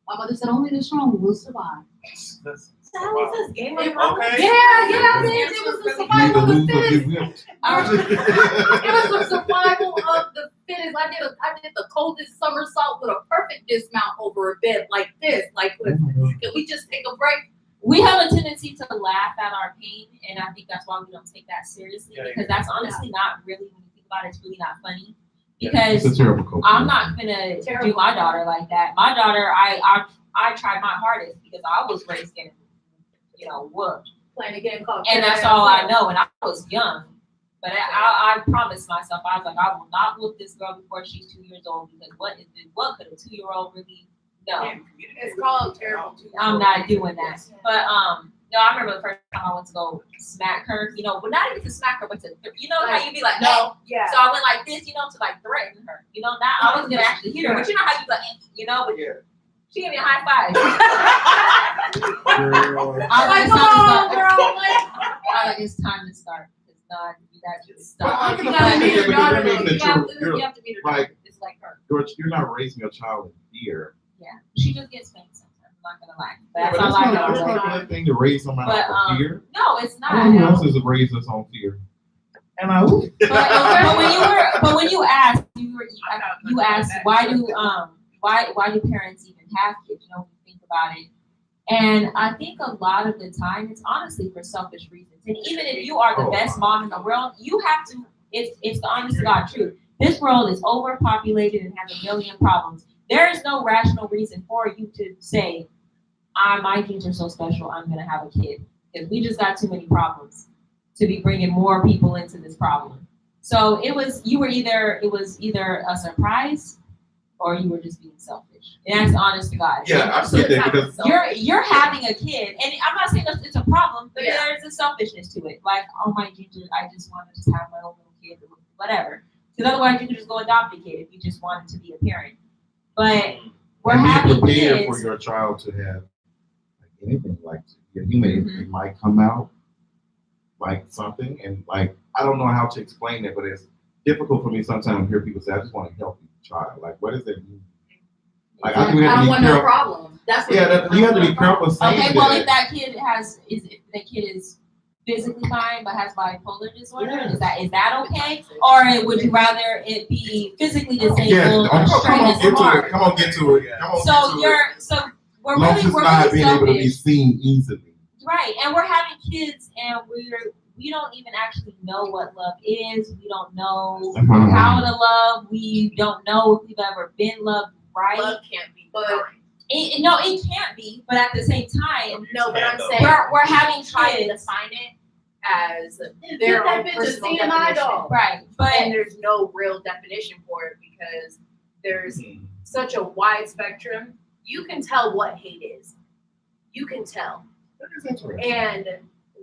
Speaker 4: My mother said only the strong will survive.
Speaker 6: That was this game.
Speaker 14: Okay.
Speaker 4: Yeah, it was the survival of the fittest. It was the survival of the fittest. I did the coldest somersault with a perfect dismount over a bed like this. Like, can we just take a break?
Speaker 2: We have a tendency to laugh at our pain, and I think that's why we don't take that seriously, because that's honestly not really, when you think about it, it's really not funny. Because
Speaker 13: it's a terrible culture.
Speaker 2: I'm not gonna do my daughter like that. My daughter, I tried my hardest because I was raised in, whooped.
Speaker 6: Playing a game called
Speaker 2: And that's all I know, and I was young. But I promised myself, I was like, I will not whoop this girl before she's 2 years old, because what could a 2-year-old really know?
Speaker 6: It's called terrible.
Speaker 2: I'm not doing that. But no, I remember the first time I went to go smack her, but not even to smack her, but to, how you be like, no,
Speaker 6: yeah.
Speaker 2: So I went like this, to like threaten her, not I wasn't gonna actually hit her, but how you like, but she gave me a high five. I'm like, come on, girl. It's time to start. It's not, you gotta stop.
Speaker 13: You gotta meet her daughter.
Speaker 2: You have to meet her daughter. It's like her.
Speaker 13: You're not raising your child in fear.
Speaker 2: Yeah, she just gets spanked sometimes. I'm not gonna lie.
Speaker 13: But that's not a good thing to raise somebody out of fear.
Speaker 2: No, it's not.
Speaker 13: Who else is raised us on fear? And I would.
Speaker 2: But when you asked, you asked why do parents even have kids? When you think about it, and I think a lot of the time it's honestly for selfish reasons. And even if you are the best mom in the world, you have to. It's the honest to God truth. This world is overpopulated and has a million problems. There is no rational reason for you to say, my genes are so special, I'm going to have a kid. Because we just got too many problems to be bringing more people into this problem. So it was either a surprise or you were just being selfish. And that's honest to God.
Speaker 13: Yeah, I said that because
Speaker 2: you're having a kid. And I'm not saying it's a problem, but there's a selfishness to it. Like, my genes, I just want to just have my own little kid, whatever. Because otherwise you could just go adopt a kid if you just wanted to be a parent. But we're having kids
Speaker 13: for your child to have anything like it might come out like something, and like I don't know how to explain it, but it's difficult for me sometimes to hear people say, "I just want a healthy child." Like, what does that mean? Like, I don't want no problem. That's what you have to be careful saying.
Speaker 2: Okay, well, if that kid is physically fine but has bipolar disorder, is that okay? Or would you rather it be physically disabled or straight as smart?
Speaker 13: Come on, get to it.
Speaker 17: we're
Speaker 13: Long as
Speaker 17: really,
Speaker 13: it's
Speaker 17: we're
Speaker 13: not
Speaker 17: really
Speaker 13: being able to be
Speaker 17: selfish.
Speaker 13: seen easily.
Speaker 17: Right, and we're having kids, and we don't even actually know what love is. We don't know how to love. We don't know if we've ever been loved right.
Speaker 3: Love can't be
Speaker 17: but
Speaker 3: defined.
Speaker 17: no, it can't be. But at the same time,
Speaker 3: No, but I'm saying
Speaker 17: we're having
Speaker 3: trying to
Speaker 17: kids.
Speaker 3: define it as
Speaker 7: Get
Speaker 3: their
Speaker 7: that
Speaker 3: own
Speaker 7: bitch a
Speaker 3: personal
Speaker 7: CNI
Speaker 3: definition.
Speaker 7: dog.
Speaker 17: Right, but
Speaker 3: And there's no real definition for it because there's such a wide spectrum. You can tell what hate is. You can tell. And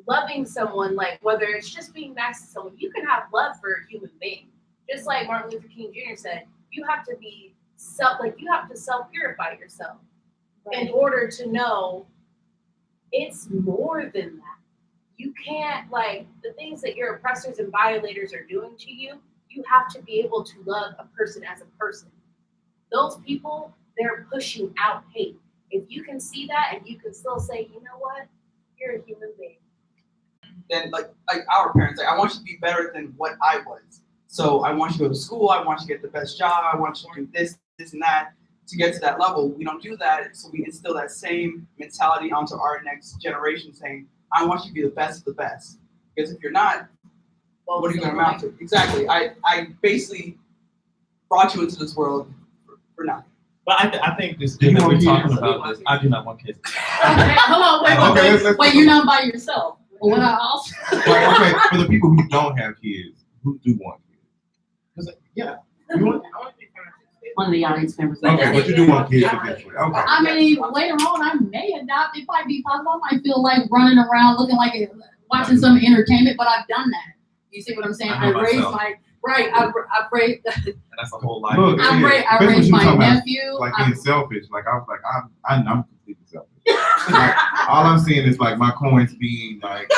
Speaker 3: loving someone, like whether it's just being nice to someone, you can have love for a human being. Just like Martin Luther King Jr. said, you have to be you have to self-purify yourself in order to know it's more than that. You can't, like, the things that your oppressors and violators are doing to you, you have to be able to love a person as a person. Those people, they're pushing out hate. If you can see that and you can still say, you know what, you're a human being.
Speaker 18: Then like our parents, like I want you to be better than what I was. So I want you to go to school, I want you to get the best job, I want you to do this, this and that to get to that level. We don't do that, so we instill that same mentality onto our next generation saying, I want you to be the best of the best. Because if you're not, what are you gonna amount to? Exactly. I basically brought you into this world for nothing.
Speaker 14: But I think this thing that we're talking about this, I do not want kids.
Speaker 4: Okay, hold on, wait, you're not by yourself. But what I also
Speaker 13: Okay, for the people who don't have kids, who do want kids? Yeah. You want,
Speaker 17: one of the audience members.
Speaker 13: okay, but you do want kids eventually. Okay.
Speaker 4: I mean, later on, I may adopt. It might be possible. I might feel like running around looking like watching some entertainment, but I've done that. You see what I'm saying? I raised my right. I raised.
Speaker 14: And that's a whole life.
Speaker 13: Look,
Speaker 4: I raised my nephew.
Speaker 13: Like being selfish. Like I was like, I'm completely selfish. Like, all I'm seeing is like my coins being like.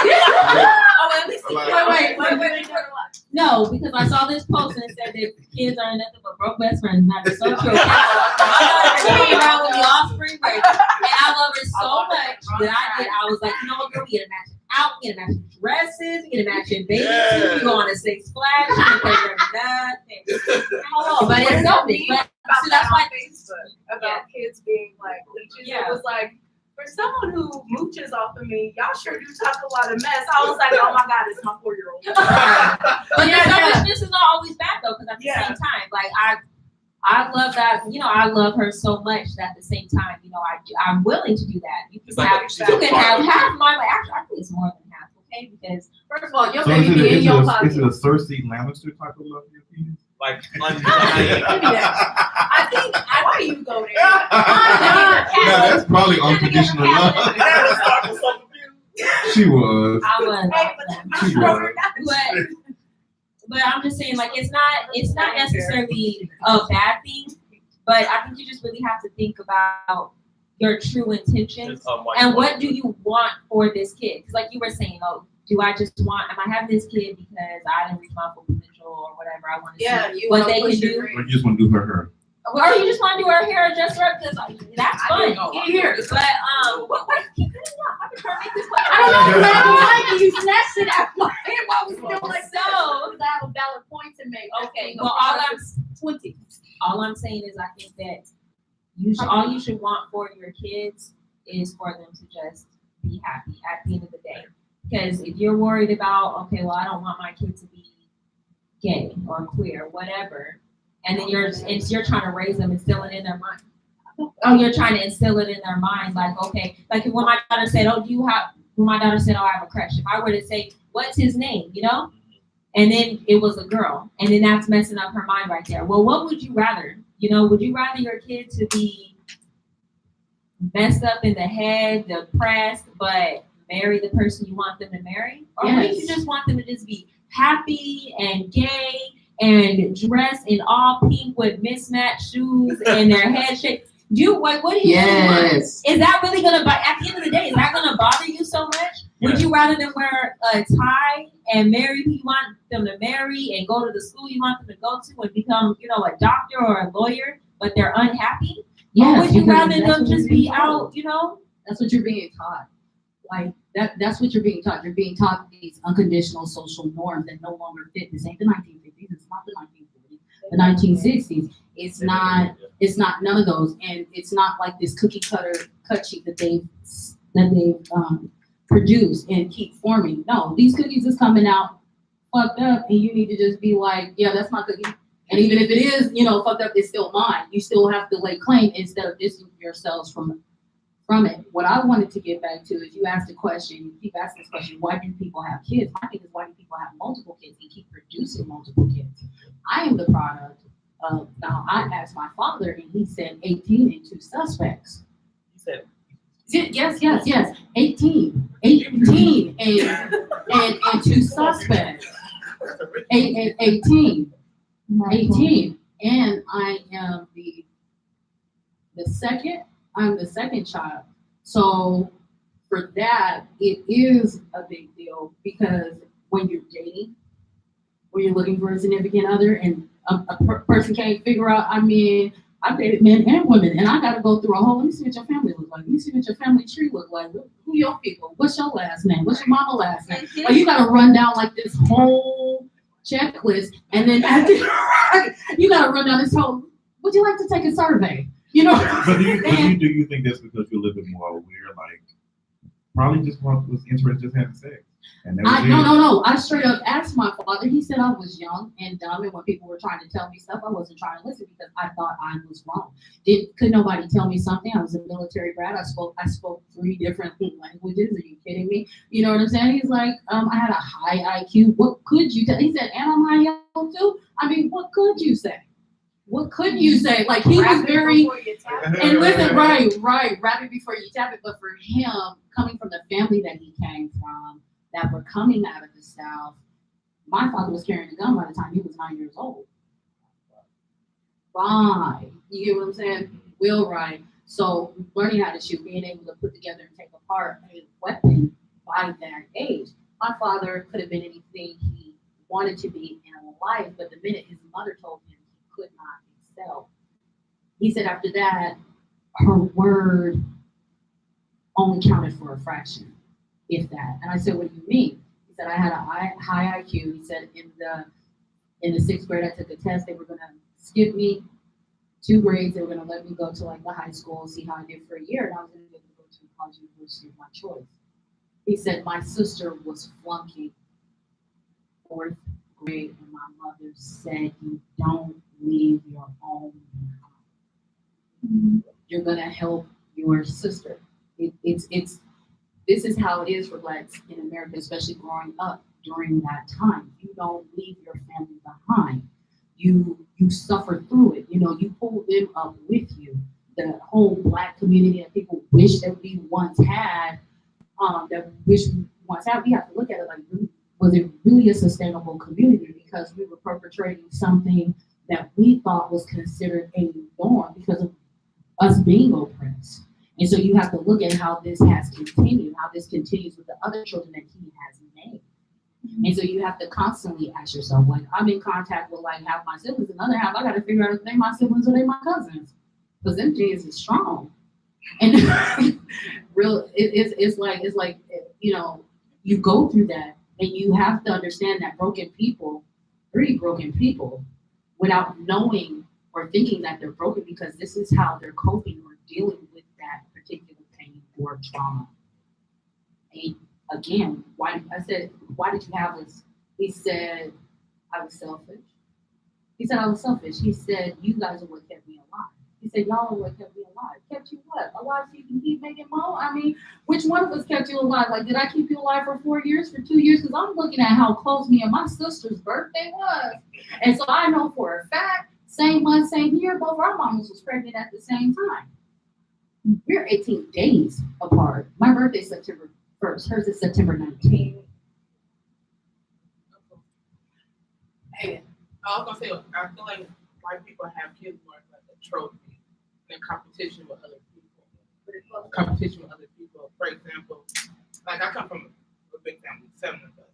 Speaker 17: Wait. No, because I saw this post and it said that kids are nothing but broke best friends. And that is so true. I around with the offspring, right? And I love her so much that I was like, you know what, girl, we get a matching out, we get a matching dresses, we get a matching bathing suit, we go on a Six Flags, we can play nothing. Hold on, but it's selfish. But so that's why
Speaker 3: Facebook about kids being like leeches. It was like, for someone who mooches off of me, y'all sure do talk a lot of mess. I was like, oh my God, it's my 4-year-old.
Speaker 17: But your selfishness is not always bad though, because at the same time, like I love that, you know, I love her so much that at the same time, you know, I'm willing to do that. You can have half my life. Actually, I think it's more than half, okay? Because first of all, your baby be in your pocket.
Speaker 13: Is it a Cersei Lannister type of love you're feeling?
Speaker 14: Like
Speaker 3: I think why you go there?
Speaker 13: Yeah, that's probably unconditional love. She was.
Speaker 17: I was.
Speaker 13: She was.
Speaker 17: But I'm just saying, like, it's not necessarily a bad thing, but I think you just really have to think about your true intentions and what do you want for this kid? Because like you were saying, am I having this kid because I didn't reach my full potential or whatever? I want to see what they can do.
Speaker 13: Or you just want to do her.
Speaker 17: Or you just want to do her hair and dress her up because that's fun.
Speaker 3: Get here.
Speaker 17: But what keep cutting off? I've been trying to make this question.
Speaker 7: I don't know. You snatched it out my hand while I was still like
Speaker 17: so.
Speaker 7: I have a valid point to make.
Speaker 17: Okay. Well, all I'm saying is I think that all you should want for your kids is for them to just be happy at the end of the day. Because if you're worried about, okay, well, I don't want my kid to be gay or queer, whatever. And then you're trying to raise them, instill it in their mind. Oh, you're trying to instill it in their mind, like, okay, like when my daughter said, I have a crush. If I were to say, what's his name, you know? And then it was a girl, and then that's messing up her mind right there. Well, what would you rather? You know, would you rather your kid to be messed up in the head, depressed, but marry the person you want them to marry? Or would you just want them to just be happy and gay and dressed in all pink with mismatched shoes and their head shaped? What do you want? Is that really gonna at the end of the day, is that gonna bother you so much? Would you rather them wear a tie and marry who you want them to marry and go to the school you want them to go to and become, you know, a doctor or a lawyer, but they're unhappy? Or would you rather them just be out, you know?
Speaker 4: That's what you're being taught. Like that's what you're being taught. You're being taught these unconditional social norms that no longer fit. This ain't the 1950s. It's not the 1940s. The 1960s. It's not It's not none of those, and it's not like this cookie cutter cut sheet that they've produced and keep forming. No, these cookies is coming out fucked up, and you need to just be like, yeah, that's my cookie. And even if it is, fucked up, it's still mine. You still have to lay claim instead of distancing yourselves from it. What I wanted to get back to is you asked a question, you keep asking this question, why do people have kids? My thing is, why do people have multiple kids and keep producing multiple kids? I am the product of, now I asked my father and he said 18 and 2 suspects.
Speaker 14: He said,
Speaker 4: yes, 18 and 2 suspects. 18, and I am I'm the second child. So for that, it is a big deal because when you're dating, when you're looking for a significant other and a person can't figure out, I've dated men and women, and I got to go through a whole, let me see what your family look like. Let me see what your family tree look like. Who your people? What's your last name? What's your mama last name? Like, you got to run down like this whole checklist, and then after you got to run down this whole, would you like to take a survey?
Speaker 13: But do you think that's because you're a little bit more aware, like, probably just was interested in having sex? And
Speaker 4: No. I straight up asked my father. He said I was young and dumb, and when people were trying to tell me stuff, I wasn't trying to listen because I thought I was wrong. Could nobody tell me something? I was a military brat. I spoke 3 different languages. Are you kidding me? You know what I'm saying? He's like, I had a high IQ. What could you tell? He said, and I'm high IQ too. What could you say? What could you say? Like, he was very, and listen, right, wrap it before you tap it. But for him, coming from the family that he came from, that were coming out of the South, my father was carrying a gun by the time he was 9 years old. Right. You get what I'm saying? Right. So learning how to shoot, being able to put together and take apart a weapon by that age. My father could have been anything he wanted to be in life, but the minute his mother told him he could not excel, he said after that, her word only counted for a fraction, if that. And I said, what do you mean? He said, I had a high IQ. He said, in the 6th grade, I took a test. They were going to skip me 2 grades. They were going to let me go to like the high school, see how I did for a year, and I was going to go to a college university of my choice. He said, my sister was flunking 4th grade, and my mother said, you don't leave your own behind. You're going to help your sister. This is how it is for Blacks in America, especially growing up during that time. You don't leave your family behind. You suffer through it. You pull them up with you. The whole Black community that people wish that we once had, we have to look at it like, was it really a sustainable community? Because we were perpetrating something that we thought was considered a norm because of us being oppressed. And so you have to look at how this has continued, how this continues with the other children that he has made. And so you have to constantly ask yourself, like, I'm in contact with like half my siblings, another half, I got to figure out if they're my siblings or they're my cousins. Because them genes is strong. And it's like, you go through that and you have to understand that broken people breed broken people without knowing or thinking that they're broken because this is how they're coping or dealing with that particular pain or trauma. And again, why did you have this? He said, I was selfish. He said, you guys are what kept me alive. He said, y'all are what kept me alive. Kept you what? Alive so you can keep making more? Which one of us kept you alive? Like, did I keep you alive for 4 years, for 2 years? Because I'm looking at how close me and my sister's birthday was. And so I know for a fact, same month, same year, both our moms was pregnant at the same time. We're 18 days apart. My birthday's September 1st. Hers is September 19th.
Speaker 9: Hey, I was gonna say, I feel like white people have kids more like a trophy than competition with other people. For example, like I come from a big family, 7 of us.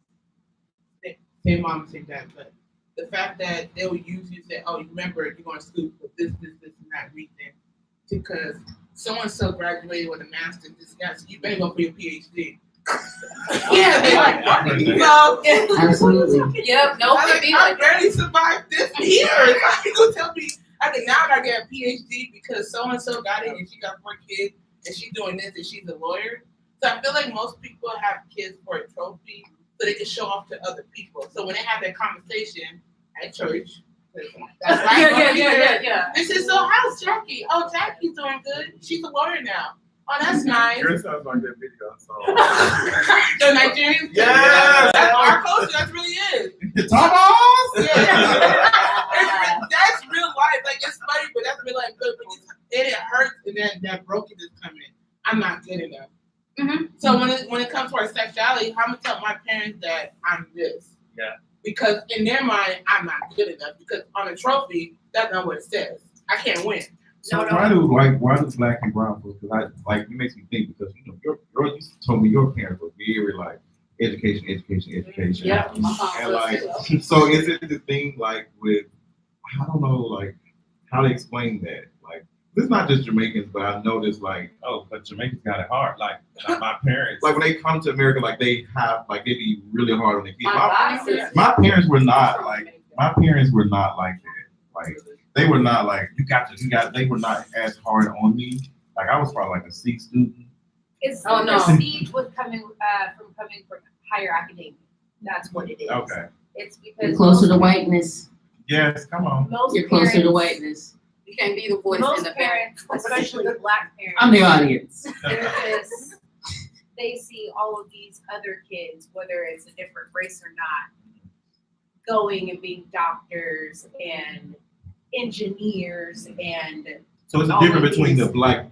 Speaker 9: Same mom, same dad, but the fact that they'll use you say, oh, you remember you're going to school for this, and that reason, because so-and-so graduated with a master's, this guy, so you better go for your PhD.
Speaker 4: Absolutely.
Speaker 9: Yep, no, I barely survived this year. You gonna tell me I think now I gotta get a PhD because so and so got it and she got 4 kids and she's doing this and she's a lawyer. So I feel like most people have kids for a trophy so they can show off to other people. So when they have that conversation at church, that's right.
Speaker 2: Yeah.
Speaker 9: This is so how's Jackie? Oh, Jackie's doing good. She's a lawyer now. Oh, that's nice.
Speaker 13: Yours sounds like that video. So.
Speaker 9: The Nigerians?
Speaker 13: Yeah.
Speaker 9: That's our culture. That's really is.
Speaker 13: Thomas?
Speaker 9: Yeah. That's real life. Like, it's funny, but that's real life. Good. It hurts, and then that brokenness coming. I'm not good enough.
Speaker 2: Mm-hmm.
Speaker 9: So when it comes to our sexuality, I'm gonna tell my parents that I'm this.
Speaker 14: Yeah.
Speaker 9: Because in their mind, I'm not good enough. Because on a trophy, that's not what it says. I can't win.
Speaker 13: So why do black and brown folks? Because it makes me think because you told me your parents were very like education.
Speaker 2: Yeah.
Speaker 13: And like so is it the thing like with I don't know like how to explain that like this is not just Jamaicans but I noticed like
Speaker 14: but Jamaicans got it hard like my parents
Speaker 13: like when they come to America like they be really hard on their kids.
Speaker 2: My
Speaker 13: parents were not like that like. They were not like they were not as hard on me. Like I was probably like a C student.
Speaker 19: It's
Speaker 2: Oh, no.
Speaker 19: the speed was coming from higher academia. That's what it is.
Speaker 13: Okay.
Speaker 19: It's because
Speaker 17: You're closer to whiteness.
Speaker 13: Yes, come on.
Speaker 19: most
Speaker 17: You're closer to
Speaker 19: parents-
Speaker 17: whiteness.
Speaker 2: You can't be the voice in
Speaker 19: Most
Speaker 2: the
Speaker 19: parents, especially black parents,
Speaker 17: I'm the audience.
Speaker 19: they're just they see all of these other kids, whether it's a different race or not, going and being doctors and engineers and
Speaker 13: So it's a
Speaker 19: all
Speaker 13: difference
Speaker 19: of
Speaker 13: between
Speaker 19: these-
Speaker 13: the black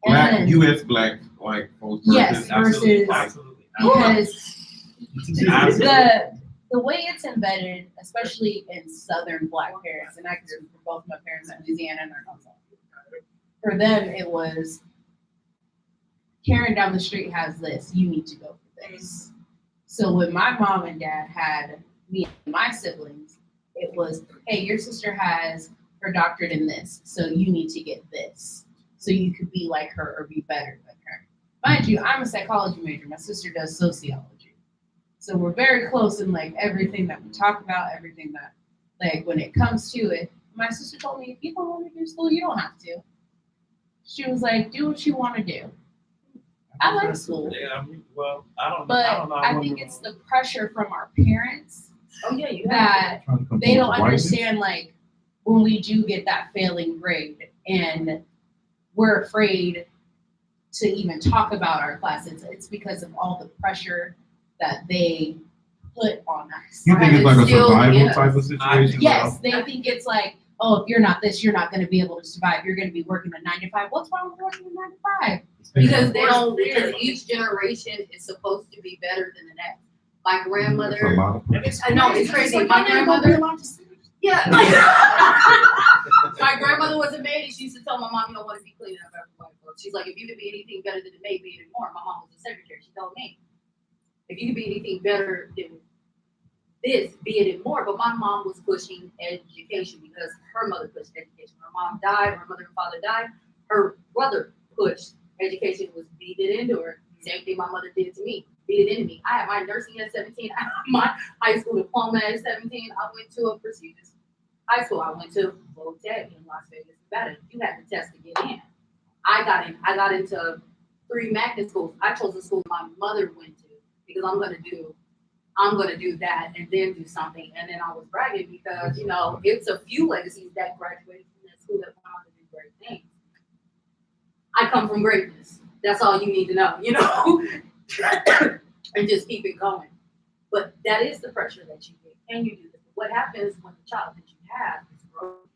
Speaker 19: And-
Speaker 13: U.S. black like folks
Speaker 19: Yes,
Speaker 13: versus
Speaker 14: Absolutely.
Speaker 19: because the way it's embedded, especially in Southern black parents, and I can speak for both my parents in Louisiana and Arkansas. For them, it was Karen down the street has this, you need to go for this. So when my mom and dad had me and my siblings, it was, hey, your sister has her doctorate in this, so you need to get this. So you could be like her or be better than her. Mind you, I'm a psychology major. My sister does sociology. So we're very close in like everything that we talk about, everything that like when it comes to it. My sister told me, if you don't want to do school, you don't have to. She was like, do what you want to do. I like school.
Speaker 14: Yeah, well, I don't know.
Speaker 19: I think it's the pressure from our parents
Speaker 2: Oh yeah, you
Speaker 19: that
Speaker 13: to
Speaker 19: they don't
Speaker 13: whiteness.
Speaker 19: understand like when we do get that failing grade and we're afraid to even talk about our classes. It's because of all the pressure that they put on us.
Speaker 13: You think it's like a
Speaker 2: Still,
Speaker 13: survival
Speaker 2: yeah.
Speaker 13: type of situation?
Speaker 19: Yes, they think it's like, oh, if you're not this, you're not going to be able to survive. You're going to be working a 9 to 5. What's wrong with working a 9 to 5?
Speaker 2: Because they don't. Because each generation is supposed to be better than the next. My grandmother.
Speaker 13: That's a lot of pressure.
Speaker 2: I know it's crazy. My grandmother. Yeah. My grandmother was a maid, and she used to tell my mom, "You don't want to be cleaning up after white folks." She's like, "If you could be anything better than the maid, be it more." My mom was a secretary. She told me, "If you could be anything better than this, be it more." But my mom was pushing education because her mother pushed education. Her mom died. Her mother and father died. Her brother pushed education. Was beat it into her. Same thing my mother did to me. Beat it into me. I had my nursing at 17. I had my high school diploma at 17. I went to a prestigious high school. I went to Tech in Las Vegas, Nevada. You had to test to get in. I got into 3 magnet schools. I chose the school my mother went to because I'm gonna do that and then do something. And then I was bragging because it's a few legacies that graduated from that school that went on to do great things. I come from greatness. That's all you need to know, and just keep it going. But that is the pressure that you get. Can you do this? What happens when the child that you have is broken?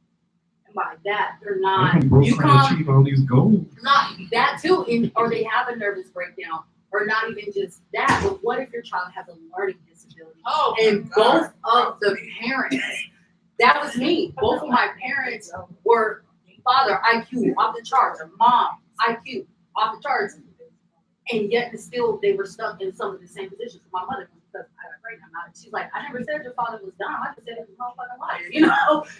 Speaker 2: And by that, they're not. You
Speaker 13: trying to achieve all these goals.
Speaker 2: Not that too, or they have a nervous breakdown, or not even just that. But what if your child has a learning disability?
Speaker 9: Oh,
Speaker 2: and both of the parents, that was me. Both of my parents were father IQ off the charts, or mom IQ off the charts, and yet and still they were stuck in some of the same positions. My mother, because I got pregnant, she's like, I never said your father was dumb. I just said he was a motherfucking liar,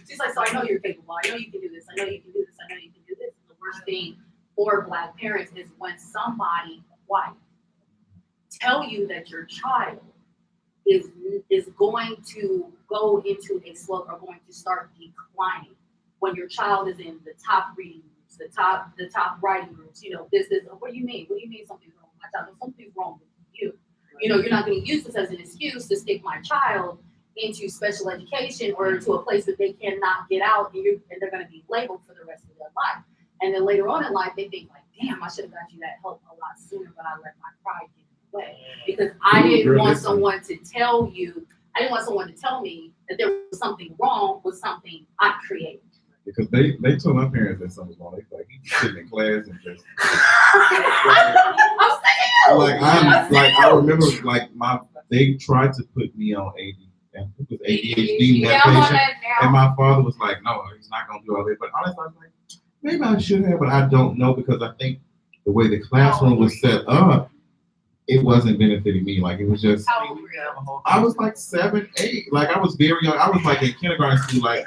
Speaker 2: She's like, so I know you're capable. I know you can do this. I know you can do this. I know you can do this. The worst thing for Black parents is when somebody white tell you that your child is going to go into a slope or going to start declining.
Speaker 19: when your child is in the top reading groups, the top writing groups, this, what do you mean? What do you mean something's wrong with my child? No, something's wrong with you. You're not going to use this as an excuse to stick my child into special education or to a place that they cannot get out, and they're going to be labeled for the rest of their life. And then later on in life, they think like, damn, I should have got you that help a lot sooner, but I let my pride get in the way. Because I didn't want someone to tell me that there was something wrong with something I created.
Speaker 13: Because they told my parents that something was wrong. They like, he just sitting in class and just I remember they tried to put me on ADHD medication, and my father was like, no, he's not gonna do all that. But honestly, I was like, maybe I should have, but I don't know, because I think the way the classroom was set up, it wasn't benefiting me. Like, it was just, I was like 7, 8. Like, I was very young. I was like in kindergarten school. Like,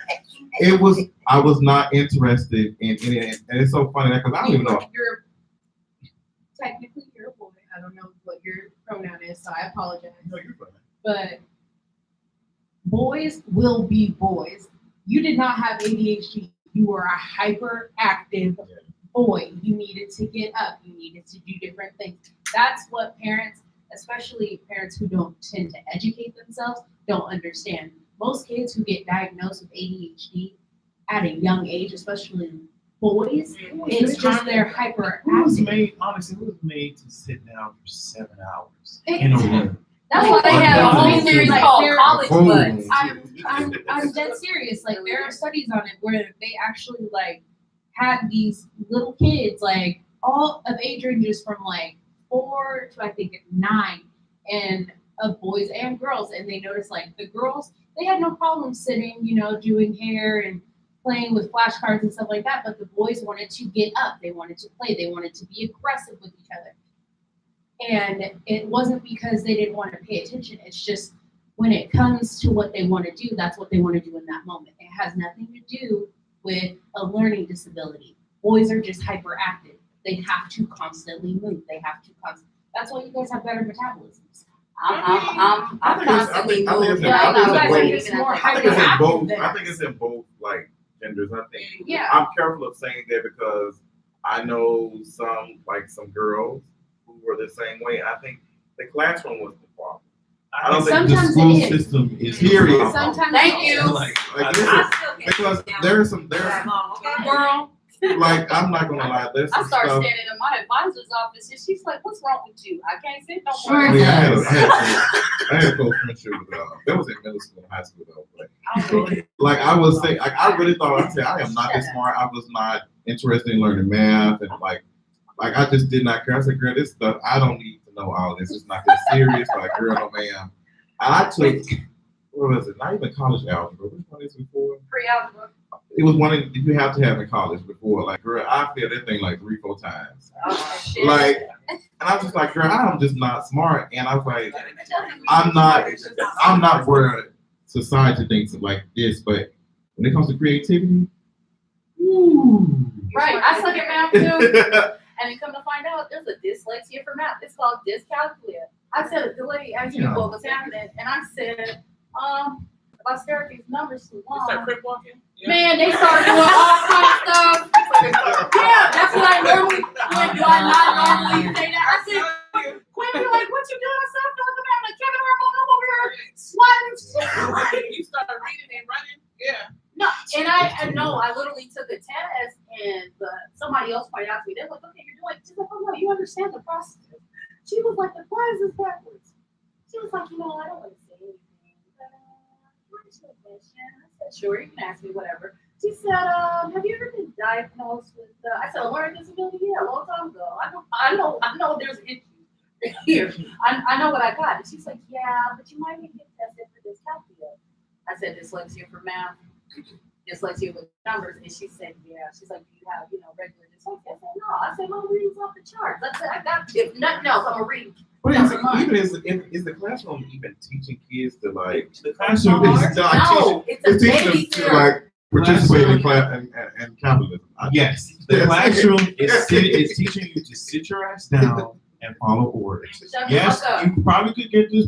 Speaker 13: I was not interested in it. And it's so funny because I don't even know.
Speaker 20: Technically, you're a boy. I don't know what your pronoun is, so I apologize.
Speaker 13: No, you're fine.
Speaker 20: But boys will be boys. You did not have ADHD. You were a hyperactive boy. You needed to get up. You needed to do different things. That's what parents, especially parents who don't tend to educate themselves, don't understand. Most kids who get diagnosed with ADHD at a young age, especially boys, it's just they're hyperactive.
Speaker 14: It was made to sit down for 7 hours in a room.
Speaker 20: That's why they have a whole series
Speaker 19: like
Speaker 20: called
Speaker 19: college buds.
Speaker 20: I'm dead serious. Like, there are studies on it where they actually like had these little kids, like all of age ranges from like 4 to I think 9, and of boys and girls, and they noticed like the girls, they had no problem sitting, doing hair and playing with flashcards and stuff like that, but the boys wanted to get up, they wanted to play, they wanted to be aggressive with each other. And it wasn't because they didn't want to pay attention, it's just when it comes to what they want to do, that's what they want to do in that moment. It has nothing to do with a learning disability. Boys are just hyperactive. They have to constantly move. They have to constantly. That's why you guys have better metabolisms.
Speaker 19: I'm constantly moving.
Speaker 13: I think it's in both like genders. I think I'm careful of saying that because I know some girls who were the same way. I think the classroom was the problem. I don't think the school system is serious.
Speaker 19: Thank you.
Speaker 13: Because there's some
Speaker 19: Girl.
Speaker 13: Like, I'm not gonna lie, there's some
Speaker 19: I started
Speaker 13: stuff.
Speaker 19: standing in my advisor's office, and she's like, "What's wrong with you? I can't sit no
Speaker 13: I
Speaker 19: more."
Speaker 13: mean, I had a close friendship with that was in middle school and high school though. But like I was saying, like I really thought I am not this smart. I was not interested in learning math, and like I just did not care. I said, girl, this stuff I don't need to know all this. It's not that serious. Like, girl, no ma'am. I took what was it? Not even college algebra. Which one is it before?
Speaker 19: Pre-algebra.
Speaker 13: It was one you have to have in college before. Like, girl, I failed that thing like 3-4 times.
Speaker 19: Oh, shit.
Speaker 13: Like, and I was just like, girl, I'm just not smart. And I was like, I'm not where society thinks of like this. But when it comes to creativity,
Speaker 19: Right, I suck at math too. And then come to find out, there's a dyslexia for math. It's called dyscalculia. I said, the lady asked me what was happening, and I said, if I stare at these numbers too long. Man, they started doing all kind of stuff. Yeah, that's what I normally do. I not normally say that. I said, Quinn, you're like, what you doing? I said, I feel like I'm having a Kevin Hart moment over here swatting shit.
Speaker 9: You started reading and running? Yeah.
Speaker 19: No, and I literally took a test, and somebody else pointed out to me. They're like, okay, you're doing. She's like, oh no, you understand the process. She was like, why is this backwards? She was like, I don't want to say anything, but what's your question? I said, sure, you can ask me whatever. She said, have you ever been diagnosed with? I said, a learning disability? Yeah, a long time ago. I know. There's an issue here. I know what I got. And she's like, yeah, but you might need to get tested for dyscalculia. I said, dyslexia for math. Dyslexia with numbers, and she said, yeah. She's like, do you have, regular dyslexia? I said, no. I said, my reading's off the charts. I said, I got, if nothing else, I'm a reading.
Speaker 13: But is the classroom even teaching kids to like? The classroom is not
Speaker 19: it's
Speaker 13: teaching them to like participate in class and capitalism.
Speaker 14: Yes, the classroom is teaching you to sit your ass down and follow orders. Yes, you probably could get this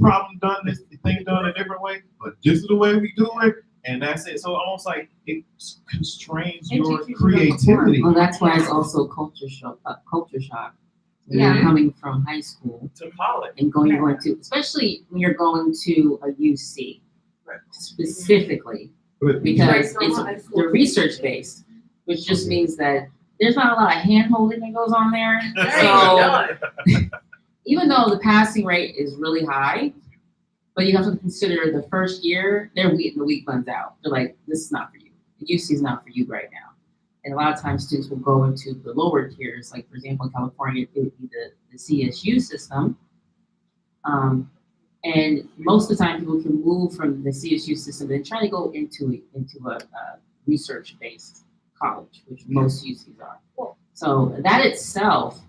Speaker 14: thing done a different way, but this is the way we do it.
Speaker 13: and that's it. So almost like it constrains your creativity.
Speaker 17: Well, that's why it's also culture shock. When you're coming from high school
Speaker 14: to college
Speaker 17: and going to, especially when you're going to a UC, specifically, because it's they're research based, which just means that there's not a lot of hand holding that goes on there. So even though the passing rate is really high, but you have to consider the first year, the weak ones out. They're like, this is not for you. The UC is not for you right now. And a lot of times students will go into the lower tiers, like for example, in California, it would be the CSU system. And most of the time people can move from the CSU system and try to go into a research-based college, which most UCs are. So that itself,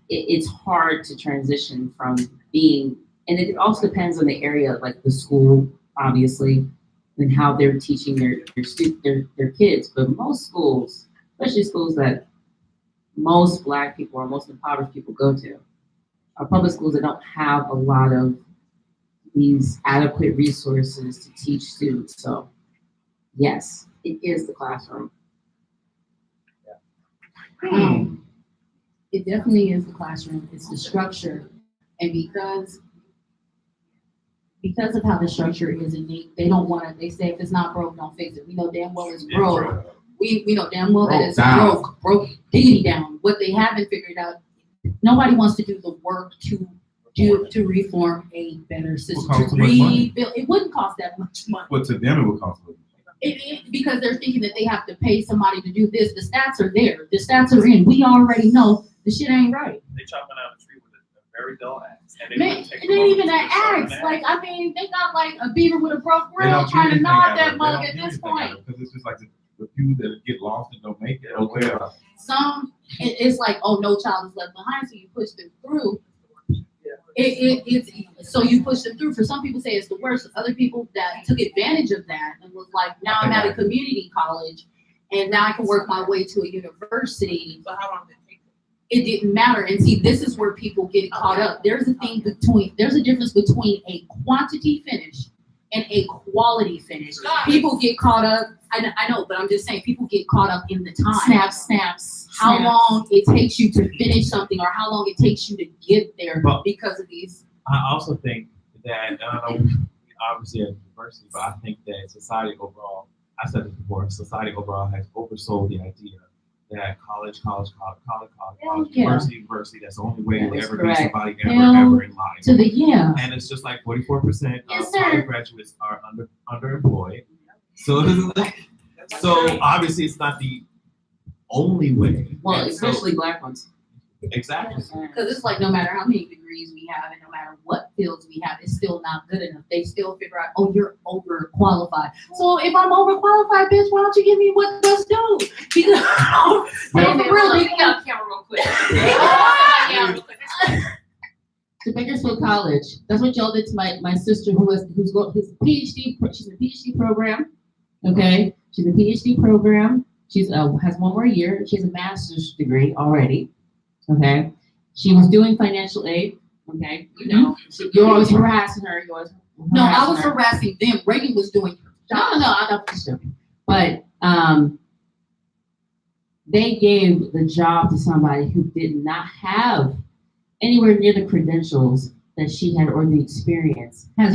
Speaker 17: it's hard to transition from being, and it also depends on the area, like the school, obviously, and how they're teaching their kids. But most schools, especially schools that most Black people or most impoverished people go to, are public schools that don't have a lot of these adequate resources to teach students. So yes, it is the classroom.
Speaker 20: It definitely is the classroom. It's the structure, and because of how the structure is, and they don't want to. They say if it's not broke, don't fix it. We know damn well it's broke. We know damn well that it's broke diggity down. What they haven't figured out, nobody wants to do the work to reform a better system. To rebuild, it wouldn't cost that much money.
Speaker 13: But to them, it would cost money.
Speaker 20: Because they're thinking that they have to pay somebody to do this. The stats are there. The stats are in. We already know the shit ain't right.
Speaker 14: They chopping out a tree with a very dull axe. And
Speaker 20: It ain't even an axe. Like, I mean, they got like a beaver with a broke grill trying to nod that mug at this point.
Speaker 13: Because it's just like the few that get lost and don't make it. Okay.
Speaker 20: Some, it's like, oh, no child is left behind, so you push them through. So you push them through. For some people say it's the worst. Other people that took advantage of that and was like, now I'm at a community college and now I can work my way to a university.
Speaker 9: So how long did it take?
Speaker 20: It didn't matter. And see, this is where people get caught up. There's a difference between a quantity finish and a quality finish. People get caught up. I know, but I'm just saying people get caught up in the time. Snaps. How long it takes you to finish something or how long it takes you to get there because of these.
Speaker 14: I also think that, obviously at university, but I think that society overall, I said this before, society overall has oversold the idea that college, university, that's the only way you'll ever be somebody ever in life. And it's just like 44% of college graduates are underemployed. So obviously it's not the only way.
Speaker 17: Well, especially Black ones.
Speaker 14: Exactly.
Speaker 20: Because it's like no matter how many degrees we have and no matter what fields we have, it's still not good enough. They still figure out, oh, you're overqualified. So if I'm overqualified, bitch, why don't you give me what does do? Because
Speaker 17: to Bakersfield College. That's what y'all did to my sister who's PhD. She's in a PhD program. Okay, she's in a PhD program. She's has one more year. She has a master's degree already. Okay, she was doing financial aid. Okay, you're always harassing her.
Speaker 20: No, I was harassing them. Reagan was doing her job.
Speaker 17: No, I don't think so. But they gave the job to somebody who did not have anywhere near the credentials that she had or the experience. And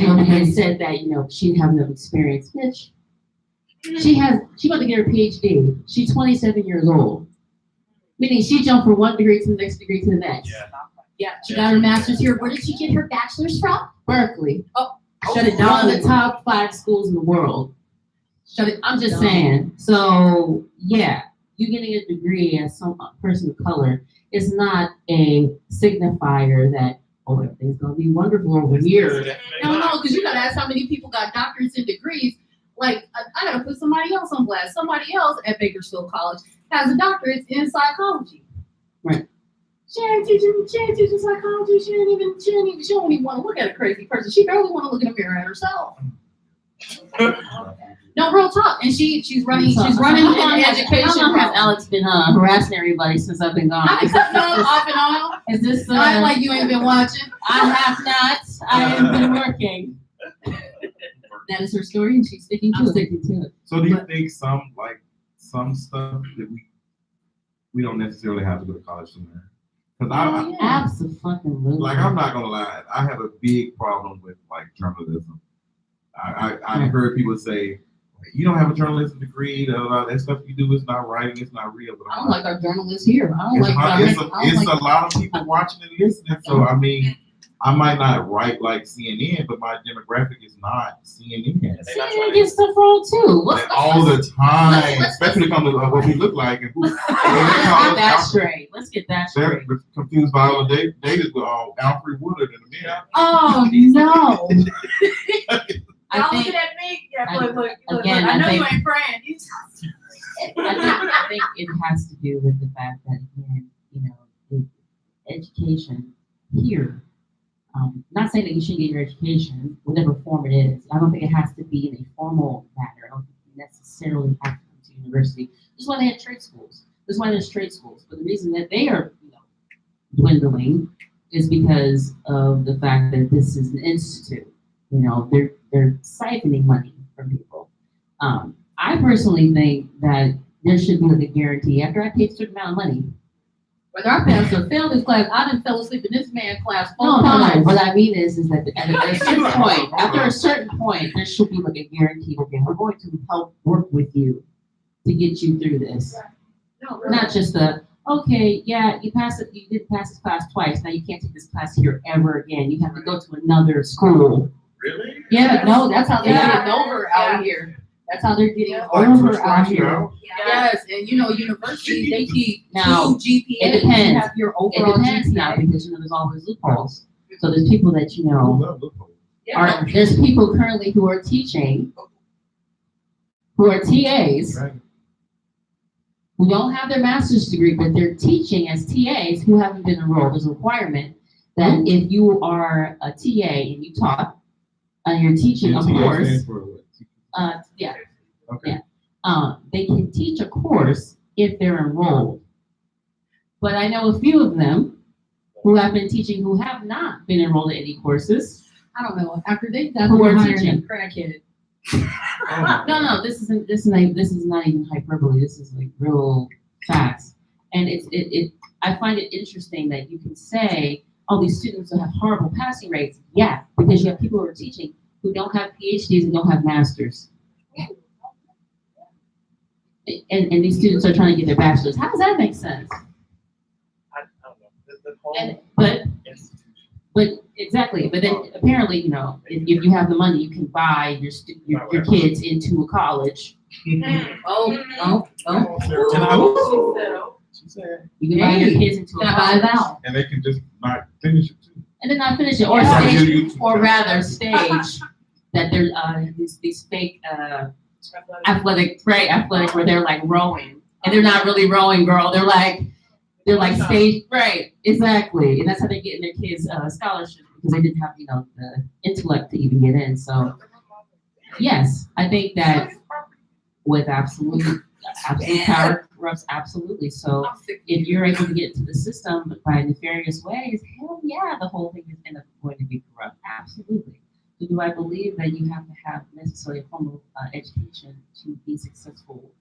Speaker 17: said that she didn't have enough experience. Bitch, she about to get her PhD. She's 27 years old. Meaning she jumped from one degree to the next degree to the next.
Speaker 20: Yeah, she got her master's here. Where did she get her bachelor's from?
Speaker 17: Berkeley.
Speaker 20: Shut it down.
Speaker 17: One of the top 5 schools in the world.
Speaker 20: Shut it.
Speaker 17: I'm just saying. So yeah, you getting a degree as some person of color is not a signifier that everything's gonna be wonderful over here.
Speaker 20: No, because you gotta ask how many people got doctorates and degrees. Like I gotta put somebody else on blast. Somebody else at Bakersfield College has a doctorate in psychology.
Speaker 17: Right.
Speaker 20: She ain't teaching psychology. She don't even want to look at a crazy person. She barely want to look in the mirror at herself. No, real talk. And she's running in education.
Speaker 17: How long has Alex been harassing everybody since I've been gone?
Speaker 20: Off and on.
Speaker 17: Is this
Speaker 20: not like you ain't been watching?
Speaker 17: I have not. I have been working.
Speaker 4: That is her story, and she's sticking to it.
Speaker 13: So do you think some stuff that we don't necessarily have to go to college to learn? Because
Speaker 4: Absolutely.
Speaker 13: like, I'm not gonna lie, I have a big problem with like journalism. I've heard people say, you don't have a journalism degree, that stuff you do is not writing, it's not real. But
Speaker 4: I don't like our journalists here. I don't like
Speaker 13: it's a lot of people watching and listening. So I mean, I might not write like CNN, but my demographic is not CNN.
Speaker 4: CNN gets stuff wrong too.
Speaker 13: All the time, especially when it comes to what we look like. And
Speaker 4: Let's get that straight.
Speaker 13: They're confused by all the dated with Alfred Woodard in the mirror.
Speaker 4: Oh no.
Speaker 1: Y'all look at me. Yeah, look.
Speaker 4: Again,
Speaker 1: I know
Speaker 4: think,
Speaker 1: you ain't praying.
Speaker 4: I think it has to do with the fact that, again, education here. Not saying that you shouldn't get your education, whatever form it is. I don't think it has to be in a formal manner. I don't think you necessarily have to go to university. This is why they have trade schools. This is why there's trade schools. But the reason that they are, dwindling is because of the fact that this is an institute. They're siphoning money from people. I personally think that there should be like a guarantee after I pay a certain amount of money.
Speaker 1: Whether I pass or fail this class, I didn't fell asleep in this man's class.
Speaker 4: No. What I mean is that at a certain point, after a certain point, there should be like a guarantee. Okay, we're going to help work with you to get you through this.
Speaker 1: No, really.
Speaker 4: Not just okay, yeah, you passed it. You did pass this class twice. Now you can't take this class here ever again. You have to go to another school.
Speaker 13: Really?
Speaker 4: Yeah, no, that's how they're
Speaker 1: getting over out here.
Speaker 4: That's how they're getting over out here.
Speaker 1: Yes, and universities, they keep
Speaker 4: now,
Speaker 1: 2 GPAs.
Speaker 4: It depends.
Speaker 1: You have your overall
Speaker 4: It depends
Speaker 1: GPA.
Speaker 4: now because there's always loopholes. So there's people that there's people currently who are teaching, who are TAs, who don't have their master's degree, but they're teaching as TAs who haven't been enrolled. There's a requirement that if you are a TA and you taught, you're teaching a course. They can teach a course if they're enrolled. But I know a few of them who have been teaching who have not been enrolled in any courses.
Speaker 1: I don't know. After they got
Speaker 4: who are
Speaker 1: hired
Speaker 4: teaching.
Speaker 1: a crackhead.
Speaker 4: No, this is not even hyperbole. This is like real facts. And I find it interesting that you can say, oh, these students will have horrible passing rates. Yeah, because you have people who are teaching who don't have PhDs and don't have masters. And these students are trying to get their bachelor's. How does that make sense?
Speaker 14: I don't know.
Speaker 4: But exactly. But then apparently, if you have the money, you can buy your kids into a college.
Speaker 1: Oh.
Speaker 4: You can buy your kids into a college.
Speaker 13: And they can just not finish it too.
Speaker 4: And then not finish it, or stage that there's these fake athletic, where they're like rowing, and they're not really rowing, girl. They're like stage, right? Exactly, and that's how they're getting their kids scholarships because they didn't have the intellect to even get in. So yes, I think that with absolute power corrupts absolutely. So if you're able to get into the system by nefarious ways, hell yeah, the whole thing is going to be corrupt. Absolutely. So do I believe that you have to have necessarily a formal education to be successful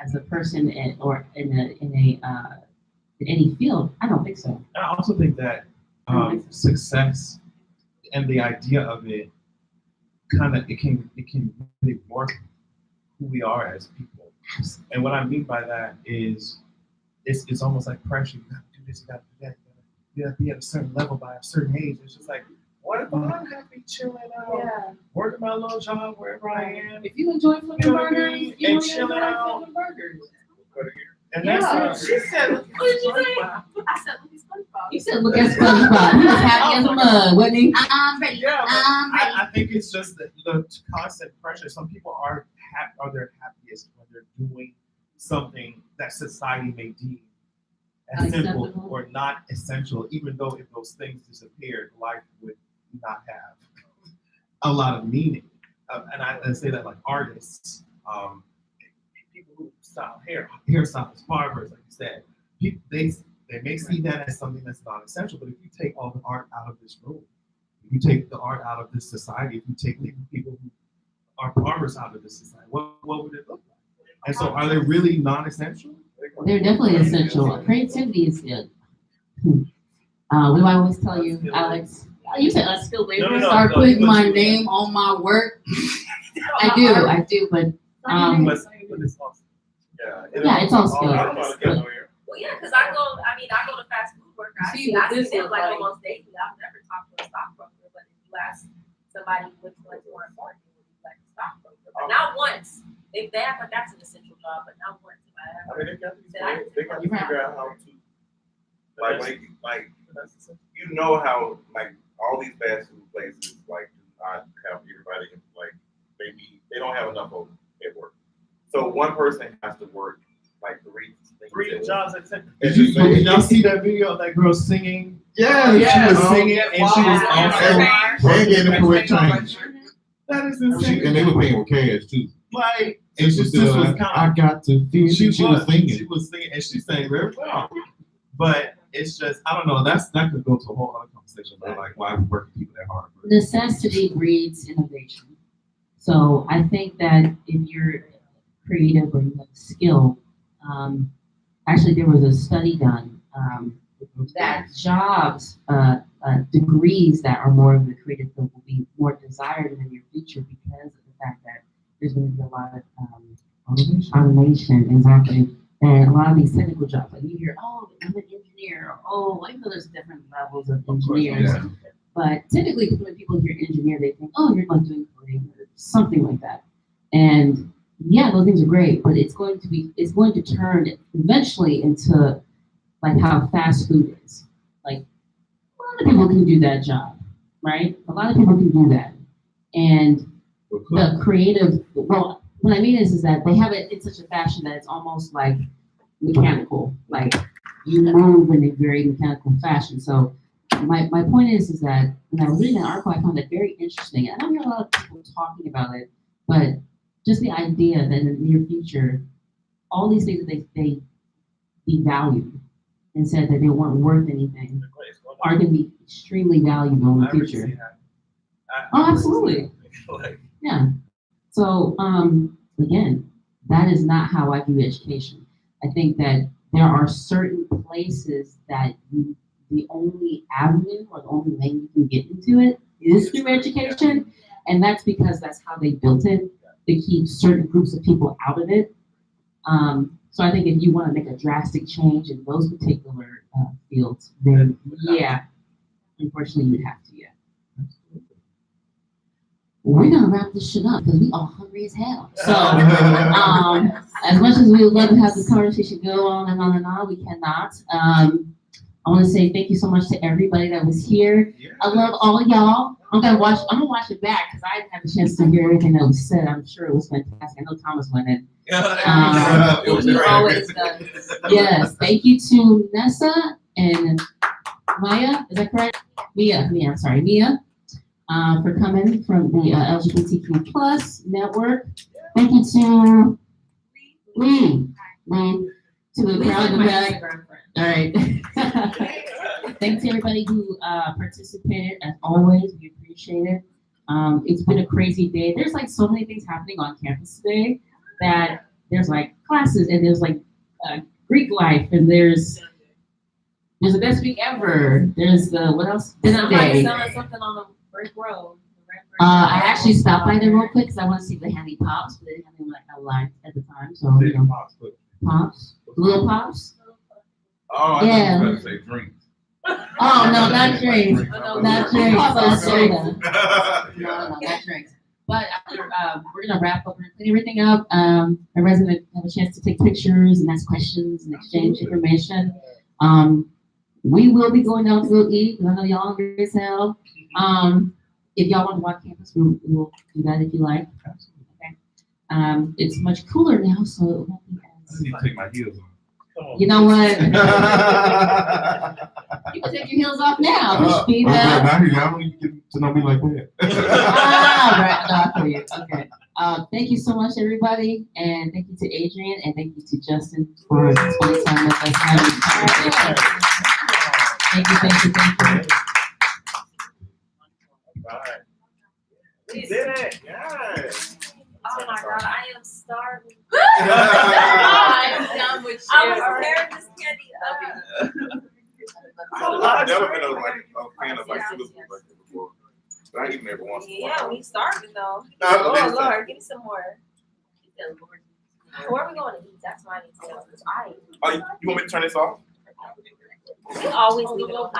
Speaker 4: as a person or in any field? I don't think so.
Speaker 14: I also think that success and the idea of it it can really work who we are as people. And what I mean by that is it's almost like pressure. You gotta do this, you gotta do that, you gotta be at a certain level by a certain age. It's just like, what if I'm happy chilling out, working my little job wherever I am?
Speaker 1: If you enjoy flipping burgers, you
Speaker 14: and
Speaker 1: enjoy
Speaker 14: chilling out.
Speaker 1: flipping burgers.
Speaker 14: And that's it.
Speaker 1: She said, what did you say?
Speaker 6: I said, look at SpongeBob.
Speaker 4: You said, look at SpongeBob. He was happy as a mug, wasn't he?
Speaker 8: I'm ready.
Speaker 14: Yeah,
Speaker 8: I'm ready.
Speaker 14: I think it's just the constant pressure. Some people are their happiest when they're doing something that society may deem as simple or not essential, even though if those things disappeared, life would not have a lot of meaning. And I say that like artists, people who style hairstylists, barbers, like you said, they may see that as something that's not essential, but if you take all the art out of this room, if you take the art out of this society, if you take people who are farmers out of this society, what would it look like? And so are they really non-essential?
Speaker 4: They're definitely essential. Creativity is good. What do I always tell you, Alex? You said unskilled labor. Start putting my name on my work. I do, but yeah, it's all skill.
Speaker 2: Well, yeah, because I go to fast food work. I see them like almost daily. I've never talked to a stockbroker, but if you ask somebody which one's more important, it would be like a stockbroker. But not once. If they have, but that's an essential job, but not once have I ever.
Speaker 13: They got to figure out how to, you know how, like, all these fast food places, like, do not have everybody, like, maybe they don't have enough of at work. So one person has to work, like, three jobs at 10.
Speaker 14: Did y'all see that video of that girl singing?
Speaker 13: Yeah,
Speaker 14: she was singing and she was also
Speaker 13: getting the correct change.
Speaker 14: That is insane.
Speaker 13: And they were paying with cash, too.
Speaker 14: Like,
Speaker 13: And she still was kind of, I got to feel
Speaker 14: she
Speaker 13: was singing.
Speaker 14: She was singing and she sang very well. But it's just, I don't know, that could go to a whole other conversation about like why we work people that hard.
Speaker 4: Necessity breeds innovation. So I think that if you're creative or you have skill, actually there was a study done that jobs, degrees that are more of the creative field will be more desired in the near future because of the fact that there's going to be a lot of automation, exactly. And a lot of these technical jobs, like you hear, oh, I'm an engineer, oh, even though there's different levels of engineers. Yeah. But typically when people hear engineer, they think, oh, you're like doing coding or something like that. And yeah, those things are great, but it's going to turn eventually into like how fast food is. Like a lot of people can do that job, right? A lot of people can do that. And the creative, well, what I mean is that they have it in such a fashion that it's almost like mechanical, like you move in a very mechanical fashion. So my point is that when I was reading that article, I found it very interesting. And I don't hear a lot of people talking about it, but just the idea that in the near future, all these things that they devalued and said that they weren't worth anything are going to be extremely valuable in the future. Oh, absolutely. Yeah. So, again, that is not how I view education. I think that there are certain places that the only avenue or the only lane you can get into it is through education. And that's because that's how they built it, to keep certain groups of people out of it. So I think if you want to make a drastic change in those particular fields, then yeah, unfortunately you'd have to, yeah. We're gonna wrap this shit up because we are hungry as hell. So, as much as we would love to have this conversation go on and on and on, we cannot. I want to say thank you so much to everybody that was here. Yeah. I love all y'all. I'm gonna watch it back because I didn't have a chance to hear everything that was said. I'm sure it was fantastic. I know Thomas went in.
Speaker 13: It was
Speaker 4: he always does. Yes, thank you to Nessa and Maya. Is that correct? Mia. For coming from the LGBTQ+ network. Thank you to Lee, to the crowd in the back. All right. Thanks to everybody who participated. As always, we appreciate it. It's been a crazy day. There's like so many things happening on campus today that there's like classes and there's like Greek life and there's the best week ever. There's the what else? Dinner day.
Speaker 2: Something on the Brick Road.
Speaker 4: I actually stopped by there real quick because I want to see the Handy Pops, but they didn't have any like a line at the time. So you know, pops, little pops.
Speaker 13: Oh, I was going to say drinks.
Speaker 4: Oh no, not drinks. Not drinks. Not soda. No, not drinks. But we're gonna wrap up. We're gonna clean everything up. Everybody's gonna have a chance to take pictures and ask questions and exchange information. We will be going out to go eat. I know y'all hungry as hell. If y'all want to walk campus, we will do that if you like. Okay. It's much cooler now, so it won't be as.
Speaker 13: I need to take my heels off.
Speaker 4: You know what? You can take your heels off now.
Speaker 13: Now you don't need to get to know me like that.
Speaker 4: Right. No, I feel you. Okay. Thank you so much, everybody, and thank you to Adrian, and thank you to Justin for spending time with us having this conversation. Thank you.
Speaker 13: right. We did it. Yes.
Speaker 3: Oh my god, I am starving.
Speaker 1: I'm done with
Speaker 3: I was tearing this candy
Speaker 13: I've never been a fan of like food before. But I eat them every once in a while.
Speaker 3: Yeah, we starving though.
Speaker 13: No,
Speaker 3: Oh
Speaker 13: listen.
Speaker 3: Lord, give me some more. Where are we going to eat? That's my need to know. 'Cause
Speaker 13: Oh, you want me to turn this off?
Speaker 3: we always leave it on.